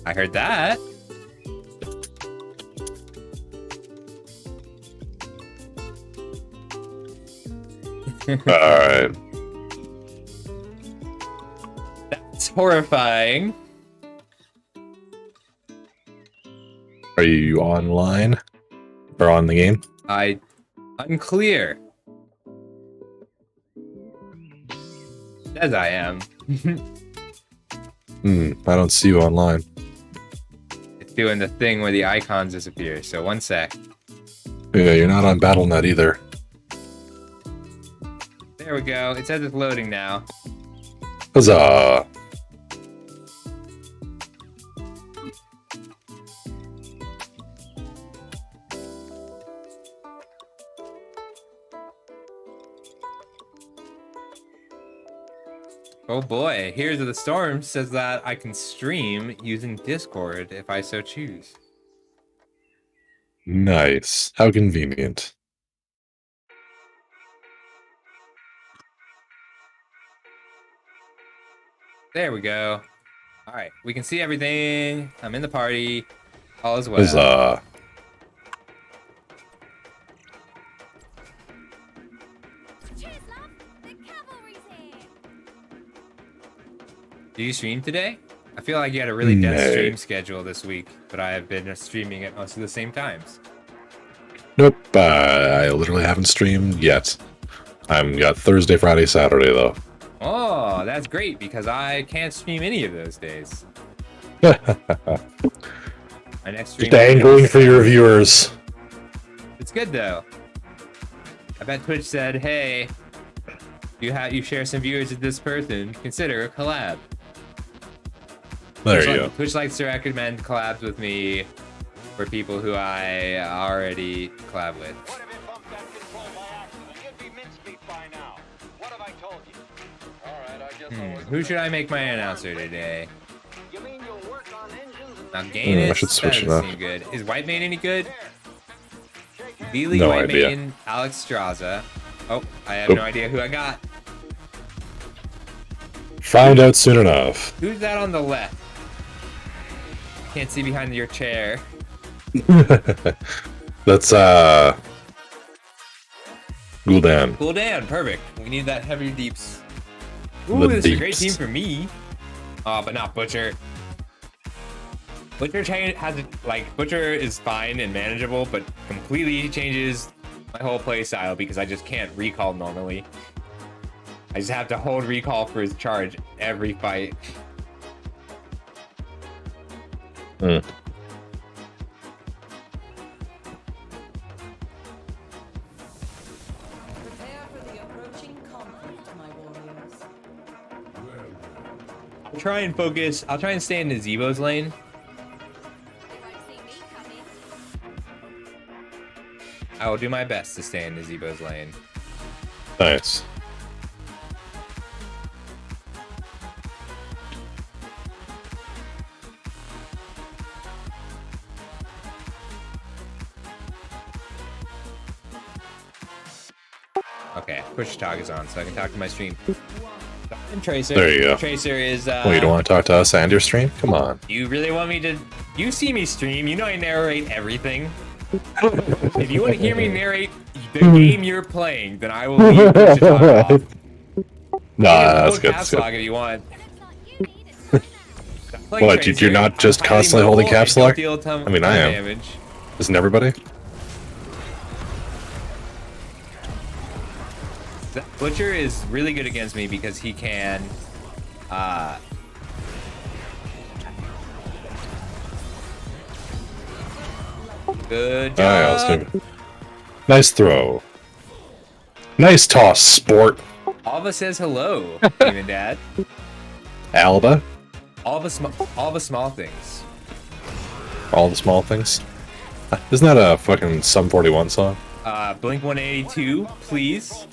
I heard that. Alright. That's horrifying. Are you online? Or on the game? Unclear. Says I am. I don't see you online. It's doing the thing where the icons disappear, so one sec. Yeah, you're not on BattleNet either. There we go. It says it's loading now. Huzzah! Oh boy, Here's of the Storm says that I can stream using Discord if I so choose. Nice. How convenient. There we go. Alright, we can see everything. I'm in the party. All is well. Huzzah. Do you stream today? I feel like you had a really dense No. stream schedule this week, but I have been streaming at most of the same times. Nope, I literally haven't streamed yet. I've got Thursday, Friday, Saturday, though. Oh, that's great, because I can't stream any of those days. Just My next stream angling for your viewers. It's good, though. I bet Twitch said, hey, you share some viewers with this person, consider a collab. There you go. Twitch likes to recommend collabs with me for people who I already collab with. Who should I make my announcer today? Now Gainus, I should switch that it doesn't up. seem good. Is White Mane any good? Beely, No White idea. Mane, Alex Straza. Oh, I have Oh. no idea who I got. Find out soon enough. Who's that on the left? Can't see behind your chair. That's, Gul'dan. Gul'dan, perfect. We need that heavy deeps. Ooh, The this is a great deeps. team for me. But not Butcher. Butcher Butcher is fine and manageable, but completely changes my whole play style because I just can't recall normally. I just have to hold recall for his charge every fight. Hmm. I'll try and focus. I'll try and stay in Nazebo's lane. I will do my best to stay in Nazebo's lane. Nice. Okay, push talk is on, so I can talk to my stream. And Tracer. There you go. Tracer is. Well, you don't want to talk to us and your stream? Come on. You really want me to? You see me stream. You know I narrate everything. If you want to hear me narrate the game you're playing, then I will leave push talk off. Nah, You can that's go good. caps That's lock good. if you want. What, you're not just constantly holding caps lock? I mean, I am. Damage. Isn't everybody? Butcher is really good against me because he can Good Alright, job. let's go. Nice throw. Nice toss, sport. Alva says hello, Demon Dad. Alba. All the small things. All the small things. Isn't that a fucking Sum 41 song? Blink 182, please.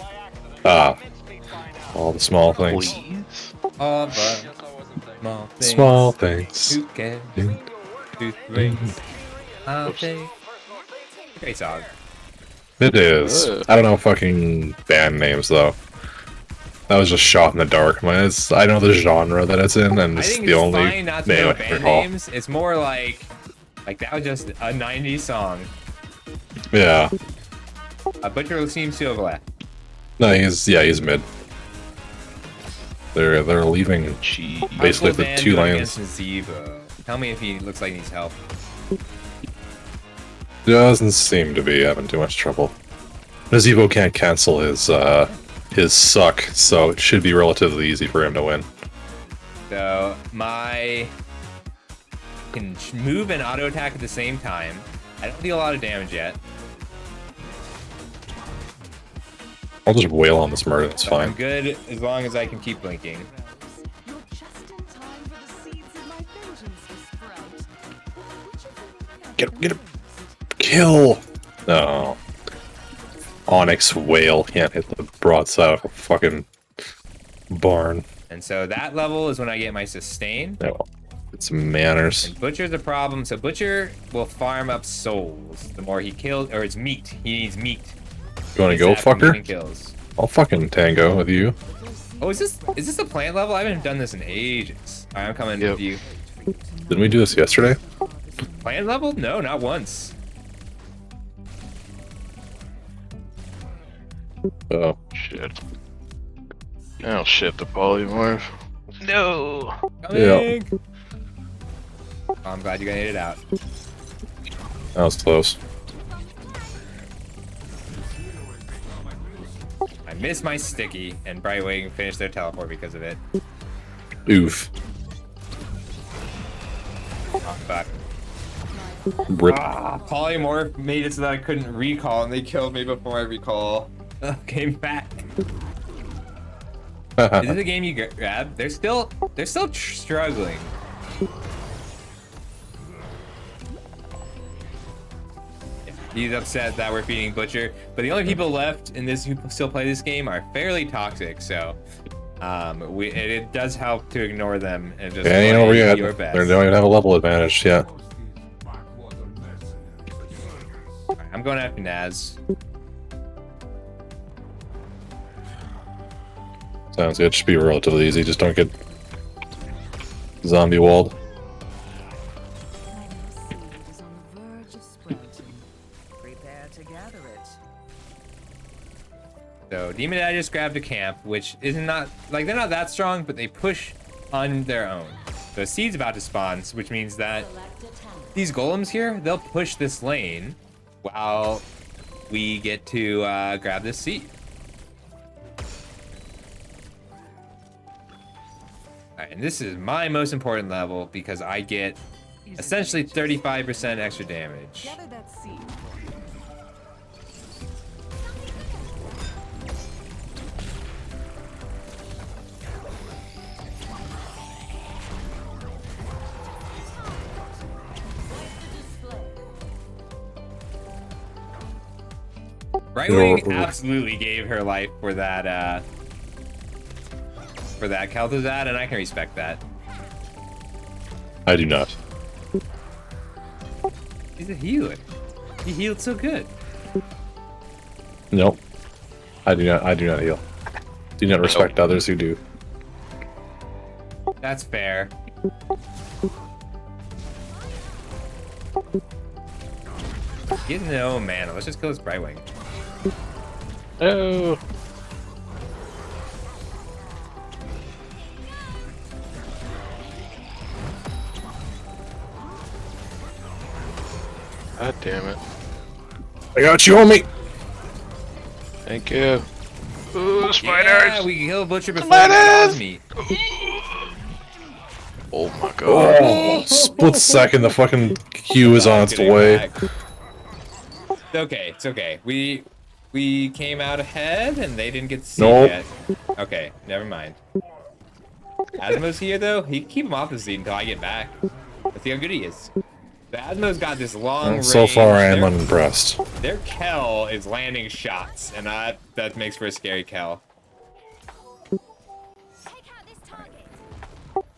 All the small things. Please. All the small things. Small things. Who can do things? I'll take. Great song. It is. Ugh. I don't know fucking band names though. That was just shot in the dark. I know the genre that it's in, and I it's think the it's only fine not to name know I can band recall. names. It's more like that was just a 90s song. Yeah. Butcher seems to have left. No, he's mid. They're leaving basically Uncle the Dan 2 going lanes. against Zebo. Tell me if he looks like he needs help. Doesn't seem to be having too much trouble. Nazeebo can't cancel his suck, so it should be relatively easy for him to win. So my can move and auto attack at the same time. I don't deal a lot of damage yet. I'll just wail on this murder, it's I'm fine. good as long as I can keep blinking. You're just in time for the seeds of my vengeance to sprout. Get him! Kill! No. Onyx Whale can't hit the broadside of a fucking barn. And so that level is when I get my sustain. Yeah, well, it's manners. And Butcher's a problem. So Butcher will farm up souls. The more he kills, or it's meat. He needs meat. You wanna He's go, after meat and fucker? kills. I'll fucking tango with you. Oh, is this a plant level? I haven't done this in ages. Alright, I'm coming with you. Didn't we do this yesterday? Plant level? No, not once. Oh. Shit. Oh shit, the polymorph. No! Coming! Oh, I'm glad you got it out. That was close. I missed my sticky, and Brightwing finished their teleport because of it. Oof. Oh, fuck. Rip. Polymorph made it so that I couldn't recall, and they killed me before I recall. Came back. Is this a game you grab? They're still struggling. He's upset that we're feeding Butcher, but the only people left in this who still play this game are fairly toxic. So, it does help to ignore them and just They ain't over play yet. your They best. don't even have a level advantage yet. I'm going after Naz. Sounds good. Should be relatively easy. Just don't get zombie walled. Prepare to gather it. So Demon Dad just grabbed a camp, which is not like they're not that strong, but they push on their own. So seed's about to spawn, which means that these golems here, they'll push this lane while we get to grab this seed. Alright, and this is my most important level because I get essentially 35% extra damage. Gather that seed. Brightwing absolutely gave her life for that Kel'Thuzad, and I can respect that. I do not. He's a healer. He healed so good. Nope. I do not heal. Do not respect others who do. That's fair. He has no mana. Let's just kill his Brightwing. No! God damn it. I got you on me! Thank you. Ooh, spiders! Yeah, we killed Butcher before that was me. Oh my god. Oh, split second, the fucking Q is on its Getting way. back. It's okay. It's okay. We came out ahead, and they didn't get to see Nope. yet. Okay, never mind. Asmo's here though. He can keep him off the seat until I get back. Let's see how good he is. The Asmo's got this long range. So far, I am unimpressed. Their Kel is landing shots, and that makes for a scary Kel.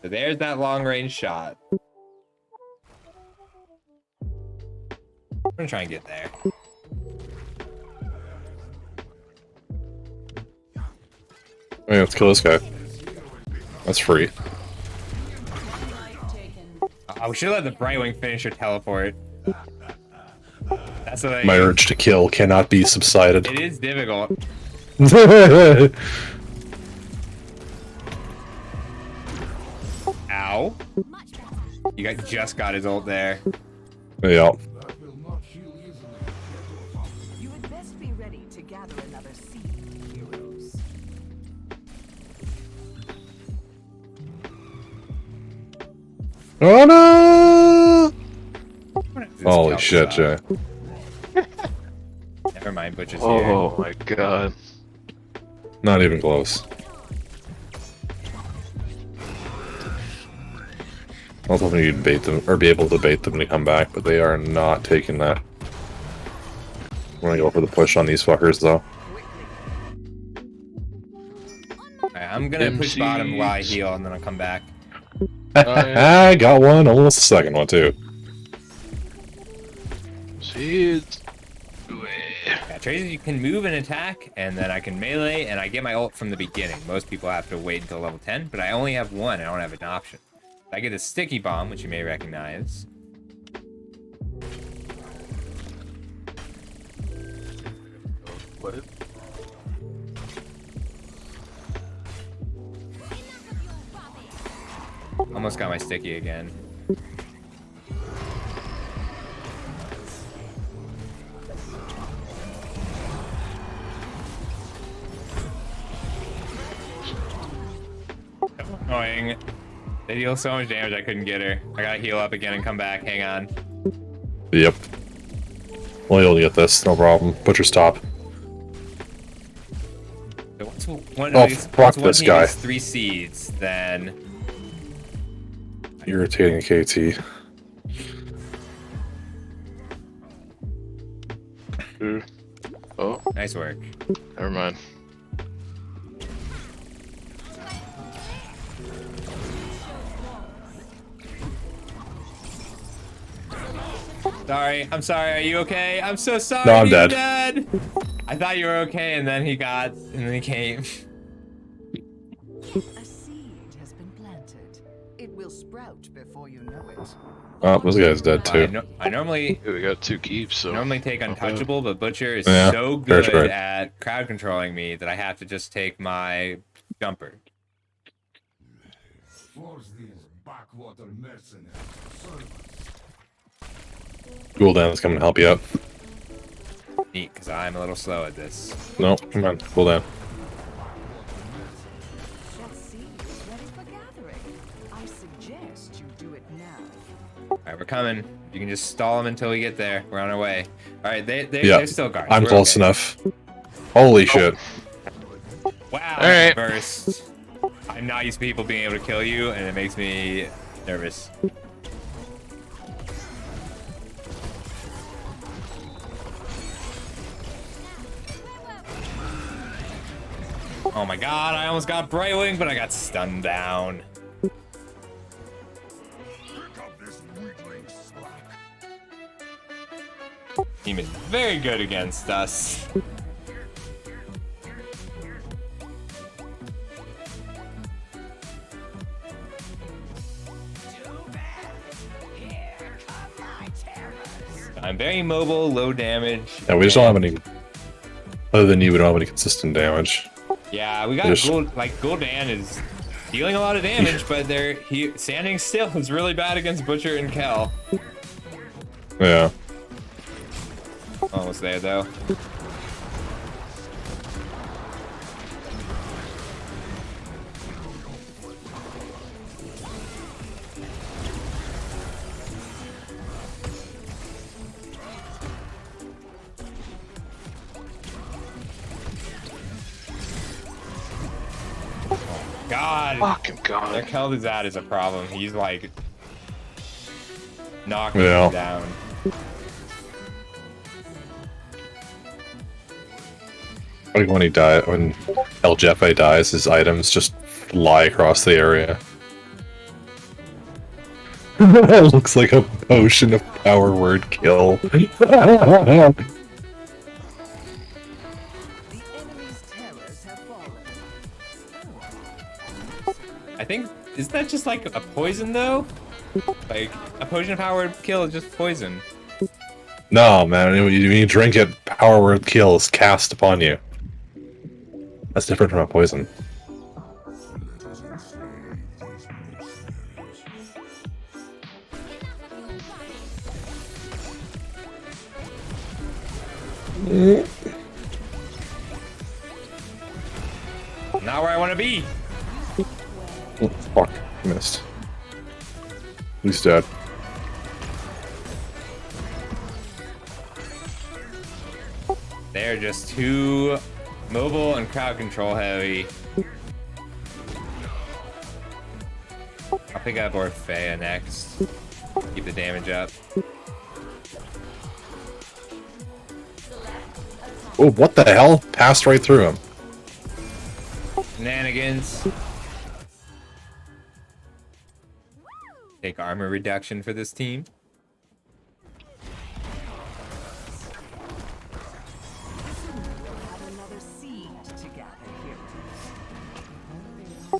So there's that long range shot. I'm gonna try and get there. Hey, let's kill this guy. That's free. We should let the Brightwing finish her teleport. That's the thing. My urge to kill cannot be subsided. It is difficult. Ow. You just got his ult there. Yeah. You would best be ready to gather another seed, heroes. Oh no! Holy shit, Jay. Never mind, Butch is here. Oh my god. Not even close. I was hoping you'd bait them, or be able to bait them to come back, but they are not taking that. I'm gonna go for the push on these fuckers, though. Alright, I'm gonna push bottom while I heal, and then I'll come back. I got one, almost a second one, too. Shit. Yeah, Tracer, you can move and attack, and then I can melee, and I get my ult from the beginning. Most people have to wait until level 10, but I only have one. I don't have an option. I get a sticky bomb, which you may recognize. What? Almost got my sticky again. Annoying. They deal so much damage I couldn't get her. I gotta heal up again and come back. Hang on. Yep. Well, you'll get this, no problem. Butcher's top. So once one Oh, of these, fuck once one this of guy. these 3 seeds, then Irritating KT. Oh. Nice work. Never mind. Sorry, I'm sorry. Are you okay? I'm so sorry. No, I'm you're dead. I thought you were okay, and then he came. A seed has been planted. It will sprout before you know it. Oh, this guy's dead too. I normally we got 2 keeps, so normally take untouchable, but Butcher is Yeah, so fair good trade. at crowd controlling me that I have to just take my jumper. Cooldown's coming to help you out. Neat, because I'm a little slow at this. No, come on, cooldown. That seed is ready for gathering. I suggest you do it now. Alright, we're coming. You can just stall them until we get there. We're on our way. Alright, Yeah, they're still guards. I'm We're close okay. enough. Holy shit. Wow, Alright. burst. I'm not used to people being able to kill you, and it makes me nervous. Oh my god, I almost got Brightwing, but I got stunned down. Team is very good against us. I'm very mobile, low damage. Yeah, we just don't have any. Other than you, we don't have any consistent damage. Yeah, we got Just- Gul'dan is dealing a lot of damage, but standing still is really bad against Butcher and Kel. Yeah. Almost there though. god. Fucking god. Their Keldazad is a problem. He's like knocking Yeah. him down. Like when El Jefe dies, his items just fly across the area. It looks like a potion of power word kill. The enemy's terrors have fallen. I think, isn't that just like a poison though? Like, a potion of power word kill is just poison. No, man, when you drink it, power word kill is cast upon you. That's different from a poison. Not where I want to be. Oh, fuck, missed. He's dead. They're just too mobile and crowd control heavy. I'll pick up Orphea next. Keep the damage up. Oh, what the hell? Passed right through him. Shenanigans. Take armor reduction for this team.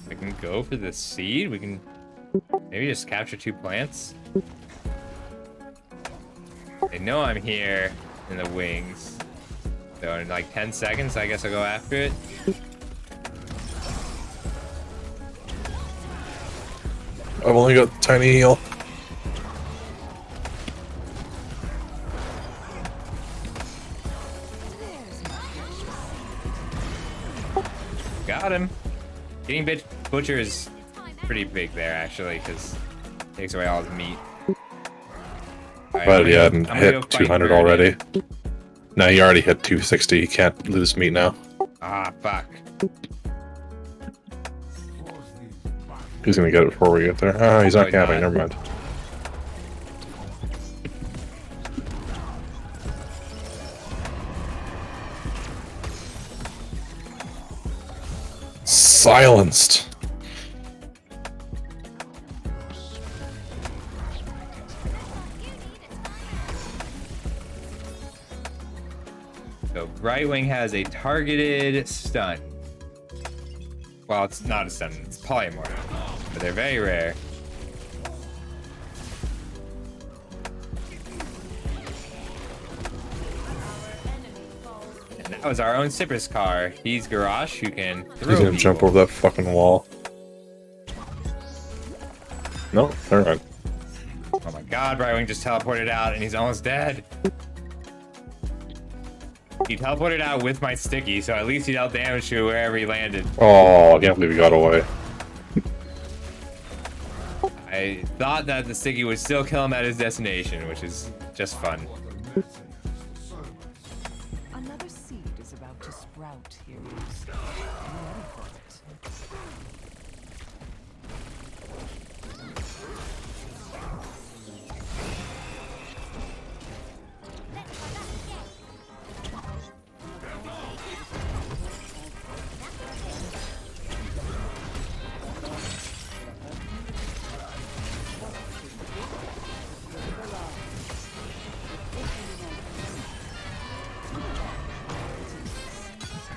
We can go for the seed. We can maybe just capture 2 plants. They know I'm here in the wings. So in like 10 seconds, I guess I'll go after it. I've only got tiny heal. Got him. Getting Butcher is pretty big there, actually, because it takes away all his meat. Right, But yeah, I'm gonna hit go fight 200 Birdie. already. No, he already hit 260. He can't lose meat now. Ah, fuck. He's gonna get it before we get there. Oh, he's not camping. Never mind. Silenced. So right wing has a targeted stun. Well, it's not a stun, it's polymorph, but they're very rare. And that was our own Cypress car. He's Garrosh, who can throw He's gonna people. jump over that fucking wall. No, never mind. Oh my god, right wing just teleported out and he's almost dead. He teleported out with my sticky, so at least he dealt damage to wherever he landed. Oh, I can't believe he got away. I thought that the sticky would still kill him at his destination, which is just fun. Another seed is about to sprout, heroes. Be ready for it.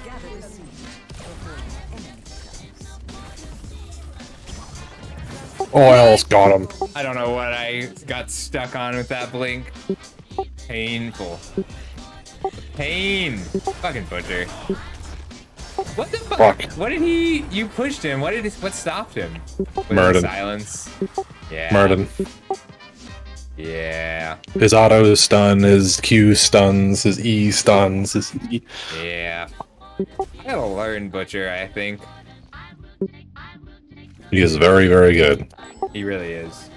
Gather the seed before the enemy comes. Oh, I almost got him. I don't know what I got stuck on with that blink. Painful. Pain. Fucking Butcher. What the fuck? What did he? You pushed him. What stopped him? Was it Murden. silence. Yeah. Murden. Yeah. His auto stun, his Q stuns, his E stuns, his E. Yeah. I gotta learn Butcher, I think. He is very, very good. He really is.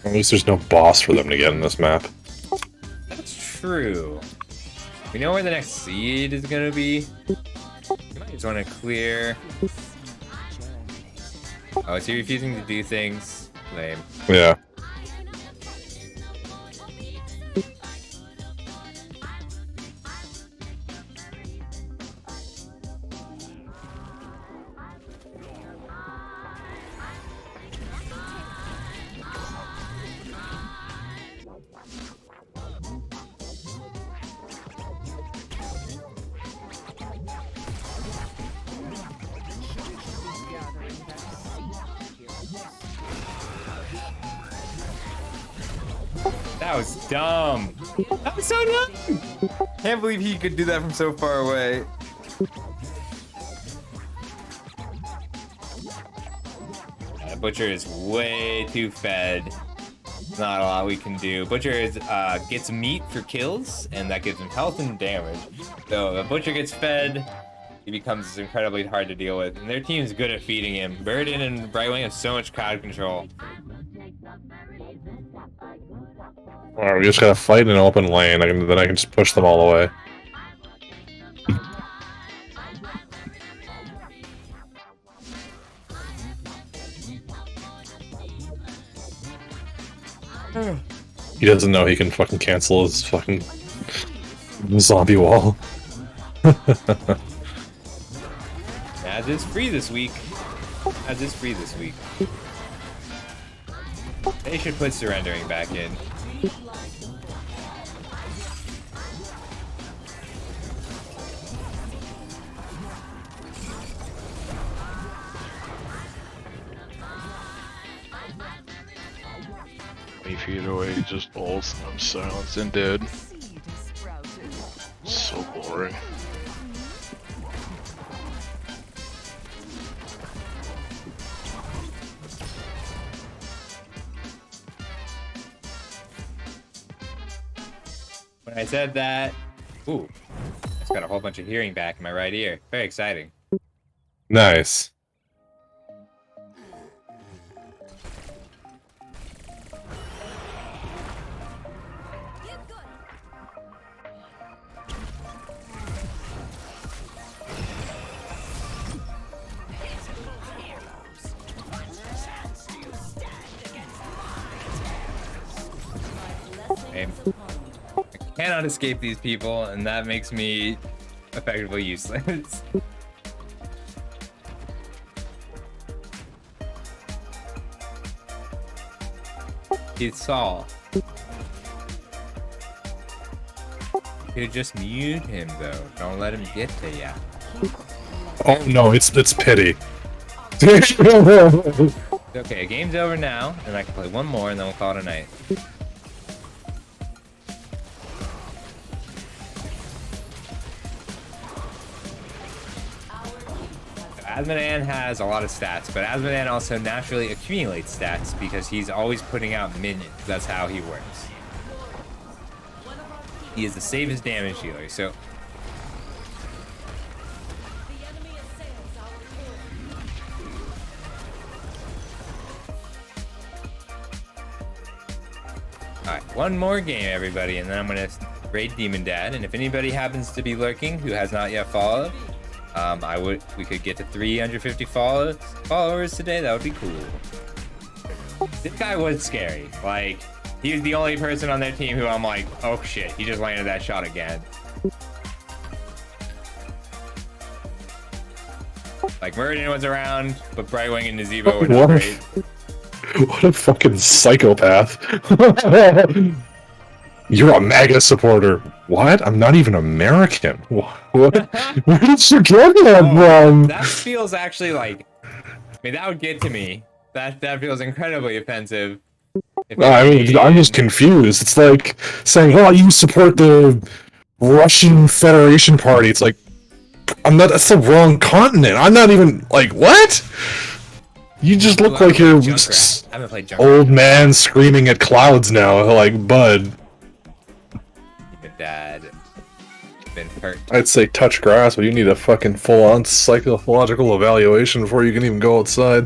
At least there's no boss for them to get in this map. That's true. We know where the next seed is gonna be. You might just want to clear. Oh, is he refusing to do things? Lame. Yeah. That was dumb. That was so dumb. Can't believe he could do that from so far away. Butcher is way too fed. Not a lot we can do. Butcher is gets meat for kills, and that gives him health and damage. So if Butcher gets fed, he becomes incredibly hard to deal with. And their team's good at feeding him. Burden and Brightwing have so much crowd control. Alright, we just gotta fight in an open lane, then I can just push them all away. He doesn't know he can fucking cancel his fucking zombie wall. As is free this week. As is free this week. They should put surrendering back in. Feet away, he just bolts and I'm silenced and dead. So boring. When I said that, ooh, I just got a whole bunch of hearing back in my right ear. Very exciting. Nice. I cannot escape these people, and that makes me effectively useless. It's Saul. You just mute him though. Don't let him get to ya. Oh no, it's pity. Okay, game's over now, and I can play one more, and then we'll call it a night. Asmodan has a lot of stats, but Asmodan also naturally accumulates stats because he's always putting out minions. That's how he works. He is the safest damage dealer, so... Alright, one more game, everybody, and then I'm gonna raid Demon Dad, and if anybody happens to be lurking who has not yet followed, we could get to 350 followers today. That would be cool. This guy was scary. Like, he was the only person on their team who I'm like, oh shit, he just landed that shot again. Like, Murden was around, but Brightwing and Nazebo were not great. What a fucking psychopath. You're a MAGA supporter. What? I'm not even American. What? Where did you get that from? That feels actually like... I mean, that would get to me. That feels incredibly offensive. I mean, I'm just confused. It's like saying, well, you support the Russian Federation Party. It's like, I'm not... That's the wrong continent. I'm not even... Like, what? You just look like you're old man screaming at clouds now, like Bud. Dad been hurt. I'd say touch grass, but you need a fucking full-on psychological evaluation before you can even go outside.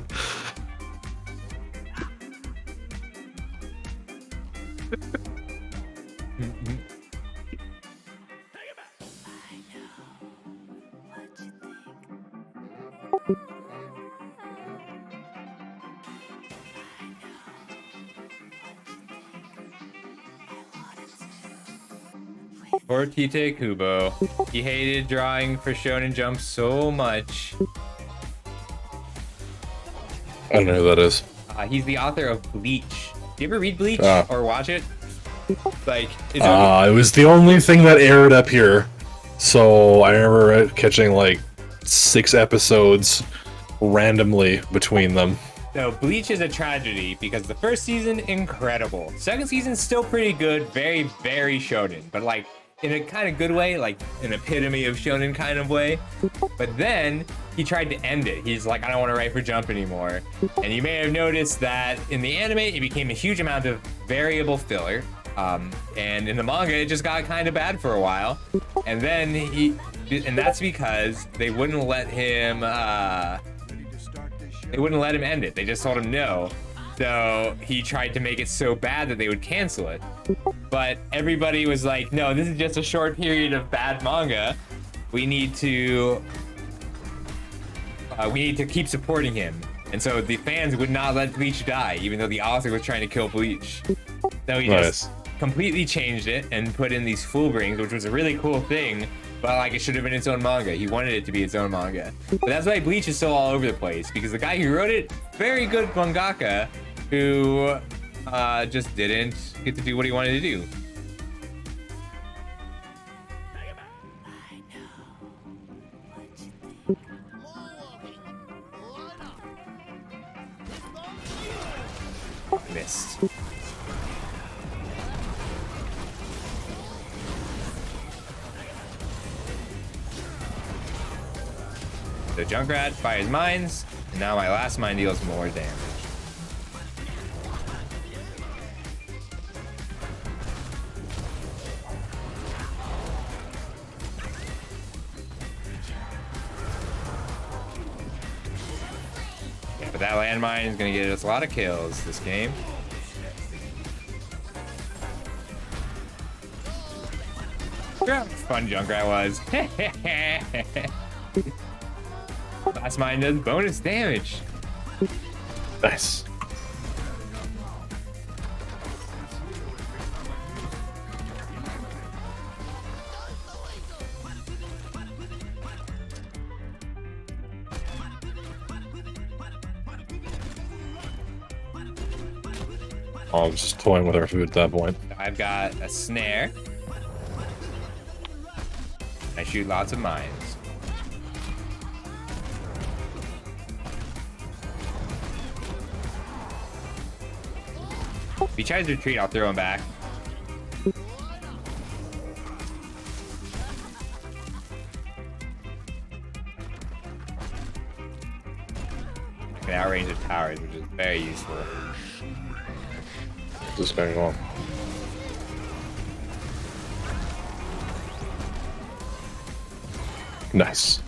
Poor Tite Kubo. He hated drawing for Shonen Jump so much. I don't know who that is. He's the author of Bleach. Do you ever read Bleach Ah. or watch it? Like, It was the only thing that aired up here. So I remember catching like 6 episodes randomly between them. So Bleach is a tragedy because the first season, incredible. Second season, still pretty good, very, very shonen, but like in a kind of good way, like an epitome of shonen kind of way. But then he tried to end it. He's like, I don't want to write for Jump anymore. And you may have noticed that in the anime, it became a huge amount of variable filler. And in the manga, it just got kind of bad for a while. And then and that's because they wouldn't let him, they wouldn't let him end it. They just told him no. So he tried to make it so bad that they would cancel it. But everybody was like, no, this is just a short period of bad manga. We need to keep supporting him. And so the fans would not let Bleach die, even though the author was trying to kill Bleach. So he just completely changed it and put in these Fullbrings, which was a really cool thing, but like it should have been its own manga. He wanted it to be its own manga. But that's why Bleach is so all over the place, because the guy who wrote it, very good mangaka, who just didn't get to do what he wanted to do. Missed. So Junkrat fires mines, and now my last mine deals more damage. Yeah, but that landmine is gonna get us a lot of kills this game. Fun Junkrat was. Last mine does bonus damage. Nice. I was just toying with our food at that point. I've got a snare. I shoot lots of mines. If he tries to retreat, I'll throw him back. I can outrange the towers, which is very useful. What's this going on? Nice.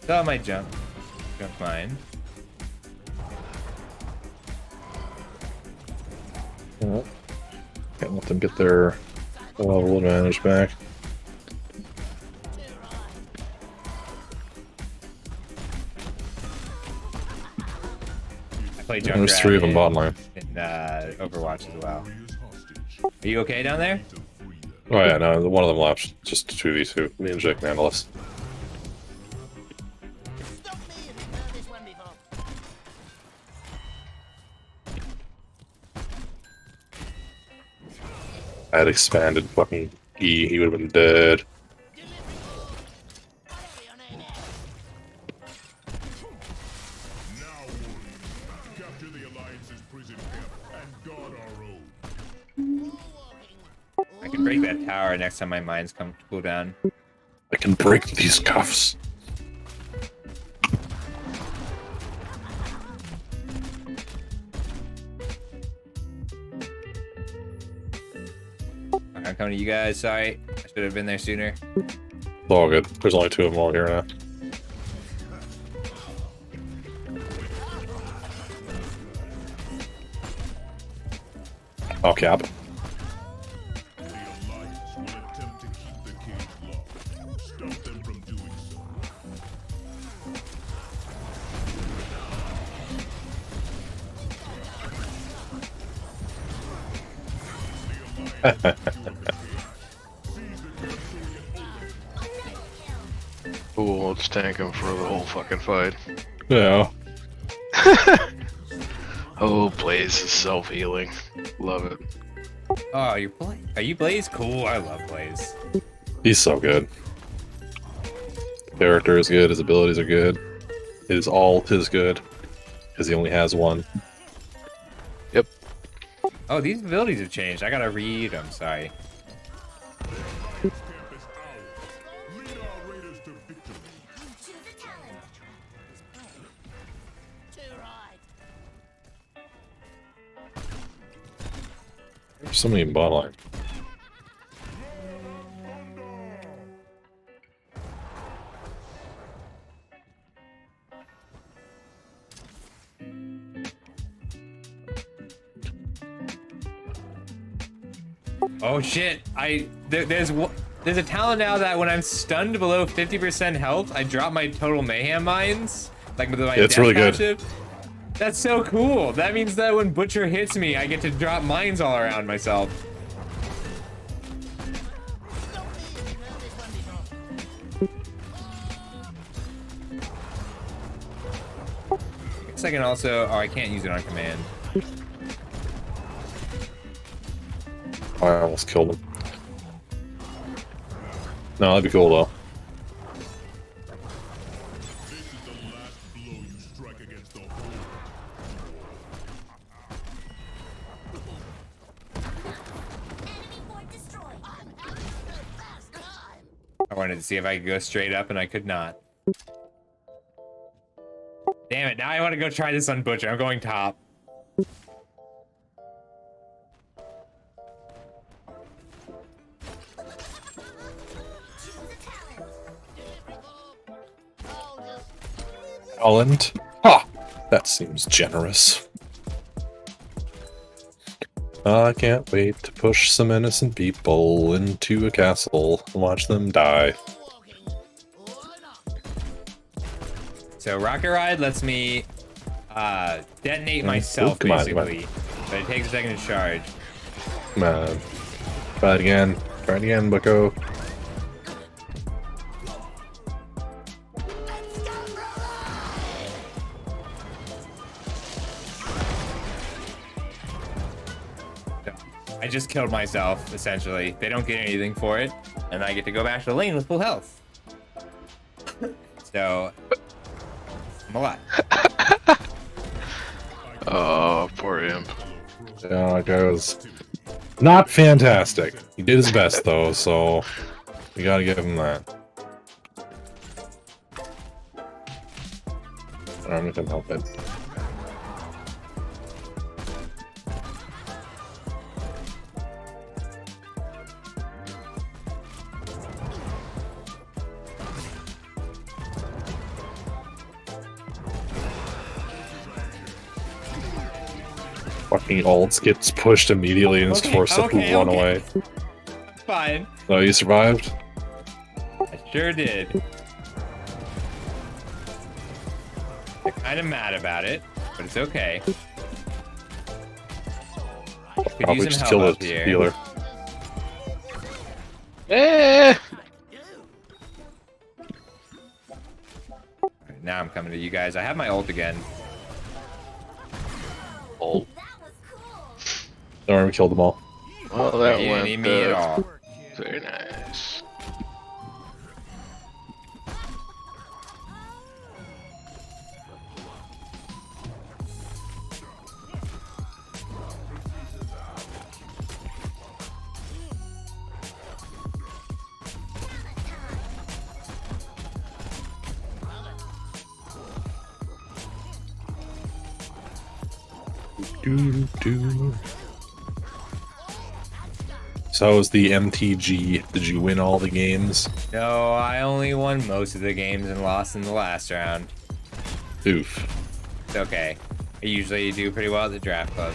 Still I might jump mine. Well, can't let them get their level advantage back. I play There's Junkrat 3 of them bottom line. in Overwatch as well. Are you okay down there? Oh yeah, no, one of them left. Just 2v2. Me and Jake Mandalus. I had expanded fucking E, he would have been dead. I can break that tower next time my mines come to cooldown. I can break these cuffs. I'm coming to you guys. Sorry, I should have been there sooner. It's all good. There's only 2 of them all here now. Oh, cap. Ooh, let's tank him for the whole fucking fight. Yeah. Oh, Blaze is self-healing. Love it. Oh, are you Blaze? Cool. I love Blaze. He's so good. Character is good. His abilities are good. It is all his good. Because he only has one. Yep. Oh, these abilities have changed. I gotta read them. Sorry. There's somebody in bot line. Oh shit! There's a talent now that when I'm stunned below 50% health, I drop my total mayhem mines, like with my It's death really good. passive. That's so cool. That means that when Butcher hits me, I get to drop mines all around myself. I guess I can also. Oh, I can't use it on command. I almost killed him. No, that'd be cool though. I wanted to see if I could go straight up, and I could not. Damn it, now I want to go try this on Butcher. I'm going top. Holland? Ha! That seems generous. I can't wait to push some innocent people into a castle and watch them die. So Rocket Ride lets me detonate myself, come on, come on. basically. But it takes a second to charge. Come on. Try it again. Try it again, bucko. I just killed myself, essentially. They don't get anything for it, and I get to go back to the lane with full health. So, I'm alive. Oh, poor imp. Yeah, that guy was not fantastic. He did his best, though, so we gotta give him that. I'm not gonna help it. Fucking ults gets pushed immediately and is forced to run away. Fine. Oh, you survived? I sure did. I'm kind of mad about it, but it's okay. Could Probably use just some kill help the up here. healer. Eh! Now I'm coming to you guys. I have my ult again. Ult. Don't worry, we killed them all. Well, that You didn't went need me at all. very nice. Doo-doo. So how was the MTG? Did you win all the games? No, I only won most of the games and lost in the last round. Oof. It's okay. I usually do pretty well at the draft club.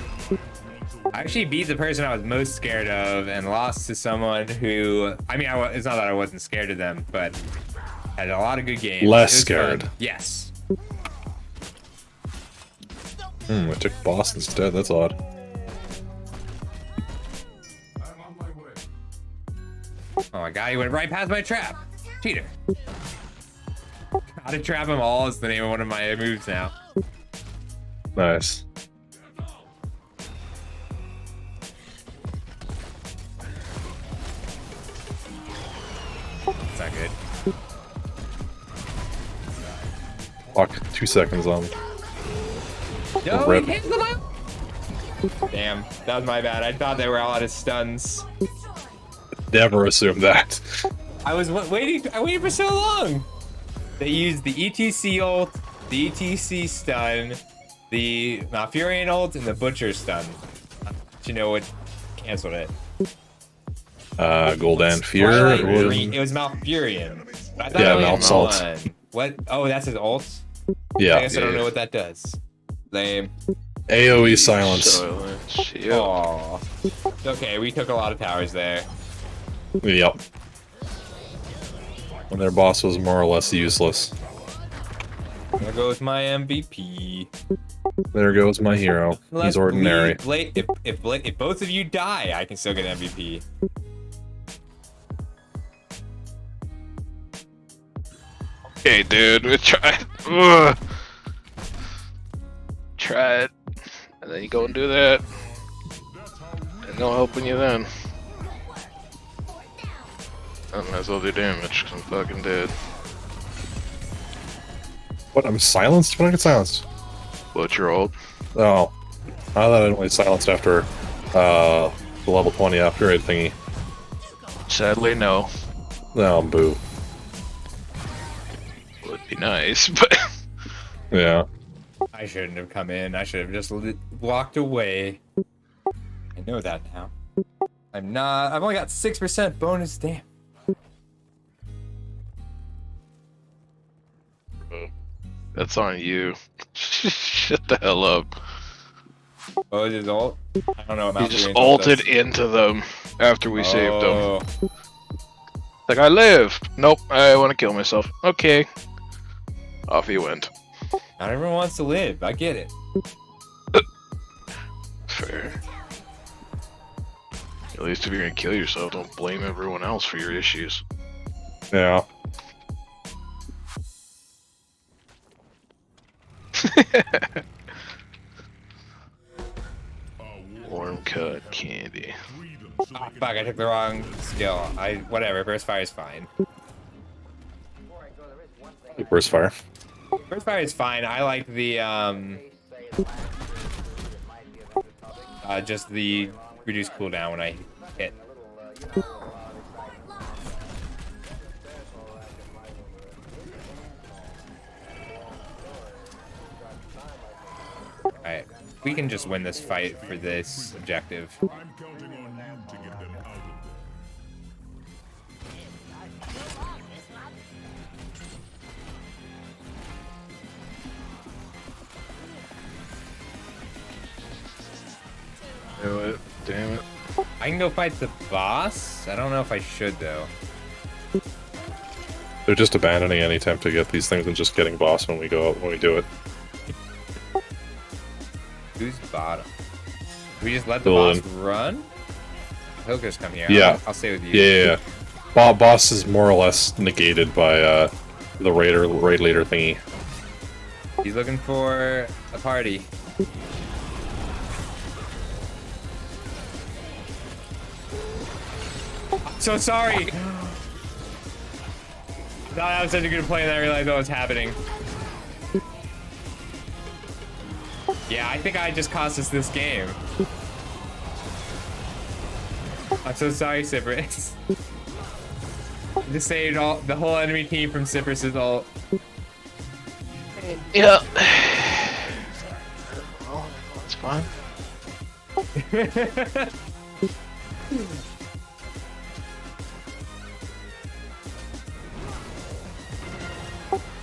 I actually beat the person I was most scared of and lost to someone who, I mean, it's not that I wasn't scared of them, but had a lot of good games. Less It was scared. fun. Yes. I took boss instead. That's odd. Oh my god, he went right past my trap. Cheater. How to trap them all is the name of one of my moves now. Nice. It's not good. Fuck, 2 seconds on. No, Rip. he hit the Damn, that was my bad. I thought they were all out of stuns. Never assume that. I was waiting. I waited for so long. They used the ETC ult, the ETC stun, the Malfurion ult, and the Butcher stun. But you know what? Canceled it. Gul'dan Fear. Twilight Or... Green- It was Malfurion. I thought Yeah, it was Malsalt. one. What? Oh, that's his ult? Yeah. I guess I don't know what that does. Lame. AoE silence. Silence. Yep. Aw. Okay, we took a lot of towers there. Yep. And their boss was more or less useless. There goes my MVP. There goes my hero. He's ordinary. If both of you die, I can still get MVP. Hey, dude, we tried. Ugh. Try it, and then you go and do that, and no helping you then. I might as well do damage, because I'm fucking dead. What? I'm silenced? When did I get silenced? What's your ult? Oh. I thought I'd only silenced after the level 20 upgrade thingy. Sadly, no. Oh, boo. Would be nice, but... Yeah. I shouldn't have come in. I should have just walked away. I know that now. I'm not. I've only got 6% bonus. Damn. That's on you. Shut the hell up. Oh, is his ult? I don't know. What He just Malfurion's ult ulted does. into them after we saved Oh. them. Like, I live! Nope, I want to kill myself. Okay. Off he went. Not everyone wants to live. I get it. Fair. At least if you're gonna kill yourself, don't blame everyone else for your issues. Yeah. Warm cut candy. Oh, fuck, I took the wrong skill. Whatever, burst fire is fine. Burst fire. Burst fire is fine. I like the just the reduced cooldown when I hit. Alright, we can just win this fight for this objective. Do it. Damn it. I can go fight the boss. I don't know if I should though. They're just abandoning any attempt to get these things and just getting boss when we do it. Who's bottom? Do we just let the Dylan. boss run? Hookers come here. Yeah. I'll stay with you. Yeah. Boss is more or less negated by the raid leader thingy. He's looking for a party. So sorry. That was such a good play and I realized what was happening. Yeah, I think I just cost us this game. I'm so sorry, Cypress. Just saved the whole enemy team from Cypress's ult. Yeah. Well, that's fine.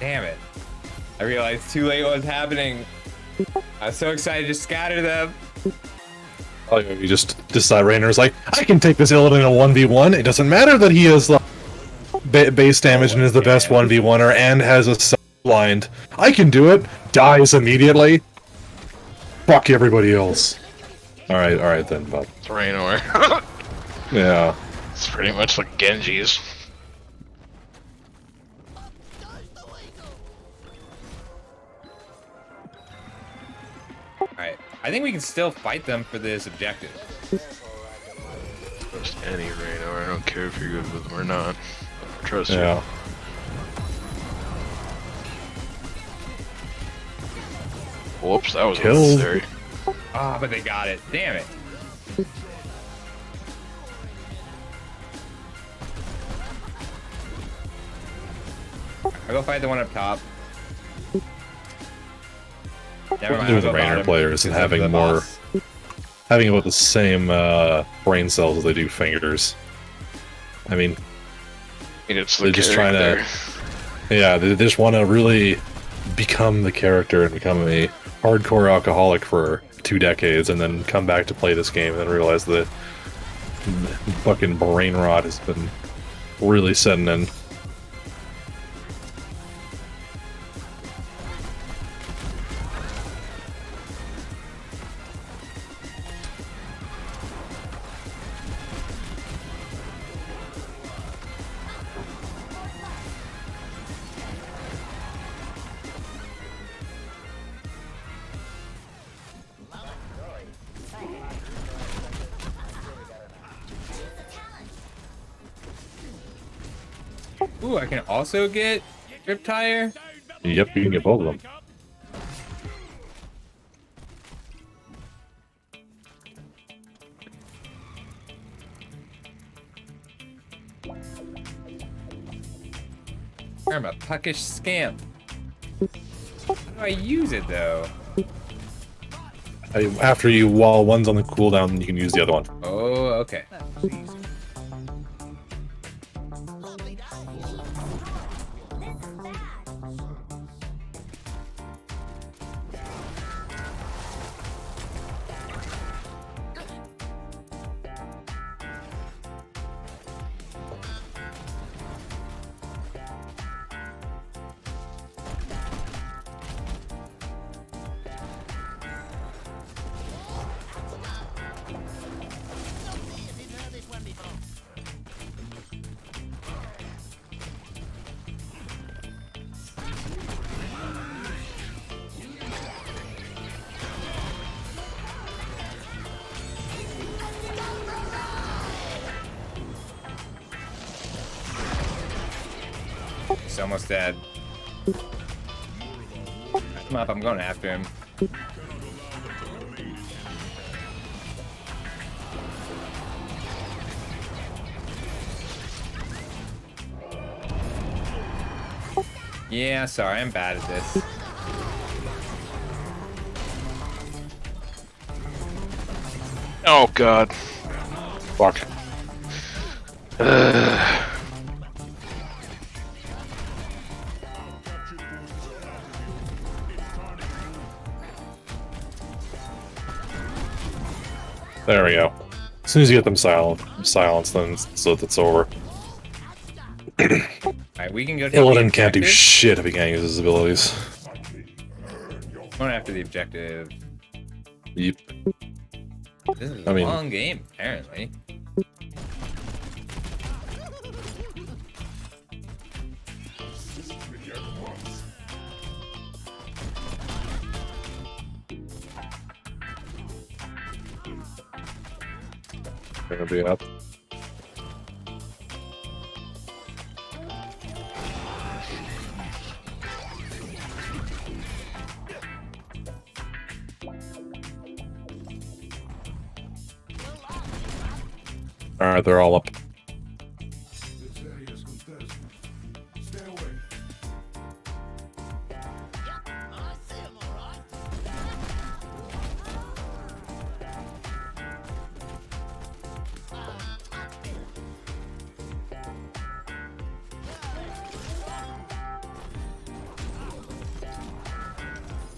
Damn it. I realized too late what was happening. I was so excited to scatter them. Oh, you just decide Raynor's like, I can take this Illidan in a 1v1. It doesn't matter that he has like, base damage and is the best 1v1er and has a blind. I can do it. Dies immediately. Fuck everybody else. Alright then, bud. It's Raynor. Yeah. It's pretty much like Genji's. Alright. I think we can still fight them for this objective. Just any Raynor. I don't care if you're good with them or not. Trust Yeah. you. Whoops, that was unnecessary. Ah, but they got it. Damn it. I'll go fight the one up top. Never mind, Do with the I'll go Raynor bottom, players and because of having the more, boss. having about the same brain cells as they do fingers. I mean, It's the they're just trying character. to, yeah, they just want to really become the character and become a hardcore alcoholic for 2 decades, and then come back to play this game and then realize that fucking brain rot has been really setting in. Ooh, I can also get Grip Tire? Yep, you can get both of them. I'm a puckish scamp. How do I use it though? After you, while one's on the cooldown, you can use the other one. Oh, okay. He's almost dead. Come up, I'm going after him. Yeah, sorry, I'm bad at this. Oh god. Fuck. There we go. As soon as you get them silence, then so that's over. Alright, we can go take Illidan the can't do objective. shit if he can't use his abilities. Going after the objective. Yep. This is I a mean- long game, apparently. They're gonna be up. Alright, they're all up.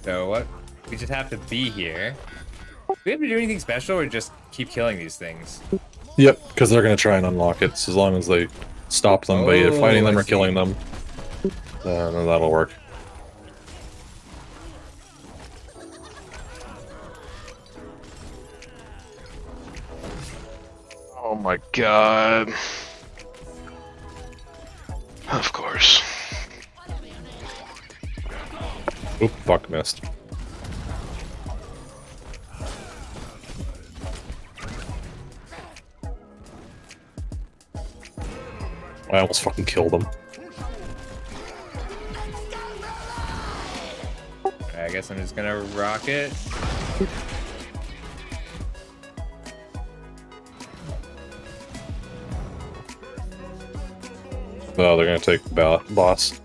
So what? We just have to be here. we have to do anything special or just keep killing these things? Yep, because they're gonna try and unlock it. So as long as they stop them by either fighting them I or see. killing them, then that'll work. Oh my god. Of course. Oop, fuck, missed. I almost fucking killed him. I guess I'm just gonna rock it. Oh, they're gonna take the boss.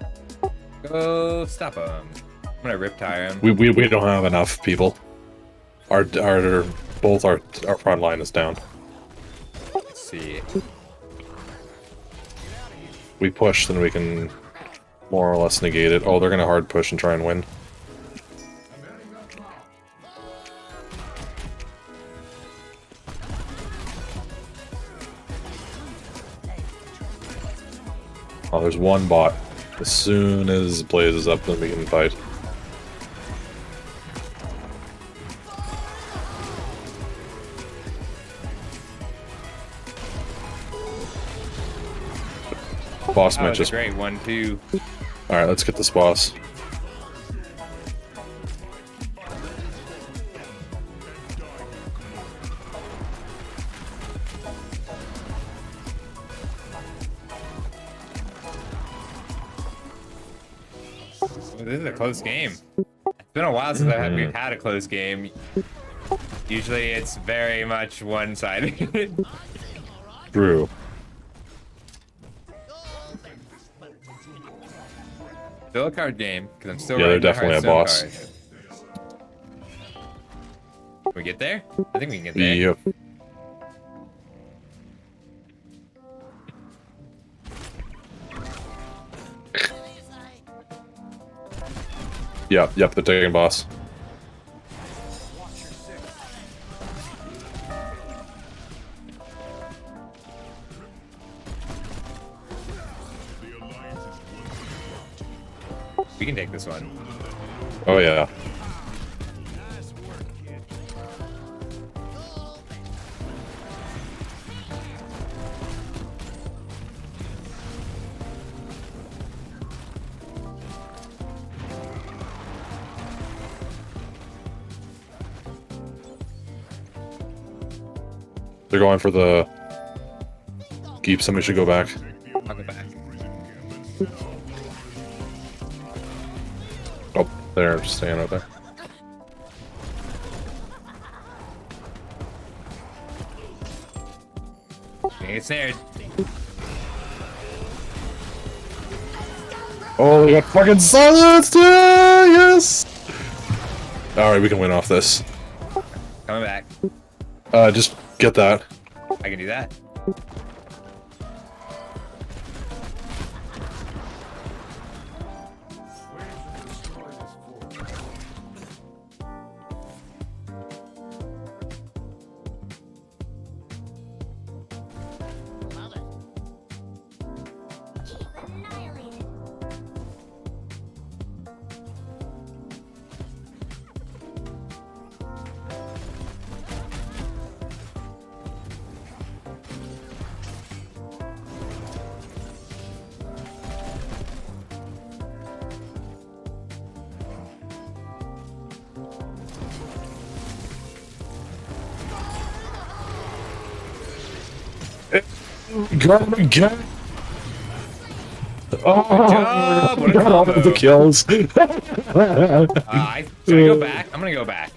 Go stop him. I'm gonna riptire him. We don't have enough people. Both our front line is down. Let's see. We push, then we can more or less negate it. Oh, they're gonna hard push and try and win. Oh, there's one bot. As soon as Blaze is up, then we can fight. Boss Oh, might that's just... a great 1-2. Alright, let's get this boss. This is a close game. It's been a while since we've had a close game. Usually it's very much one-sided. True. Still a card game, because I'm still Yeah, they're writing my definitely a Hearthstone boss. card. Can we get there? I think we can get there. Yep. Yep, they're taking boss. We can take this one. Oh yeah. They're going for the... Keep, somebody should go back. I'll go back. Oh, they're staying out there. Get snared. Oh, they got fucking silenced! Yeah, yes! Alright, we can win off this. Coming back. Just get that. I can do that. Got him again! Oh, job! What a got all of the combo. kills! Should I go back? I'm gonna go back.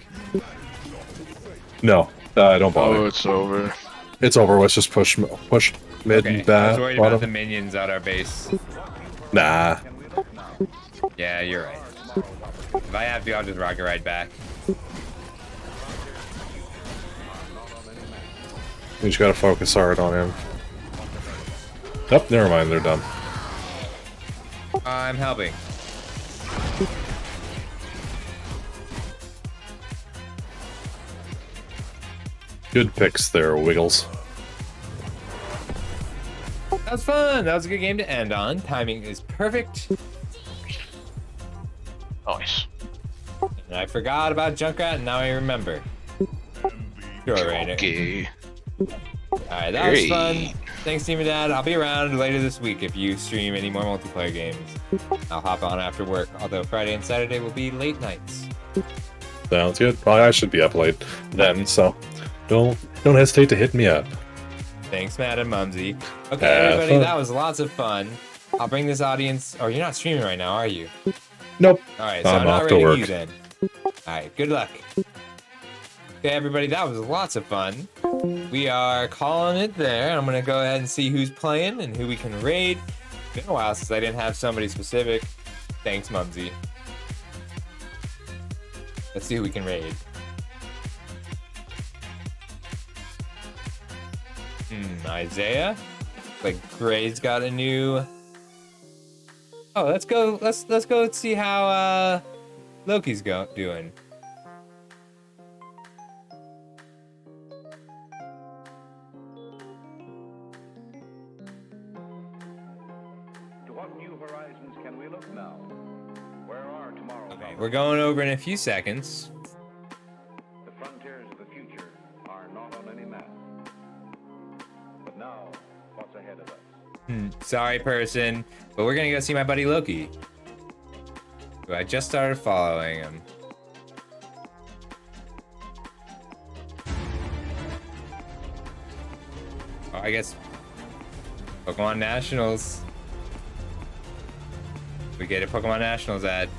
No, don't bother. Oh, it's over. It's over. Let's just push mid Okay, and I was back. worried about the minions at our base. Nah. Yeah, you're right. If I have to, I'll just rocket ride back. We just gotta focus hard on him. Oh, never mind. They're done. I'm helping. Good picks there, Wiggles. That was fun. That was a good game to end on. Timing is perfect. Nice. And I forgot about Junkrat, and now I remember. Sure, Rainer. Okay. Alright, that was fun. Thanks, Team and Dad. I'll be around later this week if you stream any more multiplayer games. I'll hop on after work, although Friday and Saturday will be late nights. Sounds good. Well, I should be up late then, so don't hesitate to hit me up. Thanks, Madam Mumsy. Okay, everybody, fun. that was lots of fun. I'll bring this audience... Oh, you're not streaming right now, are you? Nope. Alright, so I'm I'm not off to rating work. you then. Alright, good luck. Okay, everybody, that was lots of fun. We are calling it there. I'm going to go ahead and see who's playing and who we can raid. It's been a while since I didn't have somebody specific. Thanks, Mumsy. Let's see who we can raid. Isaiah? Like Gray's got a new... Oh, let's go and see how Loki's doing. To what new horizons can we look now? Where are tomorrow? Okay, we're going over in a few seconds. The frontiers of the future are not on any map. But now, what's ahead of us? Sorry, person, but we're gonna go see my buddy Loki. Who I just started following him. Oh, I guess Pokemon Nationals. We get a Pokemon Nationals ad.